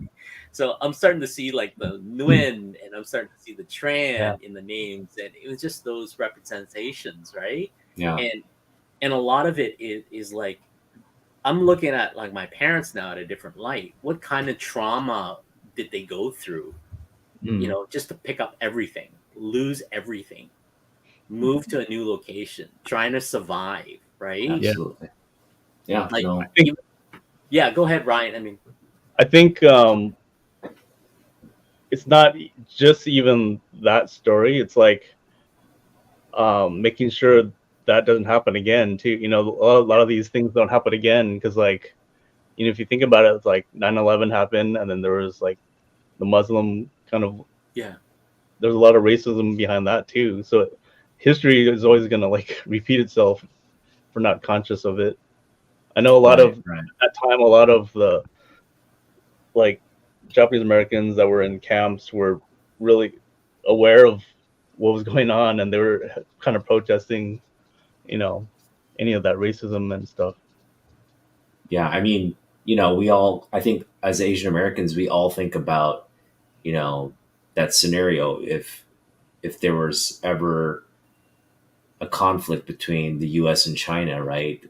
So I'm starting to see the Nguyen, and I'm starting to see the Tran in the names, and it was just those representations, right? Yeah. And a lot of it is I'm looking at my parents now at a different light. What kind of trauma did they go through? Just to pick up everything, lose everything, move to a new location, trying to survive, right? Absolutely. Yeah. Yeah, go ahead, Ryan. I mean, I think it's not just even that story. It's like making sure that doesn't happen again too. You know, a lot of these things don't happen again because, like, you know, if you think about it, it's like 9/11 happened, and then there was like the Muslim kind of, there's a lot of racism behind that too. So history is always gonna like repeat itself if we're not conscious of it. I know a lot of at that time, a lot of the like Japanese Americans that were in camps were really aware of what was going on, and they were kind of protesting, you know, any of that racism and stuff. Yeah, I mean, you know, we all, I think as Asian Americans, we all think about, you know, that scenario if there was ever a conflict between the US and China, right?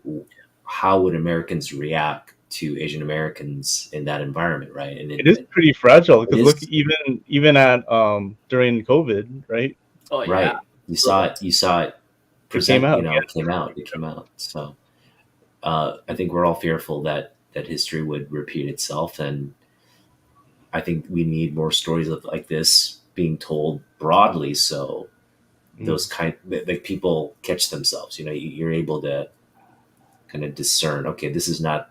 How would Americans react to Asian Americans in that environment, right? And it is pretty fragile because look, is, even at during COVID, right? Oh yeah. right. You saw it Came out, you know, it came out. So I think we're all fearful that history would repeat itself, and I think we need more stories of like this being told broadly, so those kind like people catch themselves. You know, you're able to kind of discern. Okay, this is not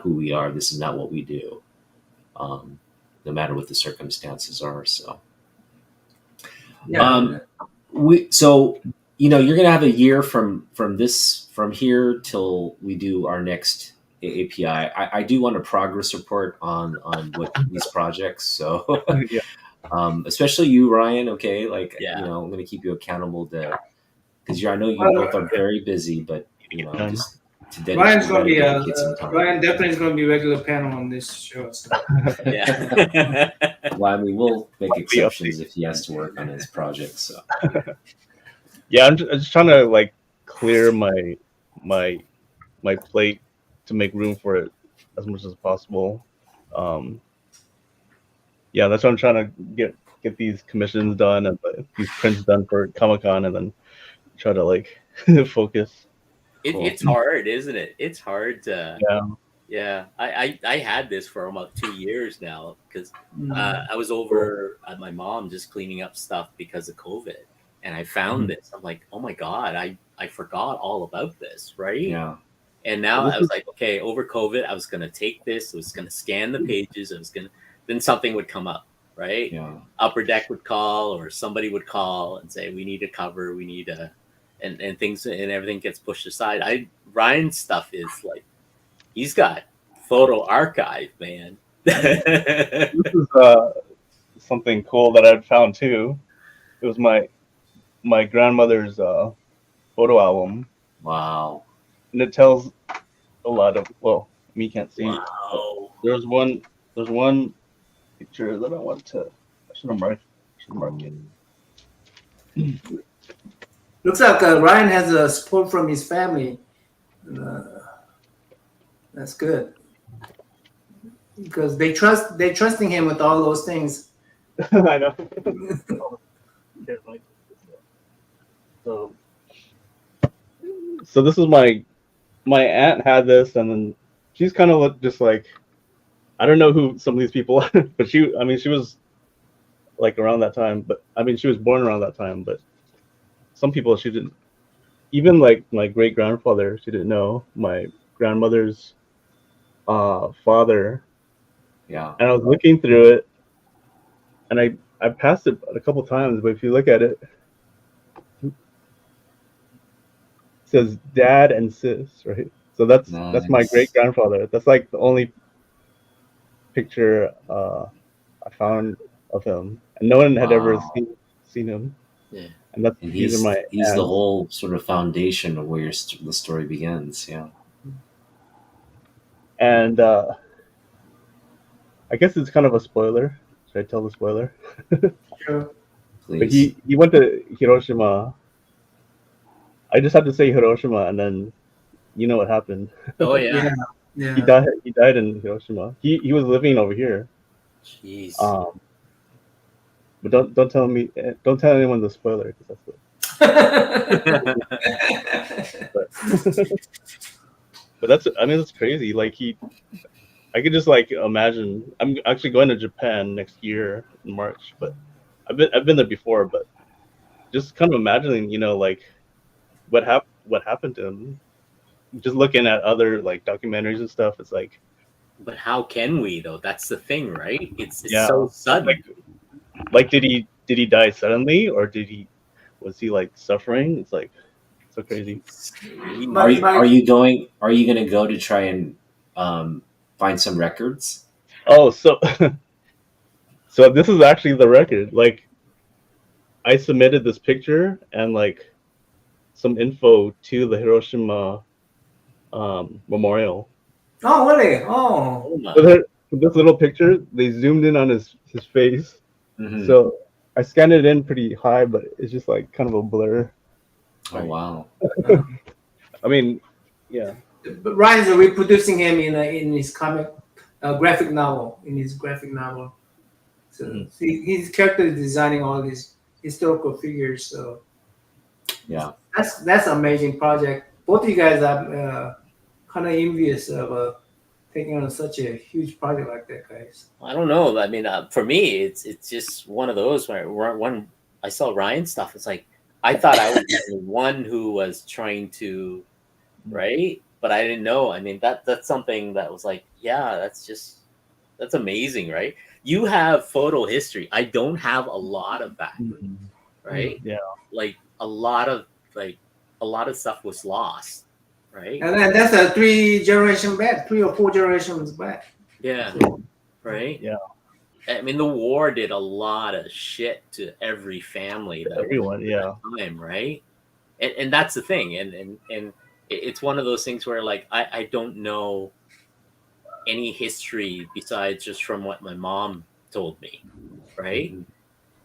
who we are. This is not what we do. No matter what the circumstances are. So, so you know, you're gonna have a year from here till we do our next AAPI. I do want a progress report on what these projects. So, especially you, Ryan. Okay, like you know, I'm gonna keep you accountable to because I know you both are very busy, but you know, just to dedicate some time. Ryan definitely is going to be regular panel on this show. So. Yeah. Well, I mean, we'll make exceptions if he has to work on his project. So. Yeah, I'm just trying to like clear my plate to make room for it as much as possible. Yeah, that's what I'm trying to get these commissions done and these prints done for Comic-Con, and then try to like focus. It's hard, isn't it? It's hard to. Yeah. I had this for about 2 years now because I was over at my mom just cleaning up stuff because of COVID, and I found this. I'm like, oh my god, I forgot all about this, right? Yeah. And now I was like, okay, over COVID, I was gonna take this. I was gonna scan the pages. Then something would come up, right? Yeah. Upper Deck would call, or somebody would call and say, we need a cover, we need a, and things, and everything gets pushed aside. Ryan's stuff is like, he's got photo archive, man. This is something cool that I found too. It was my grandmother's photo album. Wow. And it tells a lot of, well, me can't see. Wow. There's one picture that I should have marked it. Looks like Ryan has a support from his family. That's good because they're trusting him with all those things. I know. So this is my aunt had this, and then she's kind of just like, I don't know who some of these people are, but she was like around that time, but I mean, she was born around that time, but some people she didn't, even like my great grandfather, she didn't know my grandmother's father. Yeah. And I was looking through it, and I passed it a couple times, but if you look at it, it says dad and sis, right? So that's my great grandfather. That's like the only picture I found of him, and no one had ever seen him. Yeah. And he's the whole sort of foundation of where the story begins. Yeah. And I guess it's kind of a spoiler. Should I tell the spoiler? Sure. But he went to Hiroshima. I just had to say Hiroshima, and then you know what happened. Oh yeah. Yeah. He died in Hiroshima. He was living over here. Jeez. But don't tell anyone the spoiler, because that's but that's, I mean, that's crazy. Like I could just like imagine. I'm actually going to Japan next year in March, but I've been there before, but just kind of imagining, like what happened to him. Just looking at other like documentaries and stuff, it's like, But how can we though? That's the thing, right? It's yeah, so sudden. like did he die suddenly, or was he like suffering? It's like so crazy. Are But you are you going? Are you going to go to try and find some records? Oh, so this is actually the record. Like I submitted this picture and like some info to the Hiroshima memorial. oh, really? Oh, Oh my. For this little picture, they zoomed in on his face. Mhm. So I scanned it in pretty high, but it's just like kind of a blur. Oh wow! I mean, yeah. but Ryan's reproducing him in his comic graphic novel. In his graphic novel, so Mhm. see, his character is designing all these historical figures. So Yeah. that's an amazing project. Both of you guys are kind of envious of taking on such a huge project like that, guys. I don't know. I mean, for me, it's just one of those where when I saw Ryan's stuff, it's like I thought I was the one who was trying to, right? But I didn't know. I mean, that's something that was like, yeah, that's amazing, right? You have photo history. I don't have a lot of that, right? Yeah. Like a lot of stuff was lost, right? And then that's a 3 generation back, 3 or 4 generations back. Yeah, right. Yeah. I mean, the war did a lot of shit to every family that Everyone, was yeah. at that time, right? And that's the thing, and it's one of those things where like I don't know any history besides just from what my mom told me, right?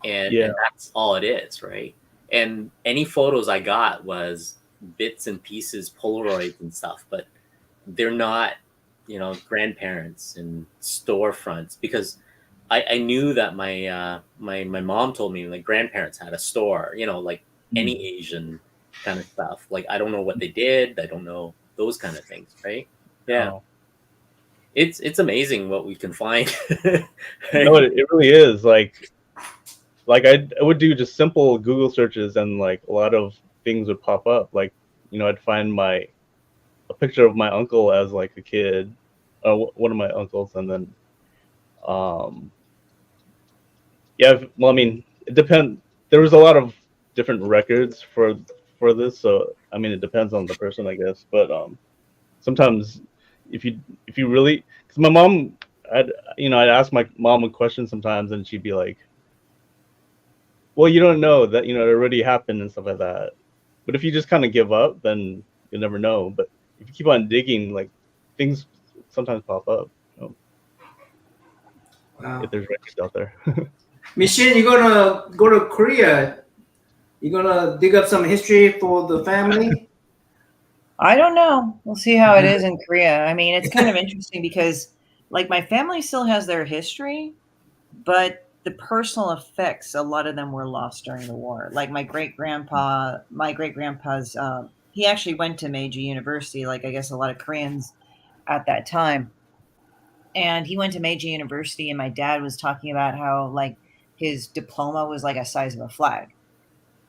Yeah. And that's all it is, right? And any photos I got was bits and pieces, Polaroids and stuff, but they're not, grandparents and storefronts, because I knew that my mom told me like grandparents had a store, like any Asian kind of stuff. Like I don't know what they did, I don't know those kind of things, right? Yeah, Oh. it's amazing what we can find. No, it really is. Like I would do just simple Google searches, and like a lot of things would pop up. Like I'd find a picture of my uncle as like a kid, one of my uncles, and then yeah. Well, I mean, it depends. There was a lot of different records for this, so I mean, it depends on the person, I guess. But sometimes if you really, because my mom, I'd ask my mom a question sometimes, and she'd be like, well, you don't know that, it already happened and stuff like that. But if you just kind of give up, then you'll never know. But if you keep on digging, like things sometimes pop up. Wow. If there's records out there. Michelle, you're gonna go to Korea. You're gonna dig up some history for the family. I don't know. We'll see how it is in Korea. I mean, it's kind of interesting because, like, my family still has their history, but the personal effects, a lot of them were lost during the war. Like my great grandpa's, he actually went to Meiji University, like I guess a lot of Koreans at that time. And he went to Meiji University, and my dad was talking about how, like, his diploma was like a size of a flag.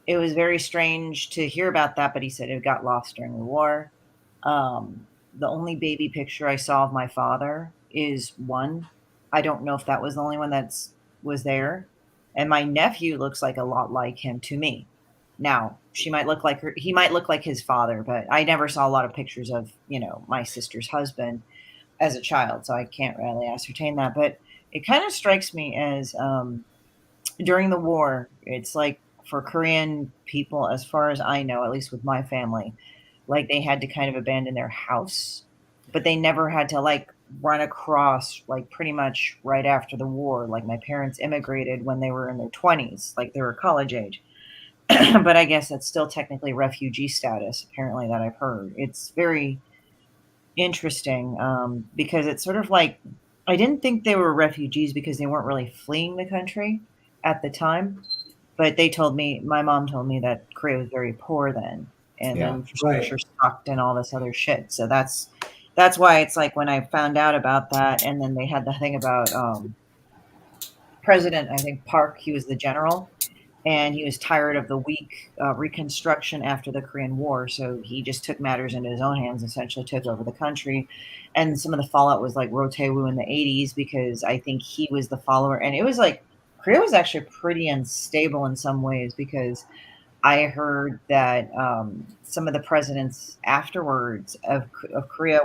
It was very strange to hear about that, but he said it got lost during the war. The only baby picture I saw of my father is one. I don't know if that was the only one was there. And my nephew looks like a lot like him to me. Now, she might look like he might look like his father, but I never saw a lot of pictures of, my sister's husband as a child, so I can't really ascertain that. But it kind of strikes me as during the war, it's like for Korean people, as far as I know, at least with my family, like they had to kind of abandon their house, but they never had to like run across like pretty much right after the war. Like my parents immigrated when they were in their 20s, like they were college age. But I guess that's still technically refugee status, apparently, that I've heard. It's very interesting because it's sort of like I didn't think they were refugees because they weren't really fleeing the country at the time. But my mom told me that Korea was very poor then, and Yeah. the infrastructure sucked and all this other shit. So that's that's why it's like when I found out about that, and then they had the thing about President, I think Park, he was the general, and he was tired of the weak reconstruction after the Korean War, so he just took matters into his own hands, essentially took over the country. And some of the fallout was like Rotae-woo in the 80s, because I think he was the follower, and it was like Korea was actually pretty unstable in some ways, because I heard that some of the presidents afterwards of Korea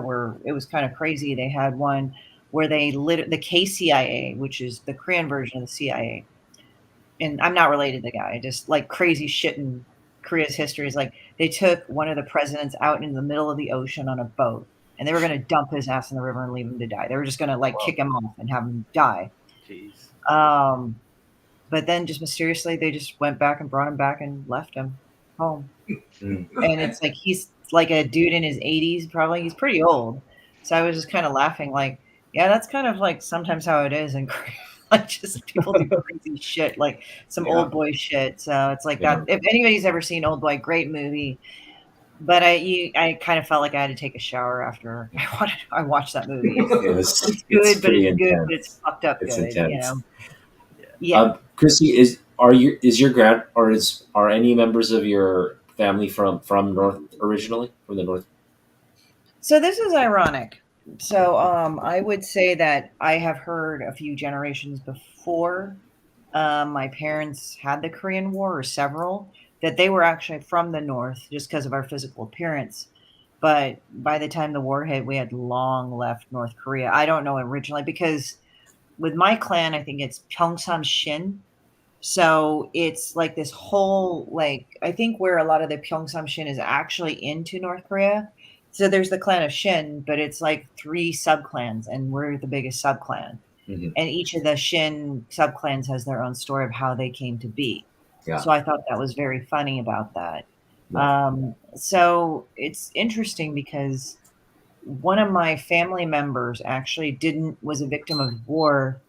it was kind of crazy. They had one where they lit the KCIA, which is the Korean version of the CIA. And I'm not related to the guy, just like crazy shit in Korea's history is like they took one of the presidents out in the middle of the ocean on a boat, and they were going to dump his ass in the river and leave him to die. They were just going to like kick him off and have him die. Jeez. But then just mysteriously, they just went back and brought him back and left him home. And it's like he's like a dude in his 80s, probably. He's pretty old. So I was just kind of laughing, like, yeah, that's kind of like sometimes how it is in Korea. Like, just people do crazy shit, like some old boy shit. So it's like that. If anybody's ever seen Old Boy, great movie. But I kind of felt like I had to take a shower after I watched that movie. It's good, but it's good, but it's fucked up good. Intense. You know? Yeah. Chrissy, are any members of your family from North originally, from the North? So this is ironic. So I would say that I have heard a few generations before my parents had the Korean War, or several, that they were actually from the North just because of our physical appearance. But by the time the war hit, we had long left North Korea. I don't know originally, because with my clan, I think it's Pyeongsam Shin. So it's like this whole, like, I think where a lot of the Pyeongsam Shin is actually into North Korea. So there's the clan of Shin, but it's like 3 subclans, and we're the biggest subclan. And each of the Shin subclans has their own story of how they came to be. Yeah. So I thought that was very funny about that. Yeah. So it's interesting because one of my family members actually was a victim of war,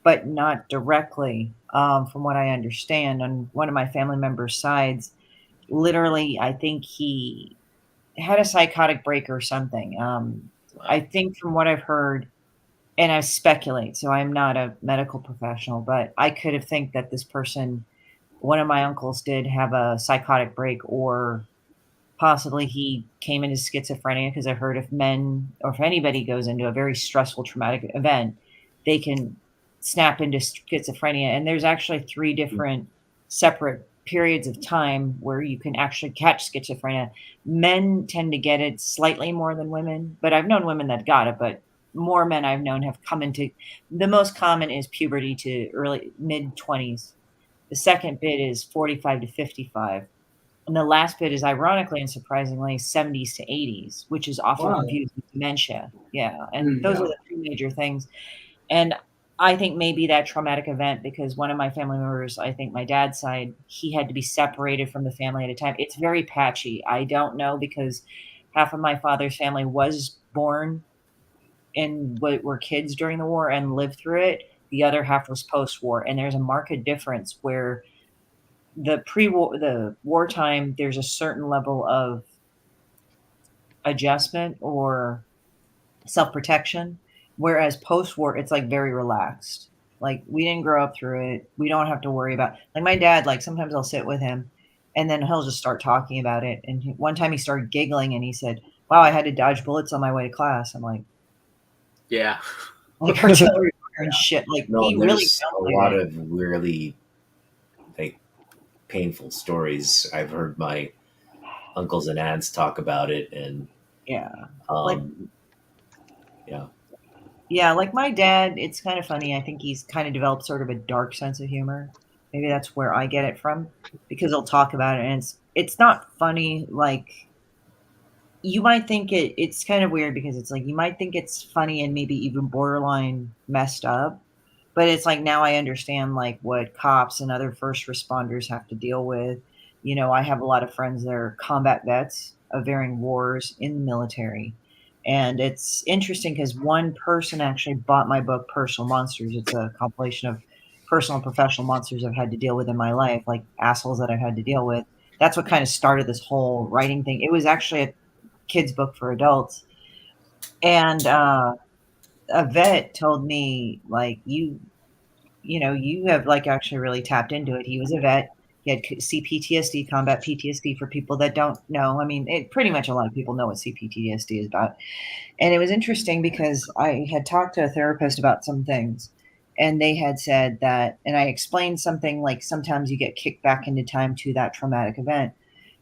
but not directly, from what I understand. On one of my family members' sides, literally, I think he had a psychotic break or something. I think from what I've heard, and I speculate, so I'm not a medical professional, but I could have think that this person, one of my uncles, did have a psychotic break, or possibly he came into schizophrenia, because I've heard if men, or if anybody goes into a very stressful, traumatic event, they can snap into schizophrenia. And there's actually 3 different separate periods of time where you can actually catch schizophrenia. Men tend to get it slightly more than women, but I've known women that got it, but more men I've known have come into, the most common is puberty to early mid 20s. The second bit is 45 to 55. And the last bit is, ironically and surprisingly, 70s to 80s, which is often confused with dementia. Yeah. And those are the 2 major things. And I think maybe that traumatic event, because one of my family members, I think my dad's side, he had to be separated from the family at a time. It's very patchy. I don't know, because half of my father's family was born and were kids during the war and lived through it. The other half was post-war. And there's a marked difference where the wartime, there's a certain level of adjustment or self-protection, whereas post-war, it's like very relaxed. Like, we didn't grow up through it. We don't have to worry about, like, my dad, like, sometimes I'll sit with him and then he'll just start talking about it. And one time he started giggling and he said, "Wow, I had to dodge bullets on my way to class." I'm like, yeah, like artillery and shit. Like, no, he really a lot of really like painful stories. I've heard my uncles and aunts talk about it, and like my dad, it's kind of funny. I think he's kind of developed sort of a dark sense of humor. Maybe that's where I get it from, because he'll talk about it and it's not funny. Like, you might think it's kind of weird, because it's like, you might think it's funny and maybe even borderline messed up. But it's like, now I understand like what cops and other first responders have to deal with. You know, I have a lot of friends that are combat vets of varying wars in the military. And it's interesting because one person actually bought my book, Personal Monsters. It's a compilation of personal and professional monsters I've had to deal with in my life, like assholes that I've had to deal with. That's what kind of started this whole writing thing. It was actually a kid's book for adults. And a vet told me, like, you have like actually really tapped into it. He was a vet. He had CPTSD, combat PTSD, for people that don't know. I mean, pretty much a lot of people know what CPTSD is about. And it was interesting because I had talked to a therapist about some things, and they had said that, and I explained something like sometimes you get kicked back into time to that traumatic event.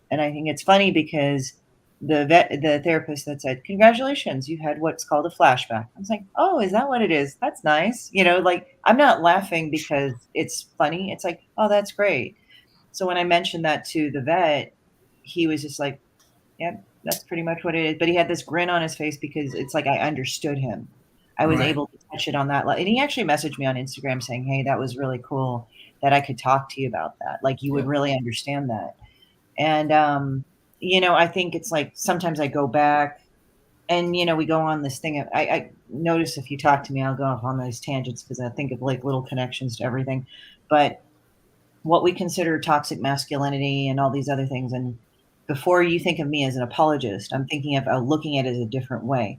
And I think it's funny because the therapist that said, "Congratulations, you had what's called a flashback." I was like, "Oh, is that what it is? That's nice." Like, I'm not laughing because it's funny. It's like, "Oh, that's great." So when I mentioned that to the vet, he was just like, "Yeah, that's pretty much what it is." But he had this grin on his face because it's like I understood him. I was Right. able to touch it on that and he actually messaged me on Instagram saying, "Hey, that was really cool that I could talk to you about that. Like, you would Yeah. really understand that." And I think it's like sometimes I go back and we go on this thing. I notice if you talk to me, I'll go off on those tangents because I think of like little connections to everything. But what we consider toxic masculinity and all these other things, and before you think of me as an apologist, I'm thinking of looking at it as a different way.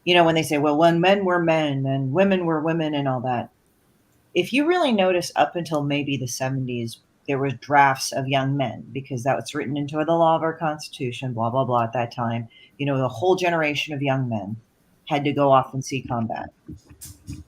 When they say, well, when men were men and women were women and all that, if you really notice, up until maybe the 70s, there was drafts of young men because that was written into the law of our Constitution, blah, blah, blah, at that time. The whole generation of young men had to go off and see combat.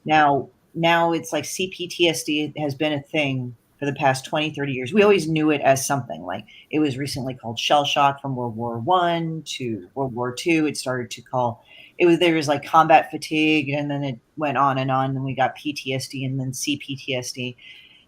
Now it's like CPTSD has been a thing for the past 20, 30 years. We always knew it as something. Like, it was recently called shell shock from World War I to World War II. It started to call there was like combat fatigue, and then it went on, and we got PTSD and then CPTSD.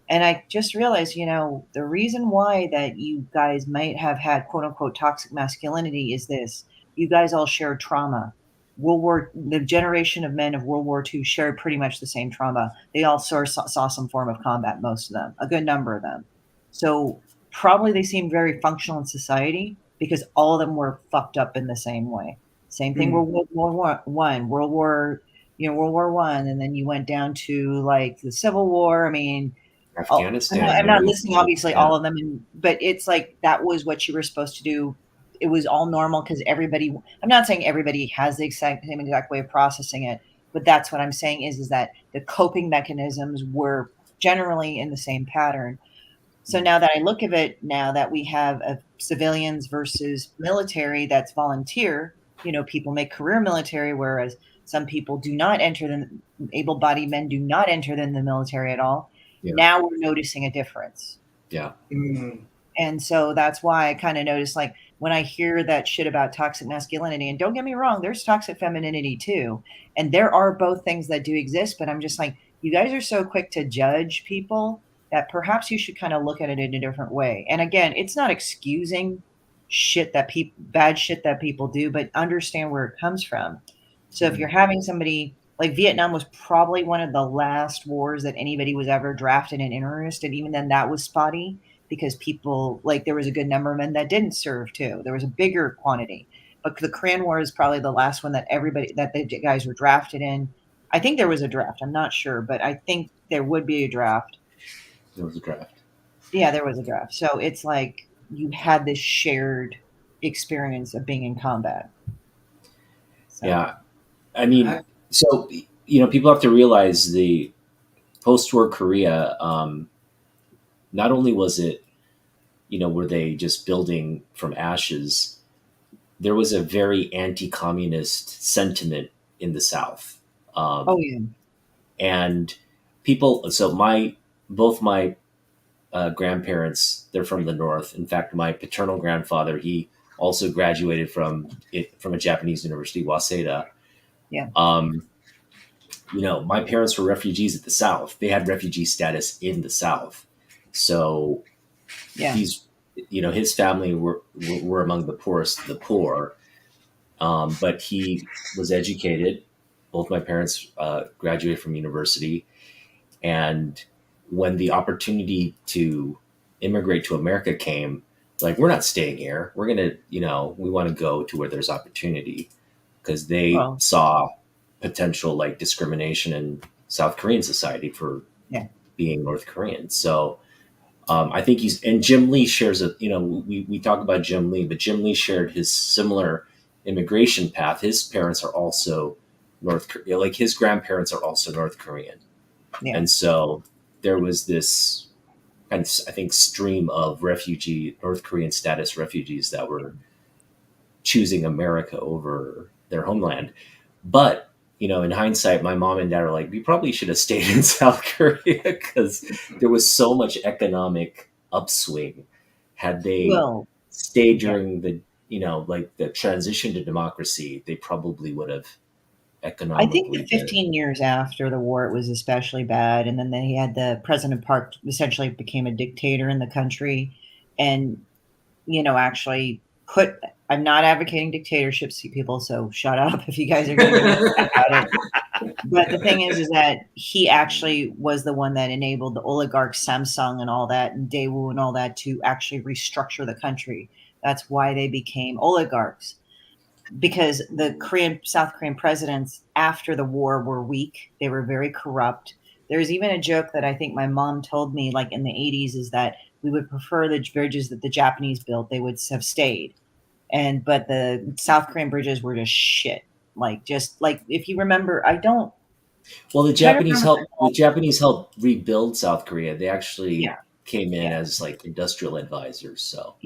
And I just realized, the reason why that you guys might have had quote unquote toxic masculinity is this: you guys all shared trauma. The generation of men of World War II shared pretty much the same trauma. They all saw some form of combat, most of them, a good number of them. So probably they seemed very functional in society because all of them were fucked up in the same way. Same thing with World War One, World War One, and then you went down to like the Civil War. I mean, Afghanistan. I'm not listing obviously Yeah. all of them, but it's like that was what you were supposed to do. It was all normal because everybody. I'm not saying everybody has the same exact way of processing it, but that's what I'm saying is that the coping mechanisms were generally in the same pattern. So now that I look at it, now that we have civilians versus military that's volunteer, people make career military, whereas some people do not enter able-bodied men do not enter in the military at all. Yeah. Now we're noticing a difference. Yeah. And so that's why I kind of notice, like, when I hear that shit about toxic masculinity, and don't get me wrong, there's toxic femininity too. And there are both things that do exist, but I'm just like, you guys are so quick to judge people that perhaps you should kind of look at it in a different way. And again, it's not excusing bad shit that people do, but understand where it comes from. So if you're having somebody like Vietnam was probably one of the last wars that anybody was ever drafted and interested. Even then, that was spotty because people, like, there was a good number of men that didn't serve too. There was a bigger quantity, but the Korean War is probably the last one that the guys were drafted in. I think there was a draft. I'm not sure, but I think there would be a draft. There was a draft. Yeah, there was a draft. So it's like you had this shared experience of being in combat. So. Yeah. I mean, so, people have to realize the post-war Korea, not only was it, were they just building from ashes, there was a very anti-communist sentiment in the South. Oh, yeah. And both my grandparents, they're from the North. In fact, my paternal grandfather, he also graduated from a Japanese university, Waseda. Yeah. My parents were refugees at the South. They had refugee status in the South. So yeah. His family were among the poorest of the poor. But he was educated. Both my parents graduated from university. And when the opportunity to immigrate to America came, like, we're not staying here. We're going to, we want to go to where there's opportunity, because they saw potential, like, discrimination in South Korean society for being North Korean. So I think and Jim Lee shares we talk about Jim Lee, but Jim Lee shared his similar immigration path. His parents are also North Korea. Like his grandparents are also North Korean, Yeah. and so there was this kind of, I think, stream of North Korean status refugees that were choosing America over their homeland. But in hindsight, my mom and dad are like, we probably should have stayed in South Korea because there was so much economic upswing. Had they stayed during the like the transition to democracy, they probably would have I think economically the 15 years after the war, it was especially bad. And then they had President Park essentially became a dictator in the country and, actually I'm not advocating dictatorships, people, so shut up if you guys are going to be about it. But the thing is that he actually was the one that enabled the oligarchs, Samsung and all that, and Daewoo and all that to actually restructure the country. That's why they became oligarchs. Because the South Korean presidents after the war were weak. They were very corrupt. There's even a joke that I think my mom told me, like in the 80s, is that we would prefer the bridges that the Japanese built. They would have stayed. But the South Korean bridges were just shit. Just like if you remember, Well, the Japanese helped rebuild South Korea. They actually came in as like industrial advisors. So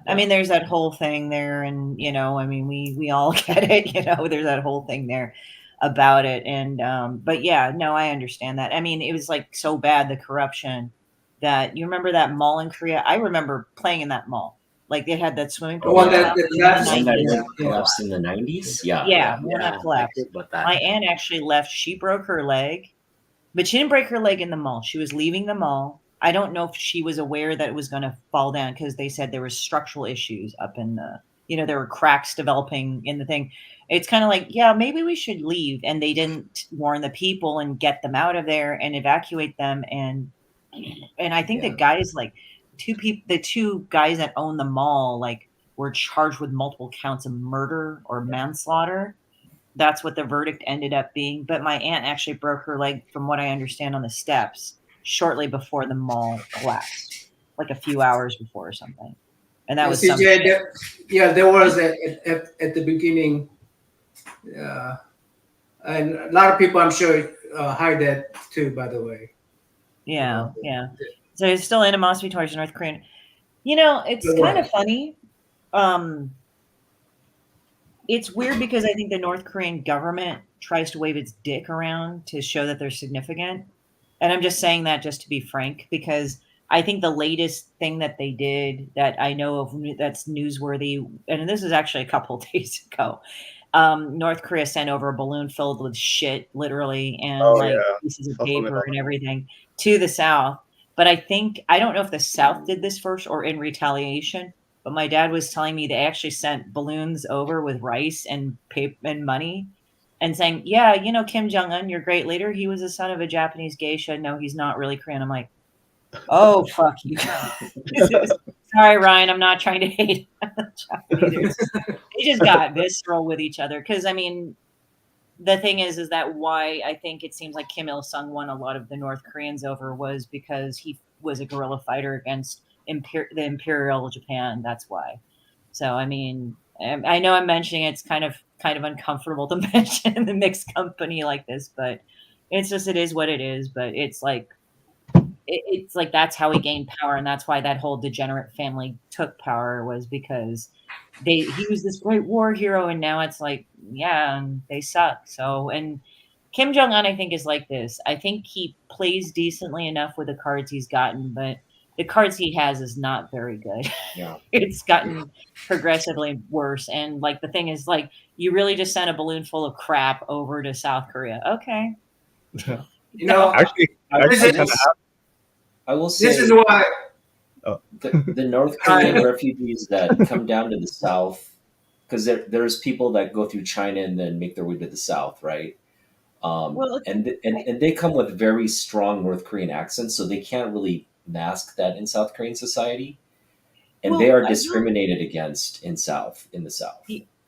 I mean, there's that whole thing there, and I mean, we all get it. There's that whole thing there about it, and but yeah, no, I understand that. I mean, it was like so bad, the corruption, that you remember that mall in Korea. I remember playing in that mall. Like they had that swimming pool. One that collapsed in the 90s. When that collapsed. My aunt actually left. She broke her leg, but she didn't break her leg in the mall. She was leaving the mall. I don't know if she was aware that it was going to fall down because they said there was structural issues up in the, there were cracks developing in the thing. It's kind of like, yeah, maybe we should leave. And they didn't warn the people and get them out of there and evacuate them. And I think the guys, like the two guys that own the mall, like were charged with multiple counts of murder or manslaughter. That's what the verdict ended up being. But my aunt actually broke her leg, from what I understand, on the steps shortly before the mall collapsed, like a few hours before or something. And that was there was at the beginning. And a lot of people, I'm sure, hide that too, by the way. Yeah. So it's still animosity towards North Korean. It's kind of funny. It's weird because I think the North Korean government tries to wave its dick around to show that they're significant. And I'm just saying that just to be frank, because I think the latest thing that they did that I know of that's newsworthy, and this is actually a couple of days ago, North Korea sent over a balloon filled with shit, literally, and pieces of paper and everything to the South. But I don't know if the South did this first or in retaliation, but my dad was telling me they actually sent balloons over with rice and paper and money and saying, yeah, Kim Jong-un, your great leader, he was the son of a Japanese geisha. No, he's not really Korean. I'm like, oh, fuck you. Sorry, Ryan, I'm not trying to hate Japanese. They just got visceral with each other. Because, I mean, the thing is that why I think it seems like Kim Il-sung won a lot of the North Koreans over was because he was a guerrilla fighter against the Imperial Japan. That's why. So, I mean, I know I'm mentioning it's kind of uncomfortable to mention in the mixed company like this, but it's just, it is what it is. But it's like that's how he gained power, and that's why that whole degenerate family took power, was because he was this great war hero, and now it's like, yeah, and they suck. So, and Kim Jong-un, I think, is like this. I think he plays decently enough with the cards he's gotten, but the cards he has is not very good. Yeah. It's gotten progressively worse. And like the thing is, like, you really just sent a balloon full of crap over to South Korea. Okay. Actually, I will say this is why the North Korean refugees that come down to the South, because there's people that go through China and then make their way to the South, right? And they come with very strong North Korean accents, so they can't really mask that in South Korean society, and they are discriminated against in the South.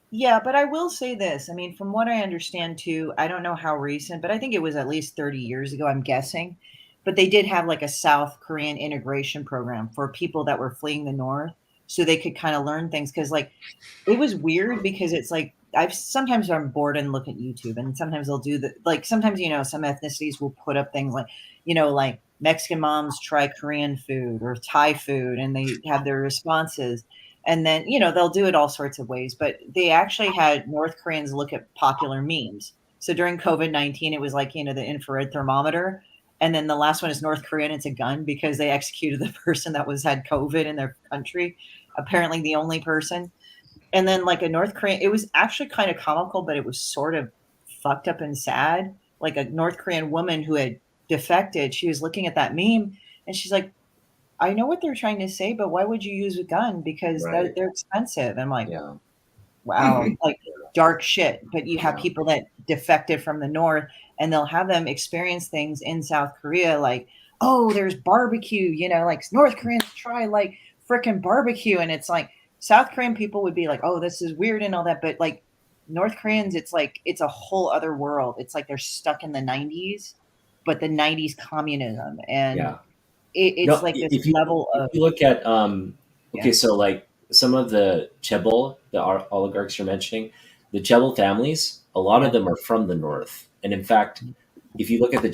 Yeah, but I will say this. I mean, from what I understand too, I don't know how recent, but I think it was at least 30 years ago, I'm guessing. But they did have like a South Korean integration program for people that were fleeing the North, so they could kind of learn things. Because like, it was weird because it's like sometimes I'm bored and look at YouTube, and sometimes they'll do sometimes, some ethnicities will put up things like, like Mexican moms try Korean food or Thai food, and they have their responses. And then, they'll do it all sorts of ways, but they actually had North Koreans look at popular memes. So during COVID-19, it was like, the infrared thermometer. And then the last one is North Korean. It's a gun because they executed the person that had COVID in their country. Apparently the only person. And then like a North Korean, it was actually kind of comical, but it was sort of fucked up and sad. Like a North Korean woman who had defected, she was looking at that meme and she's like, I know what they're trying to say, but why would you use a gun? Because Right. they're expensive. And I'm like, Yeah. wow, like dark shit. But you have Yeah. people that defected from the North and they'll have them experience things in South Korea like, oh, there's barbecue, like North Koreans try like freaking barbecue. And it's like South Korean people would be like, oh, this is weird and all that. But like North Koreans, it's like it's a whole other world. It's like they're stuck in the 90s, but the 90s communism. And Yeah. it's like this level of. If you look at Yeah. so like some of the Chaebol, the oligarchs you're mentioning, the Chaebol families, a lot of them are from the north. And in fact, if you look at the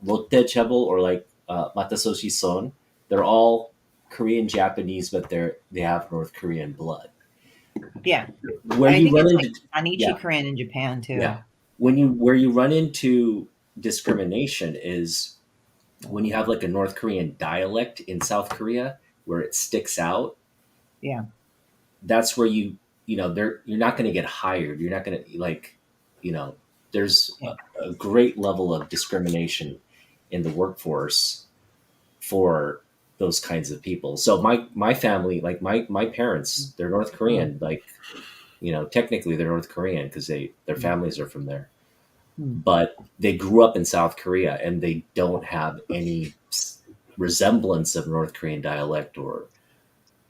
Lotte Chaebol or like Matasoshi Son, they're all Korean Japanese, but they have North Korean blood. Yeah. Where I you think run it's into like Anichi Korean in Japan too. yeah, where you run into discrimination is when you have like a North Korean dialect in South Korea where it sticks out. Yeah. That's where you're not going to get hired. You're not going to there's a great level of discrimination in the workforce for those kinds of people. So my family, like my parents, they're North Korean. Like, technically they're North Korean because their families are from there. But they grew up in South Korea and they don't have any resemblance of North Korean dialect, or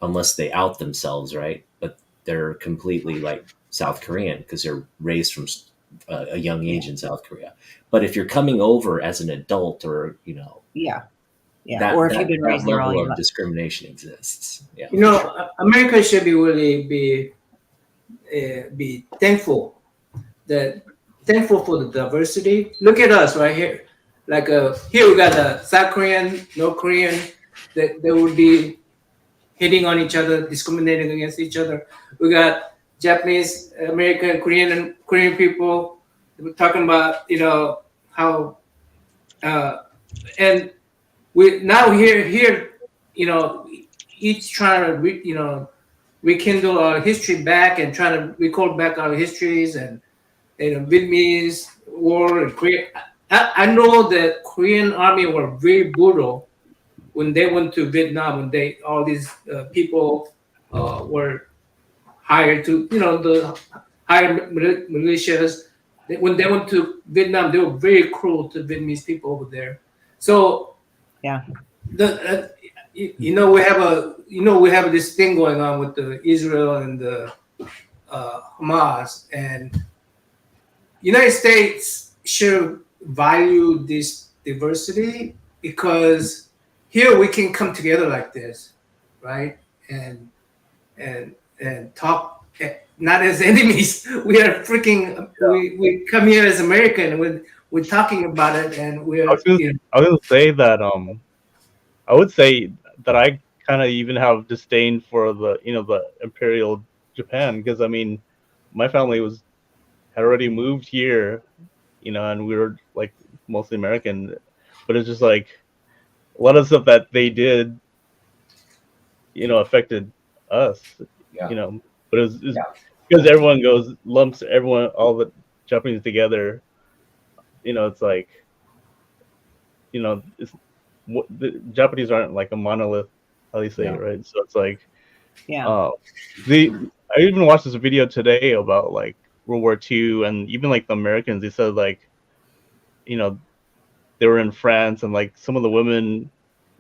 unless they out themselves, right? But they're completely like South Korean because they're raised from a young age in South Korea. But if you're coming over as an adult, or yeah, or if you've been raised there all level your of life, discrimination exists. Yeah, America should be thankful for the diversity. Look at us right here. Like here we got the South Korean, North Korean, that they would be hitting on each other, discriminating against each other. We got Japanese, American, Korean people. We're talking about how and we now here each trying to rekindle our history back and trying to recall back our histories and Vietnamese war and Korea. I know that Korean army were very brutal when they went to Vietnam. When all these people were hired to the higher militias. When they went to Vietnam, they were very cruel to Vietnamese people over there. So yeah, we have this thing going on with the Israel and the Hamas, and United States should value this diversity, because here we can come together like this, right? And talk not as enemies. We are freaking. We come here as American. We're talking about it, and we're. I was gonna say that I would say that I kind of even have disdain for the the Imperial Japan, because I mean, my family had already moved here, and we were like mostly American, but it's just like a lot of stuff that they did, affected us, but it was because everyone lumps all the Japanese together, it's like, it's the Japanese aren't like a monolith, how they say it, right? So it's like, I even watched this video today about like World War II, and even like the Americans, they said like, they were in France, and like some of the women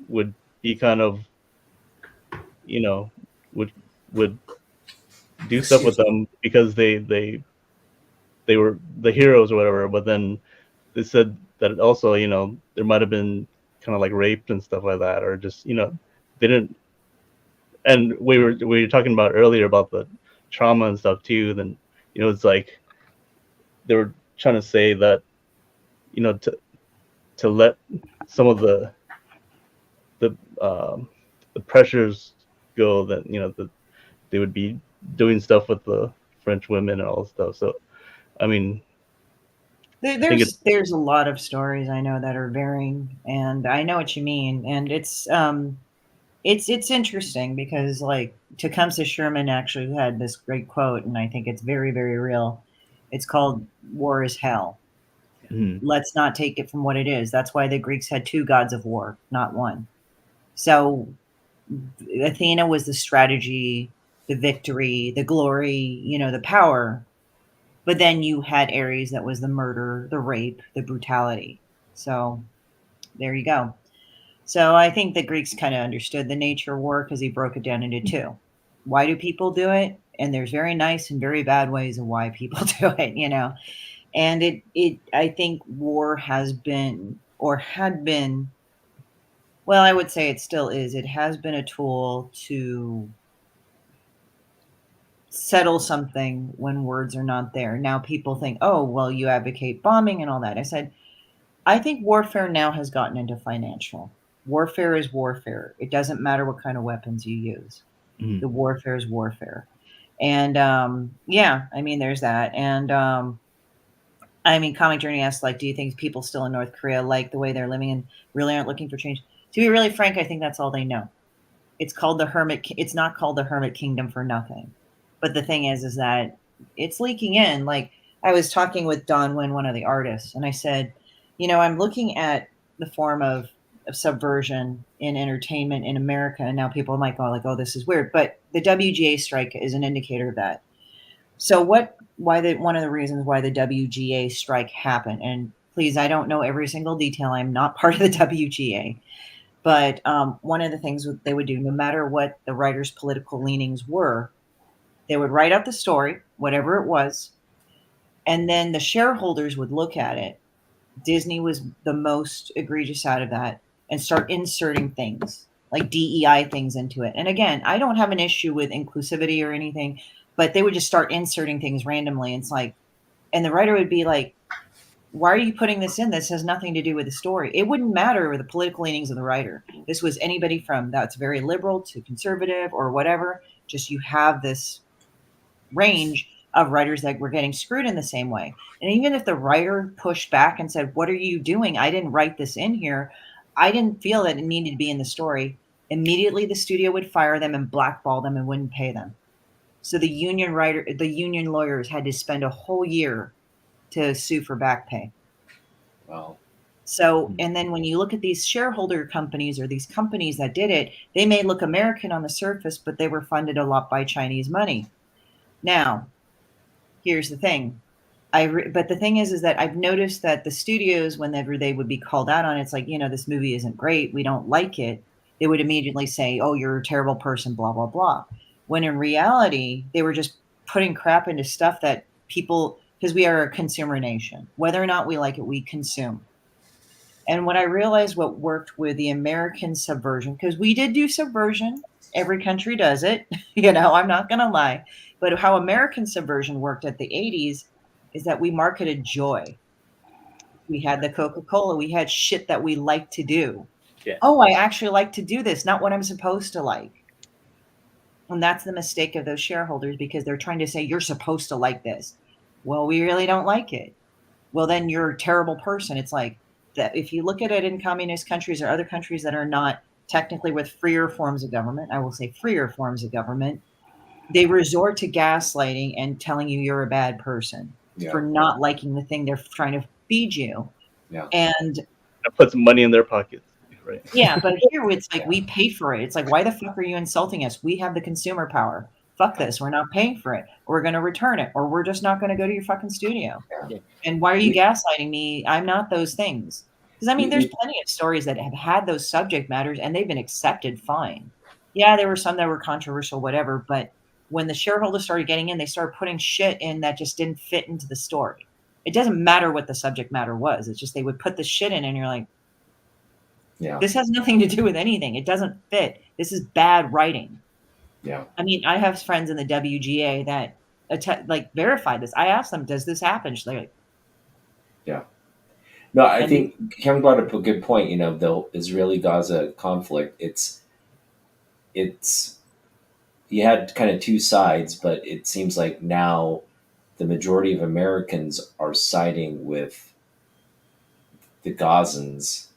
would be kind of, would do stuff with them because they were the heroes or whatever. But then they said that also, there might have been kind of like raped and stuff like that, or just, they didn't. And we were talking about earlier about the trauma and stuff too. Then it's like they were trying to say that, to let some of the pressures go, that that they would be doing stuff with the French women and all this stuff. So, I mean, There's a lot of stories I know that are varying, and I know what you mean, and it's interesting because like Tecumseh Sherman actually had this great quote, and I think it's very, very real. It's called "War is hell." Let's not take it from what it is. That's why the Greeks had two gods of war, not one. So Athena was the strategy, the victory, the glory, the power. But then you had Ares that was the murder, the rape, the brutality. So there you go. So I think the Greeks kind of understood the nature of war because he broke it down into two. Why do people do it? And there's very nice and very bad ways of why people do it, And I think war has been or had been, well, I would say it still is. It has been a tool to settle something when words are not there. Now people think, oh, well, you advocate bombing and all that. I said, I think warfare now has gotten into financial. Warfare is warfare. It doesn't matter what kind of weapons you use. The warfare is warfare. And yeah, I mean, there's that. And I mean, Comic Journey asks, like, do you think people still in North Korea like the way they're living and really aren't looking for change? To be really frank, I think that's all they know. It's called the Hermit. It's not called the Hermit Kingdom for nothing. But the thing is that it's leaking in. Like I was talking with Don Wynn, one of the artists, and I said, I'm looking at the form of subversion in entertainment in America, and now people might go like, oh, this is weird. But the WGA strike is an indicator of that. So one of the reasons why the WGA strike happened, and please, I don't know every single detail. I'm not part of the WGA. But one of the things they would do, no matter what the writer's political leanings were, they would write out the story, whatever it was, and then the shareholders would look at it. Disney was the most egregious out of that and start inserting things like DEI things into it. And again, I don't have an issue with inclusivity or anything, but they would just start inserting things randomly. And it's like, and the writer would be like, why are you putting this in? This has nothing to do with the story. It wouldn't matter the political leanings of the writer. This was anybody from that's very liberal to conservative or whatever. Just you have this range of writers that were getting screwed in the same way. And even if the writer pushed back and said, what are you doing? I didn't write this in here. I didn't feel that it needed to be in the story. Immediately the studio would fire them and blackball them and wouldn't pay them. So the union lawyers had to spend a whole year to sue for back pay. Wow. So, and then when you look at these shareholder companies or these companies that did it, they may look American on the surface, but they were funded a lot by Chinese money. Now, here's the thing. But the thing is that I've noticed that the studios, whenever they would be called out on it, it's like, this movie isn't great. We don't like it. They would immediately say, oh, you're a terrible person, blah, blah, blah. When in reality, they were just putting crap into stuff that people, because we are a consumer nation, whether or not we like it, we consume. And when I realized what worked with the American subversion, because we did do subversion, every country does it, I'm not going to lie. But how American subversion worked at the 80s is that we marketed joy. We had the Coca-Cola. We had shit that we like to do. Yeah. Oh, I actually like to do this, not what I'm supposed to like. And that's the mistake of those shareholders because they're trying to say, you're supposed to like this. Well, we really don't like it. Well, then you're a terrible person. It's like that. If you look at it in communist countries or other countries that are not technically with freer forms of government, I will say freer forms of government, they resort to gaslighting and telling you you're a bad person for not liking the thing they're trying to feed you. Yeah. And that puts money in their pockets. Right. Yeah, but here it's like we pay for it. It's like, why the fuck are you insulting us? We have the consumer power. Fuck this. We're not paying for it. We're going to return it, or we're just not going to go to your fucking studio. Yeah. And why are you gaslighting me? I'm not those things. Because I mean, there's plenty of stories that have had those subject matters and they've been accepted fine. Yeah, there were some that were controversial, whatever. But when the shareholders started getting in, they started putting shit in that just didn't fit into the story. It doesn't matter what the subject matter was. It's just they would put the shit in and you're like, yeah, this has nothing to do with anything. It doesn't fit. This is bad writing. Yeah. I mean, I have friends in the WGA that verify this. I asked them, does this happen? She's like, No, I And think Kevin brought up a good point. You know, the Israeli-Gaza conflict. It's you had kind of two sides, but it seems like now the majority of Americans are siding with the Gazans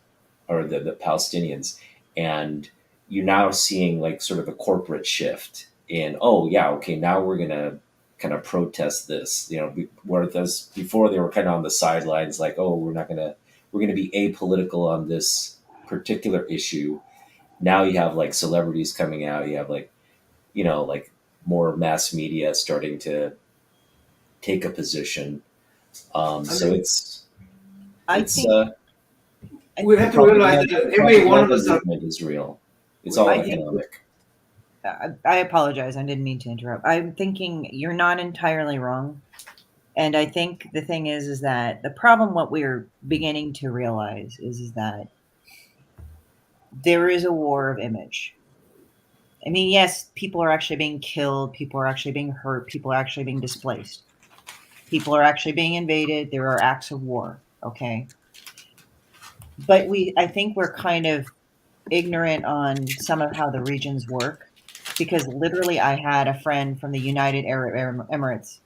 or the Palestinians, and you're now seeing like sort of a corporate shift in, oh yeah, okay, now we're gonna kind of protest this. You know, whereas before they were kind of on the sidelines, like, oh, we're gonna be apolitical on this particular issue. Now you have like celebrities coming out. You have like, like more mass media starting to take a position. So I it's think We have to realize that every one of us are. movement is real. It's all I think- economic. I apologize. I didn't mean to interrupt. I'm thinking you're not entirely wrong. And I think the thing is that the problem, what we're beginning to realize is that there is a war of image. I mean, yes, people are actually being killed. People are actually being hurt. People are actually being displaced. People are actually being invaded. There are acts of war. Okay. But I think we're kind of ignorant on some of how the regions work, because literally I had a friend from the United Arab Emirates,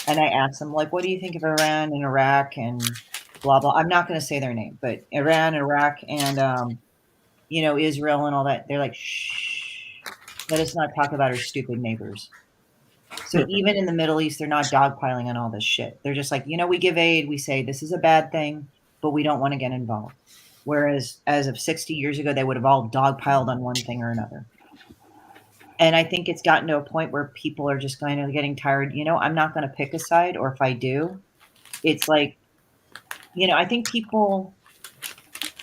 and I asked them, like, what do you think of Iran and Iraq and blah blah. I'm not going to say their name, but Iran, Iraq, and Israel and all that. They're like, shh, let us not talk about our stupid neighbors. So even in the Middle East, they're not dogpiling on all this shit. They're just like, we give aid, we say this is a bad thing, but we don't want to get involved. Whereas as of 60 years ago, they would have all dogpiled on one thing or another. And I think it's gotten to a point where people are just kind of getting tired. I'm not going to pick a side, or if I do, it's like, I think people,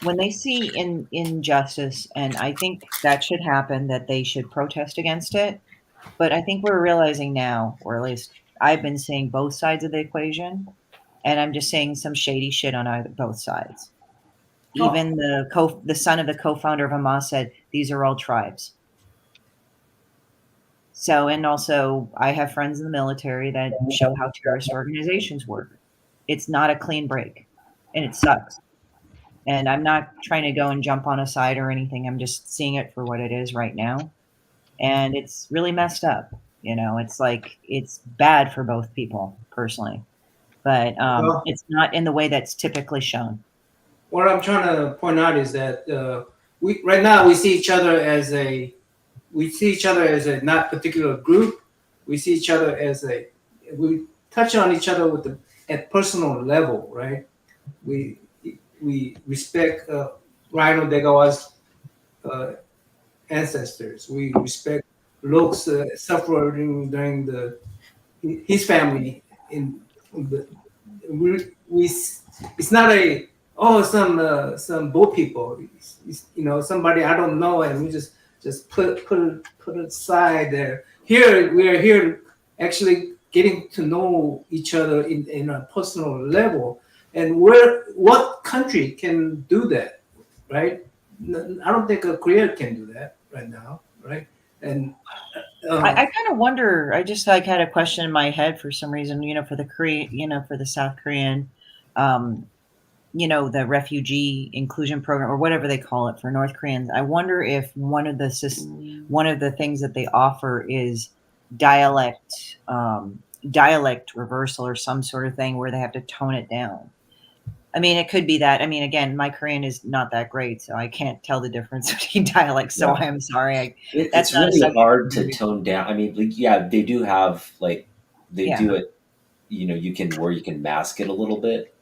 when they see injustice, and I think that should happen, that they should protest against it. But I think we're realizing now, or at least I've been seeing both sides of the equation, and I'm just saying some shady shit on both sides. Even the son of the co-founder of Hamas said these are all tribes. So, and also I have friends in the military that show how terrorist organizations work. It's not a clean break, and it sucks. And I'm not trying to go and jump on a side or anything. I'm just seeing it for what it is right now. And it's really messed up. It's like, it's bad for both people personally, but it's not in the way that's typically shown. What I'm trying to point out is that right now we see each other as a not particular group. We see each other as we touch on each other at personal level, right? We respect Rhino Degawa's ancestors. We respect Luke's suffering during his family it's not some boat people. It's, somebody I don't know, and we just put it aside there. Here we are here actually getting to know each other in a personal level. And what country can do that, right? I don't think Korea can do that right now, right? And I kind of wonder. I just had a question in my head for some reason. For the Korean, for the South Korean, the refugee inclusion program or whatever they call it for North Koreans. I wonder if one of the things that they offer is dialect reversal or some sort of thing where they have to tone it down. I mean, it could be that. I mean, again, my Korean is not that great, so I can't tell the difference between dialects. So yeah. I'm sorry. It's really hard to tone down. I mean, they do have do it. You can mask it a little bit.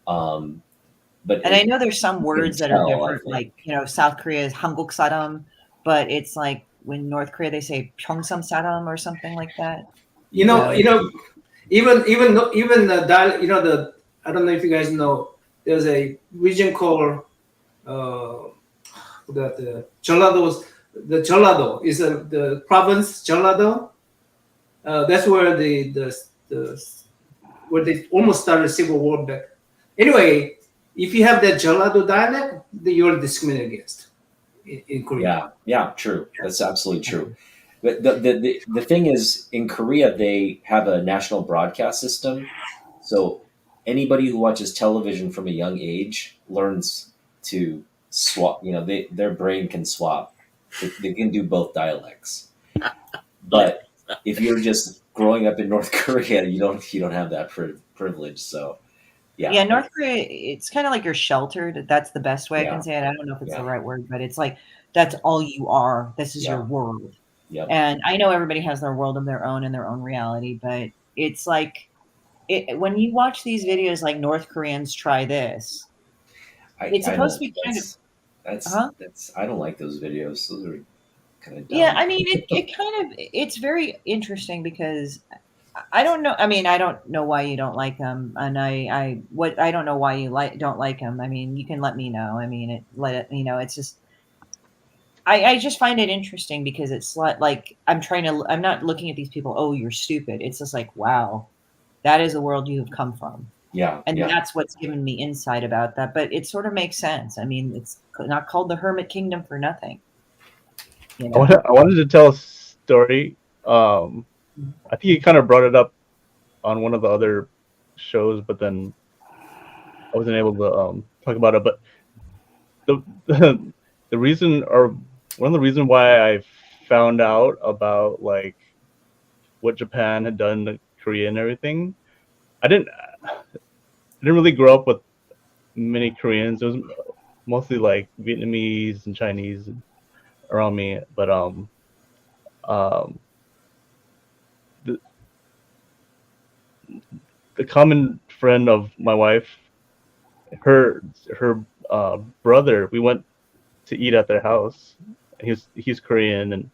But I know there's some words that are different, like South Korea is Hanguk Saram, but it's like when North Korea they say Pyeongsam Saram or something like that. Even the I don't know if you guys know, there's a region called the Jeollado. The Jeollado is the province Jeollado. That's where where they almost started a civil war back. Anyway, if you have that Jeollado dialect, you're discriminated against in Korea. Yeah, true. That's absolutely true. But the thing is, in Korea, they have a national broadcast system. So anybody who watches television from a young age learns to swap. Their brain can swap. They can do both dialects. But if you're just growing up in North Korea, you don't have that privilege. So Yeah, North Korea, it's kind of like you're sheltered. That's the best way I Yeah. can say it. I don't know if it's Yeah. the right word, but it's like that's all you are. This is your world. Yep. And I know everybody has their world of their own and their own reality, but it's like when you watch these videos like North Koreans try this, it's supposed to be kind of that's I don't like those videos. Those are kind of dumb. Yeah, I mean it's very interesting because I don't know. I mean, I don't know why you don't like them, and I don't know why you don't like them. I mean, you can let me know. I mean, let me know. It's just I just find it interesting because it's like I'm not looking at these people. Oh, you're stupid. It's just like, wow, that is the world you have come from. Yeah, and yeah. that's what's given me insight about that. But it sort of makes sense. I mean, it's not called the Hermit Kingdom for nothing. You know? I wanted to tell a story. I think you kind of brought it up on one of the other shows, but then I wasn't able to talk about it. But the reason, or one of the reasons why I found out about like what Japan had done to Korea and everything, I didn't really grow up with many Koreans. It was mostly like Vietnamese and Chinese around me, but the common friend of my wife, her brother, we went to eat at their house. He's Korean, and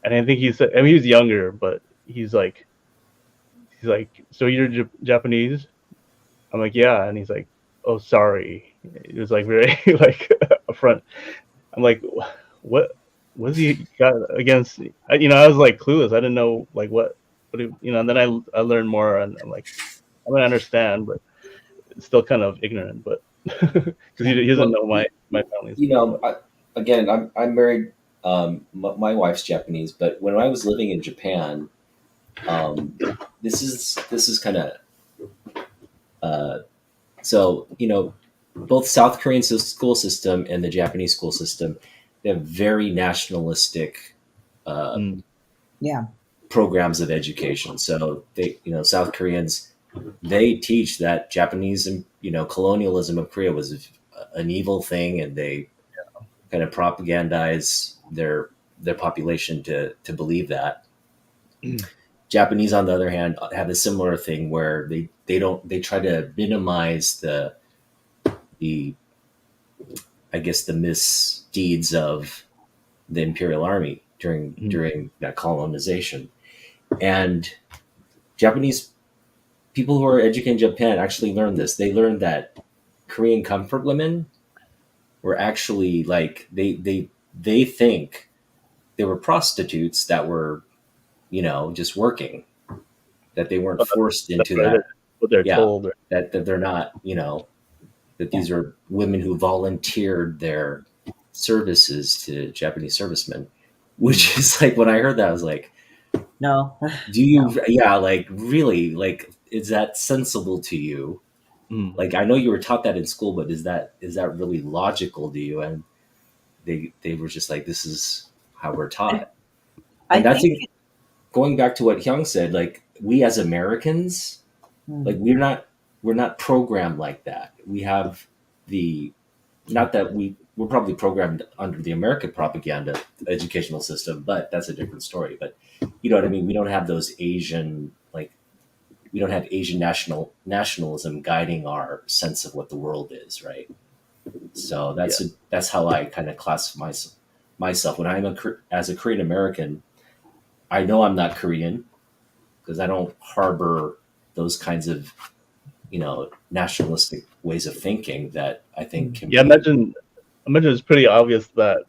I think he said, I mean, he was younger, but he's like, so you're Japanese? I'm like, yeah, and he's like, oh, sorry. It was like very like upfront. I'm like, what's he got against? I was like clueless. I didn't know like what and then I learned more, and I'm like, I mean, I understand, but it's still kind of ignorant, but because he doesn't know my family's. I'm married. My wife's Japanese, but when I was living in Japan, this is kind of so both South Korean school system and the Japanese school system, they have very nationalistic programs of education. So they South Koreans, they teach that Japanese and colonialism of Korea was an evil thing, and they kind of propagandize their population to believe that. Japanese, on the other hand, have a similar thing where they try to minimize the I guess the misdeeds of the Imperial Army during that colonization. And Japanese people who are educated in Japan actually learned this. They learned that Korean comfort women were actually like they think they were prostitutes that were just working, that they weren't forced into that. What they're told, that they're not that these are women who volunteered their services to Japanese servicemen, which is like when I heard that I was like, no, do you like really, like, is that sensible to you? Like, I know you were taught that in school, but is that really logical to you? And they were just like, this is how we're taught. And I think going back to what Hyung said, like, we as Americans, like we're not programmed like that. We have not that we're probably programmed under the American propaganda educational system, but that's a different story. But you know what I mean? We don't have those Asian, like, we don't have Asian nationalism guiding our sense of what the world is, right? So that's how I kind of classify myself. When I'm as a Korean American, I know I'm not Korean because I don't harbor those kinds of nationalistic ways of thinking that I think can imagine it's pretty obvious that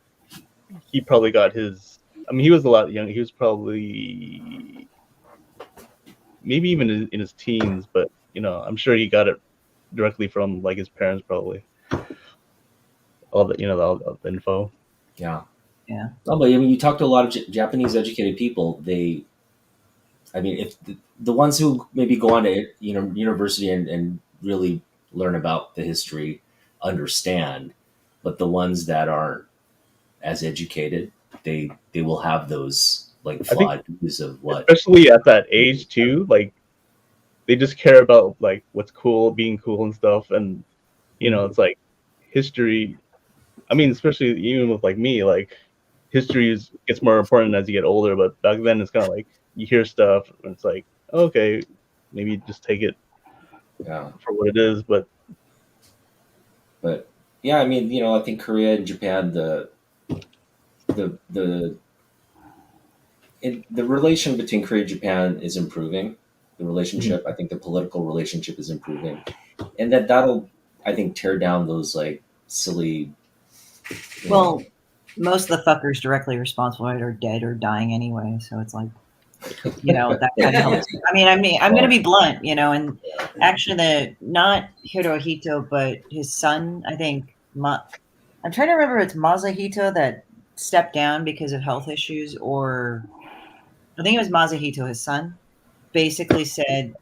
he probably got his. I mean, he was a lot young. He was probably maybe even in his teens, but I'm sure he got it directly from like his parents, probably. All the all the info. Yeah. Yeah. No, but I mean, you talk to a lot of Japanese educated people. I mean, if the ones who maybe go on to university and really learn about the history understand, but the ones that aren't as educated, they will have those like I think, flawed views of what. especially at that age too, like they just care about like what's cool, being cool and stuff, and it's like history. I mean, especially even with like me, like history gets more important as you get older. But back then, it's kind of like you hear stuff and it's like, okay, maybe just take it Yeah. for what it is. But Yeah, I mean, I think Korea and Japan, the the relation between Korea and Japan is improving. The relationship, I think, the political relationship is improving, and that'll, I think, tear down those like silly. Well, most of the fuckers directly responsible are dead or dying anyway, so it's like, that kind of helps. I mean, I'm going to be blunt, and actually, not Hirohito, but his son, I think. I'm trying to remember if it's Masahito that stepped down because of health issues, or I think it was Masahito, his son, basically said,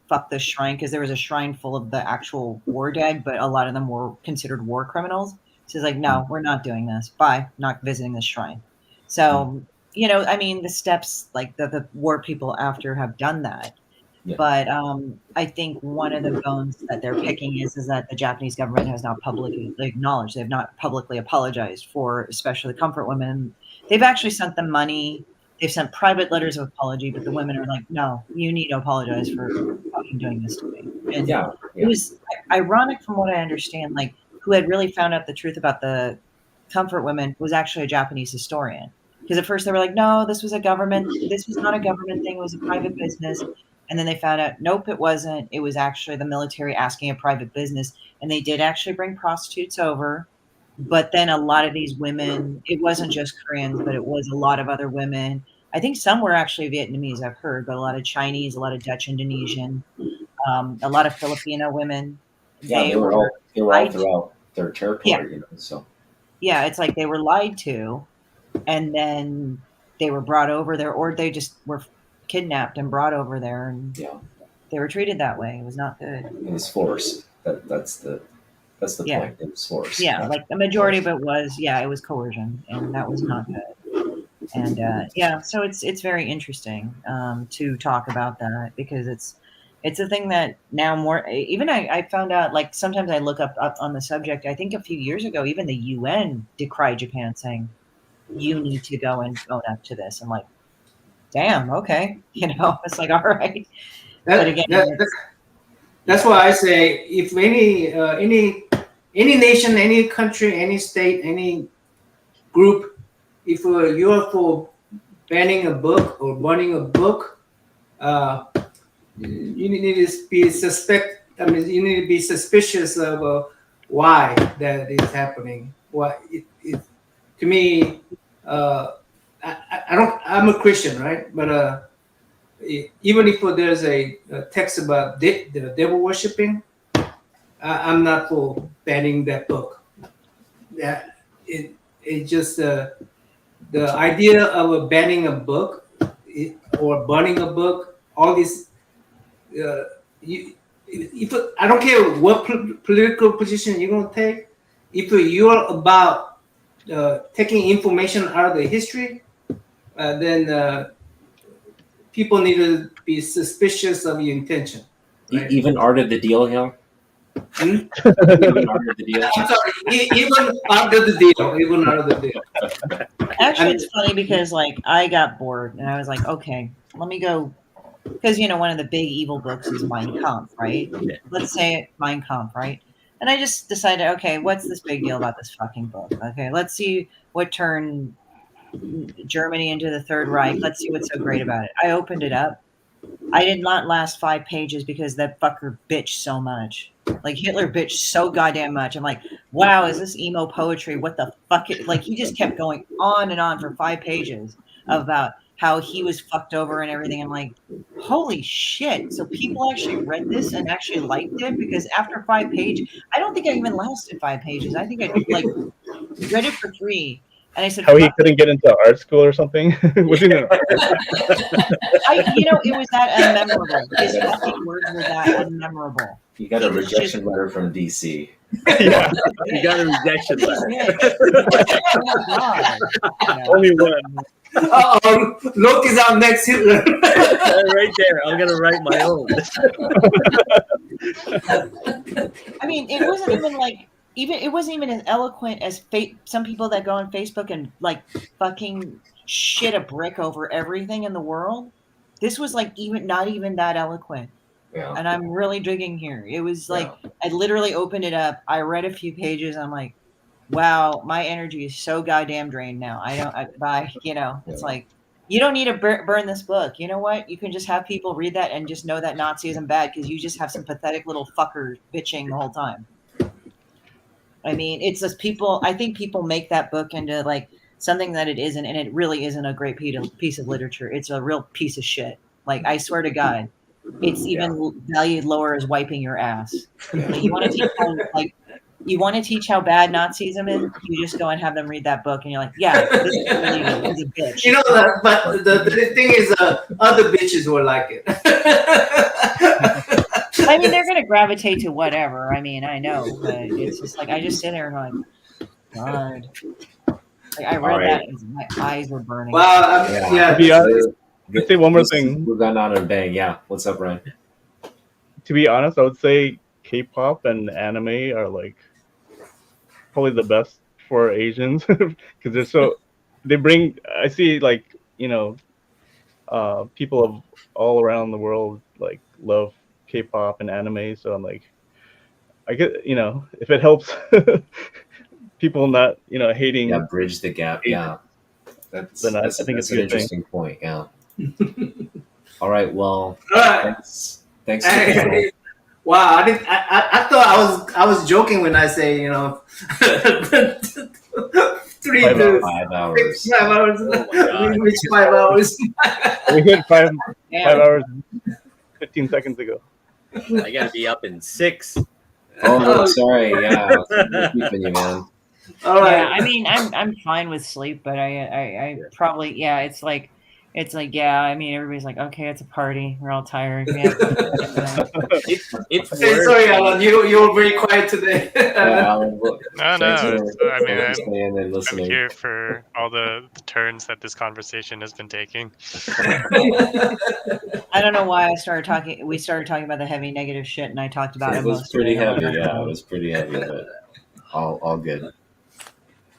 fuck this shrine, because there was a shrine full of the actual war dead, but a lot of them were considered war criminals. So he's like, no, we're not doing this. Bye. Not visiting this shrine. So, I mean, the steps like the war people after have done that. Yeah. But I think one of the bones that they're picking is that the Japanese government has not publicly acknowledged. They've not publicly apologized for, especially comfort women. They've actually sent them money. They've sent private letters of apology, but the women are like, no, you need to apologize for fucking doing this to me. And it was ironic from what I understand, like who had really found out the truth about the comfort women was actually a Japanese historian. Because at first they were like, no, this was not a government thing, it was a private business. And then they found out, nope, it wasn't. It was actually the military asking a private business. And they did actually bring prostitutes over. But then a lot of these women, it wasn't just Koreans, but it was a lot of other women. I think some were actually Vietnamese, I've heard, but a lot of Chinese, a lot of Dutch Indonesian, a lot of Filipino women. Yeah, they were all throughout their territory, so. Yeah, it's like they were lied to, and then they were brought over there, or they just were kidnapped and brought over there, and they were treated that way. It was not good. It was forced. That's the point. It was forced. Yeah, like the majority of it was, it was coercion, and that was not good. And so it's very interesting to talk about that, because it's a thing that now more, even I found out, like sometimes I look up on the subject. I think a few years ago, even the UN decried Japan, saying, you need to go and own up to this. I'm like, damn, okay. It's like, all right. But again, that's why I say, if any nation, any country, any state, any group, if you are for banning a book or burning a book, you need to be you need to be suspicious of why that is happening. To me, I'm a Christian, right? But even if there's a text about the devil worshiping, I'm not for banning that book. It just the idea of banning a book or burning a book, all this. I don't care what political position you're gonna take. If you're about taking information out of the history, then people need to be suspicious of your intention. Right? Even Art of the Deal, Even Art of the Deal. I'm sorry, even out of the deal. Even out of the deal. Actually, it's funny because like I got bored and I was like, okay, let me go, because one of the big evil books is Mein Kampf, right? Let's say Mein Kampf, right? And I just decided, okay, what's this big deal about this fucking book? Okay, let's see what turned Germany into the Third Reich. Let's see what's so great about it. I opened it up. I did not last 5 pages because that fucker bitched so much. Like Hitler bitched so goddamn much. I'm like, wow, is this emo poetry? What the fuck? Like he just kept going on and on for 5 pages about how he was fucked over and everything. I'm like, holy shit. So people actually read this and actually liked it, because after 5 pages, I don't think I even lasted 5 pages. I think I like read it for 3. And I said, How he "Fuck couldn't get into art school or something? Was he in art? it was that unmemorable. His fucking words were that unmemorable. You got He a was rejection letter from DC. Yeah, You got a rejection letter. Oh God. You know? only one. Look is our next Hitler. Right there. I'm gonna write my own. I mean, it wasn't even like it wasn't even as eloquent as some people that go on Facebook and like fucking shit a brick over everything in the world. This was like not even that eloquent. Yeah. And I'm really digging here. It was like I literally opened it up. I read a few pages. I'm like, wow, my energy is so goddamn drained now. It's like you don't need to burn this book. You know what? You can just have people read that and just know that Nazism bad because you just have some pathetic little fucker bitching the whole time. I mean, it's just people. I think people make that book into like something that it isn't, and it really isn't a great piece of literature. It's a real piece of shit. Like I swear to God, it's even valued lower as wiping your ass. Like, you want to teach how bad Nazism is? You just go and have them read that book, and you're like, yeah, this is really good. He's a bitch. You know, but the thing is, other bitches will like it. I mean, they're gonna gravitate to whatever. I mean, I know, but it's just like I just sit there and I'm like, God. Like, I read that and my eyes were burning. Wow, To be honest, I'd say one more thing. We've gone on and bang. Yeah. What's up, Ryan? To be honest, I would say K-pop and anime are like probably the best for Asians because they bring. I see like people of all around the world like love K-pop and anime, so I'm like, I get if it helps people not hating. Yeah, bridge the gap. Yeah, I think it's an a good interesting point. Yeah. All right. Well, All right. Thanks. Wow, I thought I was joking when I say 3 to 5 hours. 5 hours. We reached 5 hours. We hit 5 hours 15 seconds ago. I gotta be up in 6. Oh, sorry. Yeah, keeping you, man. All right. Yeah, I mean, I'm fine with sleep, but I probably it's like I mean, everybody's like, okay, it's a party, we're all tired. Yeah. It's Hey, sorry, Alan, you were very quiet today. Alan, No, I mean, staying and I'm listening. here for all the turns that this conversation has been taking. I don't know why we started talking about the heavy negative shit, and I talked about It was pretty heavy. Yeah, it was pretty heavy, but all good.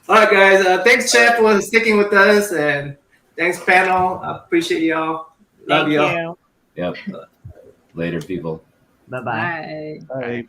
All right, guys. Thanks, Chef, for sticking with us, and thanks, panel. I appreciate y'all. Love Thank y'all. you. Yep. Later, people. Bye-bye. Bye. Bye.